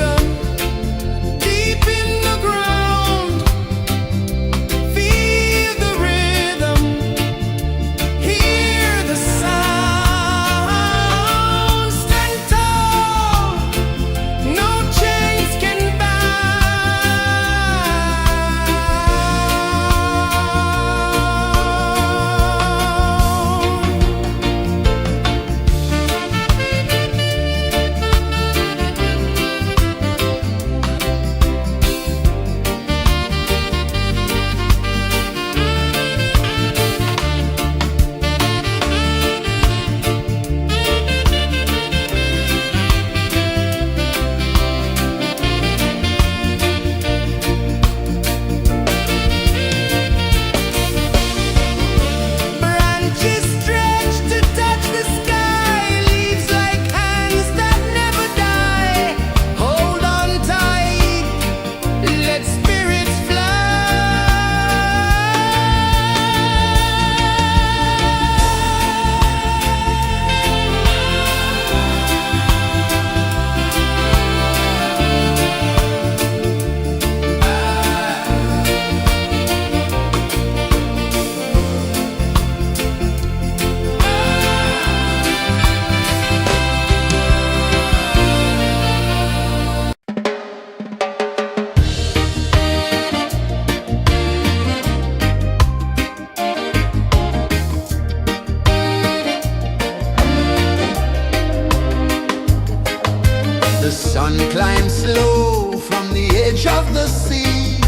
The sun climbs slow from the edge of the sea.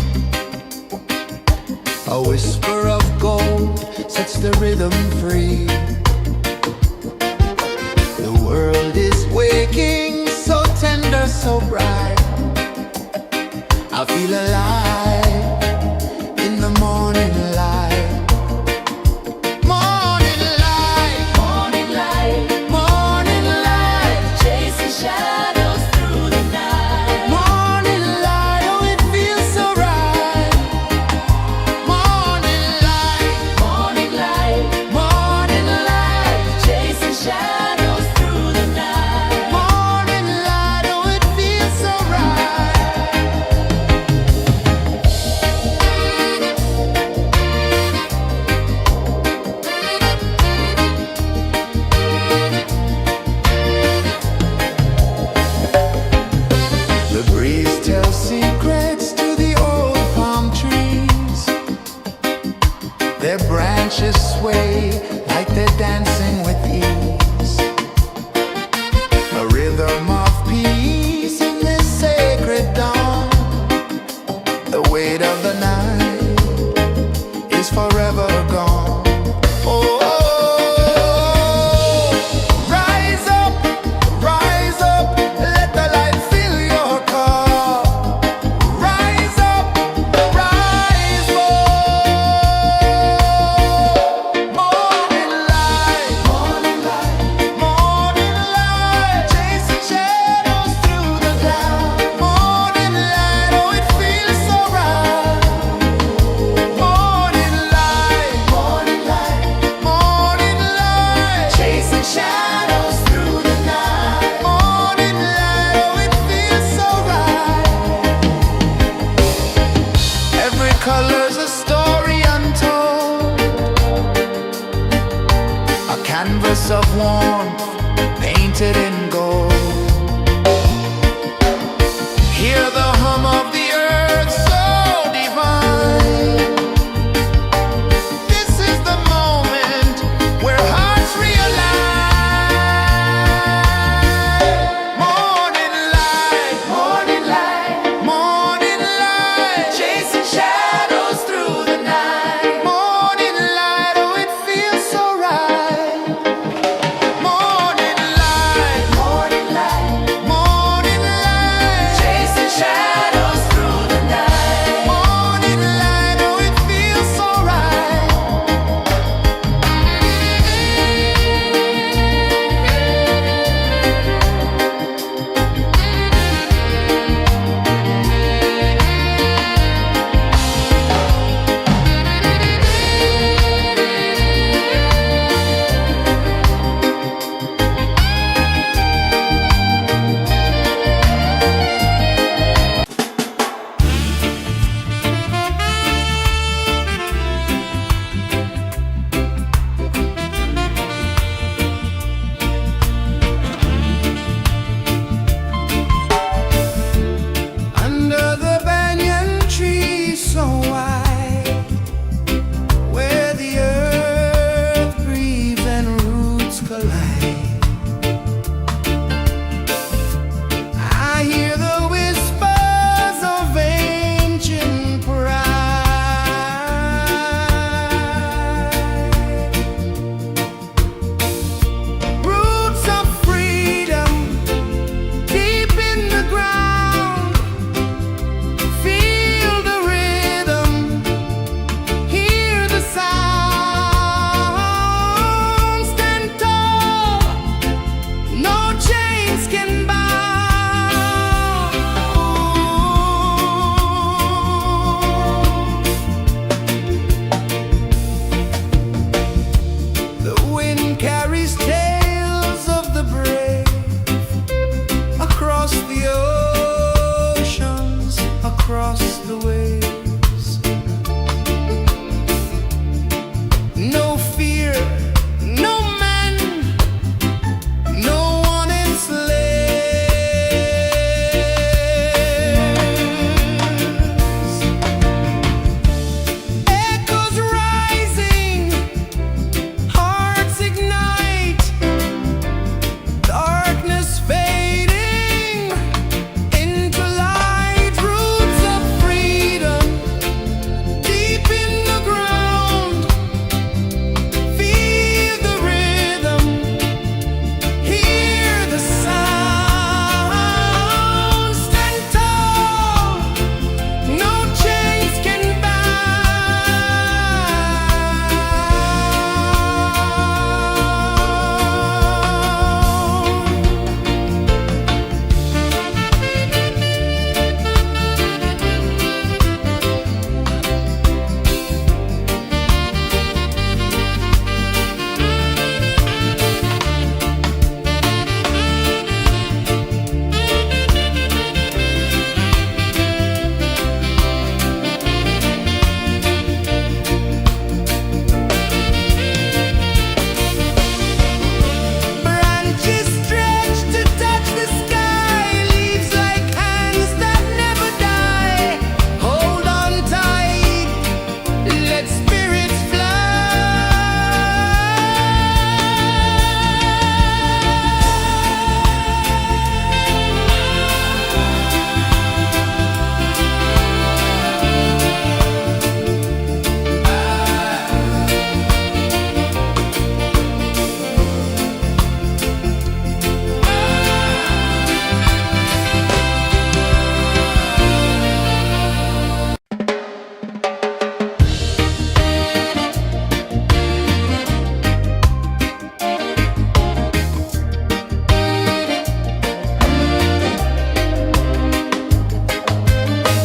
A whisper of gold sets the rhythm free. The world is waking, so tender, so bright. I feel alive in the morning light. Morning light, Morning light, morning light, chasing shadows through the night. morning light, oh it feels so right. Morning light, Morning light, morning light, chasing shadows through the night. morning light, oh it feels so right.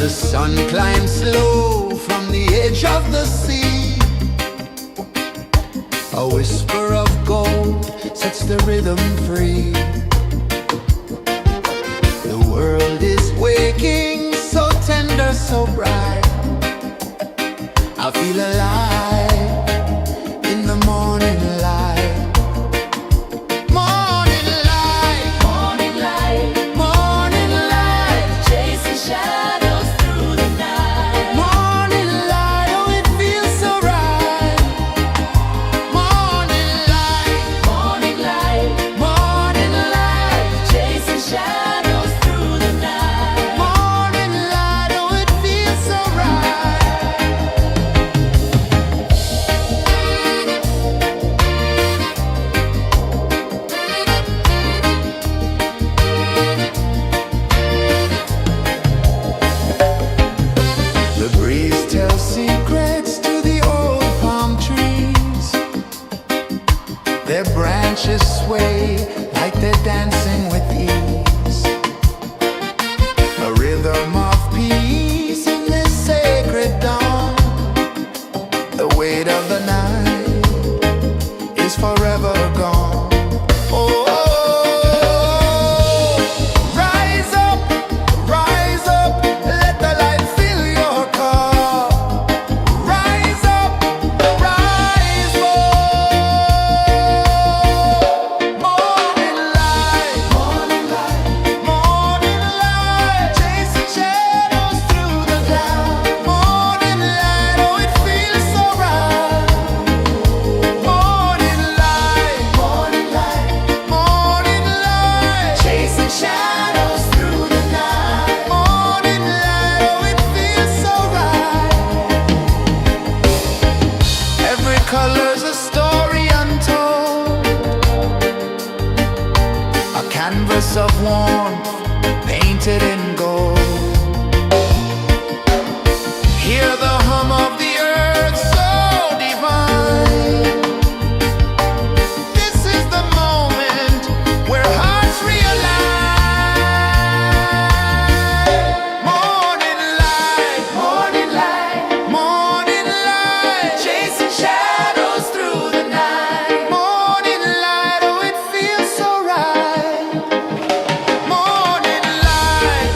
The sun climbs slow from the edge of the sea. A whisper of gold sets the rhythm free. The world is waking, so tender, so bright. I feel alive in the morning light. Morning light, Morning light, morning light, chasing shadows through the night. morning light, oh it feels so right. Morning light, Morning light, morning light, chasing shadows through the night. morning light, oh it feels so right. The breeze tells secrets to the old palm trees. Their branches sway like they're dancing with ease. A rhythm of peace in this sacred dawn. The weight of the night is forever gone. Oh, rise up, let the light fill your cup. Rise up, rise up. Morning light, morning light, chasing shadows through the cloud. Morning light, oh it feels so right. Morning light, morning light, chasing shadows through the night. Morning light, oh it feels so right. Every color's a story untold, a canvas of warmth painted in gold. Hear the hum of the earth so divine. This is the moment where hearts realign. Morning light, morning light, chasing shadows through the night. Morning light, oh it feels so right. Morning light,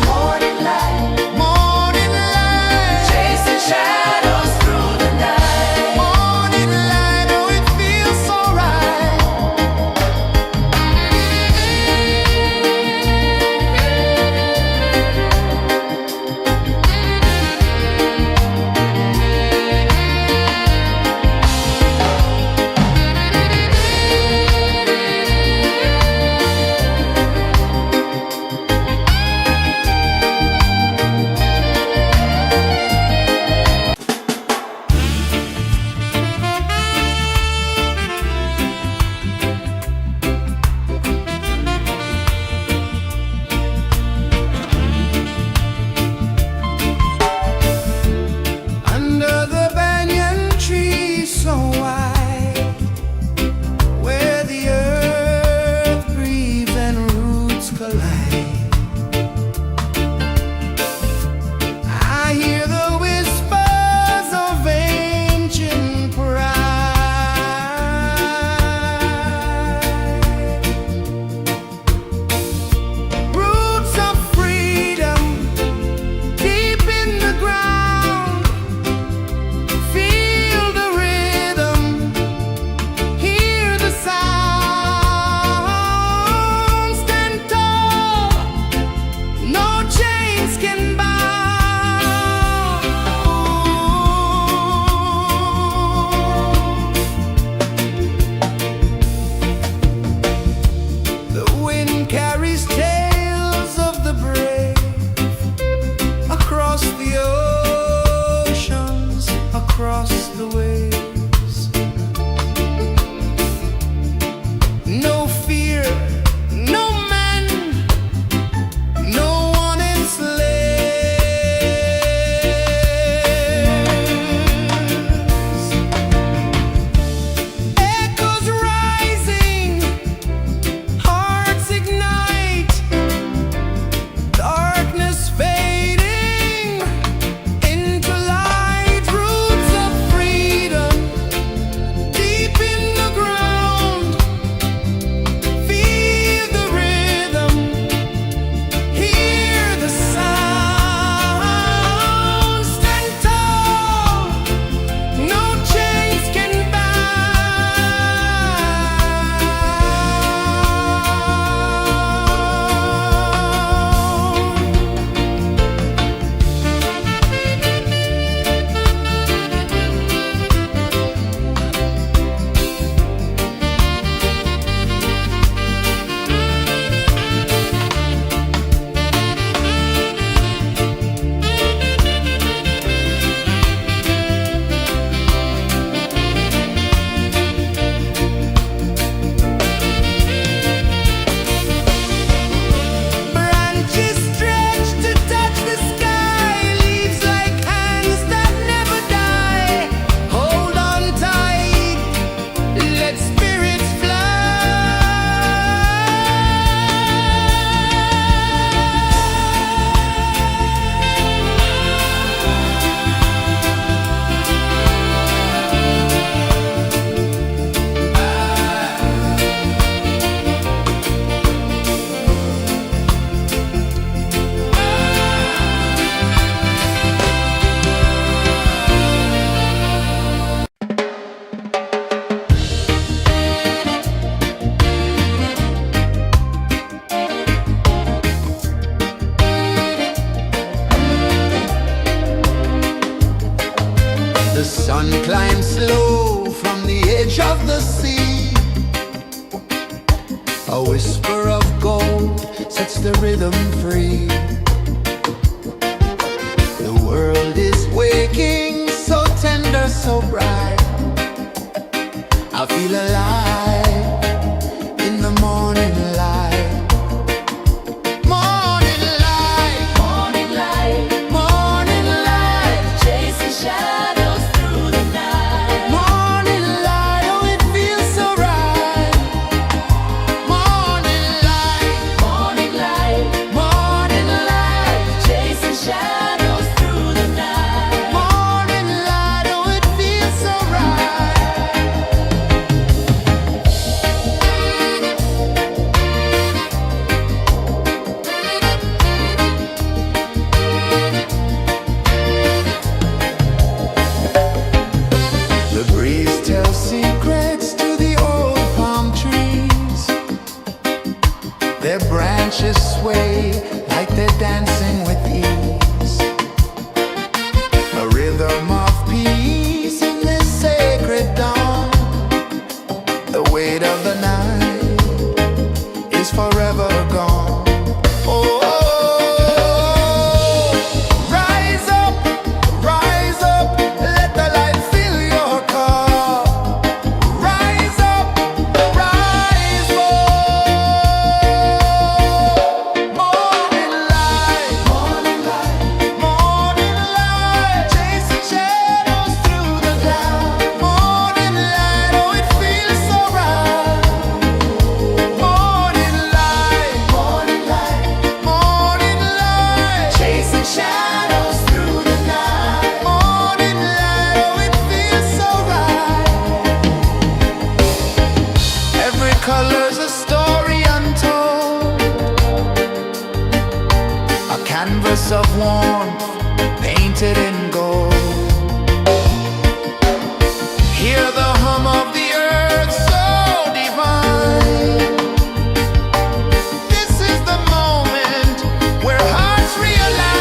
Sun climbs slow from the edge of the sea. A whisper of gold sets the rhythm free. The world is waking, so tender, so bright. I feel alive in the morning light. Morning light, Morning light, morning light, chasing shadows through the night. morning light, oh it feels so right. Morning light, Morning light, morning light, chasing shadows through the night. morning light, oh it feels so right. The breeze tells secrets to the old palm trees. Their branches sway like they're dancing with ease. A rhythm of peace in this sacred dawn. The weight of the night is forever gone. Oh, rise up, let the light fill your cup. Rise up, rise up. Morning light, morning light, morning light, chasing shadows through the cloud. Morning light, oh it feels so right. Morning light, morning light, morning light, chasing shadows through the night. Morning light, oh it feels so right. Every color's a story untold, a canvas of warmth painted in gold. Hear the hum of the earth so divine. This is the moment where hearts realize.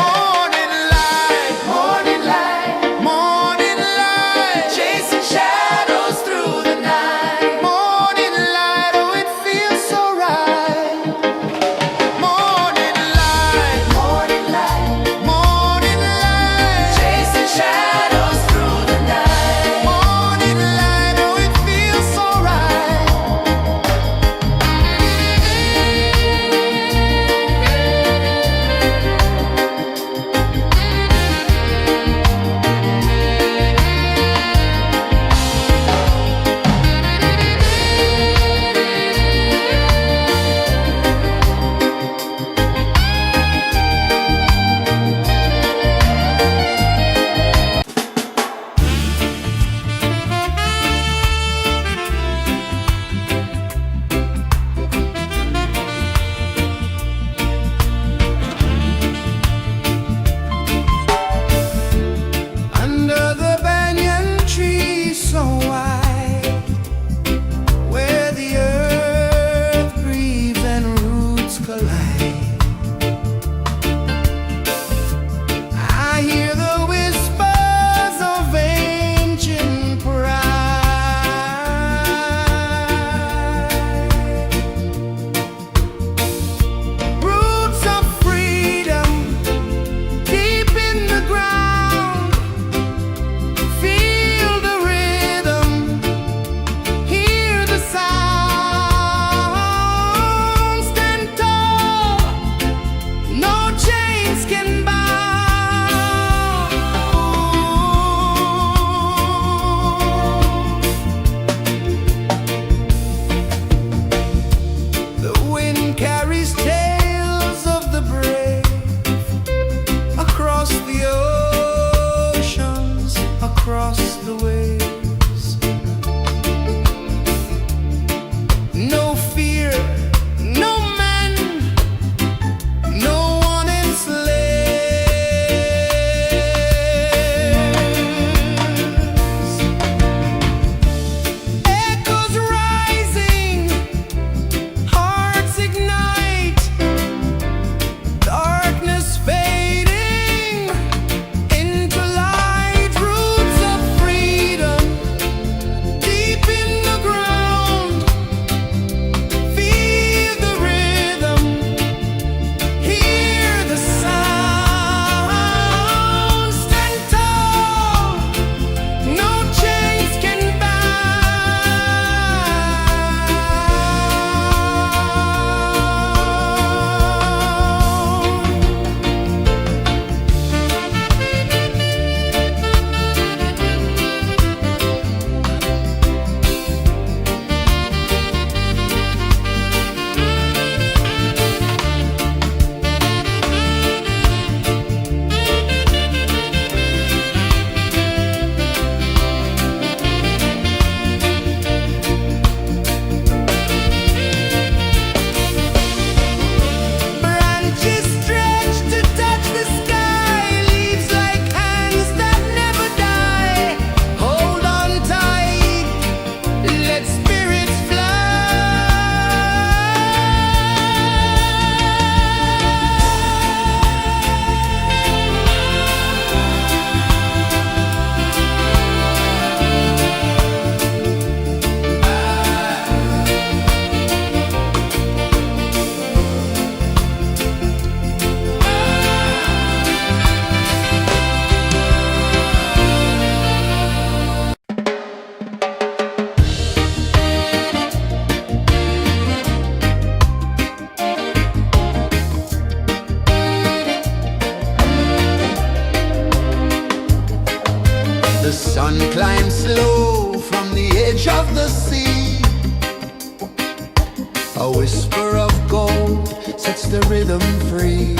Morning light, morning light, morning light, chasing shadows through the night. Morning light, oh it feels so right. Morning light, morning of gold sets the rhythm free.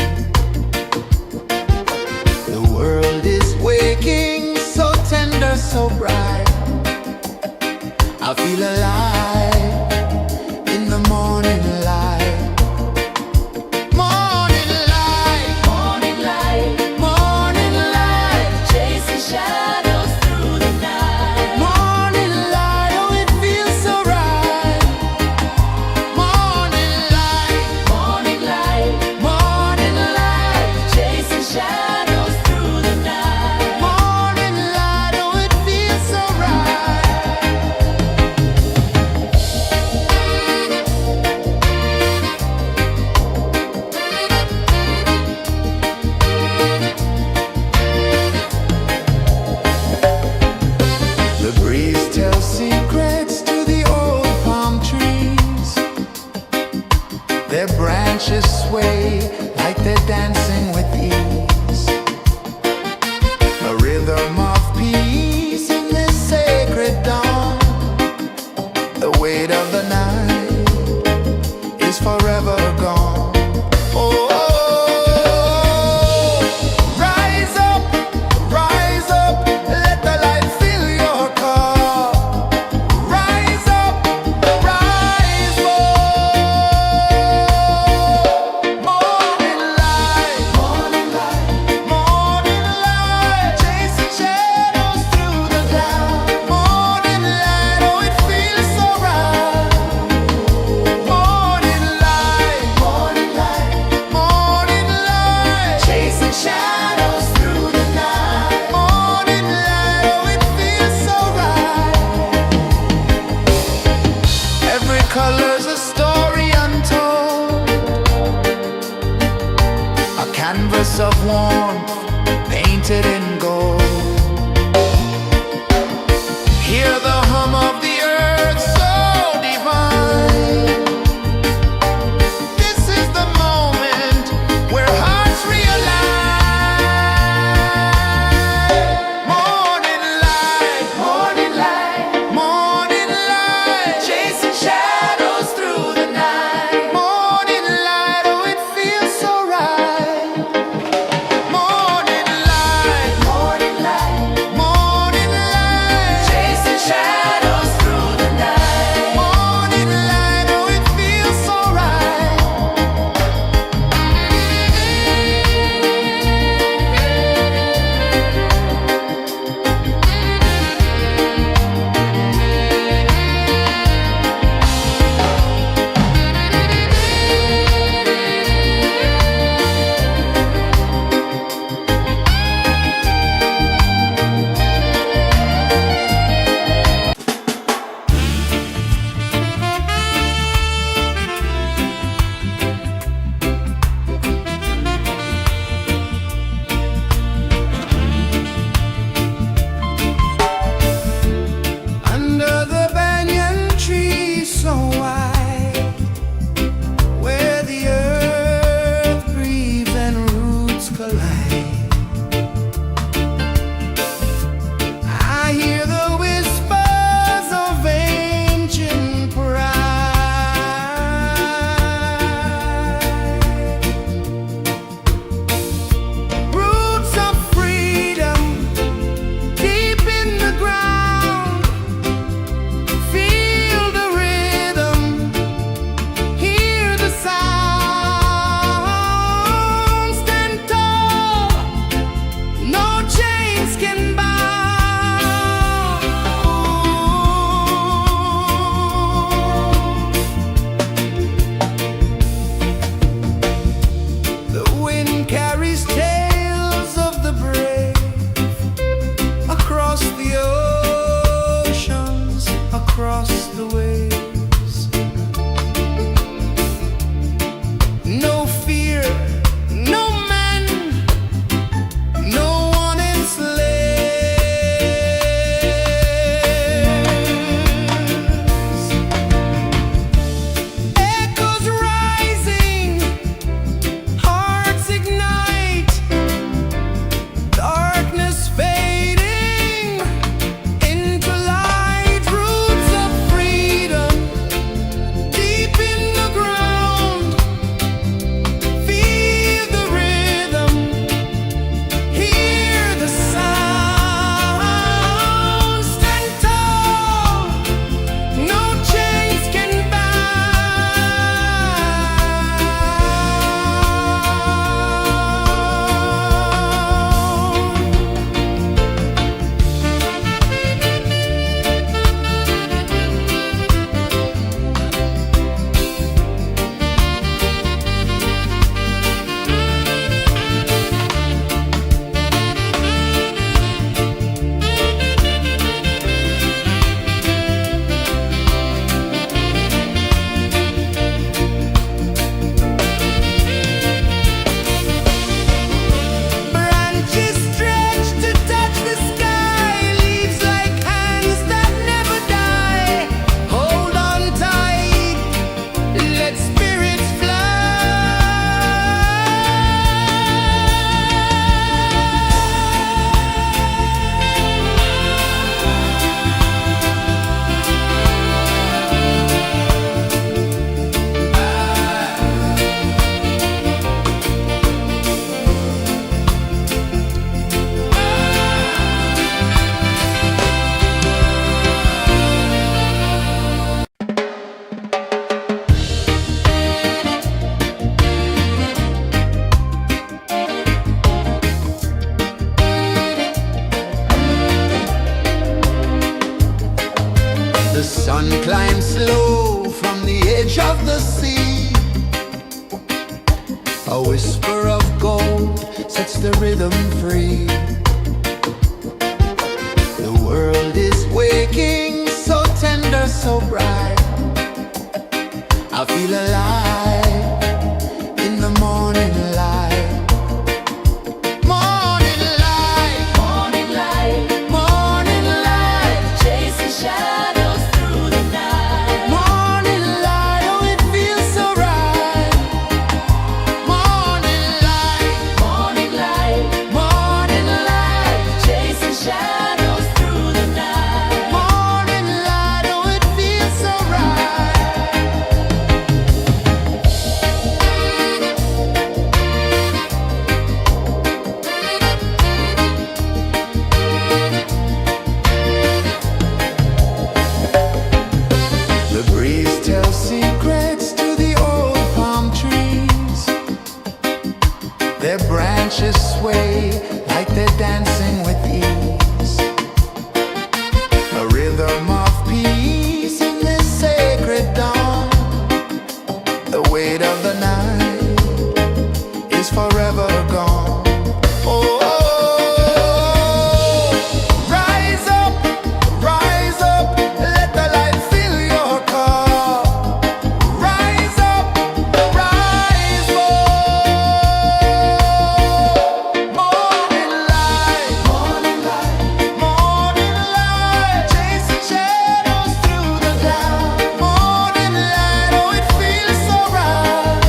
The world is waking, so tender, so bright. I feel alive in the morning light. Morning light, Morning light, morning light, chasing shadows through the night. morning light, oh it feels so right. Morning light, Morning light, morning light, chasing shadows through the night. morning light, oh it feels so right. The breeze tells secrets to the old palm trees. Their branches sway like they're dancing with ease. A rhythm of peace in this sacred dawn. The weight of the night is forever gone. Oh, rise up, let the light fill your cup. Rise up, rise more. Morning light, morning light, chasing shadows through the cloud. Morning light, oh it feels so right. Morning light, morning light, chasing shadows through the night. Morning light, oh it feels so right. Every color's a story untold, a canvas of warmth painted in gold. Hear the hum of the earth so divine. This is the moment where hearts realign. Morning light, morning light, chasing shadows through the night. Morning light, oh it feels so right. A whisper of gold sets the rhythm free. The world is waking, so tender, so bright. I feel alive in the morning light. Morning light, Morning light, morning light, chasing shadows through the night. morning light, oh it feels so right. Morning light, Morning light, morning light, chasing shadows through the night. morning light, oh it feels so right. The breeze tells secrets to the old palm trees. Their branches sway like they're dancing with ease. A rhythm of peace in this sacred dawn. The weight of the night is forever gone. Oh, rise up, let the light fill your cup. Rise up, rise up. Morning light, morning light, morning light, chasing shadows through the cloud. Morning light, oh it feels so right.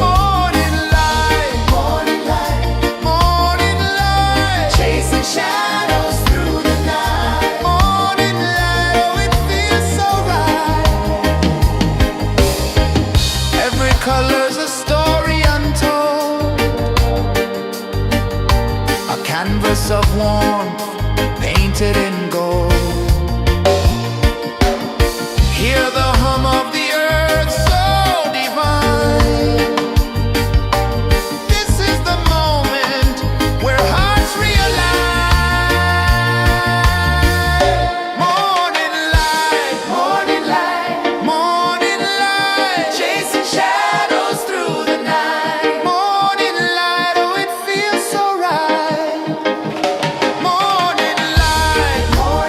Morning light, morning light, morning light, chasing shadows through the night. Morning light, oh it feels so right. Every color's a story untold, a canvas of warmth painted in gold. Hear the hum of the earth so divine. This is the moment where hearts realign. Morning light, morning light, morning light, chasing shadows through the night. Morning light, oh it feels so right. Morning light, morning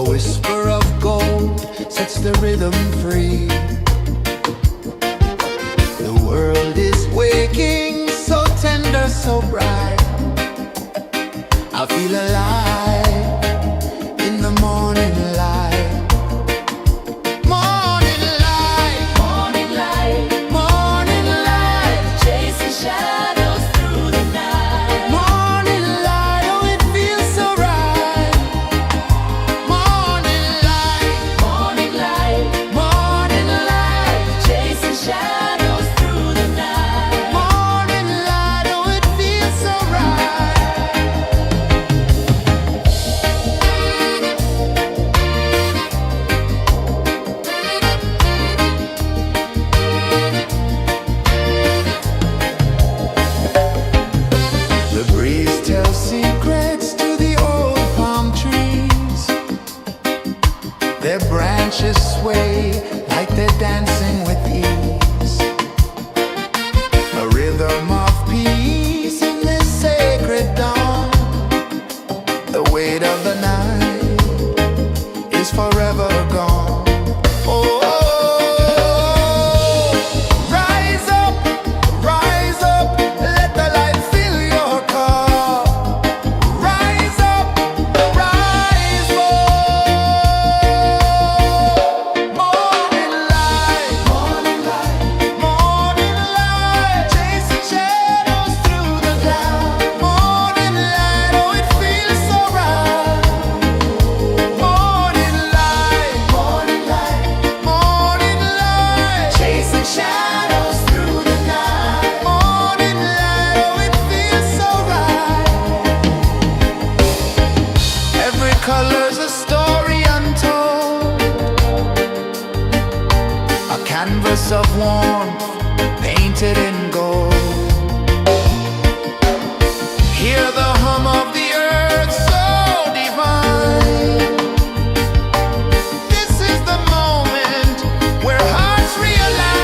A whisper of gold sets the rhythm free. The world is waking, so tender, so bright. I feel alive in the morning light. Morning light, Morning light, morning light, chasing shadows through the night. morning light, oh it feels so right. Morning light, Morning light, morning light, chasing shadows through the night. morning light, oh it feels so right. The breeze tells secrets to the old palm trees. Their branches sway like they're dancing with ease. A rhythm of peace in this sacred dawn. The weight of the night is forever gone. Oh, rise up, let the light fill your car. Rise up, rise up. Morning light, morning light, morning light, chasing shadows through the cloud. Morning light, oh it feels so right. Morning light, morning light, morning light, chasing shadows through the night. Morning light, oh it feels so right. Every color's a story untold, a canvas of warmth painted in gold. Hear the hum of the earth so divine. This is the moment where hearts realign.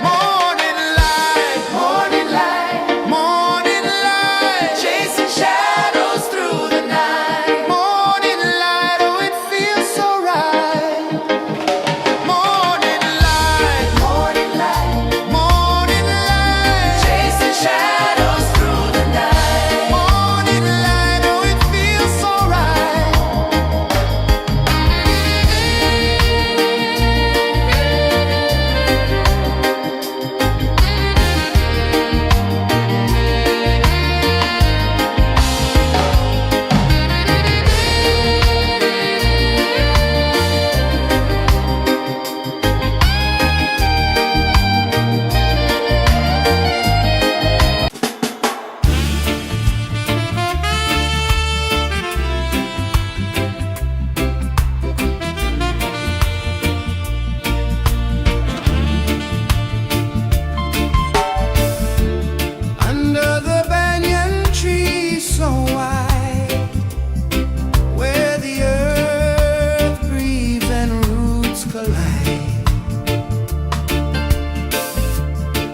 Morning light, morning light, morning light, chasing shadows through the night. Morning light, oh it feels so right. Morning light, morning light, morning light, chasing shadows through the night. Morning light, oh it feels so right. Under the banyan tree so wide, where the earth breathes and roots collide,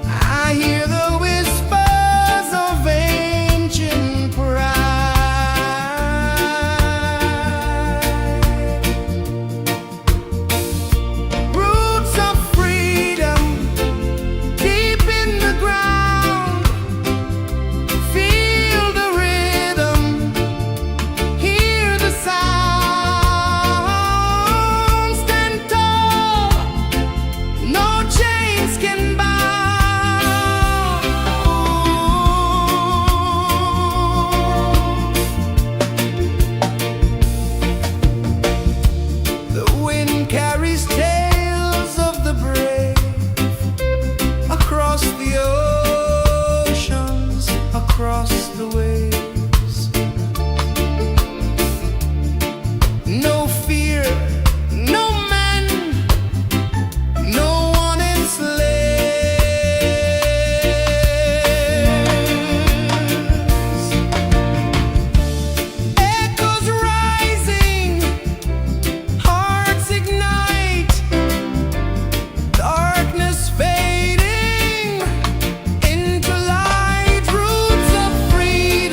I hear the whispers of ancient pride. Roots of freedom deep in the ground. Feel the rhythm, hear the sound. Stand tall, no chains can bound. The wind carries tales of the brave across the oceans, across the waves. No fear, no man, no one enslaves. Echoes rising, hearts ignite, darkness fading into light. Roots of freedom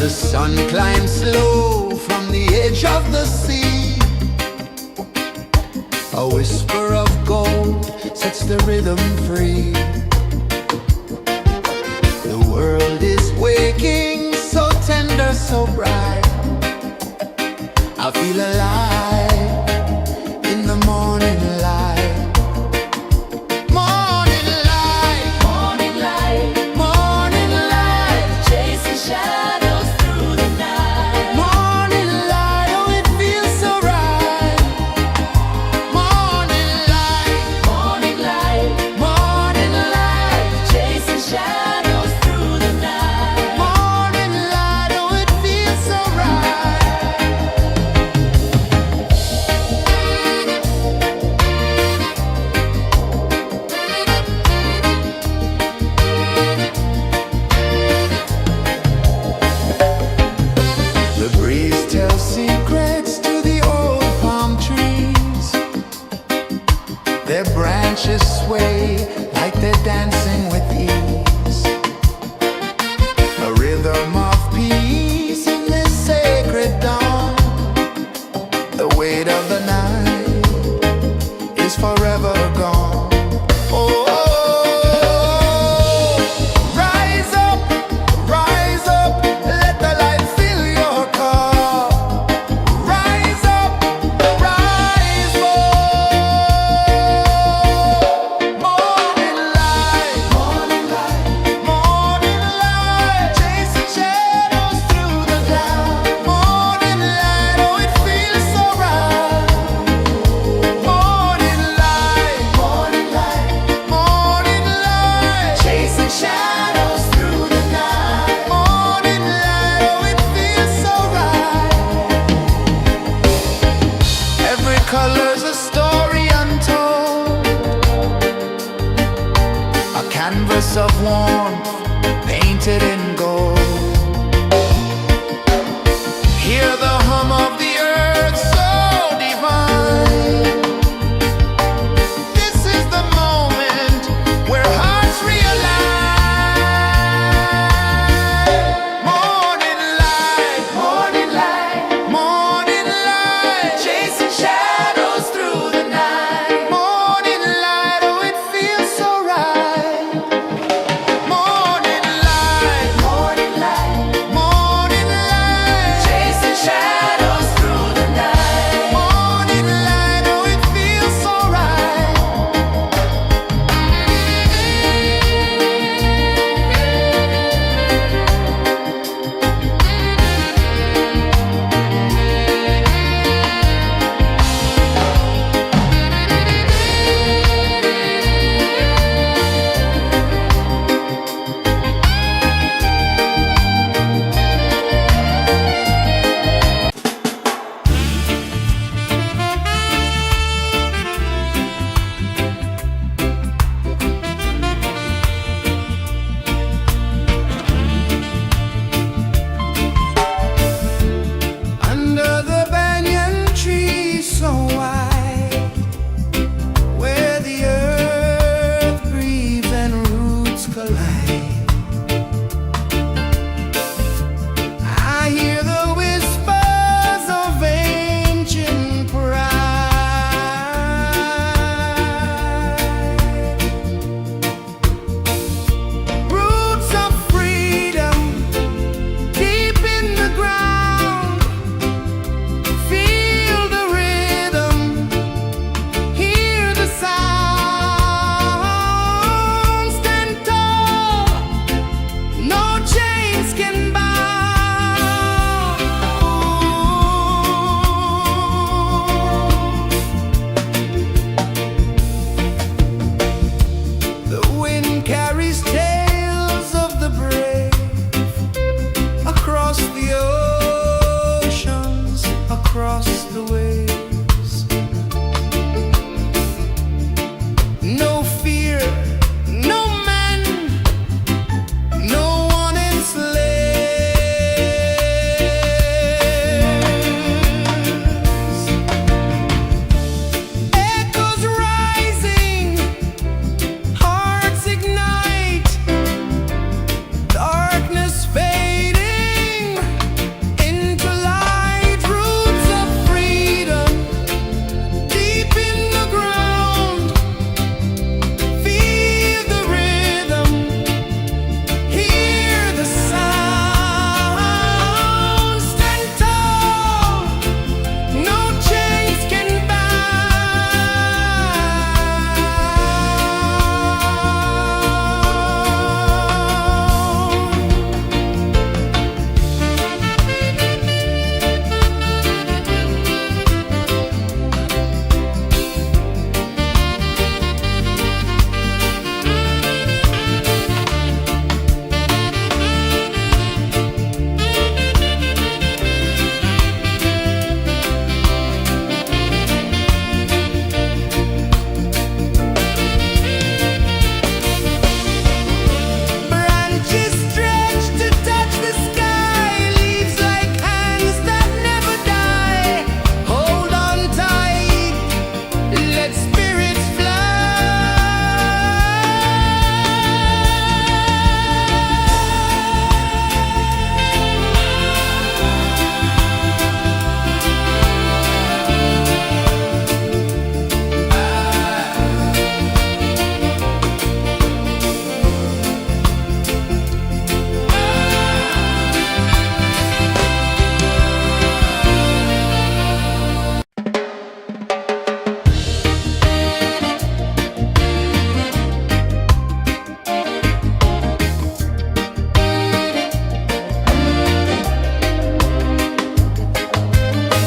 The sun climbs slow from the edge of the sea. A whisper of gold sets the rhythm free. The world is waking, so tender, so bright. I feel alive in the morning light. Morning light, Morning light, morning light, chasing shadows through the night. morning light, oh it feels so right. Morning light, Morning light, morning light, chasing shadows through the night. morning light, oh it feels so right.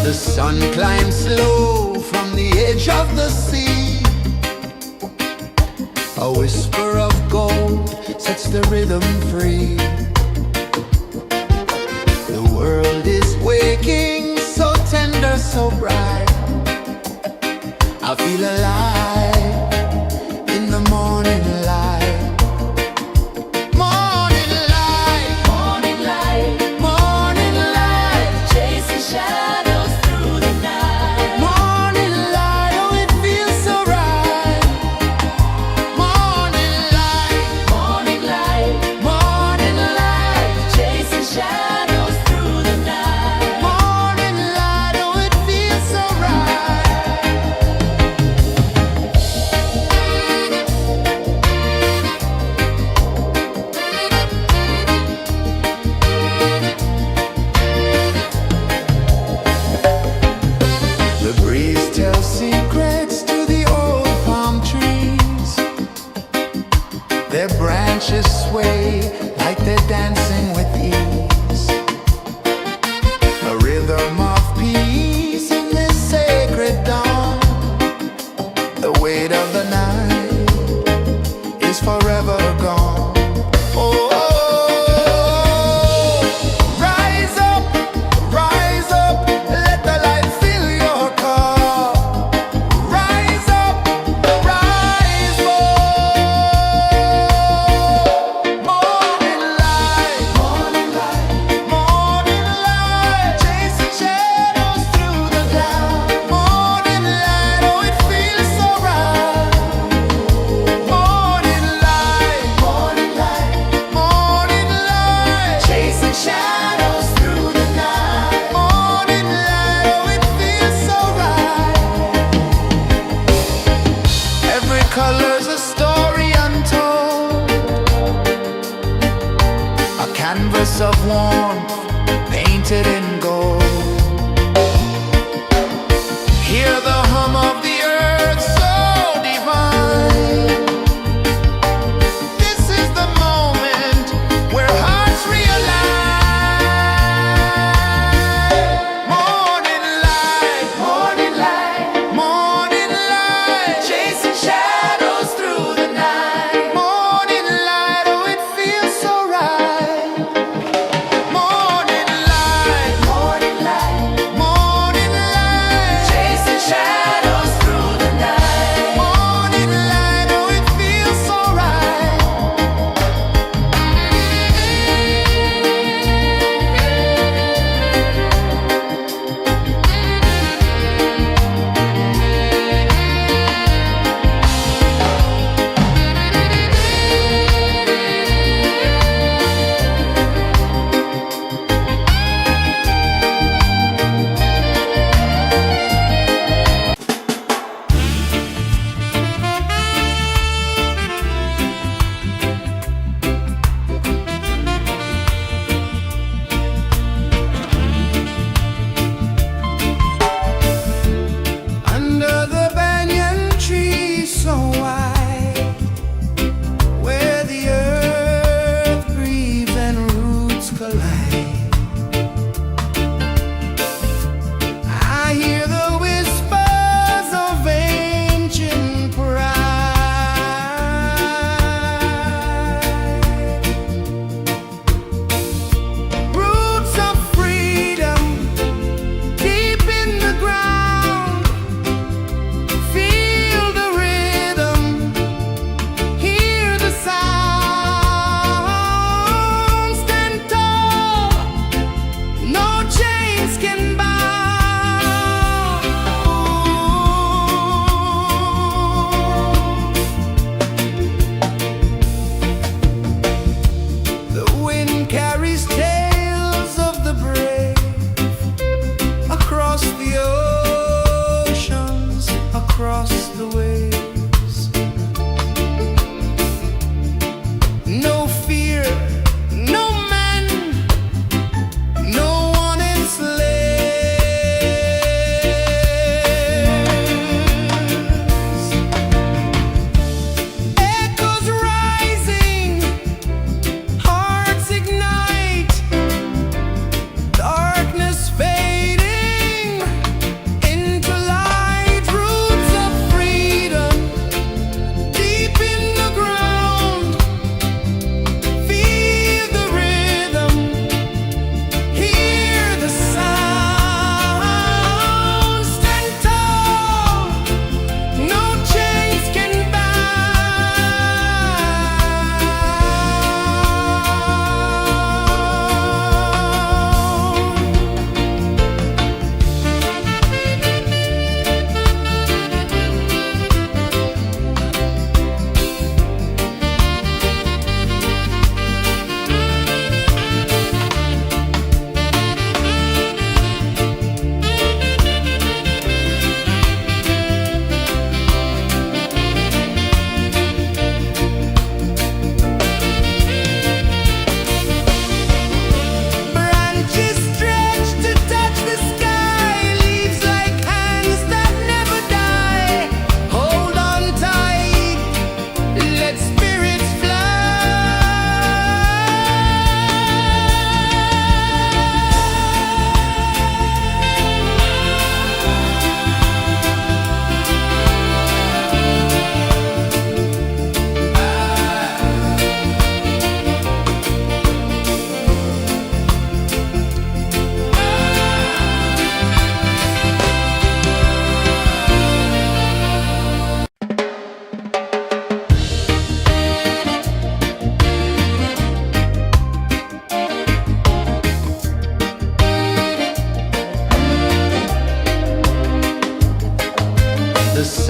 The sun climbs slow from the edge of the sea. A whisper of gold sets the rhythm free. The world is waking, so tender, so bright. I feel alive in the morning light. Morning light, Morning light, morning light, chasing shadows through the night. morning light, oh it feels so right. Morning light, Morning light, morning light, chasing shadows through the night. morning light, oh it feels so right.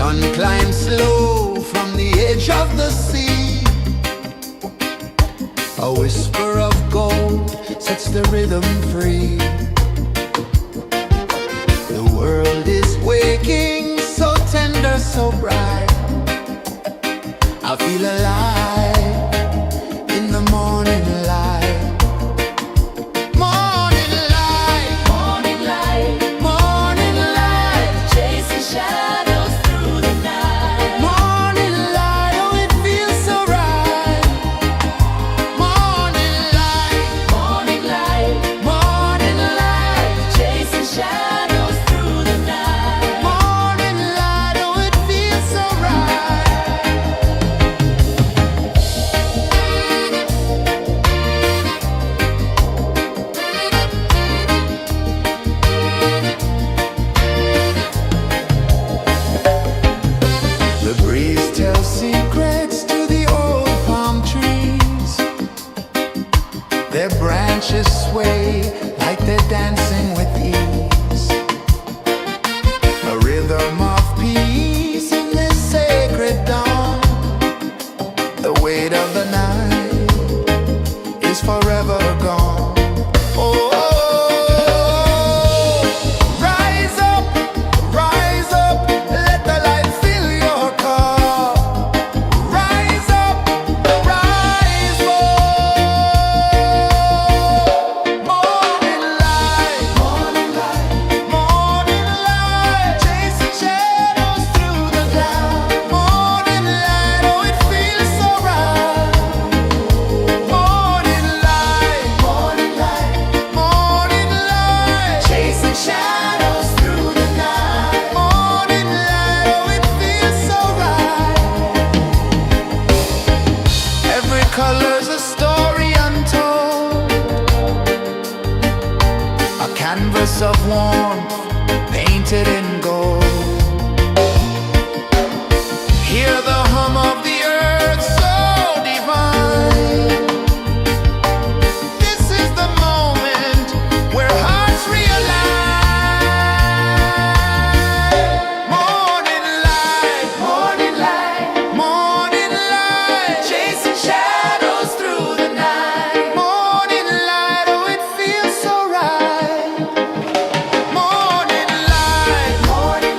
sun climbs slow from the edge of the sea. A whisper of gold sets the rhythm free. The world is waking, so tender, so bright. I feel alive in the morning light. Morning light, Morning light, morning light, chasing shadows through the night. morning light, oh it feels so right. Morning light, Morning light, morning light, chasing shadows through the night. morning light, oh it feels so right. The breeze tells secrets to the old palm trees. Their branches sway like they're dancing with ease. A rhythm of peace in this sacred dawn. The weight of the night is forever gone. Oh, rise up, let the light fill your cup. Rise up, rise more. Morning light, morning light, morning light, chasing shadows through the cloud. Morning light, oh it feels so right. Morning light, morning light, morning light, chasing shadows through the night. Morning light, oh it feels so right. Every color's a story untold, a canvas of warmth painted in gold. Hear the hum of the earth so divine. This is the moment where hearts realign. Morning light, morning light, morning light, chasing shadows through the night. Morning light, oh it feels so right. Morning light, morning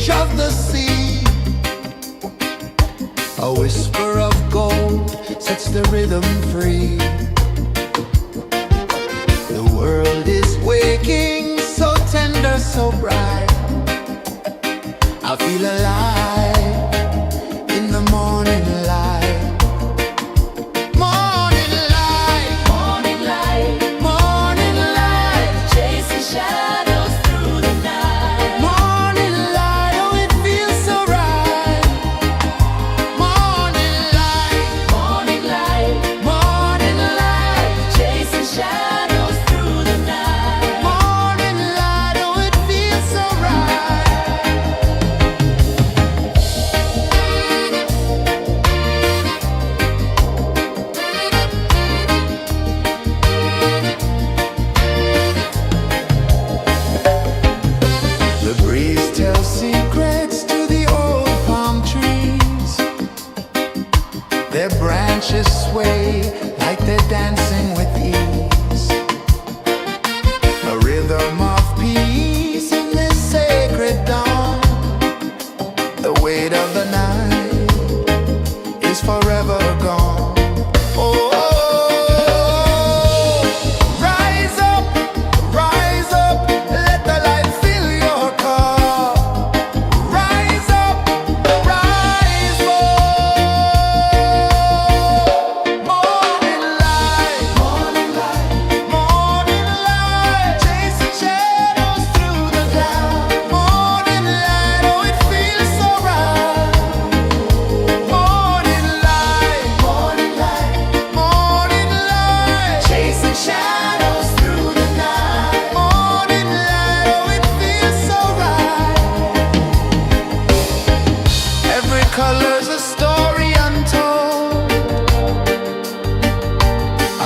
edge of the sea. A whisper of gold sets the rhythm free. The world is waking, so tender, so bright. I feel alive in the morning light. Morning light, Morning light, morning light, chasing shadows through the night. morning light, oh it feels so right. Morning light, Morning light, morning light, chasing shadows through the night. morning light, oh it feels so right. The breeze tells secrets to the old palm trees. Their branches sway like they're dancing with ease. A rhythm of peace in this sacred dawn. The weight of the night is forever gone. Oh, rise up, let the light fill your cup. Rise up, rise up. Morning light, morning light, morning light, chasing shadows through the cloud. Morning light, oh it feels so right. Morning light, morning light, morning light, chasing shadows through the night. Morning light, oh it feels so right. Every color's a story untold,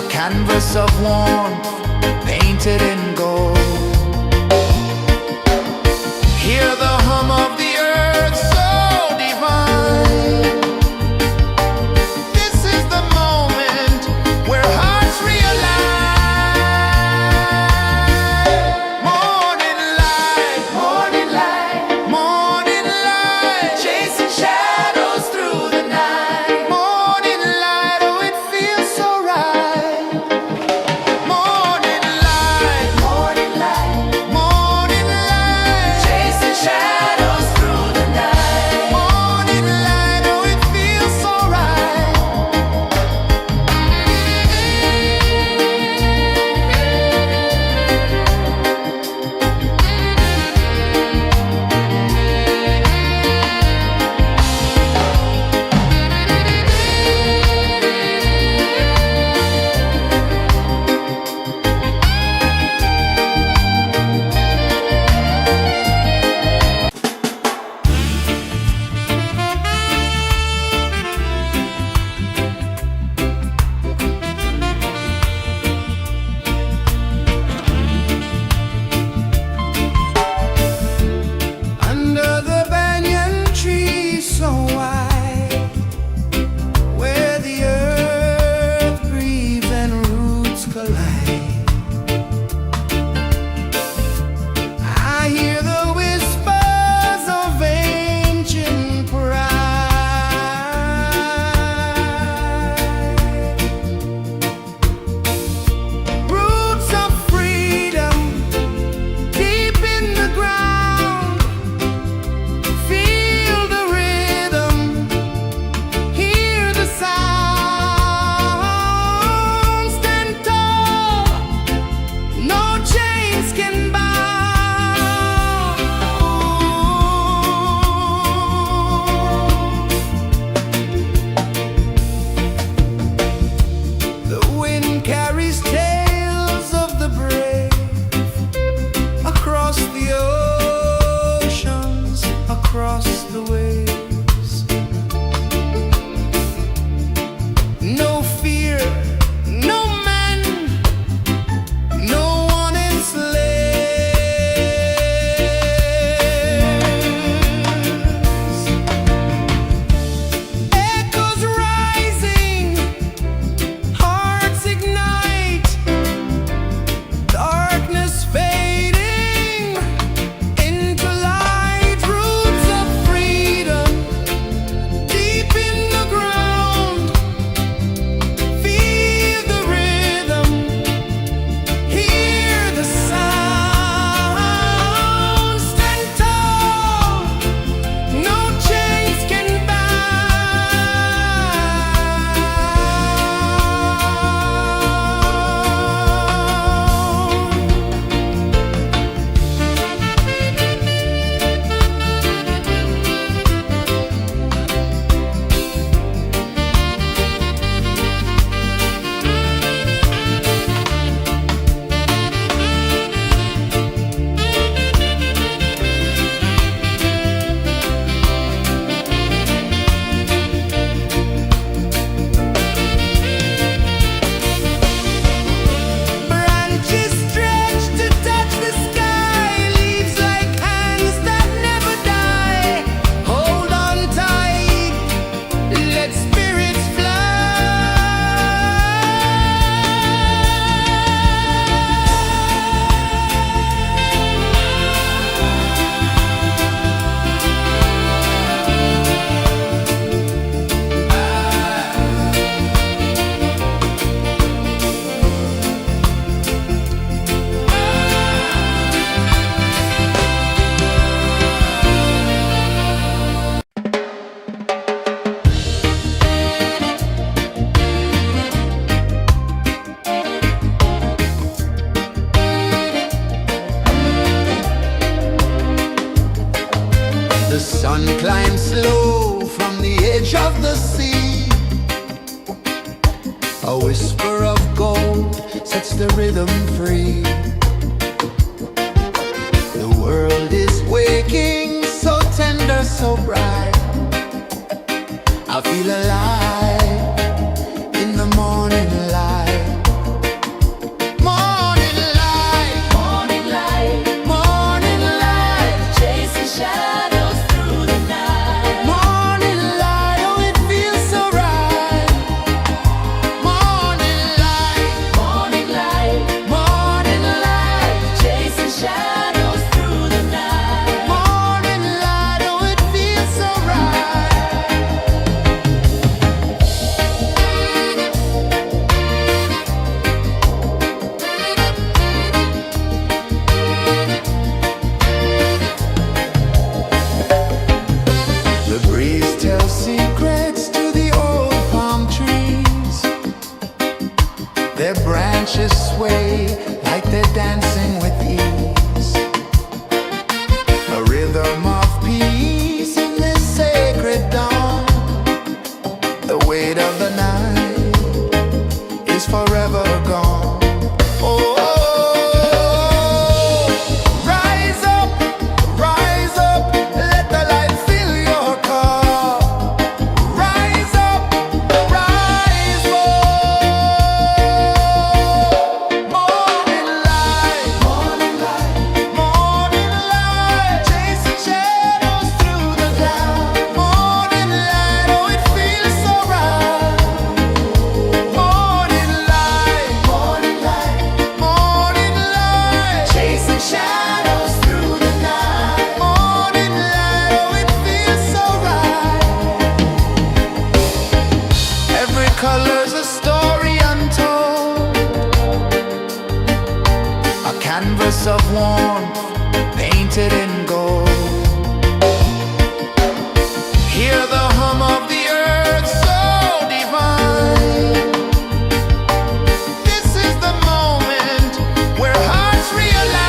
a canvas of warmth painted in gold. Hear the hum of the earth so divine. This is the moment where hearts realign. Morning light, morning light, morning light, chasing shadows through the night. Morning light, oh it feels so right. A whisper of gold sets the rhythm free. The world is waking, so tender, so bright. I feel alive in the morning light. Morning light, Morning light, morning light, chasing shadows through the night. morning light, oh it feels so right. Morning light, Morning light, morning light, chasing shadows through the night. morning light, oh it feels so right. The breeze tells secrets to the old palm trees. Their branches sway like they're dancing with ease. A rhythm of peace in this sacred dawn. The weight of the night is forever gone. Oh, rise up, let the light fill your cup. Rise up, rise up. Morning light, morning light, chasing shadows through the cloud. Morning light, oh it feels so right. Morning light, morning light, chasing shadows through the night. Morning light, oh it feels so right. Every color's a story untold, a canvas of warmth painted in gold. Hear the hum of the earth so divine. This is the moment where hearts realign.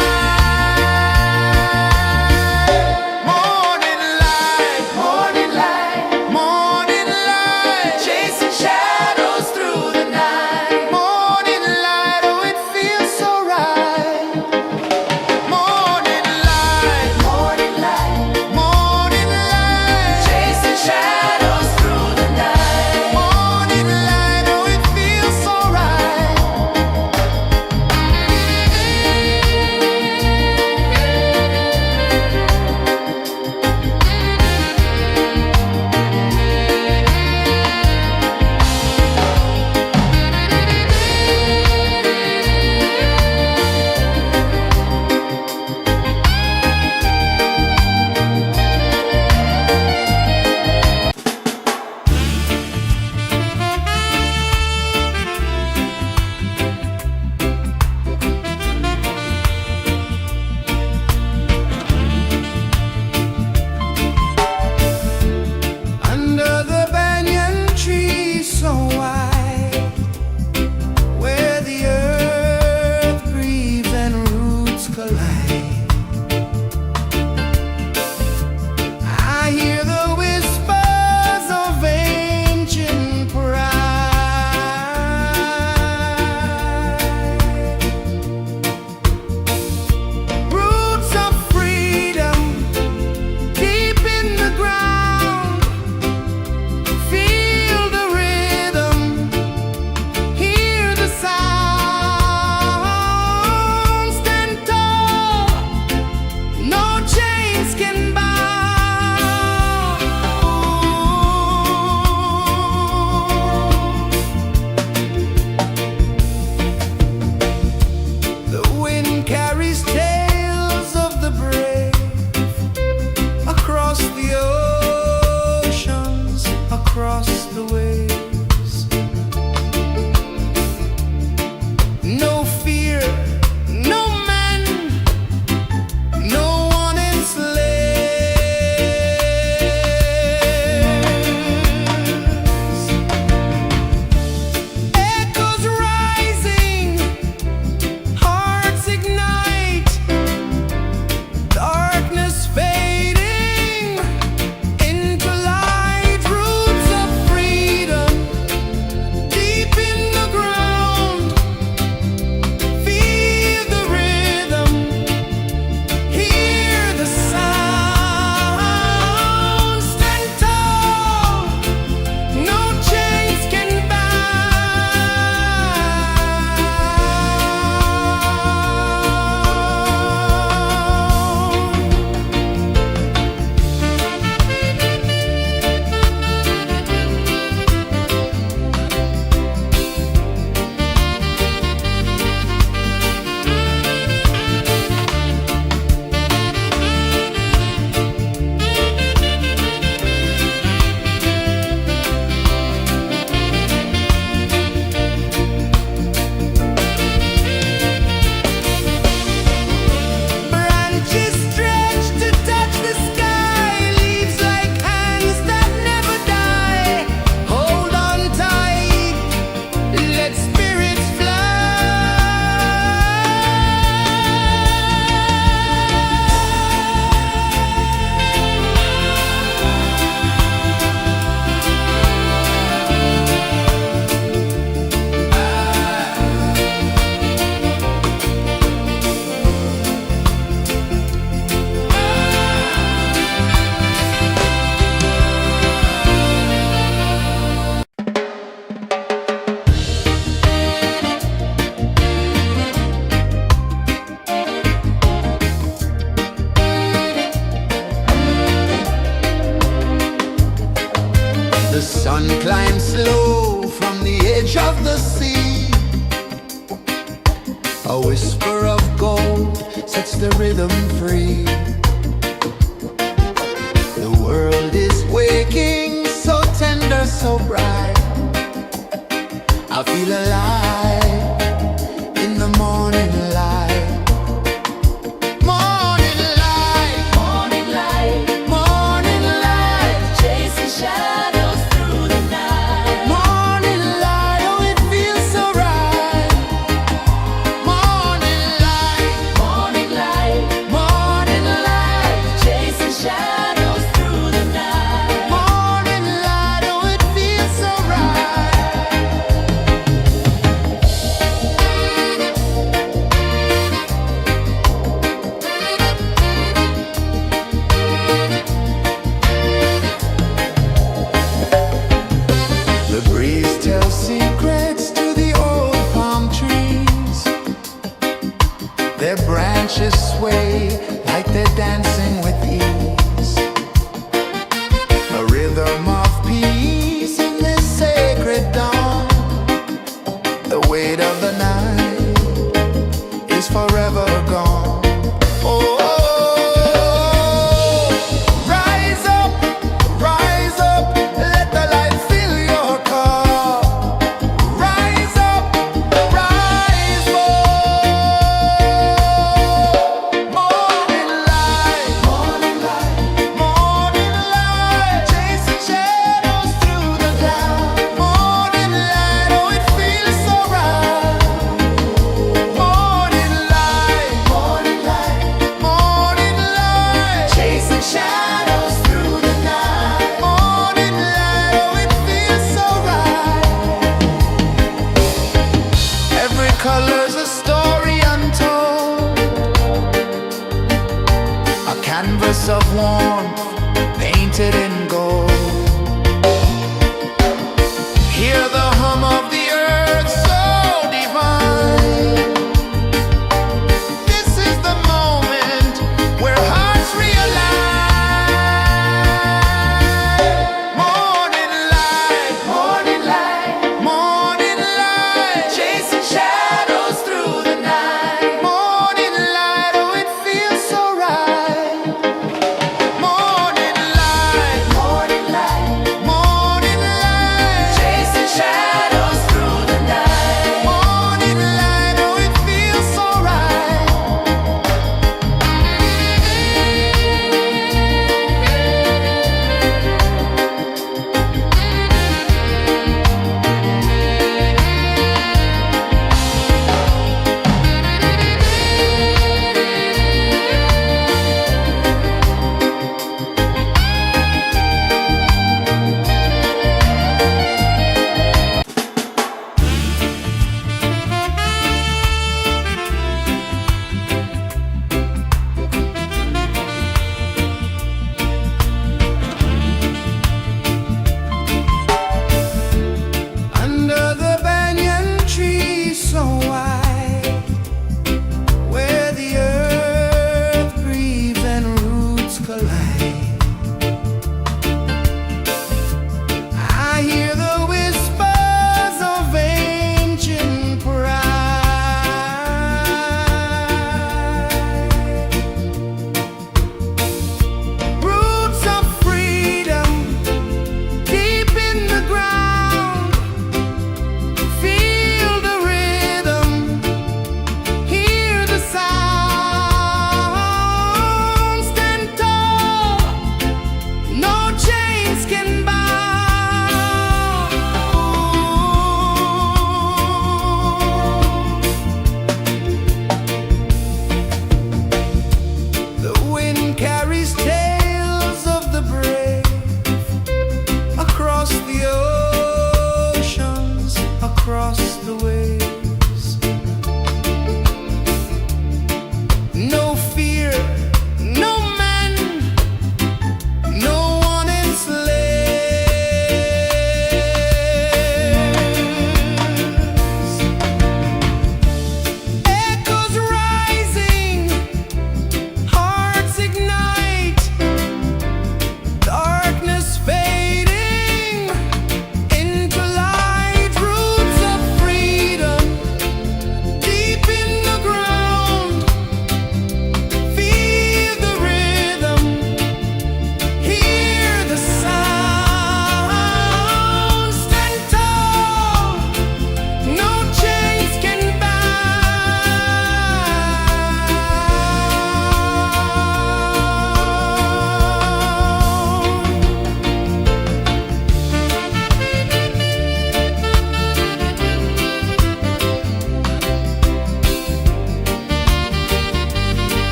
Morning light, morning light, chasing shadows through the night. Morning light, oh it feels so right. Morning light, change of the sea. A whisper of gold sets the rhythm free. The world is waking, so tender, so bright. I feel alive in the morning light. Morning light, Morning light, morning light, chasing shadows through the night. morning light, oh it feels so right. Morning light, Morning light, morning light, chasing shadows through the night. morning light, oh it feels so right. The breeze tells secrets to the old palm trees. Their branches sway like they're dancing with ease. A rhythm of peace in this sacred dawn. The weight of the night is forever gone. Oh, rise up, let the light fill your cup. Rise up, rise more. Morning light, morning light, morning light, chasing shadows through the cloud. Morning light, oh it feels so right. Morning light, morning light, morning light, chasing shadows through the night. Morning light, oh it feels so right. Every color's a story untold, a canvas of warmth painted in gold. Hear the hum of the earth so divine. This is the moment where hearts realign. Morning light, morning light, morning light, chasing shadows through the night. Morning light, oh it feels so right. Morning light,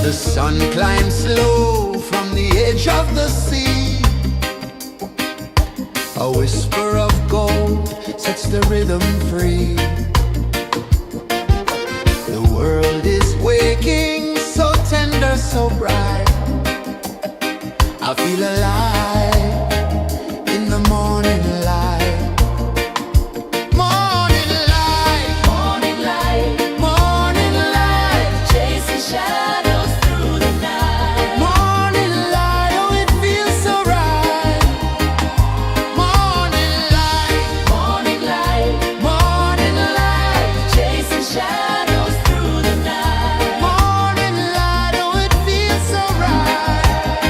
The sun climbs slow from the edge of the sea. A whisper of gold sets the rhythm free. The world is waking, so tender, so bright. I feel alive in the morning light. Morning light, Morning light, morning light, chasing shadows through the night. morning light, oh it feels so right. Morning light, Morning light, morning light, chasing shadows through the night. morning light, oh it feels so right.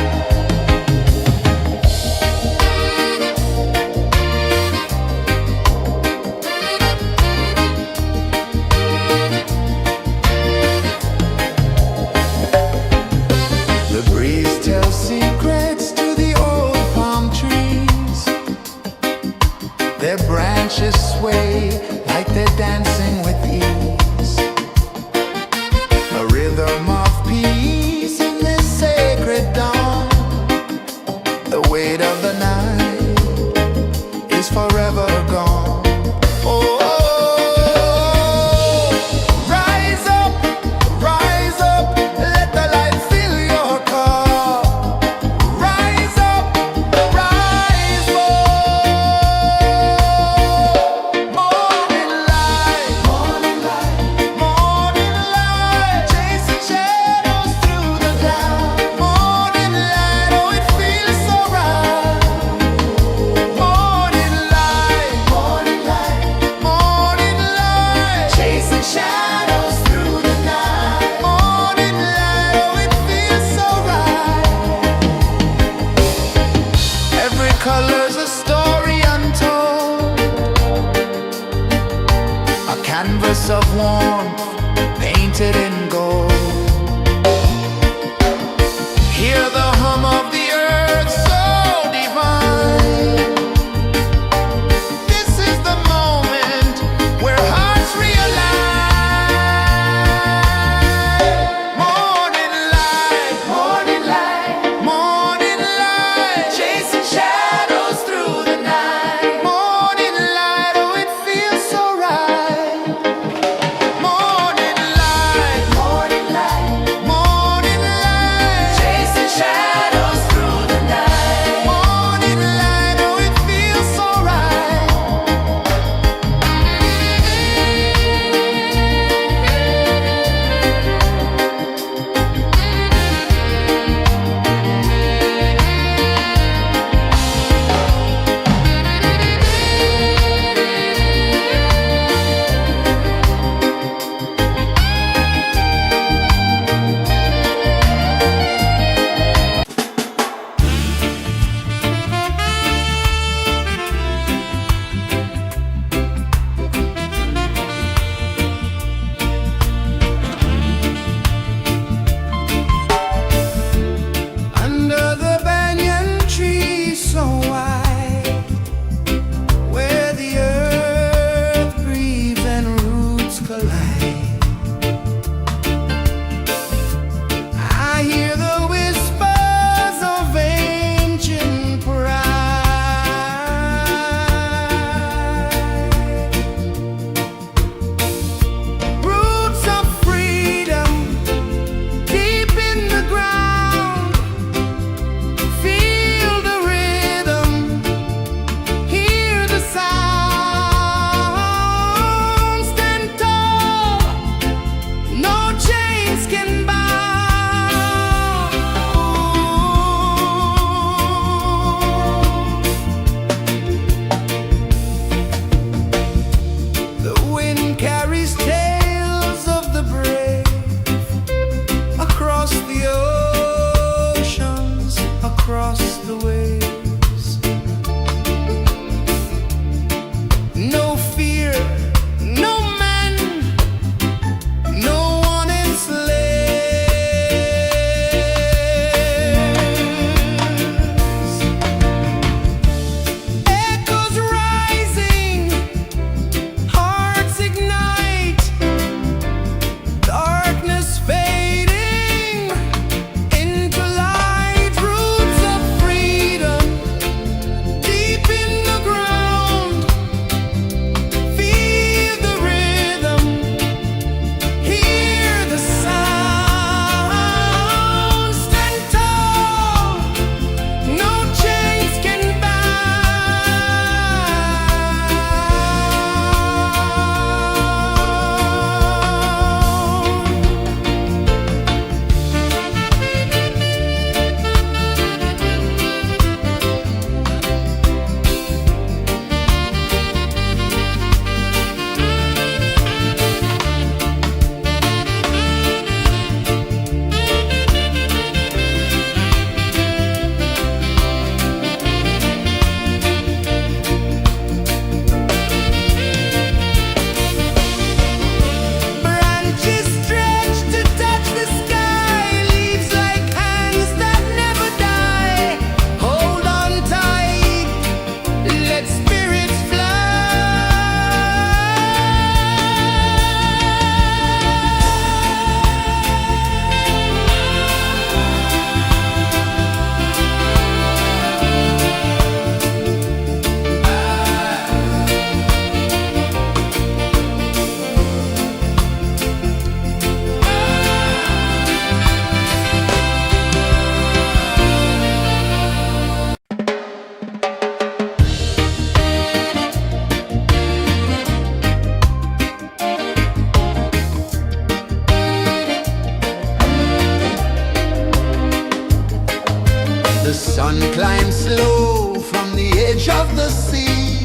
The sun climbs slow from the edge of the sea.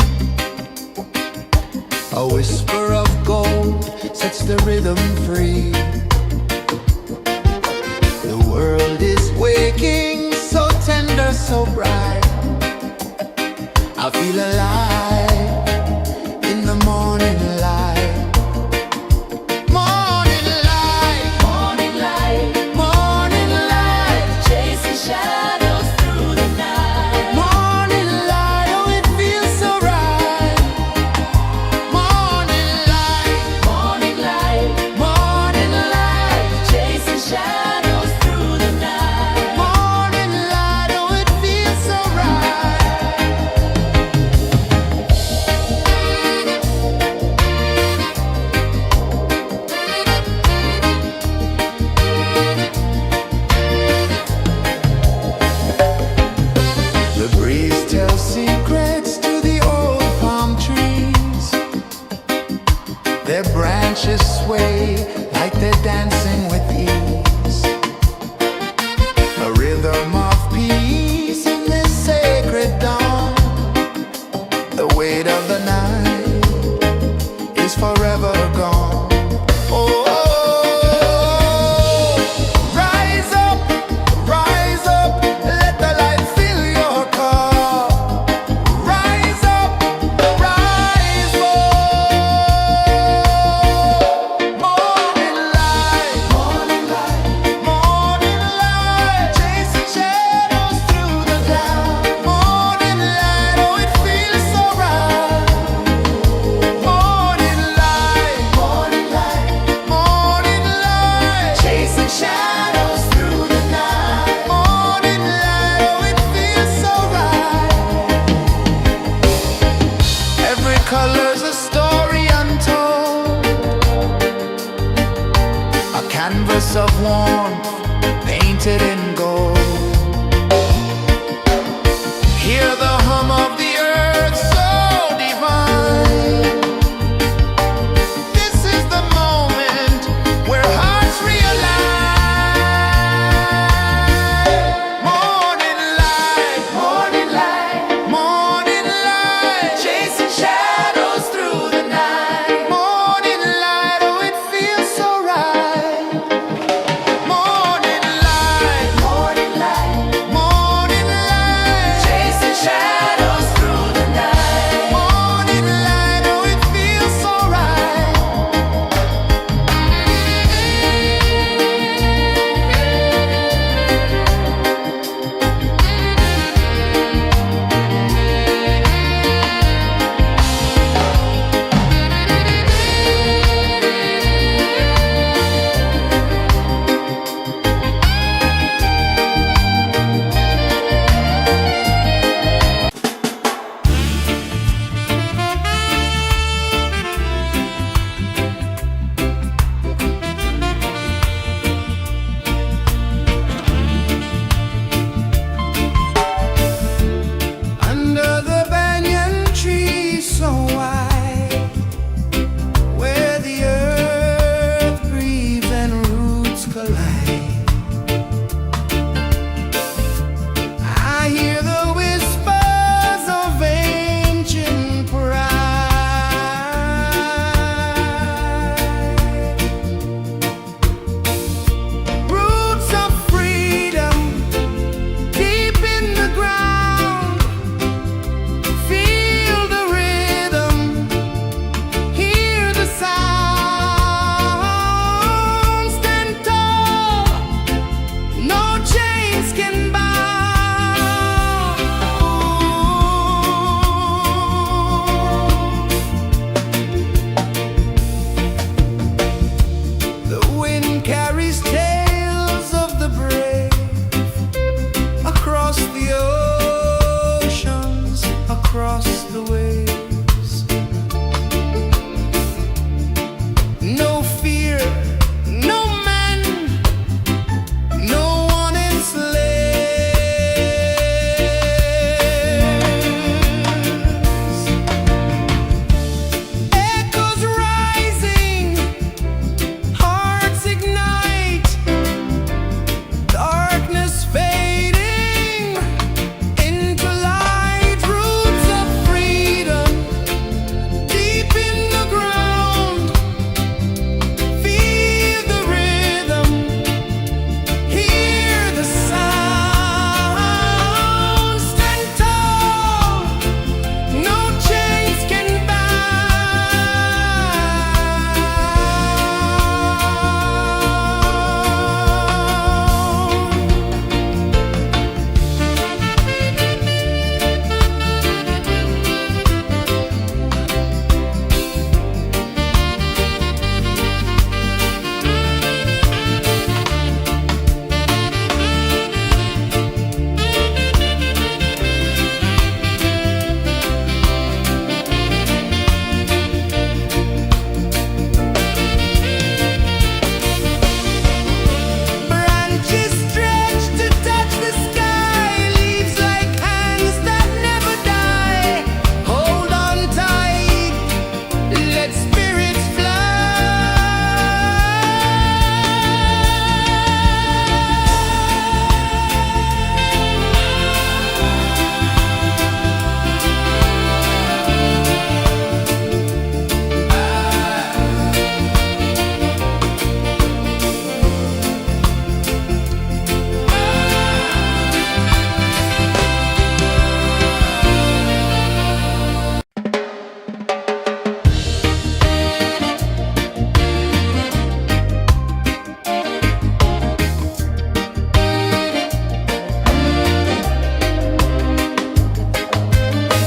A whisper of gold sets the rhythm free. The world is waking, so tender, so bright. I feel alive in the morning light. Morning light, Morning light, morning light, chasing shadows through the night. morning light, oh it feels so right. Morning light, Morning light, morning light, chasing shadows through the night. morning light, oh it feels so right.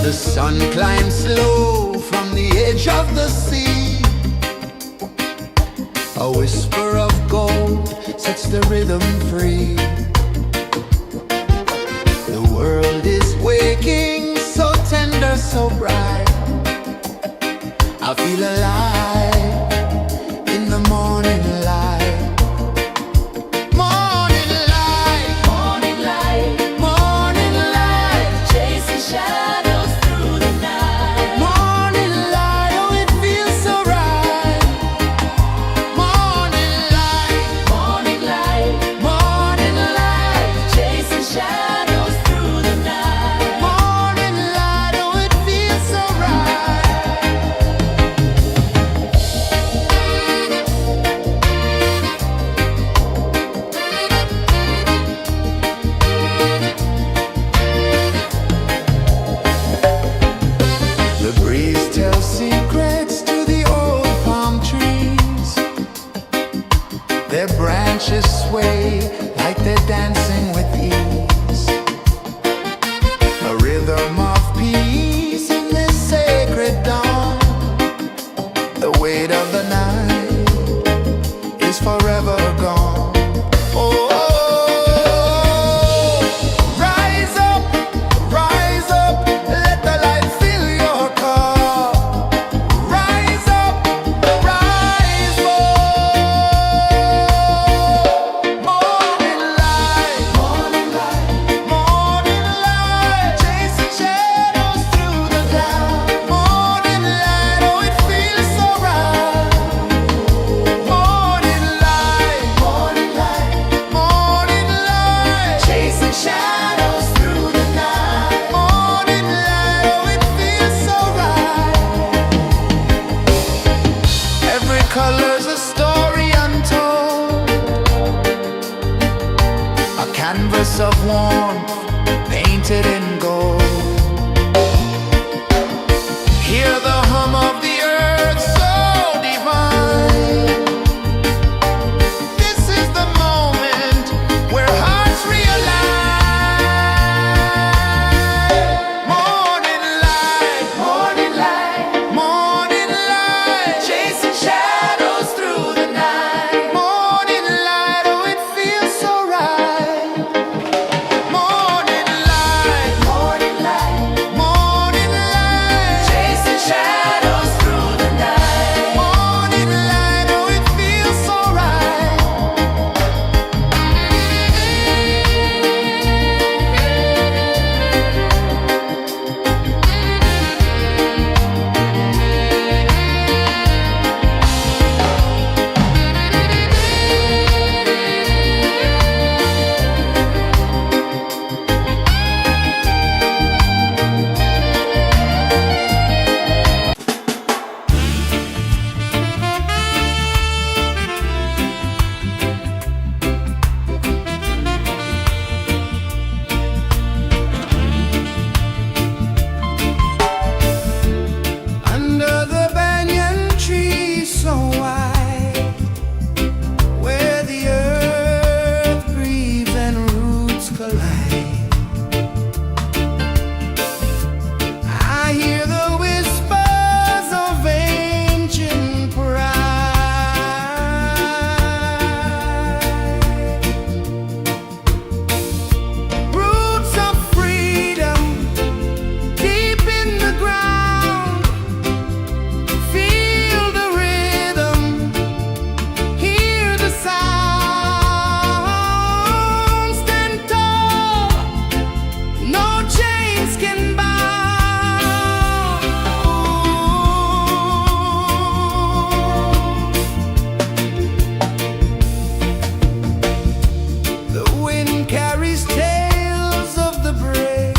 The sun climbs slow from the edge of the sea. A whisper of gold sets the rhythm free. The world is waking, so tender, so bright. I feel alive in the morning light. Morning light, Morning light, morning light, chasing shadows through the night. morning light, oh it feels so right. Morning light, Morning light, morning light, chasing shadows through the night. morning light, oh it feels so right. The breeze tells secrets to the old palm trees. Their branches sway like they're dancing with ease. A rhythm of peace in this sacred dawn. The weight of the night is forever gone. Oh, rise up, let the light fill your cup. Rise up, rise up. Morning light, morning light, morning light, chasing shadows through the cloud. Morning light, oh it feels so right. Morning light, morning light, morning light, chasing shadows through the night. Morning light, oh it feels so right. Every color's a story untold, a canvas of warmth painted in gold. Hear the hum of the earth so divine. This is the moment where hearts realign. Morning light, morning light, morning light, chasing shadows through the night. Morning light, oh it feels so right. Morning light, morning light, morning light, chasing shadows through the night. Morning light, oh it feels so right. Under the banyan tree so wide, where the earth breathes and roots collide, I hear the whispers of ancient pride. Roots of freedom deep in the ground. Feel the rhythm, hear the sound. Stand tall, no chains can bound. The wind carries tales of the brave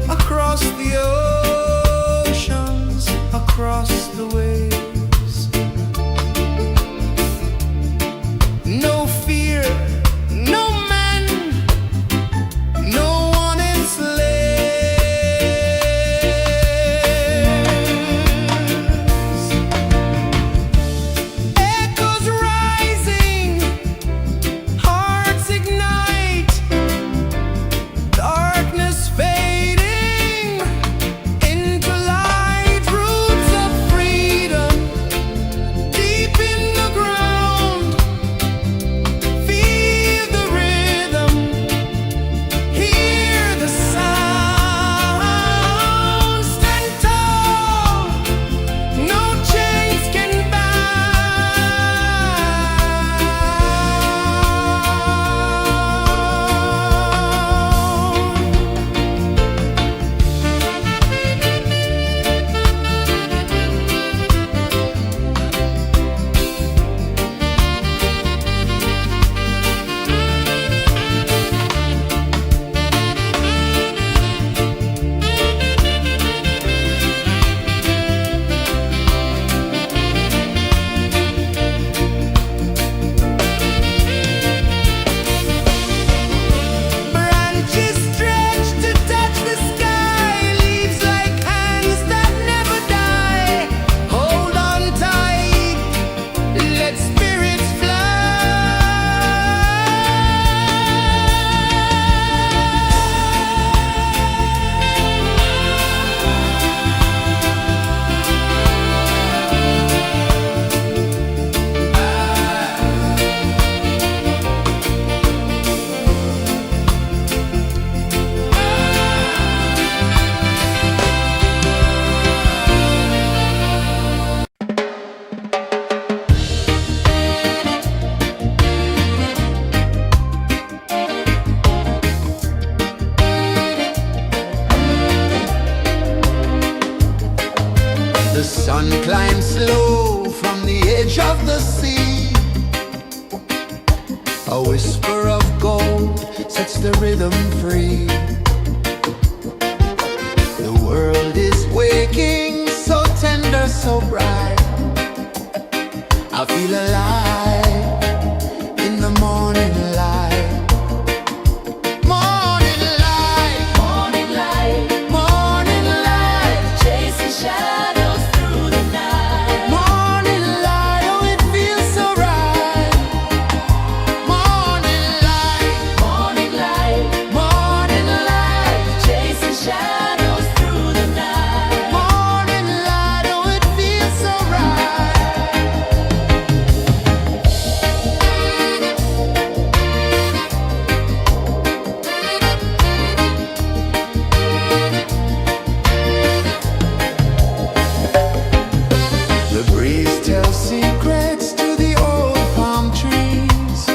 across the oceans, across the waves. No fear, no man, no one enslaves. Echoes rising, hearts ignite. of the sea. A whisper of gold sets the rhythm free. The world is waking, so tender, so bright. I feel alive in the morning light. Morning light, Morning light, morning light, chasing shadows through the night. morning light, oh it feels so right. Morning light, Morning light, morning light, chasing shadows through the night. morning light, oh it feels so right. The breeze tells secrets to the old palm trees.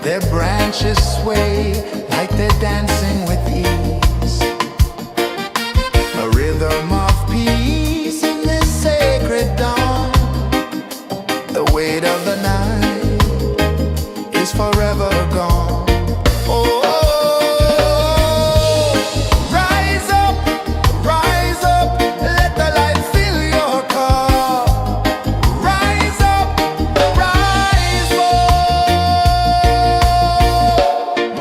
Their branches sway like they're dancing with ease. A rhythm of peace in this sacred dawn. The weight of the night is forever gone. Oh, rise up, let the light fill your cup. Rise up, rise up.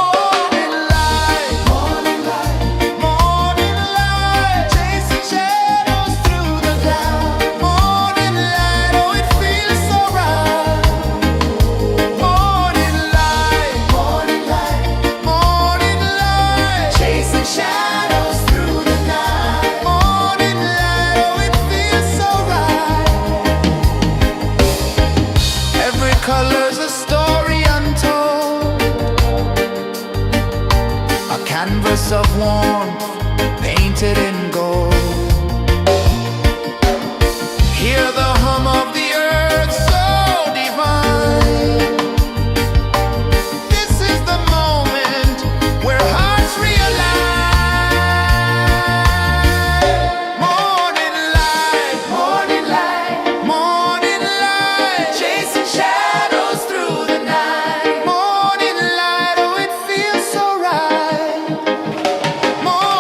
Morning light, morning light, morning light, chasing shadows through the cloud. Morning light, oh it feels so right. Morning light, morning light, morning light, chasing shadows through the night. Morning light, oh it feels so right. Every color's a story untold, a canvas of warmth painted in gold. Hear the hum of the earth so divine. This is the moment where hearts realign. Morning light, morning light, morning light, chasing shadows through the night. Morning light, oh it feels so right. Morning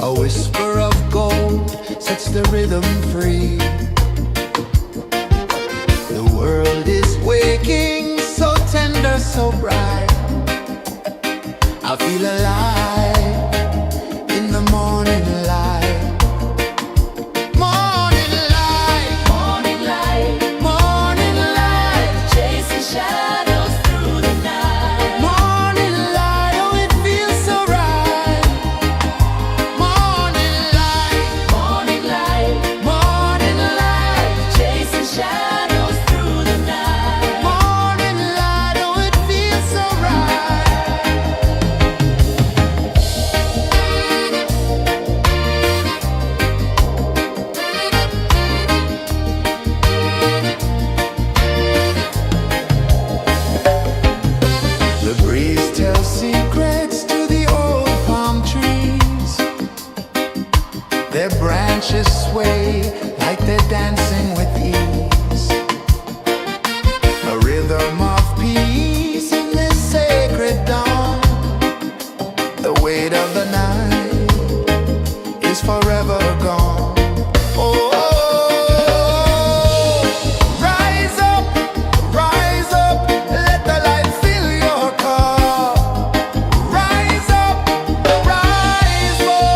A whisper of gold sets the rhythm free. The world is waking, so tender, so bright. I feel alive in the morning light. Morning light, Morning light, morning light, chasing shadows through the night. morning light, oh it feels so right. Morning light, Morning light, morning light, chasing shadows through the night. morning light, oh it feels so right. The breeze tells secrets to the old palm trees. Their branches sway like they're dancing with ease. A rhythm of peace in this sacred dawn. The weight of the night is forever gone. Oh, rise up, let the light fill your car. Rise up, rise up.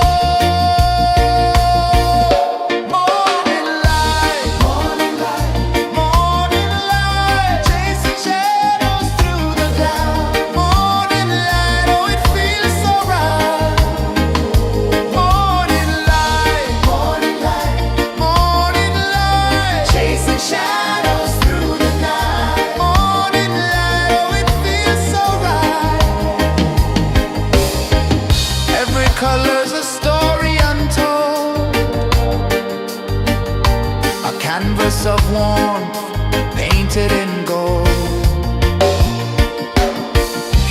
Morning light, morning light, morning light, chasing shadows through the cloud. Morning light, oh it feels so right. Morning light, morning light, morning light, chasing shadows through the night. Morning light, oh it feels so right. Every color's a story untold, a canvas of warmth painted in gold.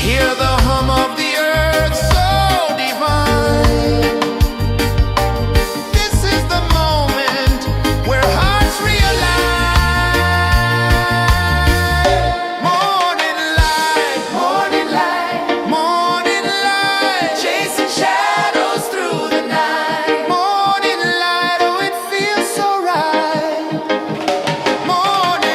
Hear the hum of the earth so divine. This is the moment where hearts realign. Morning light, morning light, morning light, chasing shadows through the night. Morning light, oh it feels so right. Morning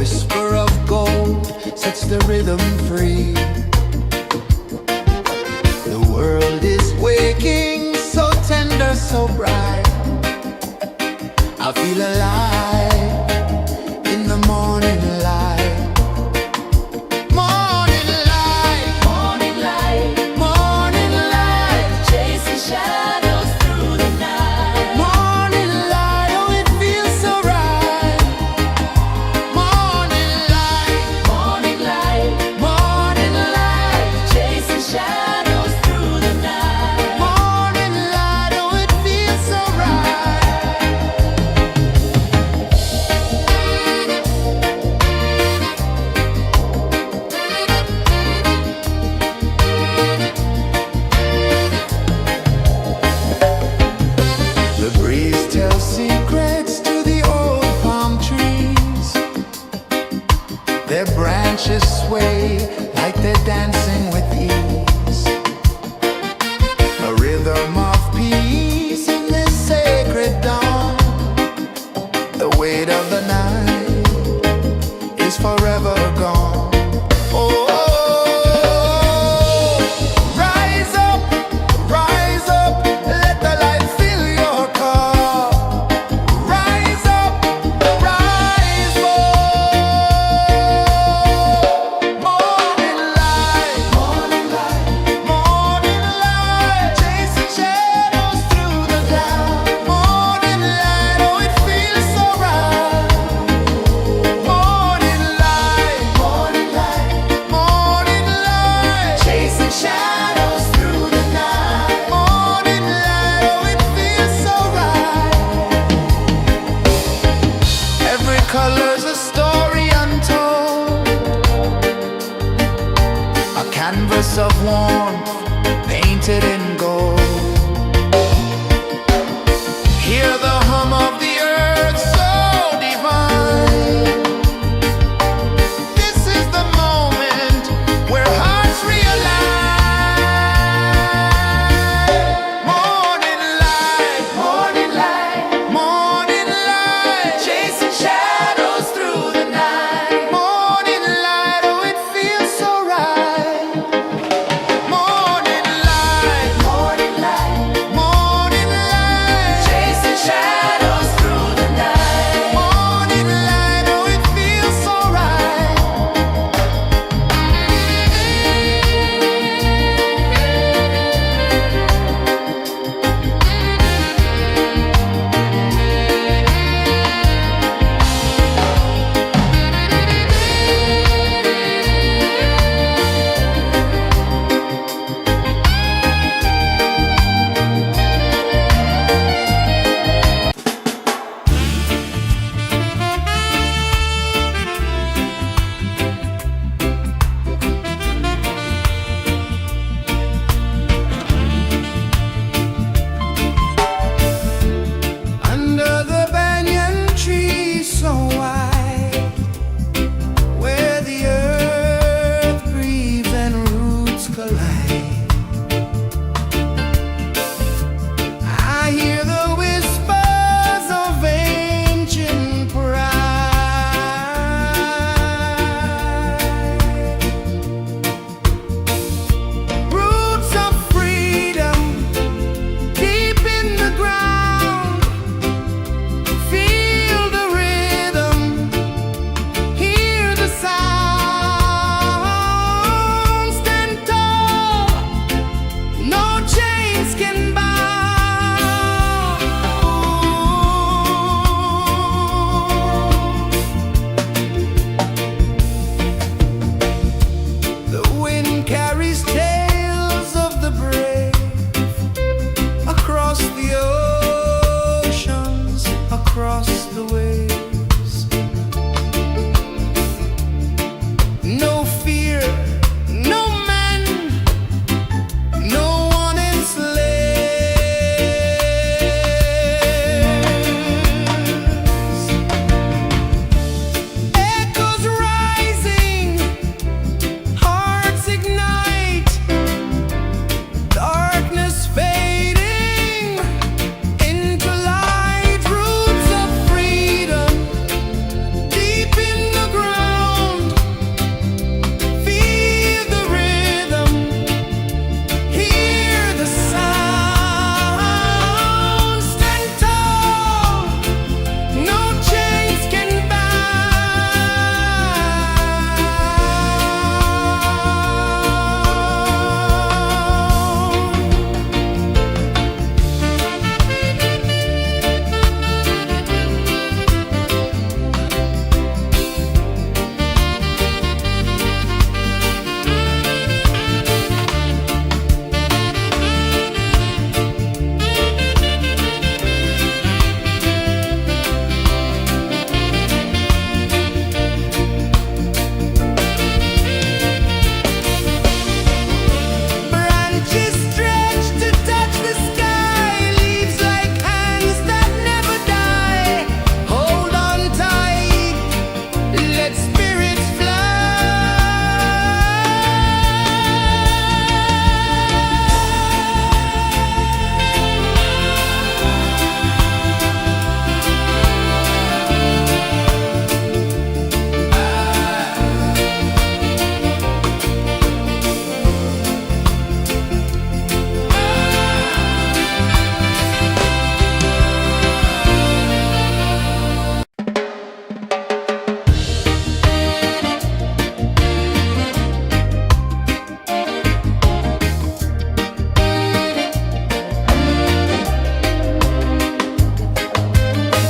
whisper of gold sets the rhythm free. The world is waking, so tender, so bright. I feel alive in the morning light. Morning light, Morning light, morning light, chasing shadows through the night. morning light, oh it feels so right. Morning light, Morning light, morning light, chasing shadows through the night. morning light, oh it feels so right. The breeze tells secrets to the old palm trees. Their branches sway like they're dancing with ease. A rhythm of peace in this sacred dawn. The weight of the night is forever gone. Oh, rise up, let the light fill your cup. Rise up, rise up. Morning light, morning light, morning light, chasing shadows through the cloud. Morning light, oh it feels so right. Morning light, morning light, morning light, chasing shadows through the night. Morning light, oh it feels so right. Every color's a story untold, a canvas of warmth painted in gold. Hear the hum of the earth so divine. This is the moment where hearts realign. Morning light, morning light, morning light, chasing shadows through the night. Morning light, oh it feels so right. Morning light,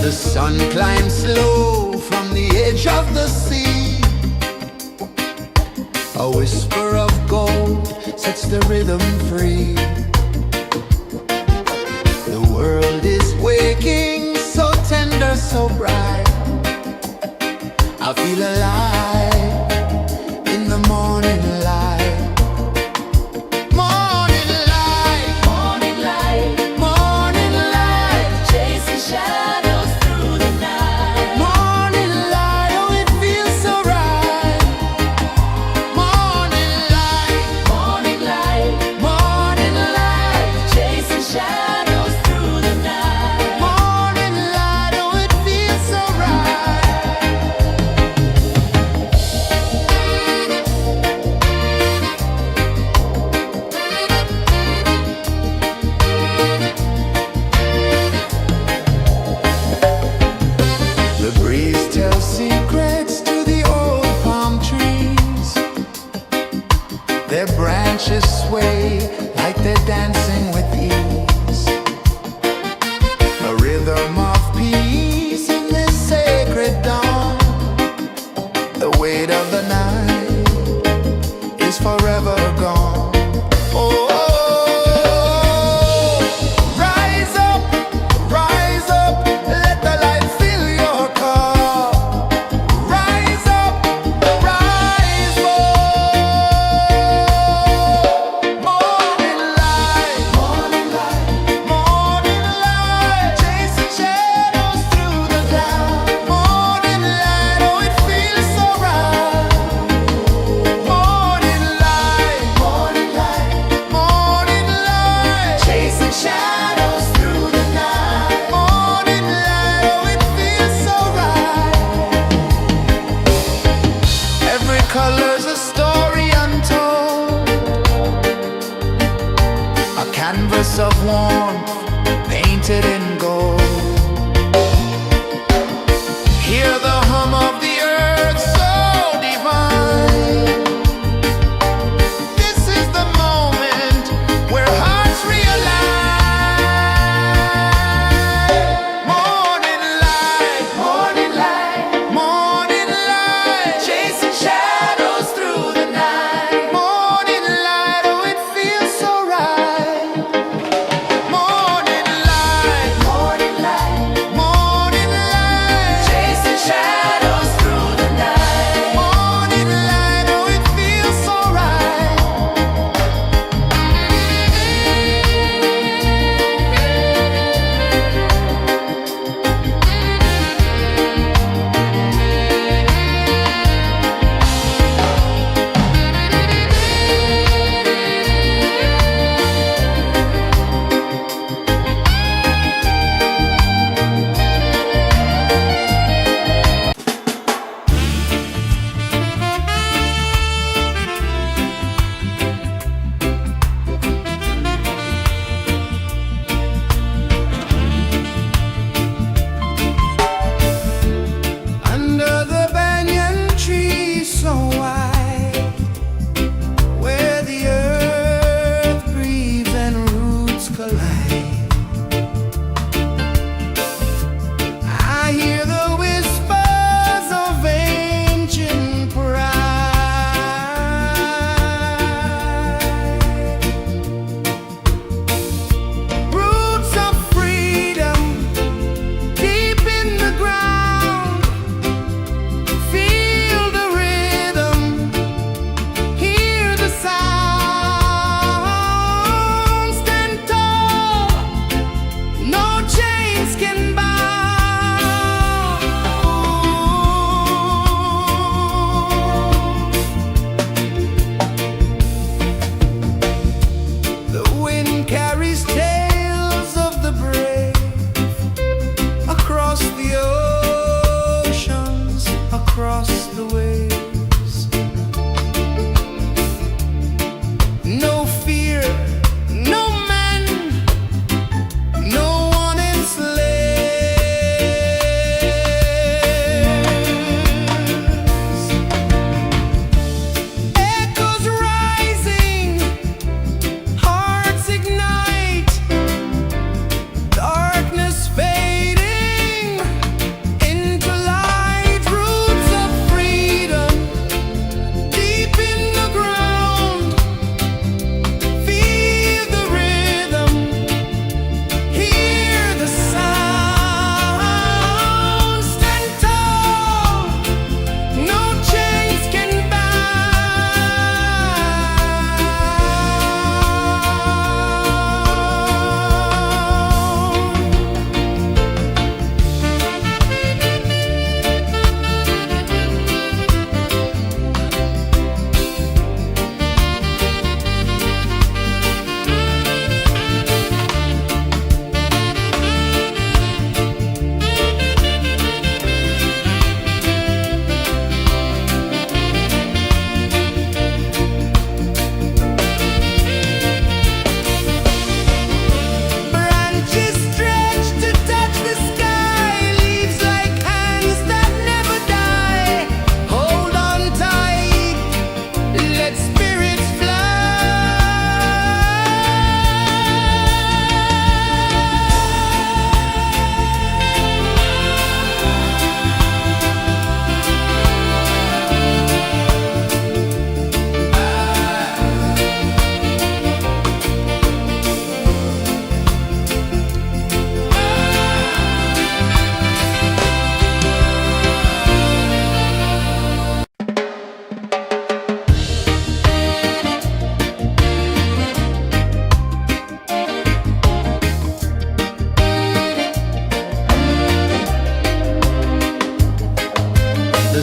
The sun climbs slow from the edge of the sea. A whisper of gold sets the rhythm free. The world is waking, so tender, so bright. I feel alive in the morning light. Morning light, Morning light, morning light, chasing shadows through the night. morning light, oh it feels so right. Morning light, Morning light, morning light.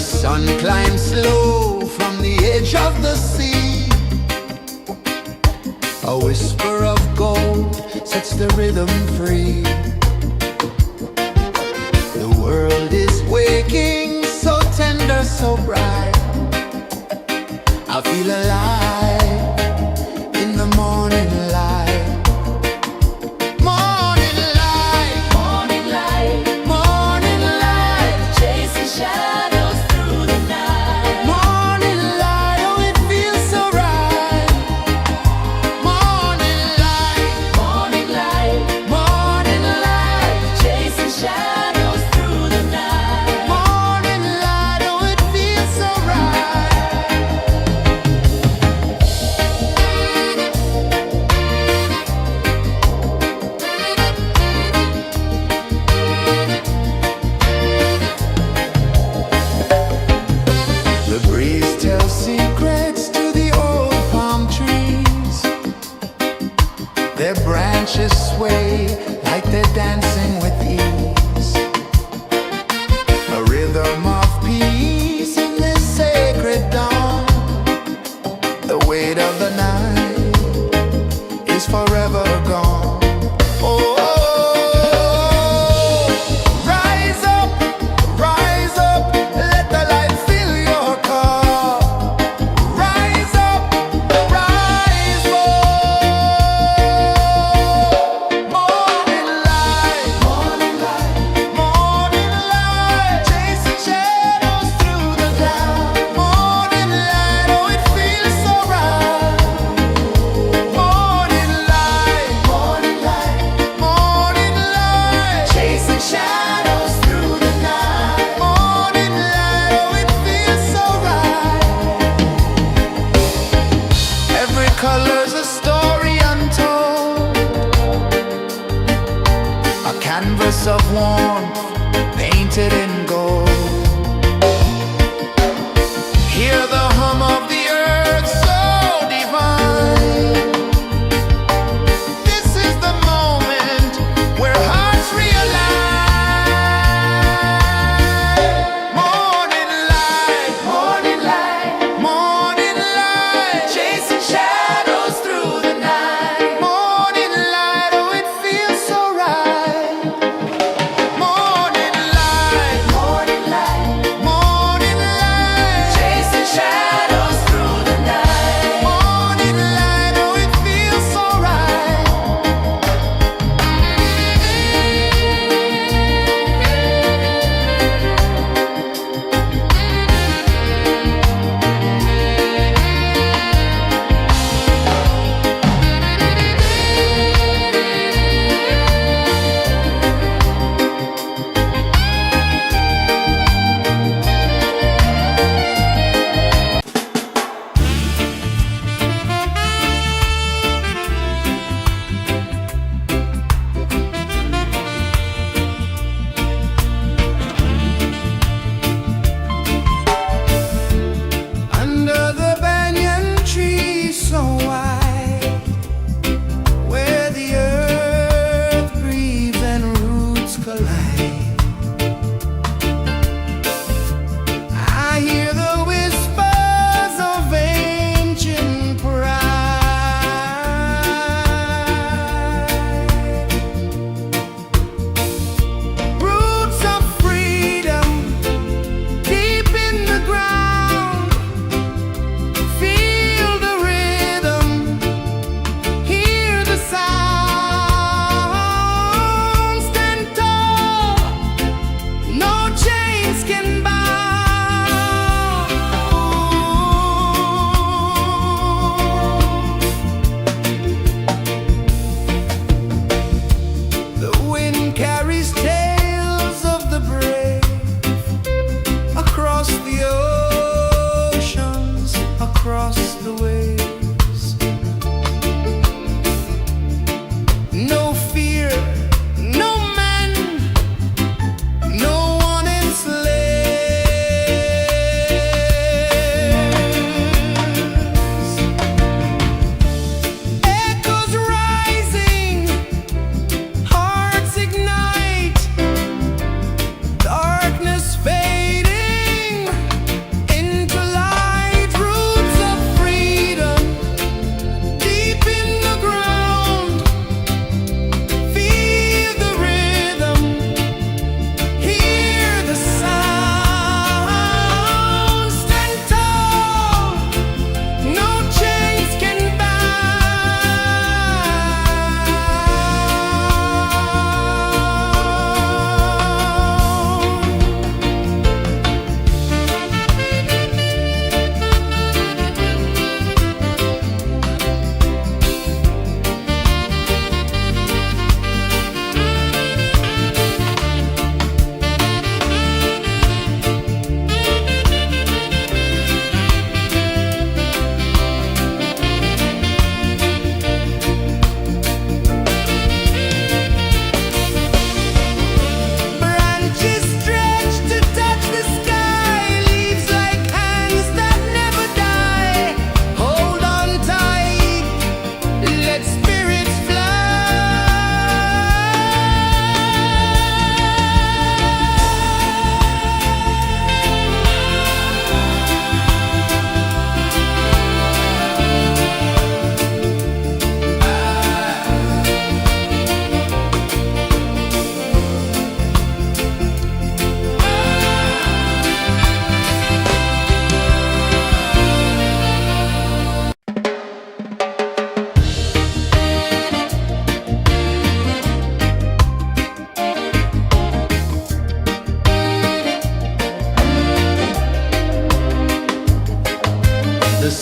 sun climbs slow from the edge of the sea. A whisper of gold sets the rhythm free. The world is waking, so tender, so bright. I feel alive in the morning light. Morning light, Morning light, morning light, chasing shadows through the night. morning light, oh it feels so right. Morning light, Morning light, morning light.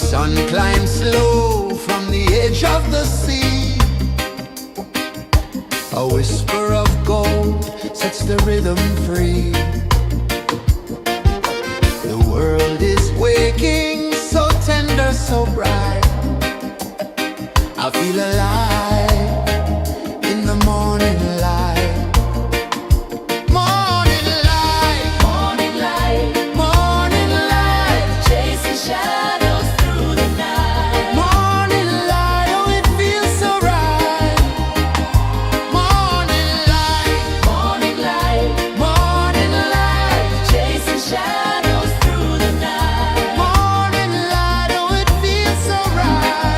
Sun climbs slow from the edge of the sea. A whisper of gold sets the rhythm free. The world is waking, so tender, so bright. I feel alive in the morning light. Morning light, Morning light, morning light, chasing shadows through the night. morning light, oh it feels so right. Morning light, Morning light, morning light, chasing shadows through the night. morning light, oh it feels so right.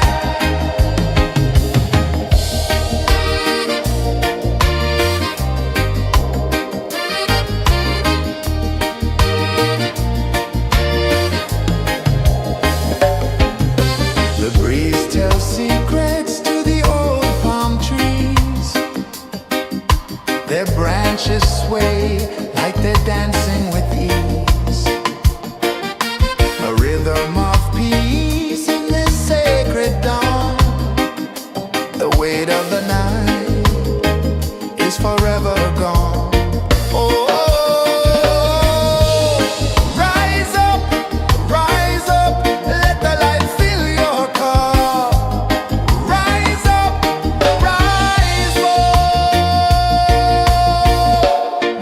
The breeze tells secrets to the old palm trees. Their branches sway like they're dancing with ease. A rhythm of peace in this sacred dawn. The weight of the night is forever gone. Oh, rise up, let the light fill your cup. Rise up, rise up.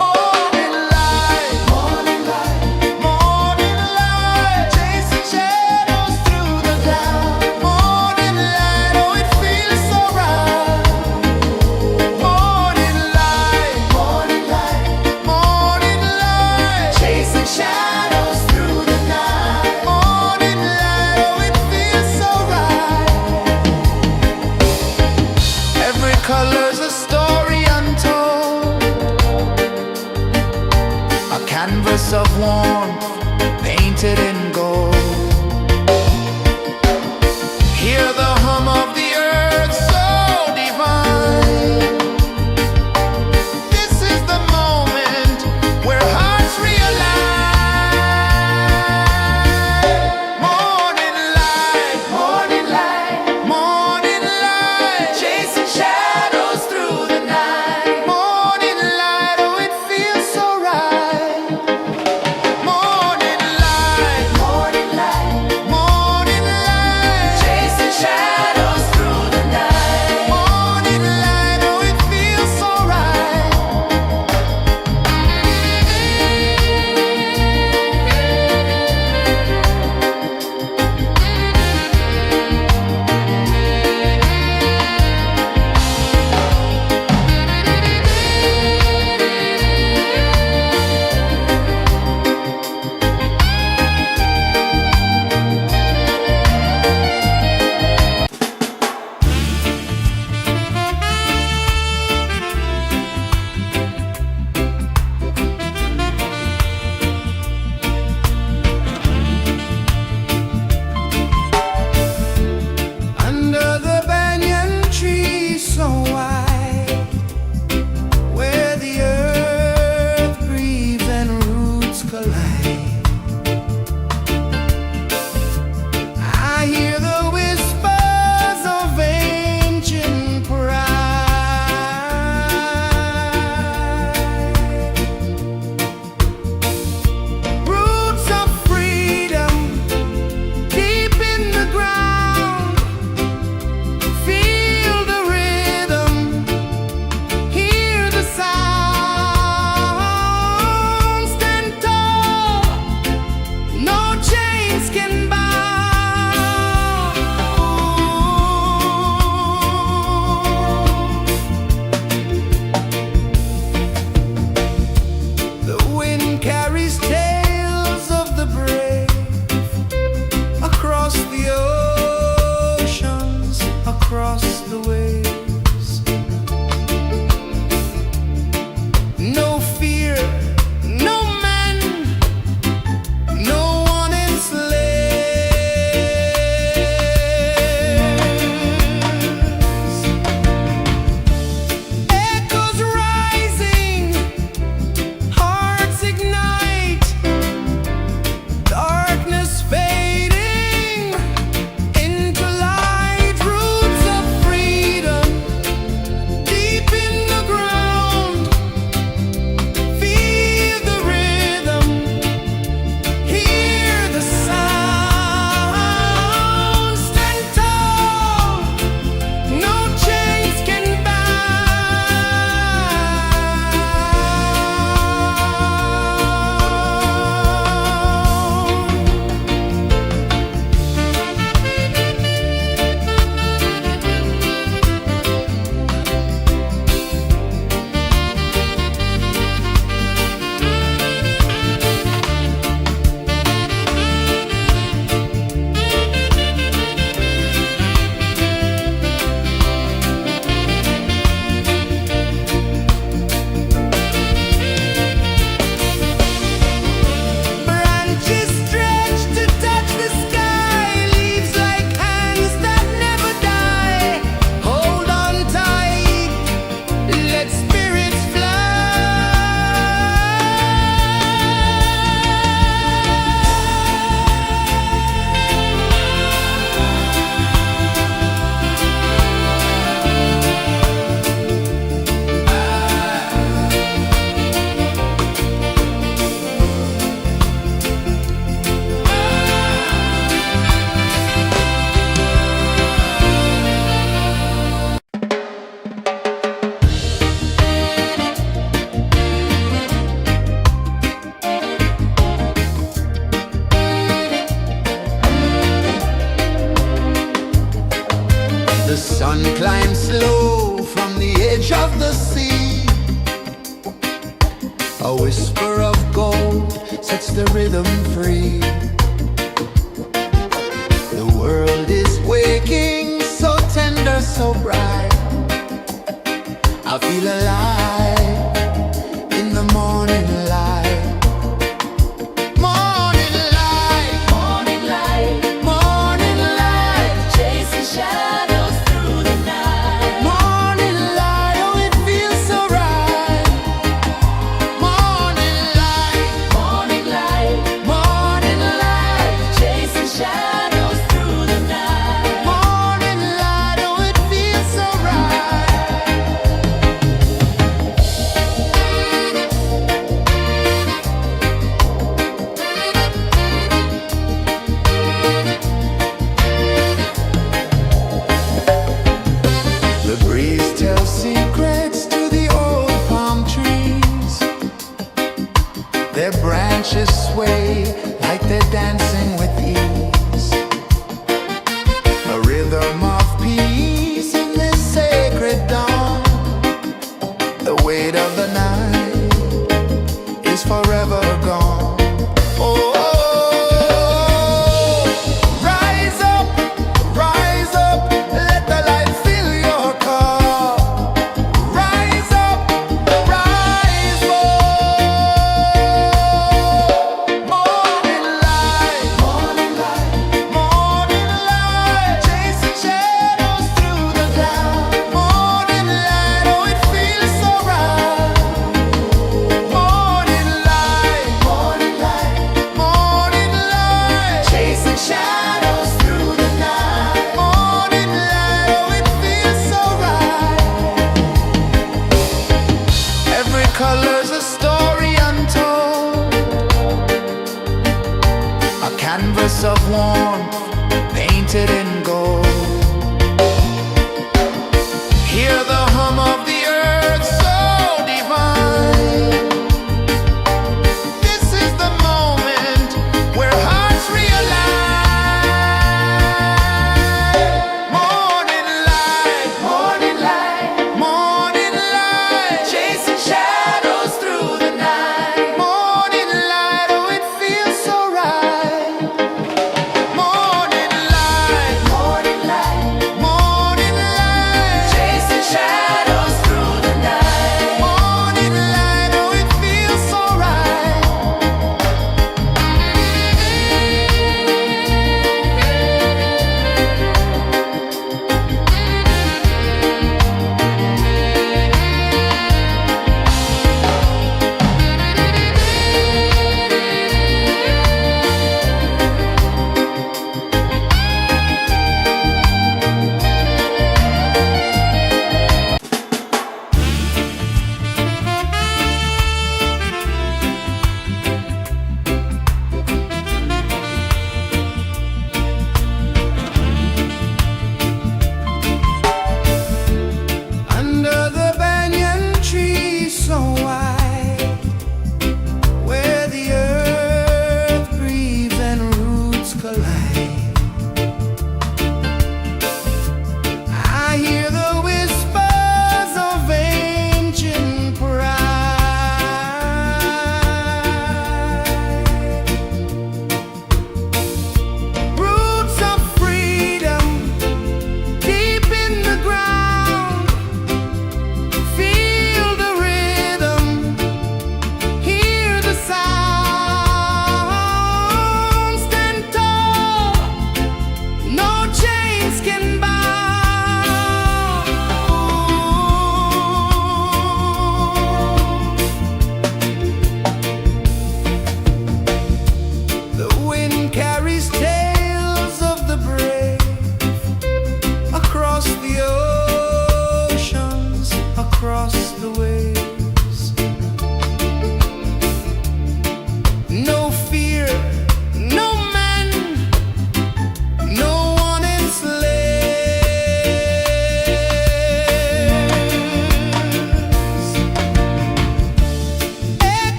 Morning light, morning light, morning light, chasing shadows through the cloud. Morning light, oh it feels so right. Morning light, morning light, morning light, chasing shadows through the night. Morning light, oh it feels so right. Every color's a story untold, a canvas of warmth painted in gold. Hear the hum of the earth so divine. This is the moment where hearts realign. Morning light, morning light, morning light, chasing shadows through the night. Morning light, oh it feels so right. Morning light, morning gold sets the rhythm free. The world is waking, so tender, so bright. I feel alive in the morning light. Morning light, Morning light, morning light, chasing shadows through the night. morning light, oh it feels so right. Morning light, Morning light, morning light, chasing shadows through the night. morning light, oh it feels so right. The breeze tells secrets to the old palm trees. Their branches sway like they're dancing with ease. A rhythm of peace in this sacred dawn. The weight of the night is forever gone. Oh, rise up, let the light fill your cup. Rise up, rise up. Morning light, morning light, morning light, chasing shadows through the cloud. Morning light, oh it feels so right. Morning light, morning light, morning light, chasing shadows through the night. Morning light, oh it feels so right. Every color's a story untold, a canvas of warmth painted in gold. Hear the hum of the earth so divine. This is the moment where hearts realign. Morning light, morning light, morning light, chasing shadows through the night. Morning light, oh it feels so right. Morning light,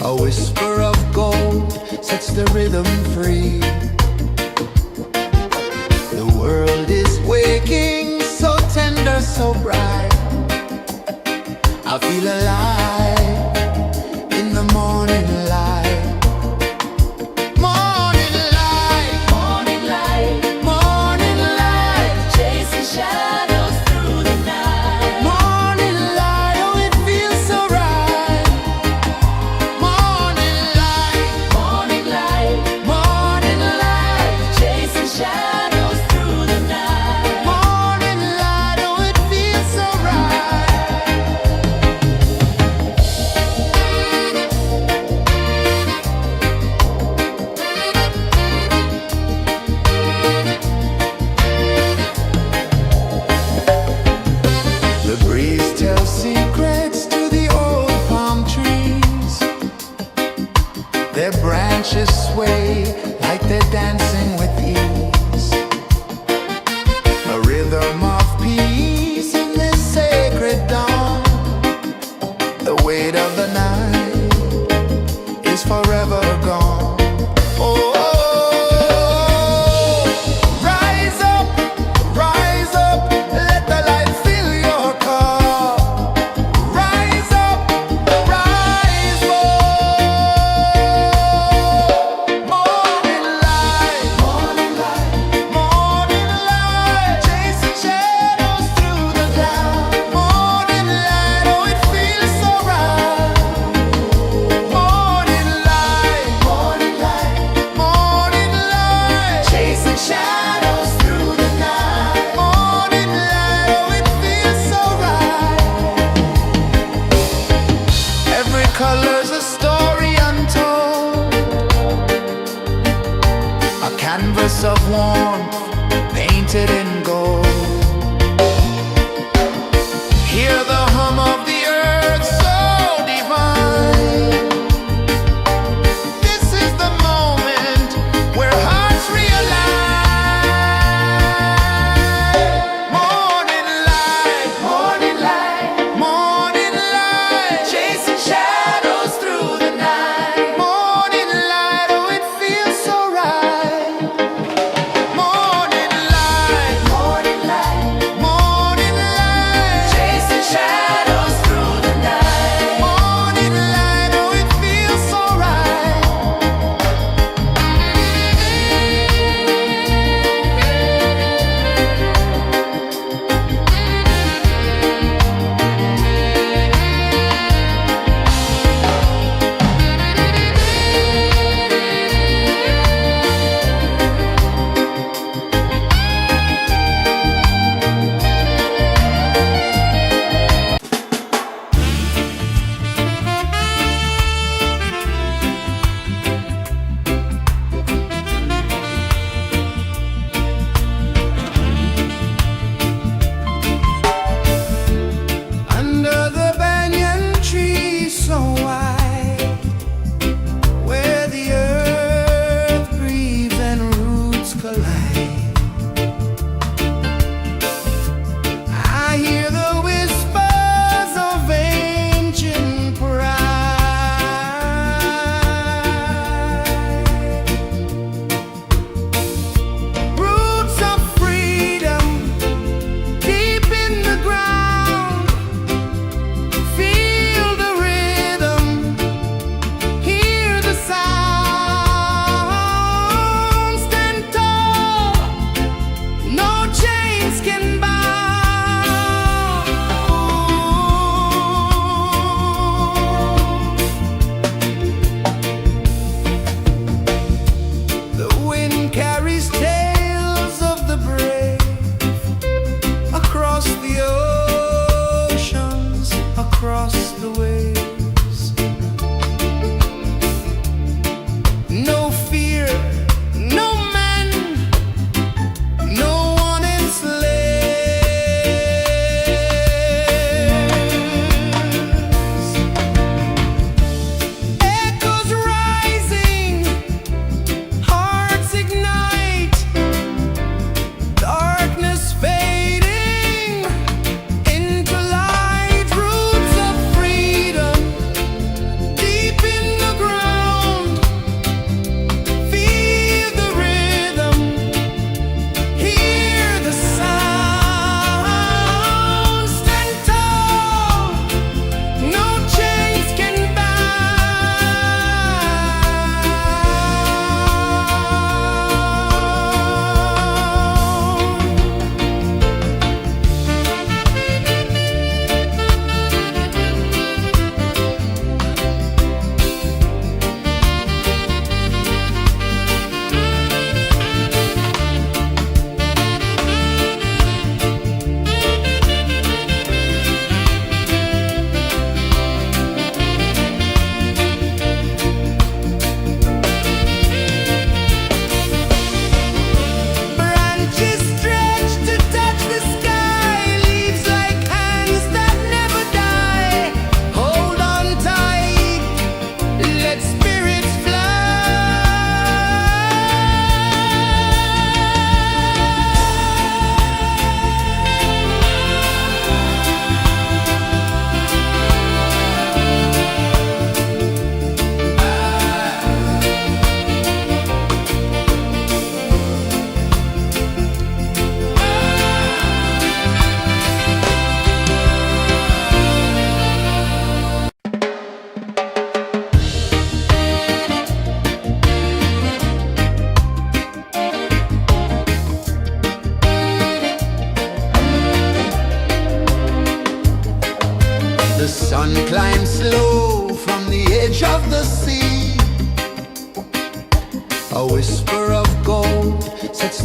A whisper of gold sets the rhythm free. The world is waking, so tender, so bright. I feel alive in the morning light. Morning light, Morning light, morning light, chasing shadows through the night. morning light, oh it feels so right. Morning light, Morning light, morning light, chasing shadows through the night. morning light, oh it feels so right. The breeze tells secrets to the old palm trees. Their branches sway like they're dancing with ease. A rhythm of peace in this sacred dawn. The weight of the night is forever gone. Oh, rise up, let the light fill your cup. Rise up, rise up. Morning light, morning light, chasing shadows through the cloud. Morning light, oh it feels so right. Morning light, morning light, chasing shadows through the night. Morning light, oh it feels so right. Every color's a story untold, a canvas of warmth painted in gold. Hear the hum of the earth so divine. This is the moment where hearts realign. Morning light, morning light, chasing shadows through the night. Morning light, oh it feels so right. Morning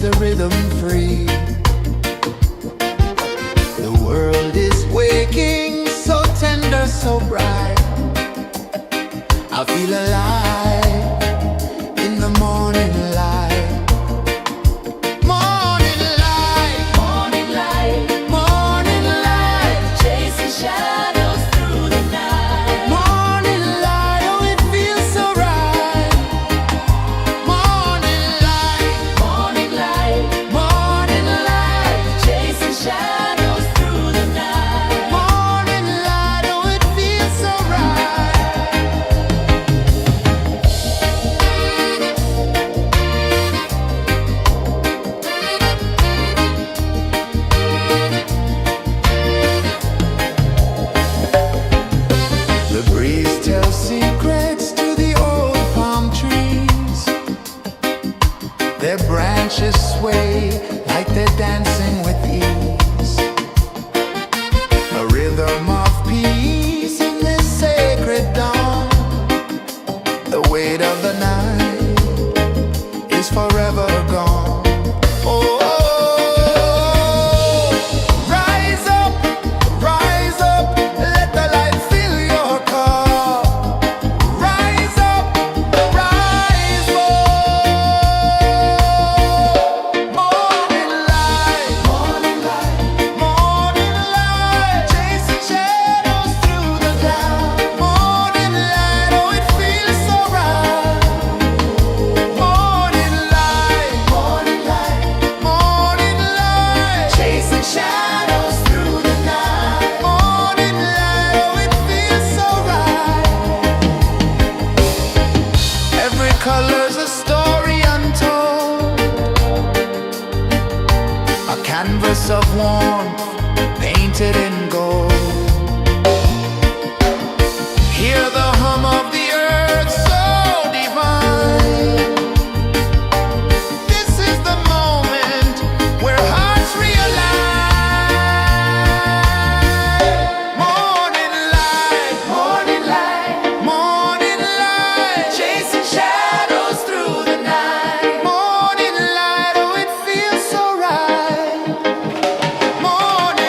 the rhythm free. The world is waking, so tender, so bright. I feel alive in the morning light. Morning light, Morning light, morning light, chasing shadows through the night. morning light. Oh, it feels so right. Morning light, Morning light, morning light, chasing shadows through the night. morning light. Oh, it feels so right. The breeze tells secrets to the old palm trees. Their branches sway like they're dancing with ease. A rhythm of peace in this sacred dawn. The weight of the night is forever gone. Oh, rise up, let the light fill your cup. Rise up, rise up. Morning light, morning light, morning light, chasing shadows through the cloud. Morning light, oh, it feels so right. Morning light, morning light, morning light, chasing shadows through the night. Morning light, oh, it feels so right. Every color's a story untold, a canvas of warmth painted in gold. Hear the hum of the earth so divine. This is the moment where hearts realign. Morning light, morning light, morning light, chasing shadows through the night. Morning light, oh, it feels so right. Morning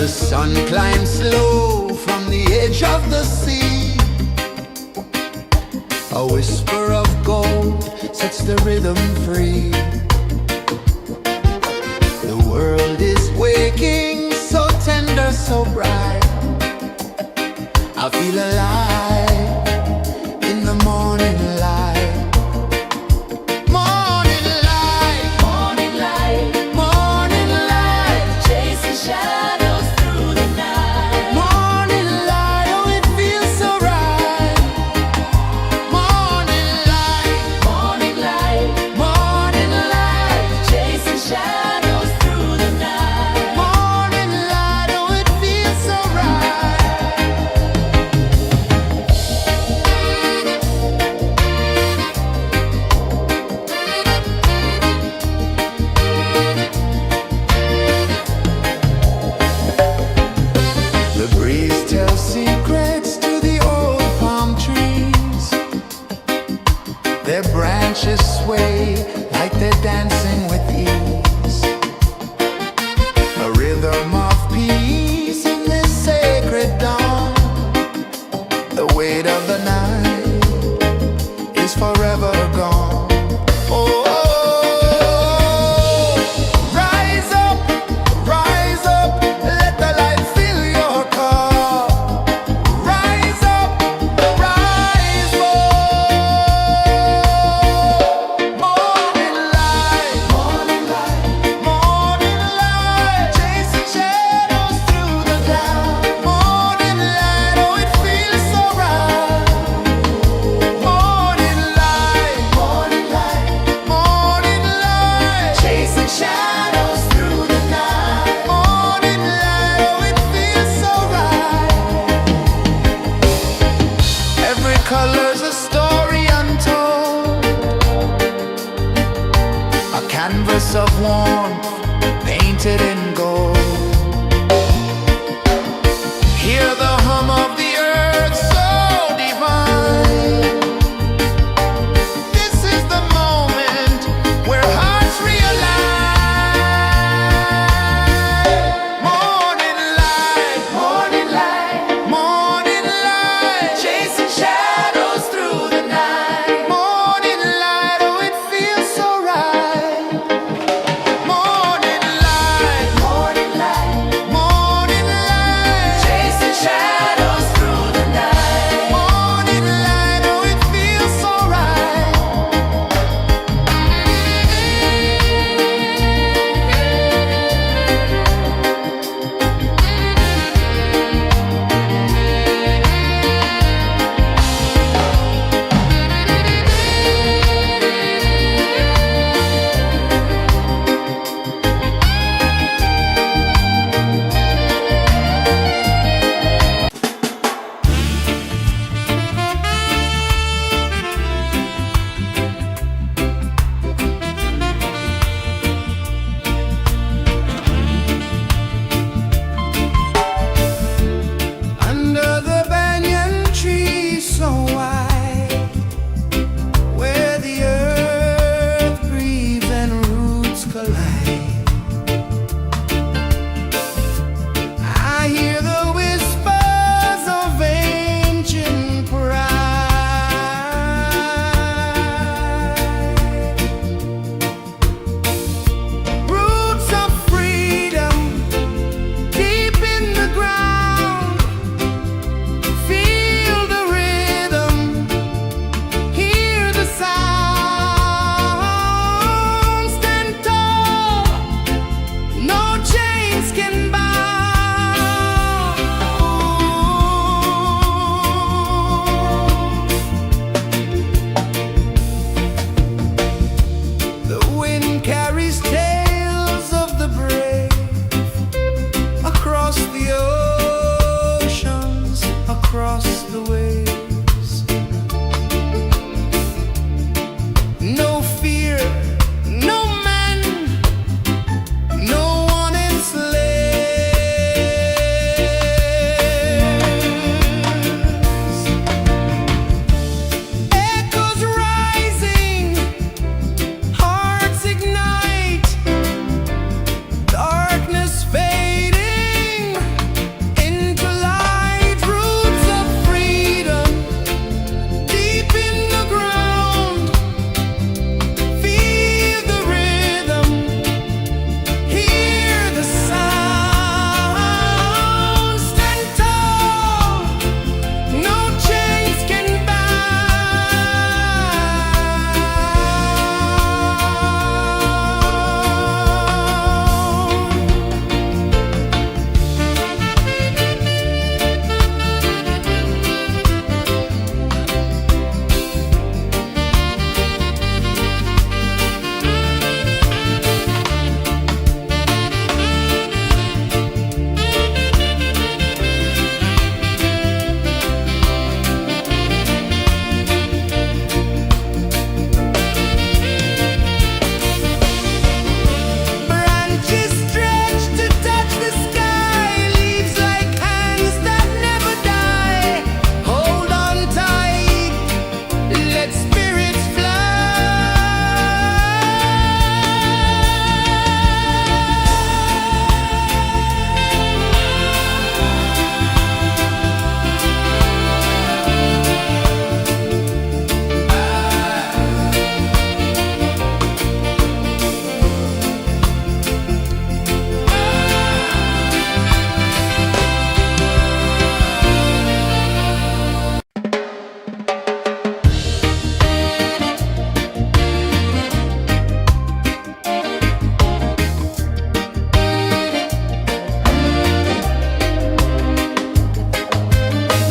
The sun climbs slow from the edge of the sea. A whisper of gold sets the rhythm free. The world is waking, so tender, so bright. I feel alive in the morning light. Morning light, Morning light, morning light, chasing shadows through the night. morning light, oh it feels so right. Morning light, Morning light, morning light, chasing shadows through the night. morning light, oh it feels so right. The breeze tells secrets to the old palm trees. Their branches sway like they're dancing with ease. A rhythm of peace in this sacred dawn. The weight of the night is forever gone. Oh, rise up, let the light fill your cup. Rise up, rise up. Morning light, morning light, morning light, chasing shadows through the cloud. Morning light, oh it feels so right. Morning light, morning light, morning light, chasing shadows through the night. Morning light, oh it feels so right. Every color's a story untold, a canvas of warmth painted in gold. Hear the hum of the earth so divine. This is the moment where hearts realign. Morning light, morning light, morning light, chasing shadows through the night. Morning light, oh it feels so right. Morning light,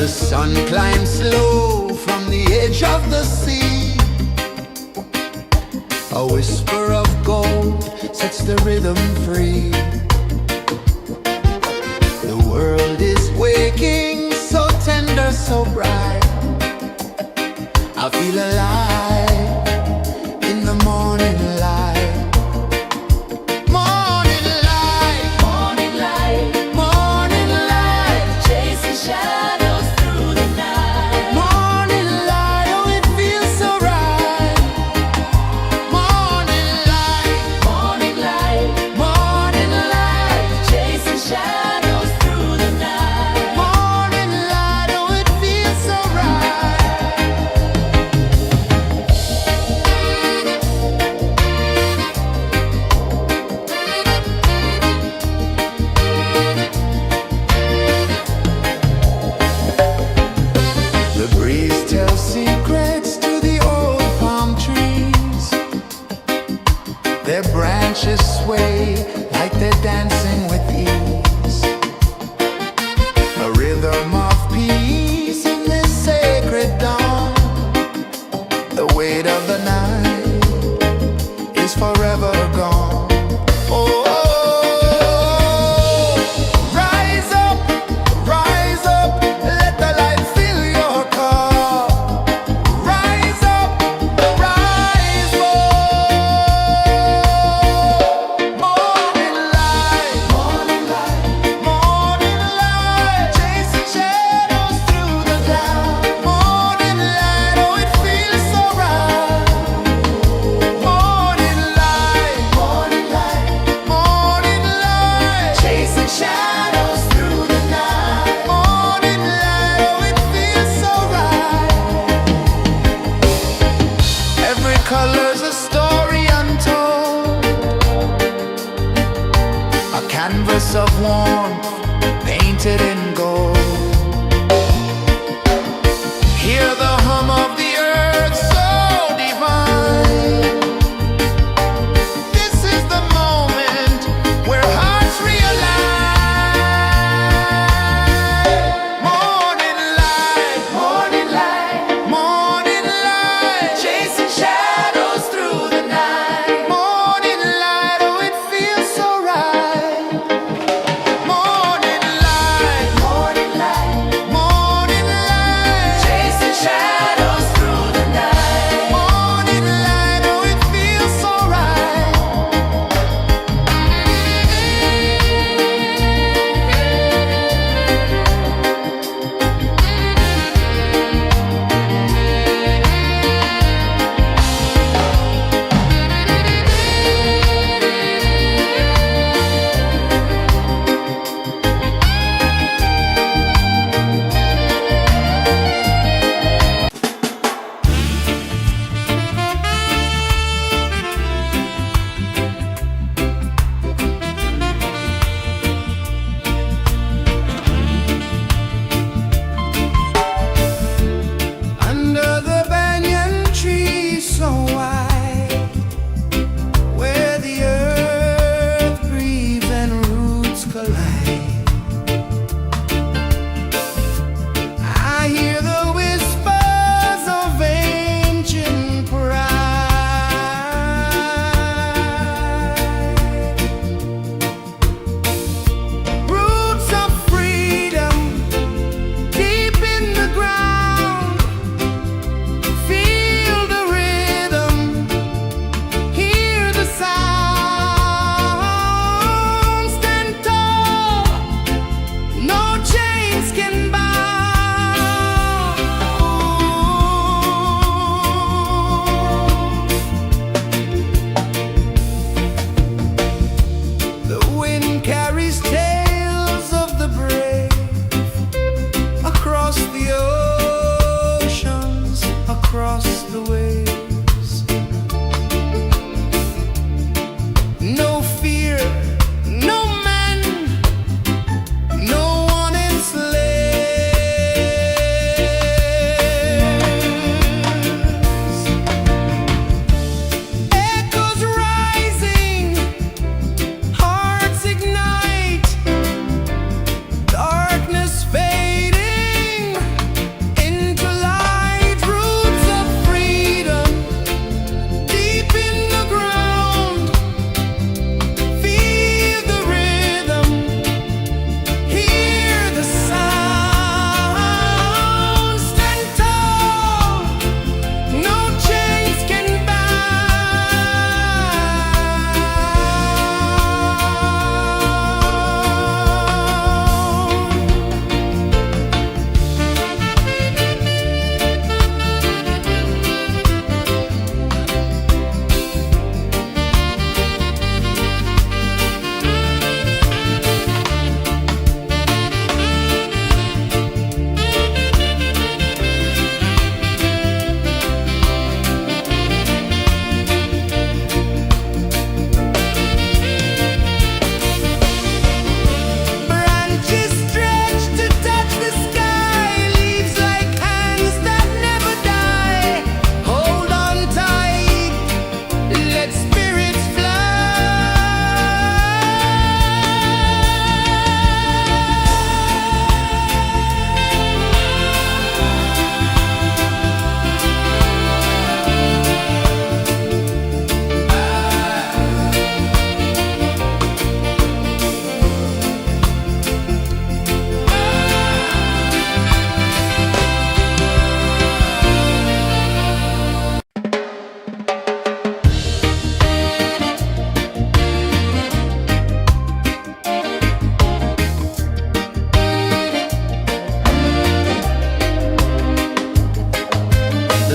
The sun climbs slow from the edge of the sea. A whisper of gold sets the rhythm free. The world is waking, so tender, so bright. I feel alive in the morning light. Morning light, Morning light, morning light, chasing shadows through the night. morning light, oh it feels so right. Morning light, Morning light, morning light, chasing shadows through the night. morning light, oh it feels so right.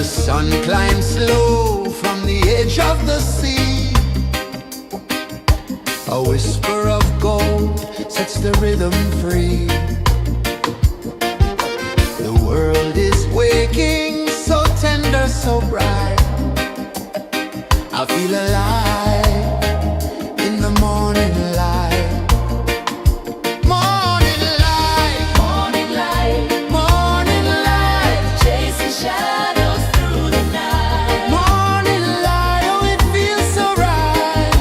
sun climbs slow from the edge of the sea. A whisper of gold sets the rhythm free. The world is waking, so tender, so bright. I feel alive in the morning light. Morning light, Morning light, morning light, chasing shadows through the night. morning light, oh it feels so right.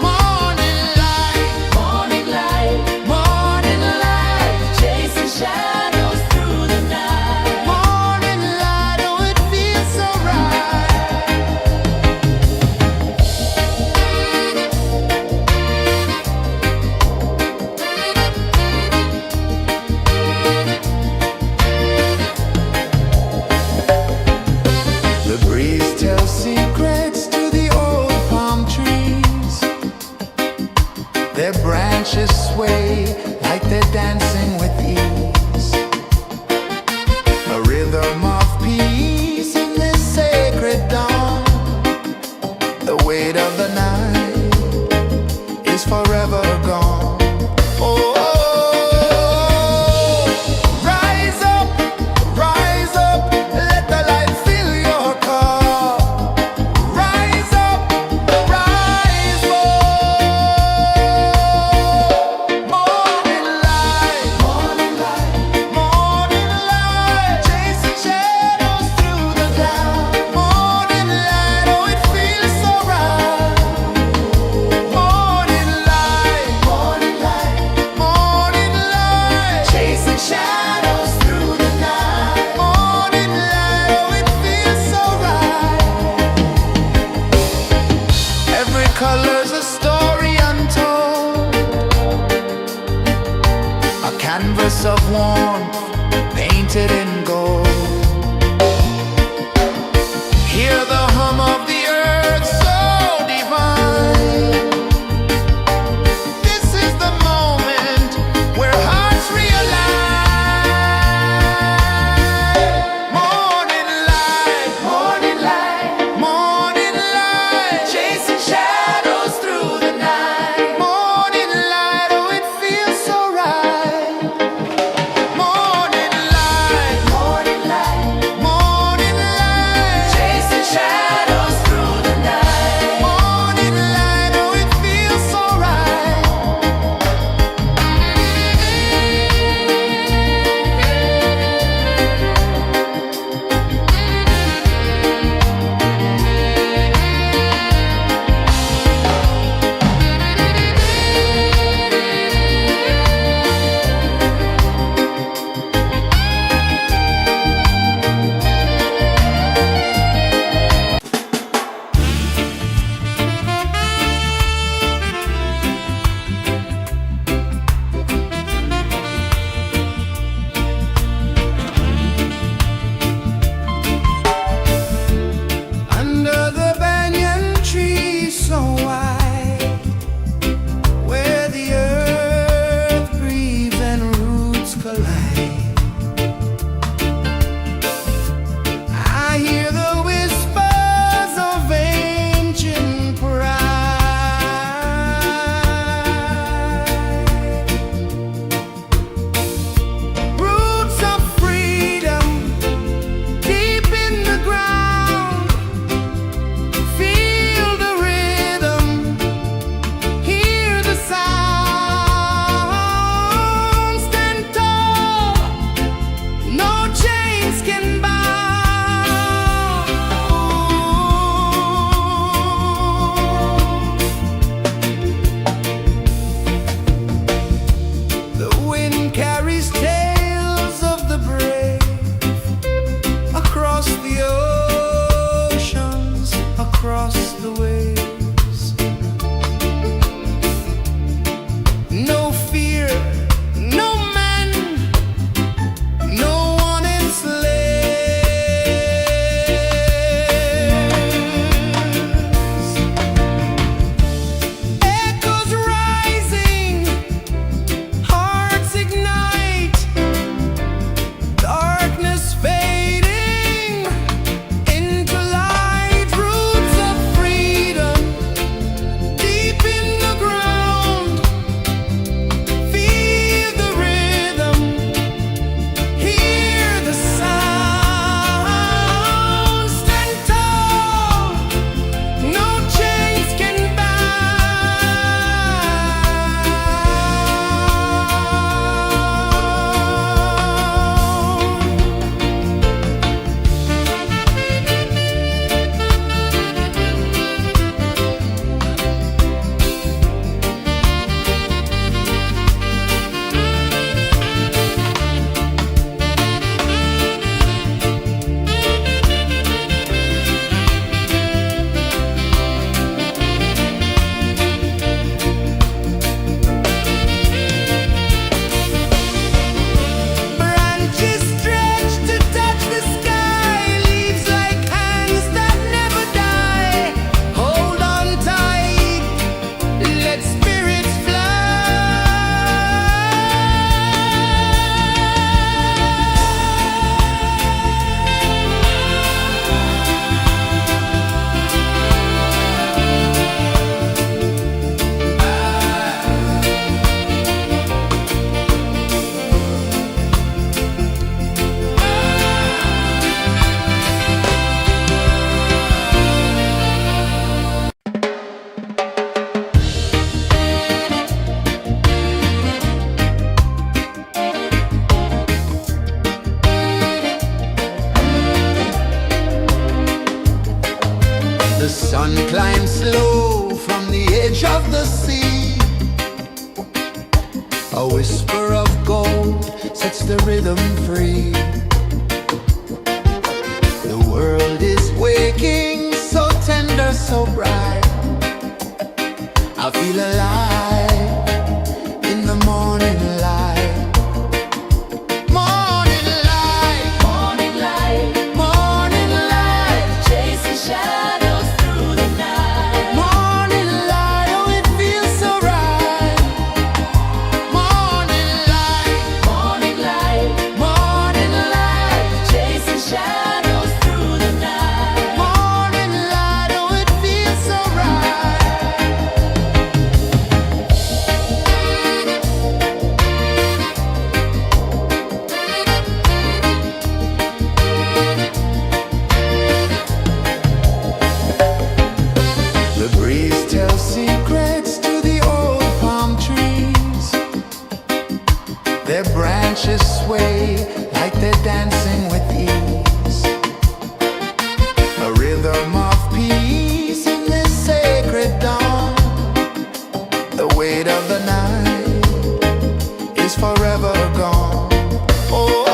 Morning light, Morning light, morning light, chasing shadows through the night. morning light, oh it feels so right. The breeze tells secrets to the old palm trees. Their branches sway like they're dancing with ease. A rhythm of peace in this sacred dawn. The weight of the night is forever gone. Oh, rise up, let the light fill your car. Rise up, rise up. Morning light, morning light, morning light, chasing shadows through the cloud. Morning light, oh it feels so right. Morning light, morning light, morning light, chasing shadows through the night. Morning light, oh it feels so right. Every color's a story untold, a canvas of warmth painted in gold. Hear the hum of the earth so divine. This is the moment where hearts realign. Morning light, morning light, morning light, chasing shadows through the night. Morning light, oh it feels so right. Morning light, morning light, morning light, chasing shadows through the night. Morning light, oh it feels so right. Under the banyan tree so wide, where the earth breathes and roots collide, I hear the whispers of ancient pride. Roots of freedom deep in the ground. Feel the rhythm, hear the sound. Stand tall, no chains can bound. The wind carries tales of the brave across the oceans, across the waves. No fear, no man, no one enslaves. Echoes rising, hearts ignite. the sea. A whisper of gold sets the rhythm free. The world is waking, so tender, so bright. I feel alive in the morning light. Morning light, Morning light, morning light, chasing shadows through the night. morning light, oh it feels so right. Morning light, Morning light, morning light, chasing shadows through the night. morning light, oh it feels so right. The breeze tells secrets to the old palm trees. Their branches sway like they're dancing with ease. A rhythm of peace in this sacred dawn. The weight of the night is forever gone. Oh,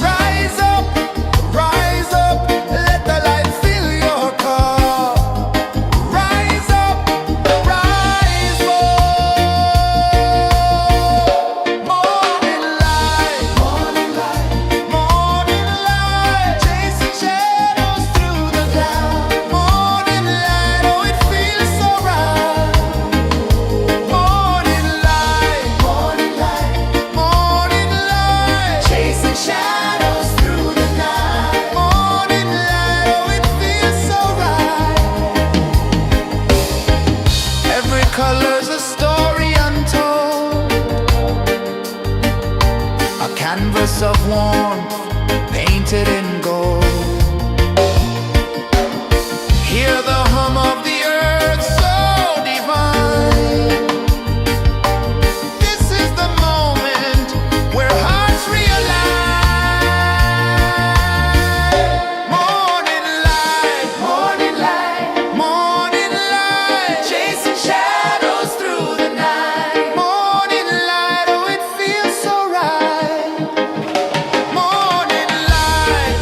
rise up, let the light fill your cup. Rise up, rise up. Morning light, morning light, morning light, chasing shadows through the cloud. Morning light, oh it feels so right. Morning light, morning light, morning light, chasing shadows through the night. Morning light, oh it feels so right. Every color's a story untold, a canvas of warmth painted in gold. Hear the hum of the earth so divine. This is the moment where hearts realign. Morning light, morning light, morning light, chasing shadows through the night. Morning light, oh it feels so right. Morning light,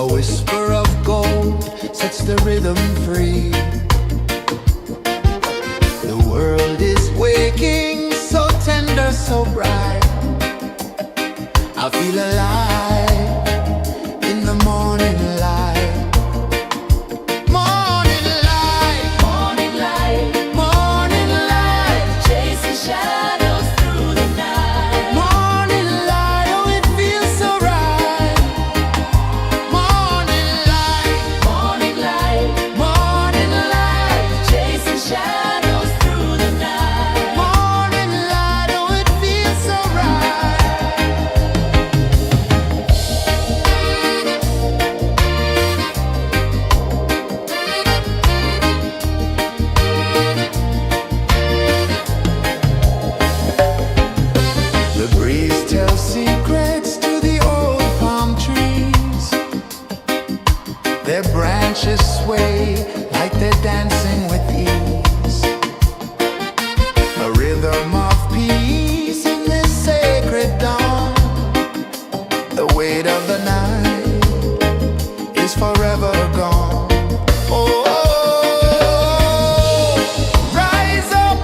A whisper of gold sets the rhythm free. The world is waking, so tender, so bright. I feel alive in the morning light. Morning light, Morning light, morning light, chasing shadows through the night. morning light, oh it feels so right. Morning light, Morning light, morning light, chasing shadows through the night. morning light, oh it feels so right. The breeze tells secrets to the old palm trees. Their branches sway like they're dancing with ease. A rhythm of peace in this sacred dawn. The weight of the night is forever gone. Oh, rise up,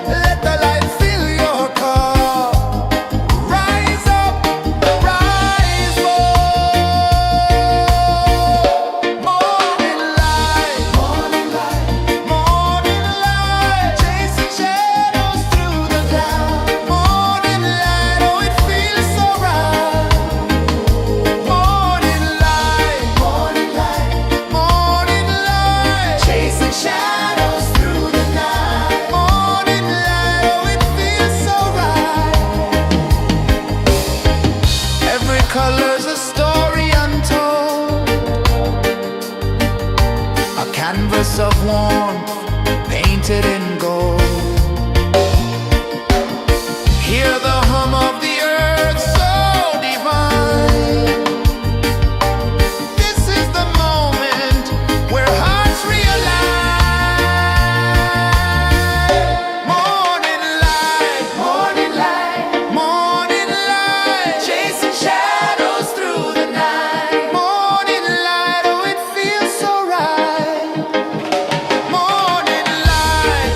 let the light fill your cup. Rise up, rise up. Morning light, morning light, morning light, chasing shadows through the cloud. Morning light, oh it feels so right. Morning light, morning light, morning light, chasing shadows through the night. Morning light, oh it feels so right. Every color's a story untold, a canvas of warmth painted in gold. Hear the hum of the earth so divine. This is the moment where hearts realign. Morning light, morning light, morning light, chasing shadows through the night. Morning light, oh it feels so right. Morning light,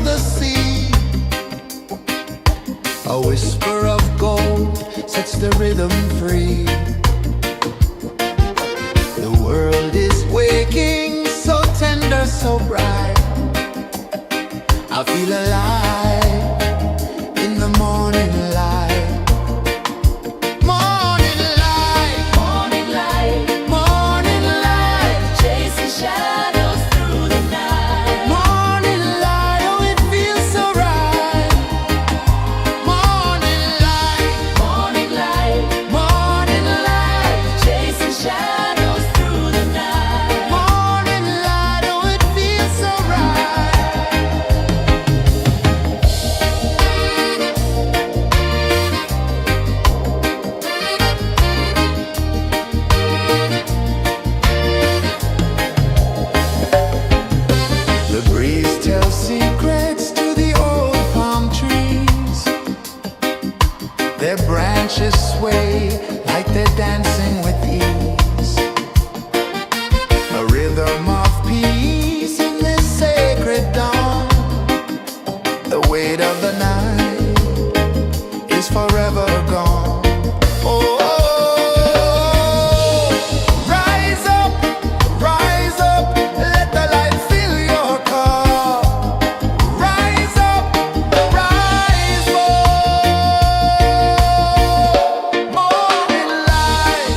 the sea. A whisper of gold sets the rhythm free. The world is waking, so tender, so bright. I feel alive in the morning light. Morning light, Morning light, morning light, chasing shadows through the night. morning light, oh it feels so right. Morning light, Morning light, morning light, chasing shadows through the night. morning light, oh it feels so right. The breeze tells secrets to the old palm trees. Their branches sway like they're dancing with ease. A rhythm of peace in this sacred dawn. The weight of the night is forever gone. Oh, rise up, let the light fill your cup. Rise up, rise more. Morning light,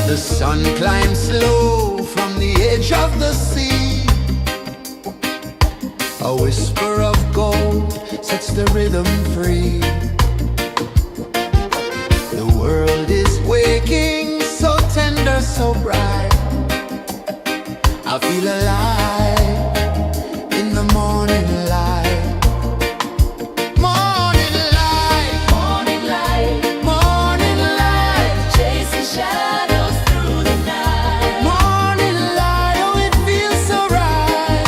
The sun climbs slow from the edge of the sea. A whisper of gold sets the rhythm free. The world is waking, so tender, so bright. I feel alive in the morning light. Morning light, Morning light, morning light, chasing shadows through the night. morning light, oh it feels so right.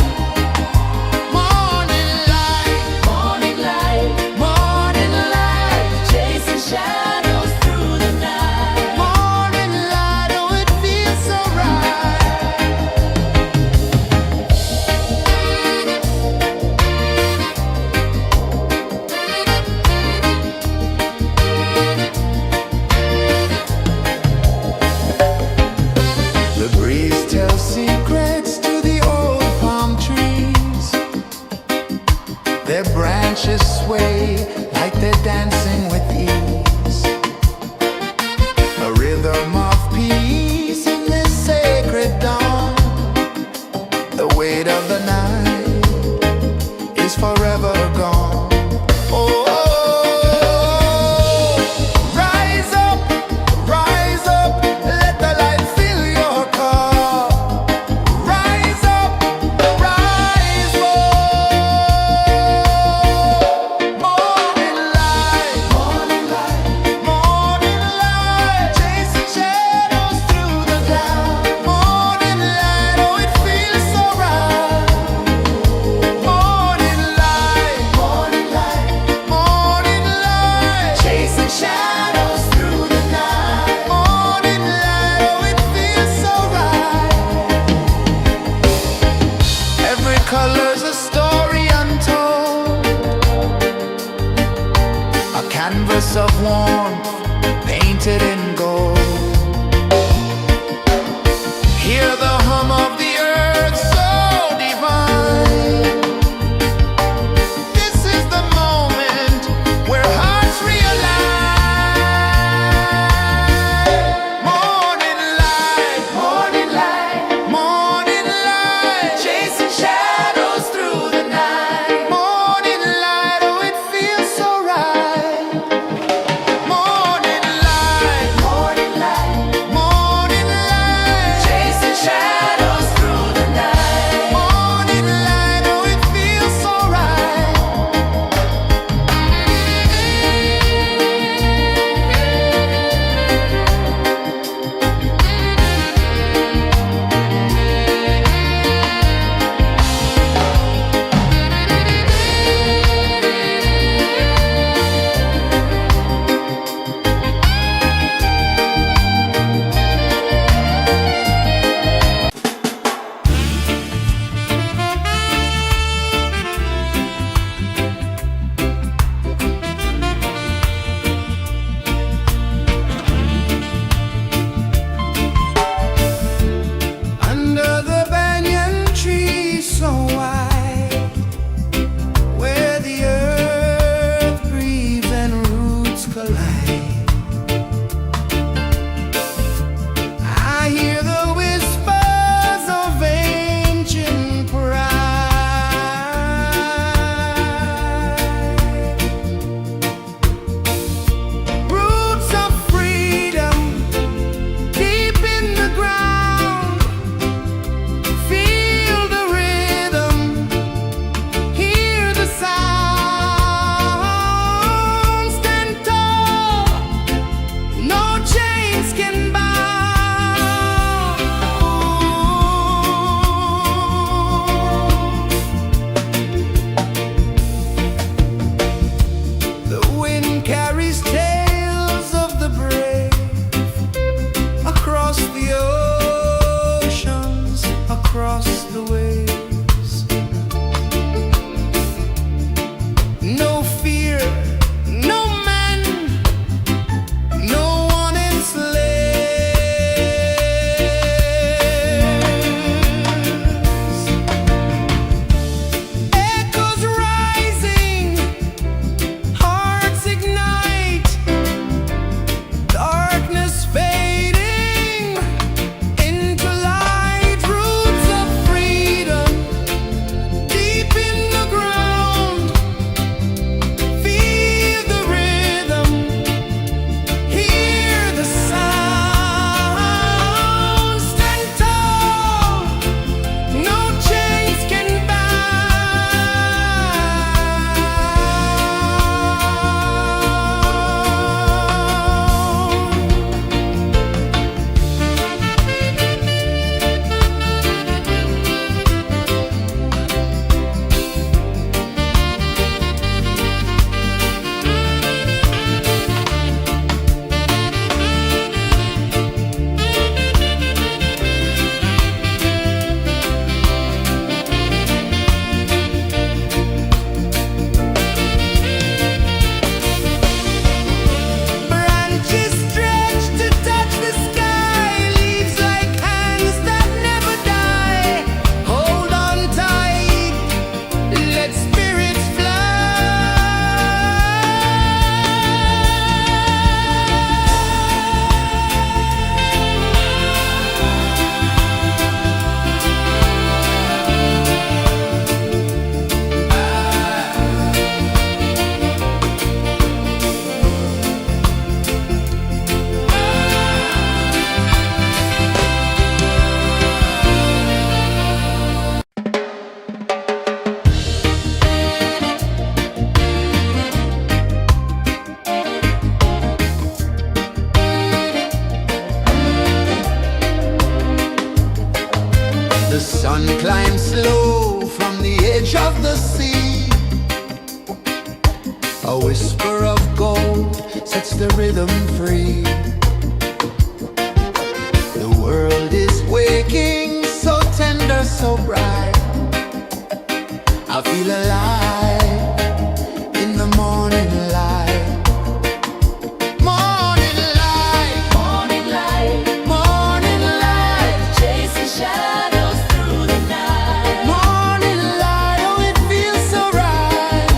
Morning light, Morning light, morning light, chasing shadows through the night. morning light, oh it feels so right. The sun climbs slow from the edge of the sea. A whisper of gold sets the rhythm free. The world is waking, so tender, so bright. I feel alive in the morning light. Morning light, Morning light, morning light, chasing shadows through the night. morning light, oh it feels so right.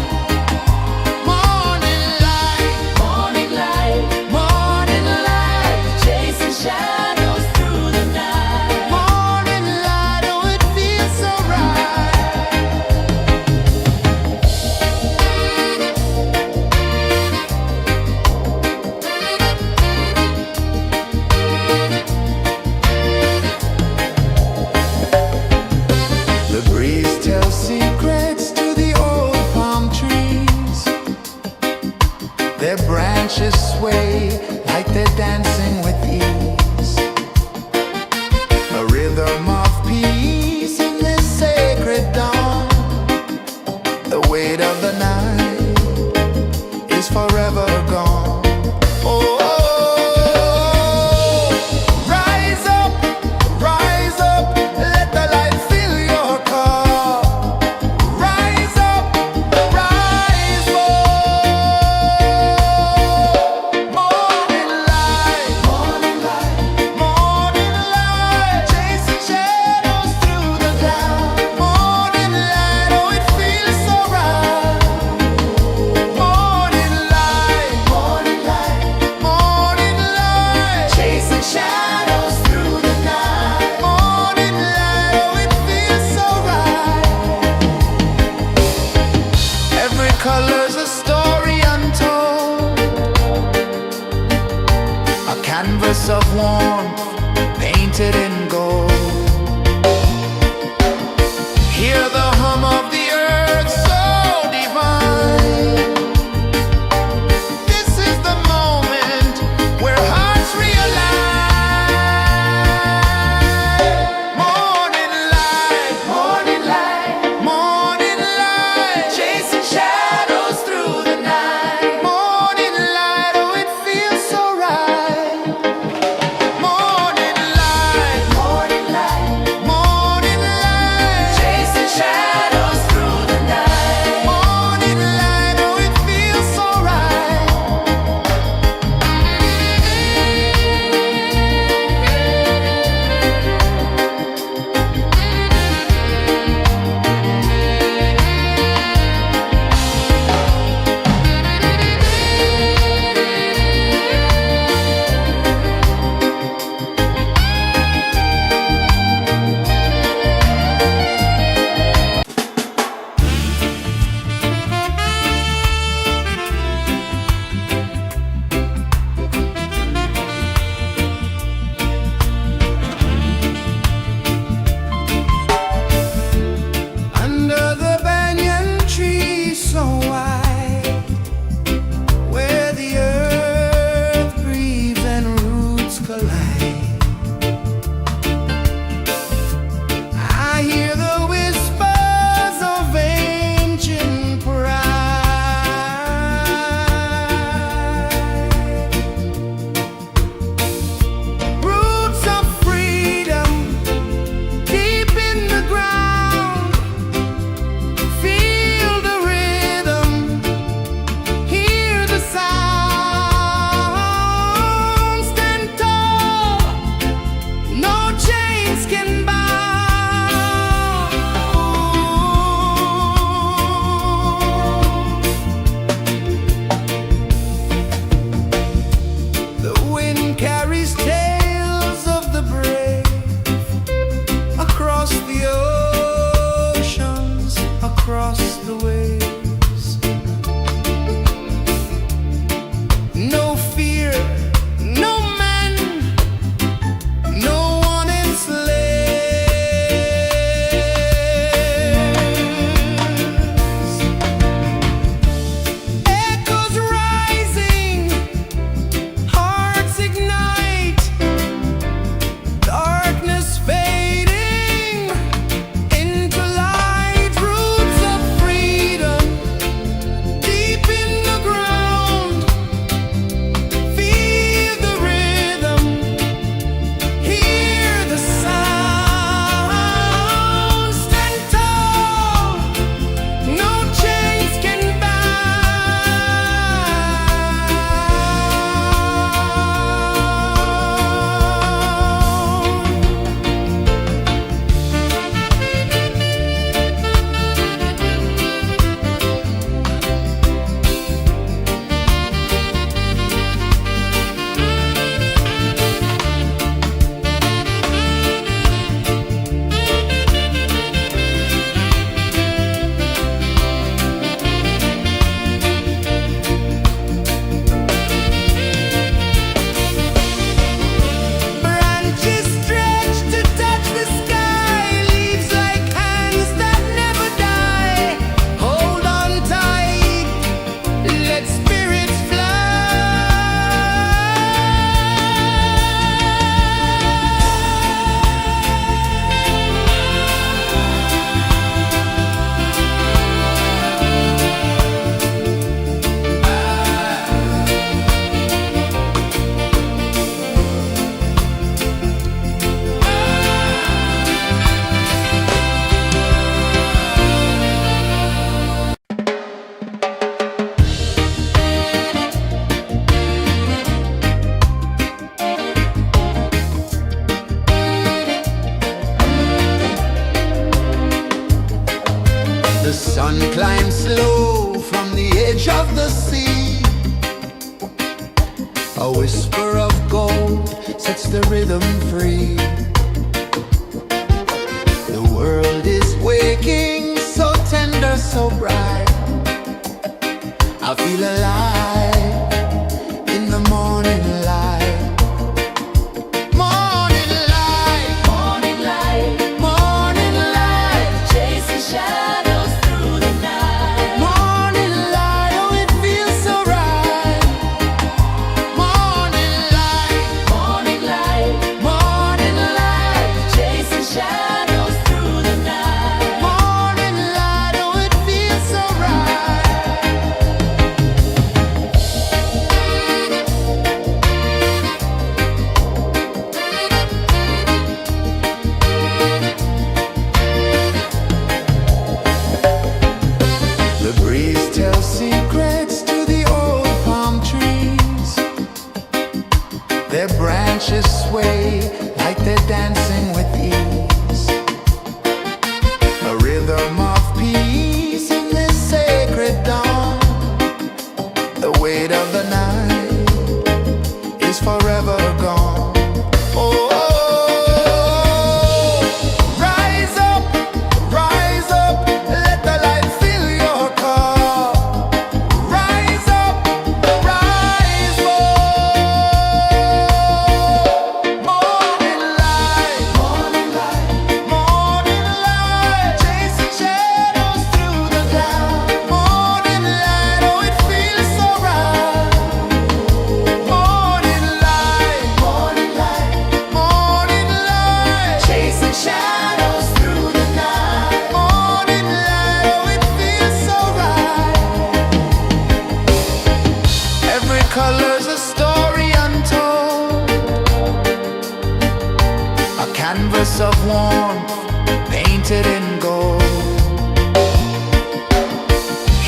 Morning light, Morning light, morning light, chasing shadows through the night. morning light, oh it feels so right. The breeze tells secrets to the old palm trees. Their branches sway like they're dancing with ease. A rhythm of peace in this sacred dawn. The weight of the night is forever gone. Oh, rise up, let the light fill your cup. Rise up, rise up. Morning light, morning light, chasing shadows through the cloud. Morning light, oh it feels so right. Morning light, morning light, chasing shadows through the night. Morning light, oh it feels so right. Every color's a story untold, a canvas of warmth painted in gold. Hear the hum of the earth so divine. This is the moment where hearts realign. Morning light, morning light, chasing shadows through the night. Morning light, oh it feels so right. Morning light, edge of the sea. A whisper of gold sets the rhythm free. The world is waking, so tender, so bright. I feel alive in the morning light. Morning light, Morning light, morning light, chasing shadows through the night. morning light, oh it feels so right. Morning light, Morning light, morning light, chasing shadows through the night. morning light, oh it feels so right. The breeze tells secrets to the old palm trees. Their branches sway like they're dancing with ease. A rhythm of peace in this sacred dawn. The weight of the night is forever gone. Oh, rise up, let the light fill your cup. Rise up, rise up. Morning light, morning light, chasing shadows through the cloud. Morning light, oh it feels so right. Morning light, morning light, chasing shadows through the night. Morning light, oh it feels so right. Every color's a story untold, a canvas of warmth painted in gold.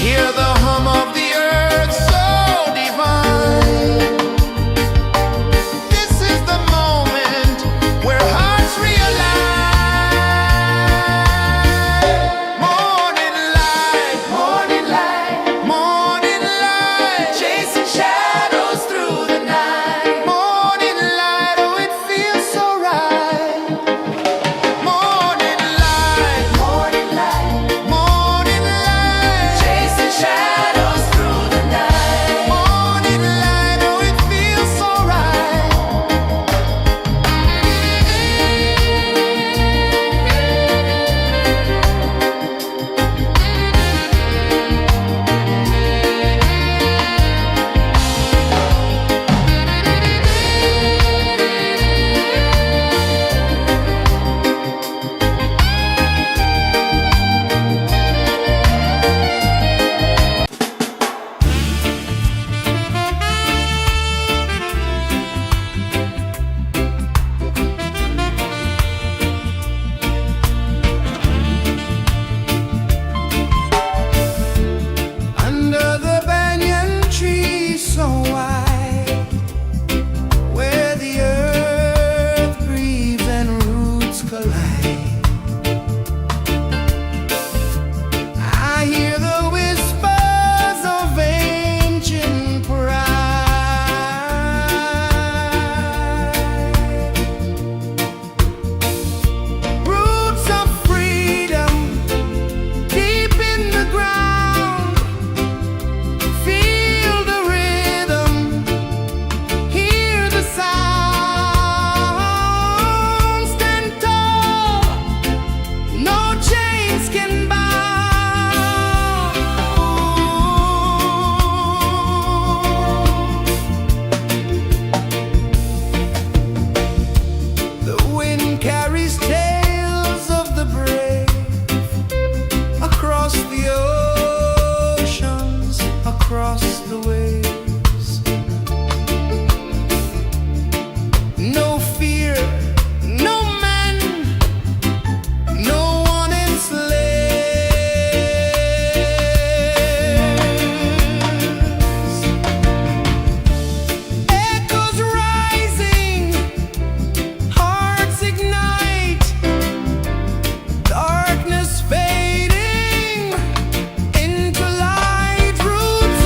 Hear the hum of the earth so divine. This is the moment where hearts realign. Morning light, morning light, chasing shadows through the night. Morning light, oh it feels so right. Morning light, morning light, Chasing shadows through the night. morning light, oh it feels so right. Under the banyan tree so wide, where the earth breathes and roots collide, I hear the whispers of ancient pride. Roots of freedom deep in the ground. Feel the rhythm, hear the sound. Stand tall, no chains can bound. The wind carries tales of the brave across the oceans, across the waves. No fear, no man, no one enslaves. Echoes rising, hearts ignite, darkness fading into light. Roots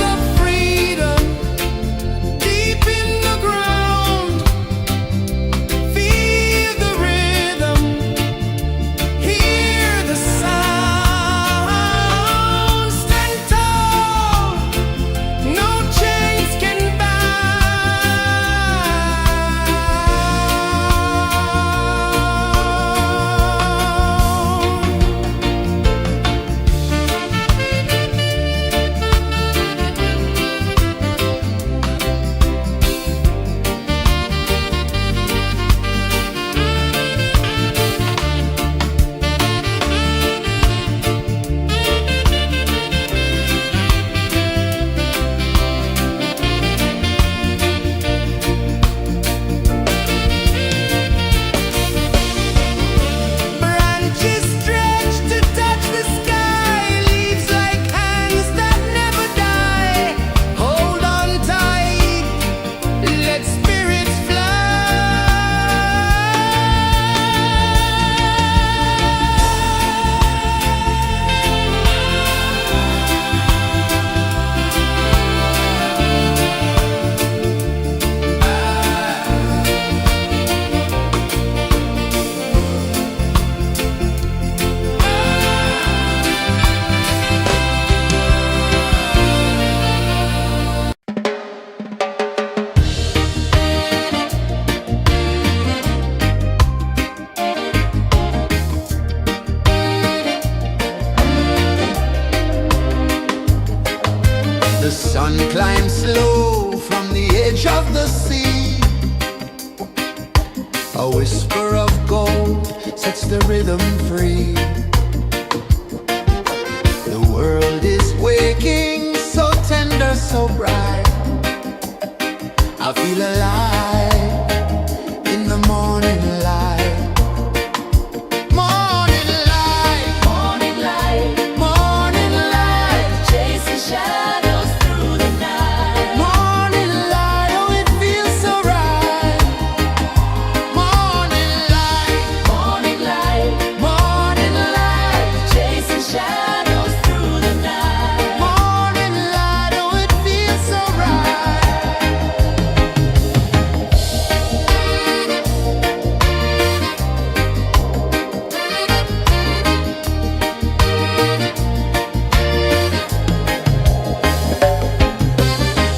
sun climbs slow from the edge of the sea. A whisper of gold sets the rhythm free. The world is waking, so tender, so bright. I feel alive in the morning light. Morning light, Morning light, morning light, chasing shadows through the night. morning light, oh it feels so right. Morning light, Morning light, morning light, chasing shadows through the night. morning light, oh it feels so right.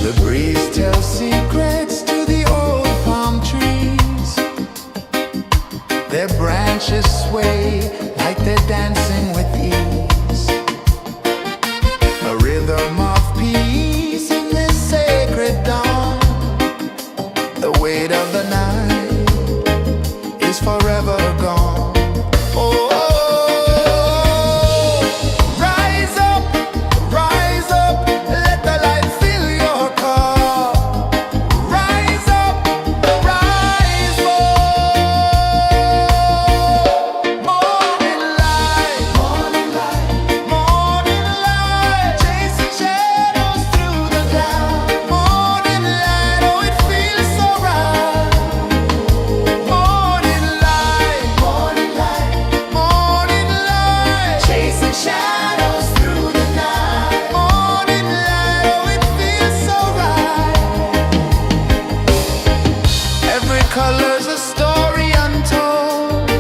The breeze tells secrets to the old palm trees. Their branches sway like they're dancing with ease. A rhythm of peace in this sacred dawn. The weight of the night is forever gone. Oh, rise up, let the light fill your cup. Rise up, rise up. Morning light, morning light, chasing shadows through the cloud. Morning light, oh it feels so right. Morning light, chasing shadows through the night. Morning light, oh it feels so right. Every color's a story untold,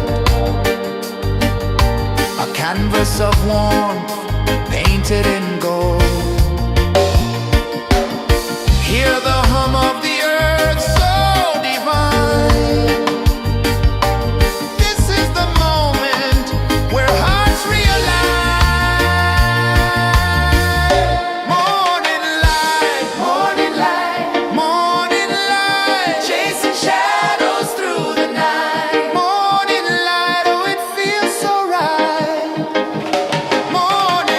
a canvas of warmth painted in gold. Hear the hum of the earth so divine. This is the moment where hearts realign. Morning light, morning light, chasing shadows through the night. Morning light, oh it feels so right. Morning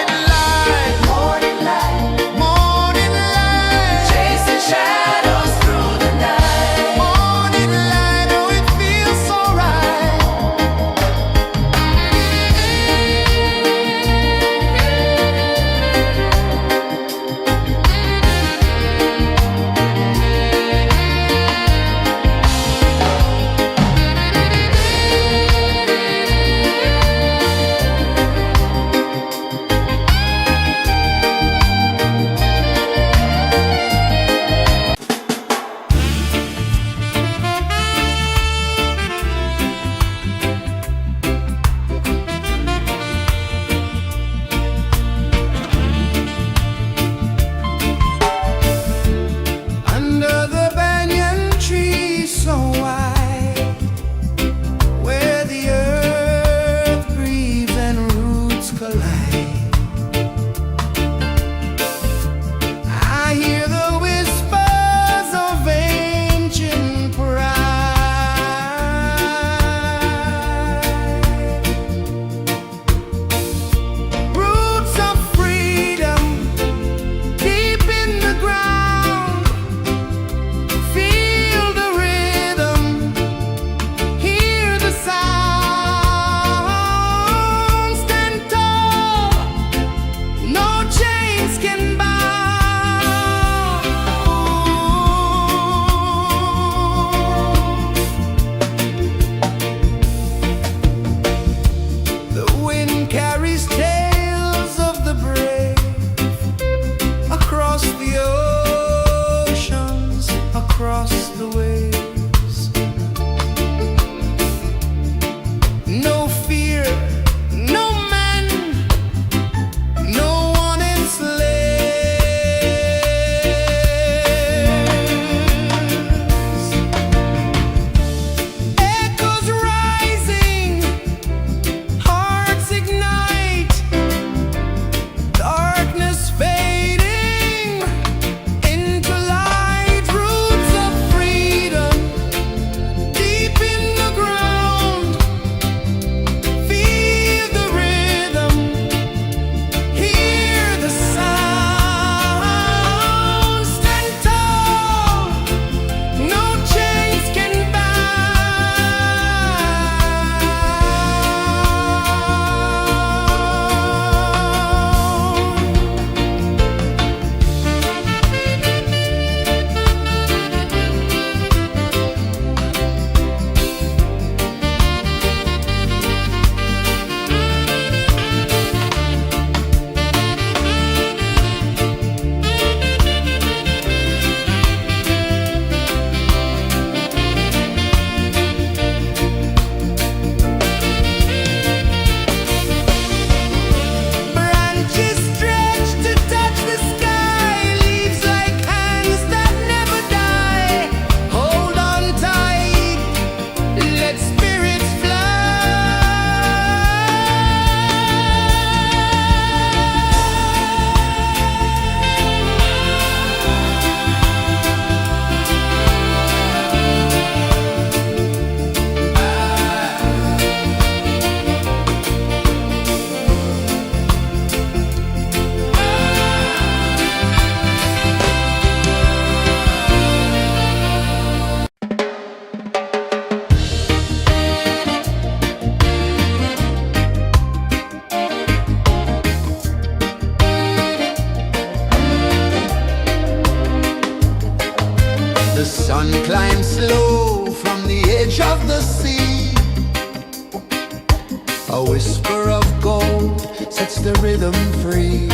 A whisper of gold sets the rhythm free.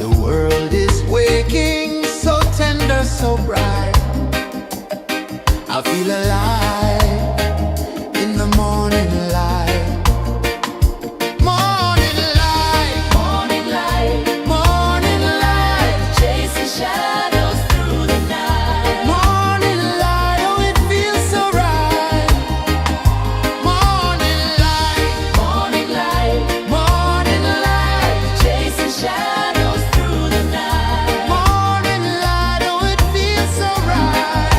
The world is waking, so tender, so bright. I feel alive in the morning light. Morning light, Morning light, morning light, chasing shadows through the night. morning light, oh it feels so right. Morning light, Morning light, morning light, chasing shadows through the night. morning light, oh it feels so right.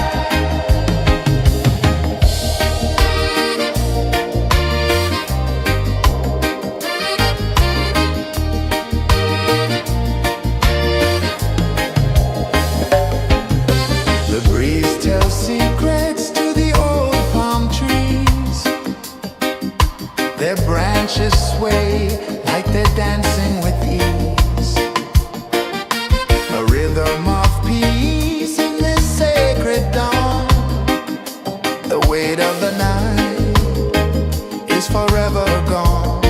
The breeze tells secrets to the old palm trees. Their branches sway like they're dancing with ease. A rhythm of peace in this sacred dawn. The weight of the night is forever gone.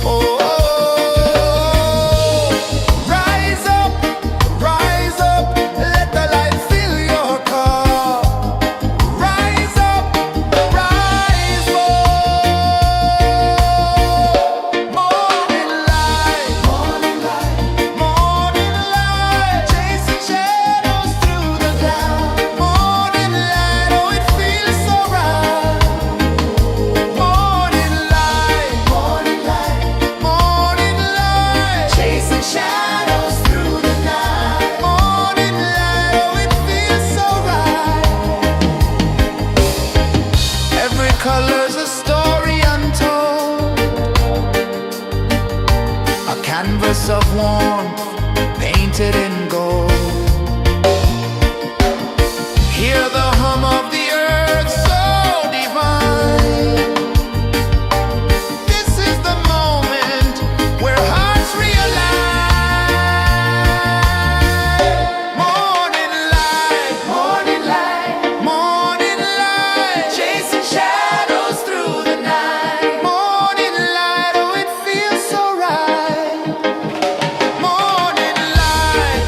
Oh, rise up, let the light fill your cup. Rise up, rise up. Morning light, morning light, morning light, chasing shadows through the cloud. Morning light, oh it feels so right. Morning light, morning light, morning light, chasing shadows through the night. Morning light, oh it feels so right. Every color's a story untold, a canvas of warmth painted in gold. Hear the hum of the earth so divine. This is the moment where hearts realign. Morning light, morning light, morning light, chasing shadows through the night. Morning light, oh it feels so right. Morning light,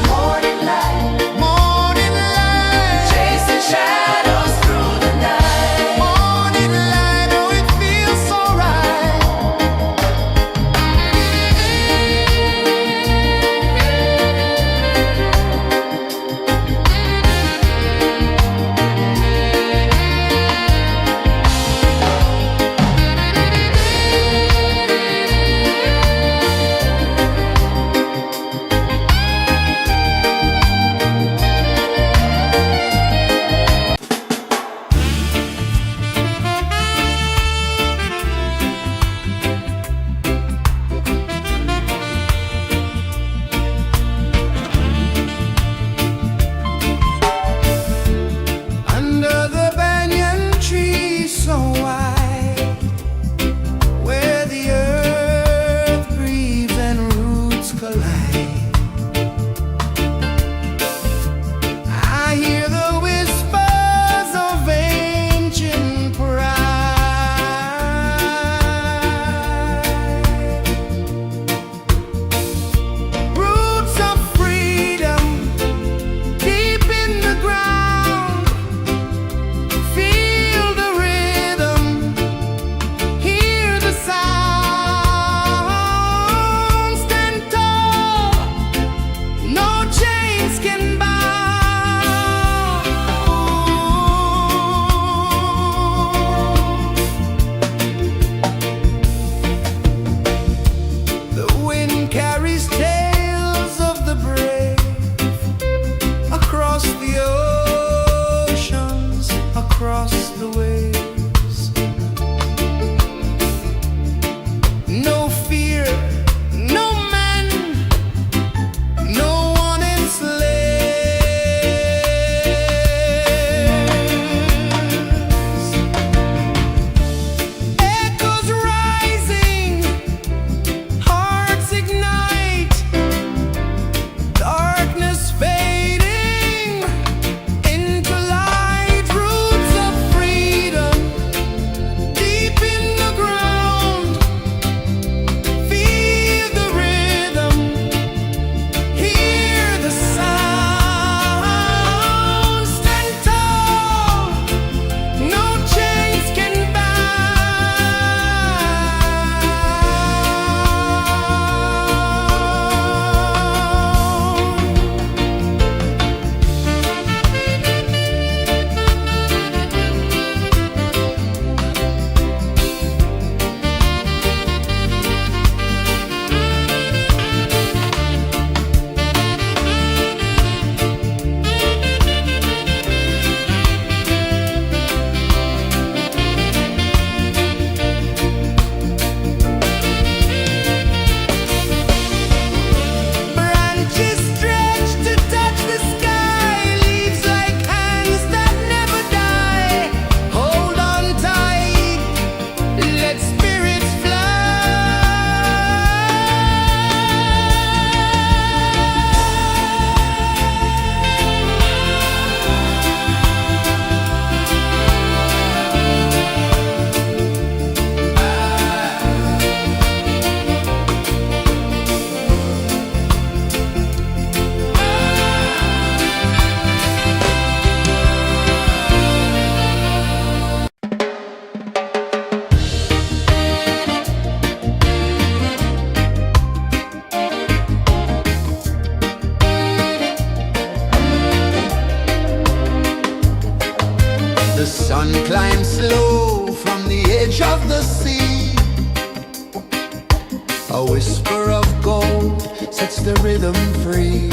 makes the rhythm free.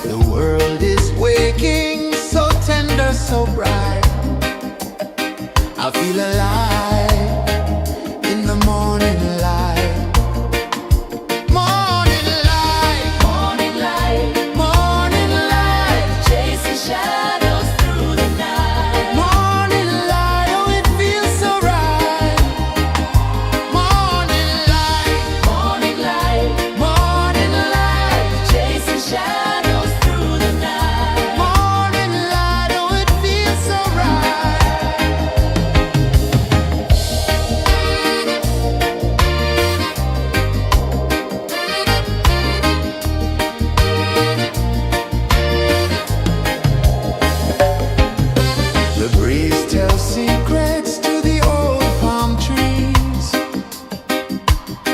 The world is waking, so tender, so bright. I feel alive.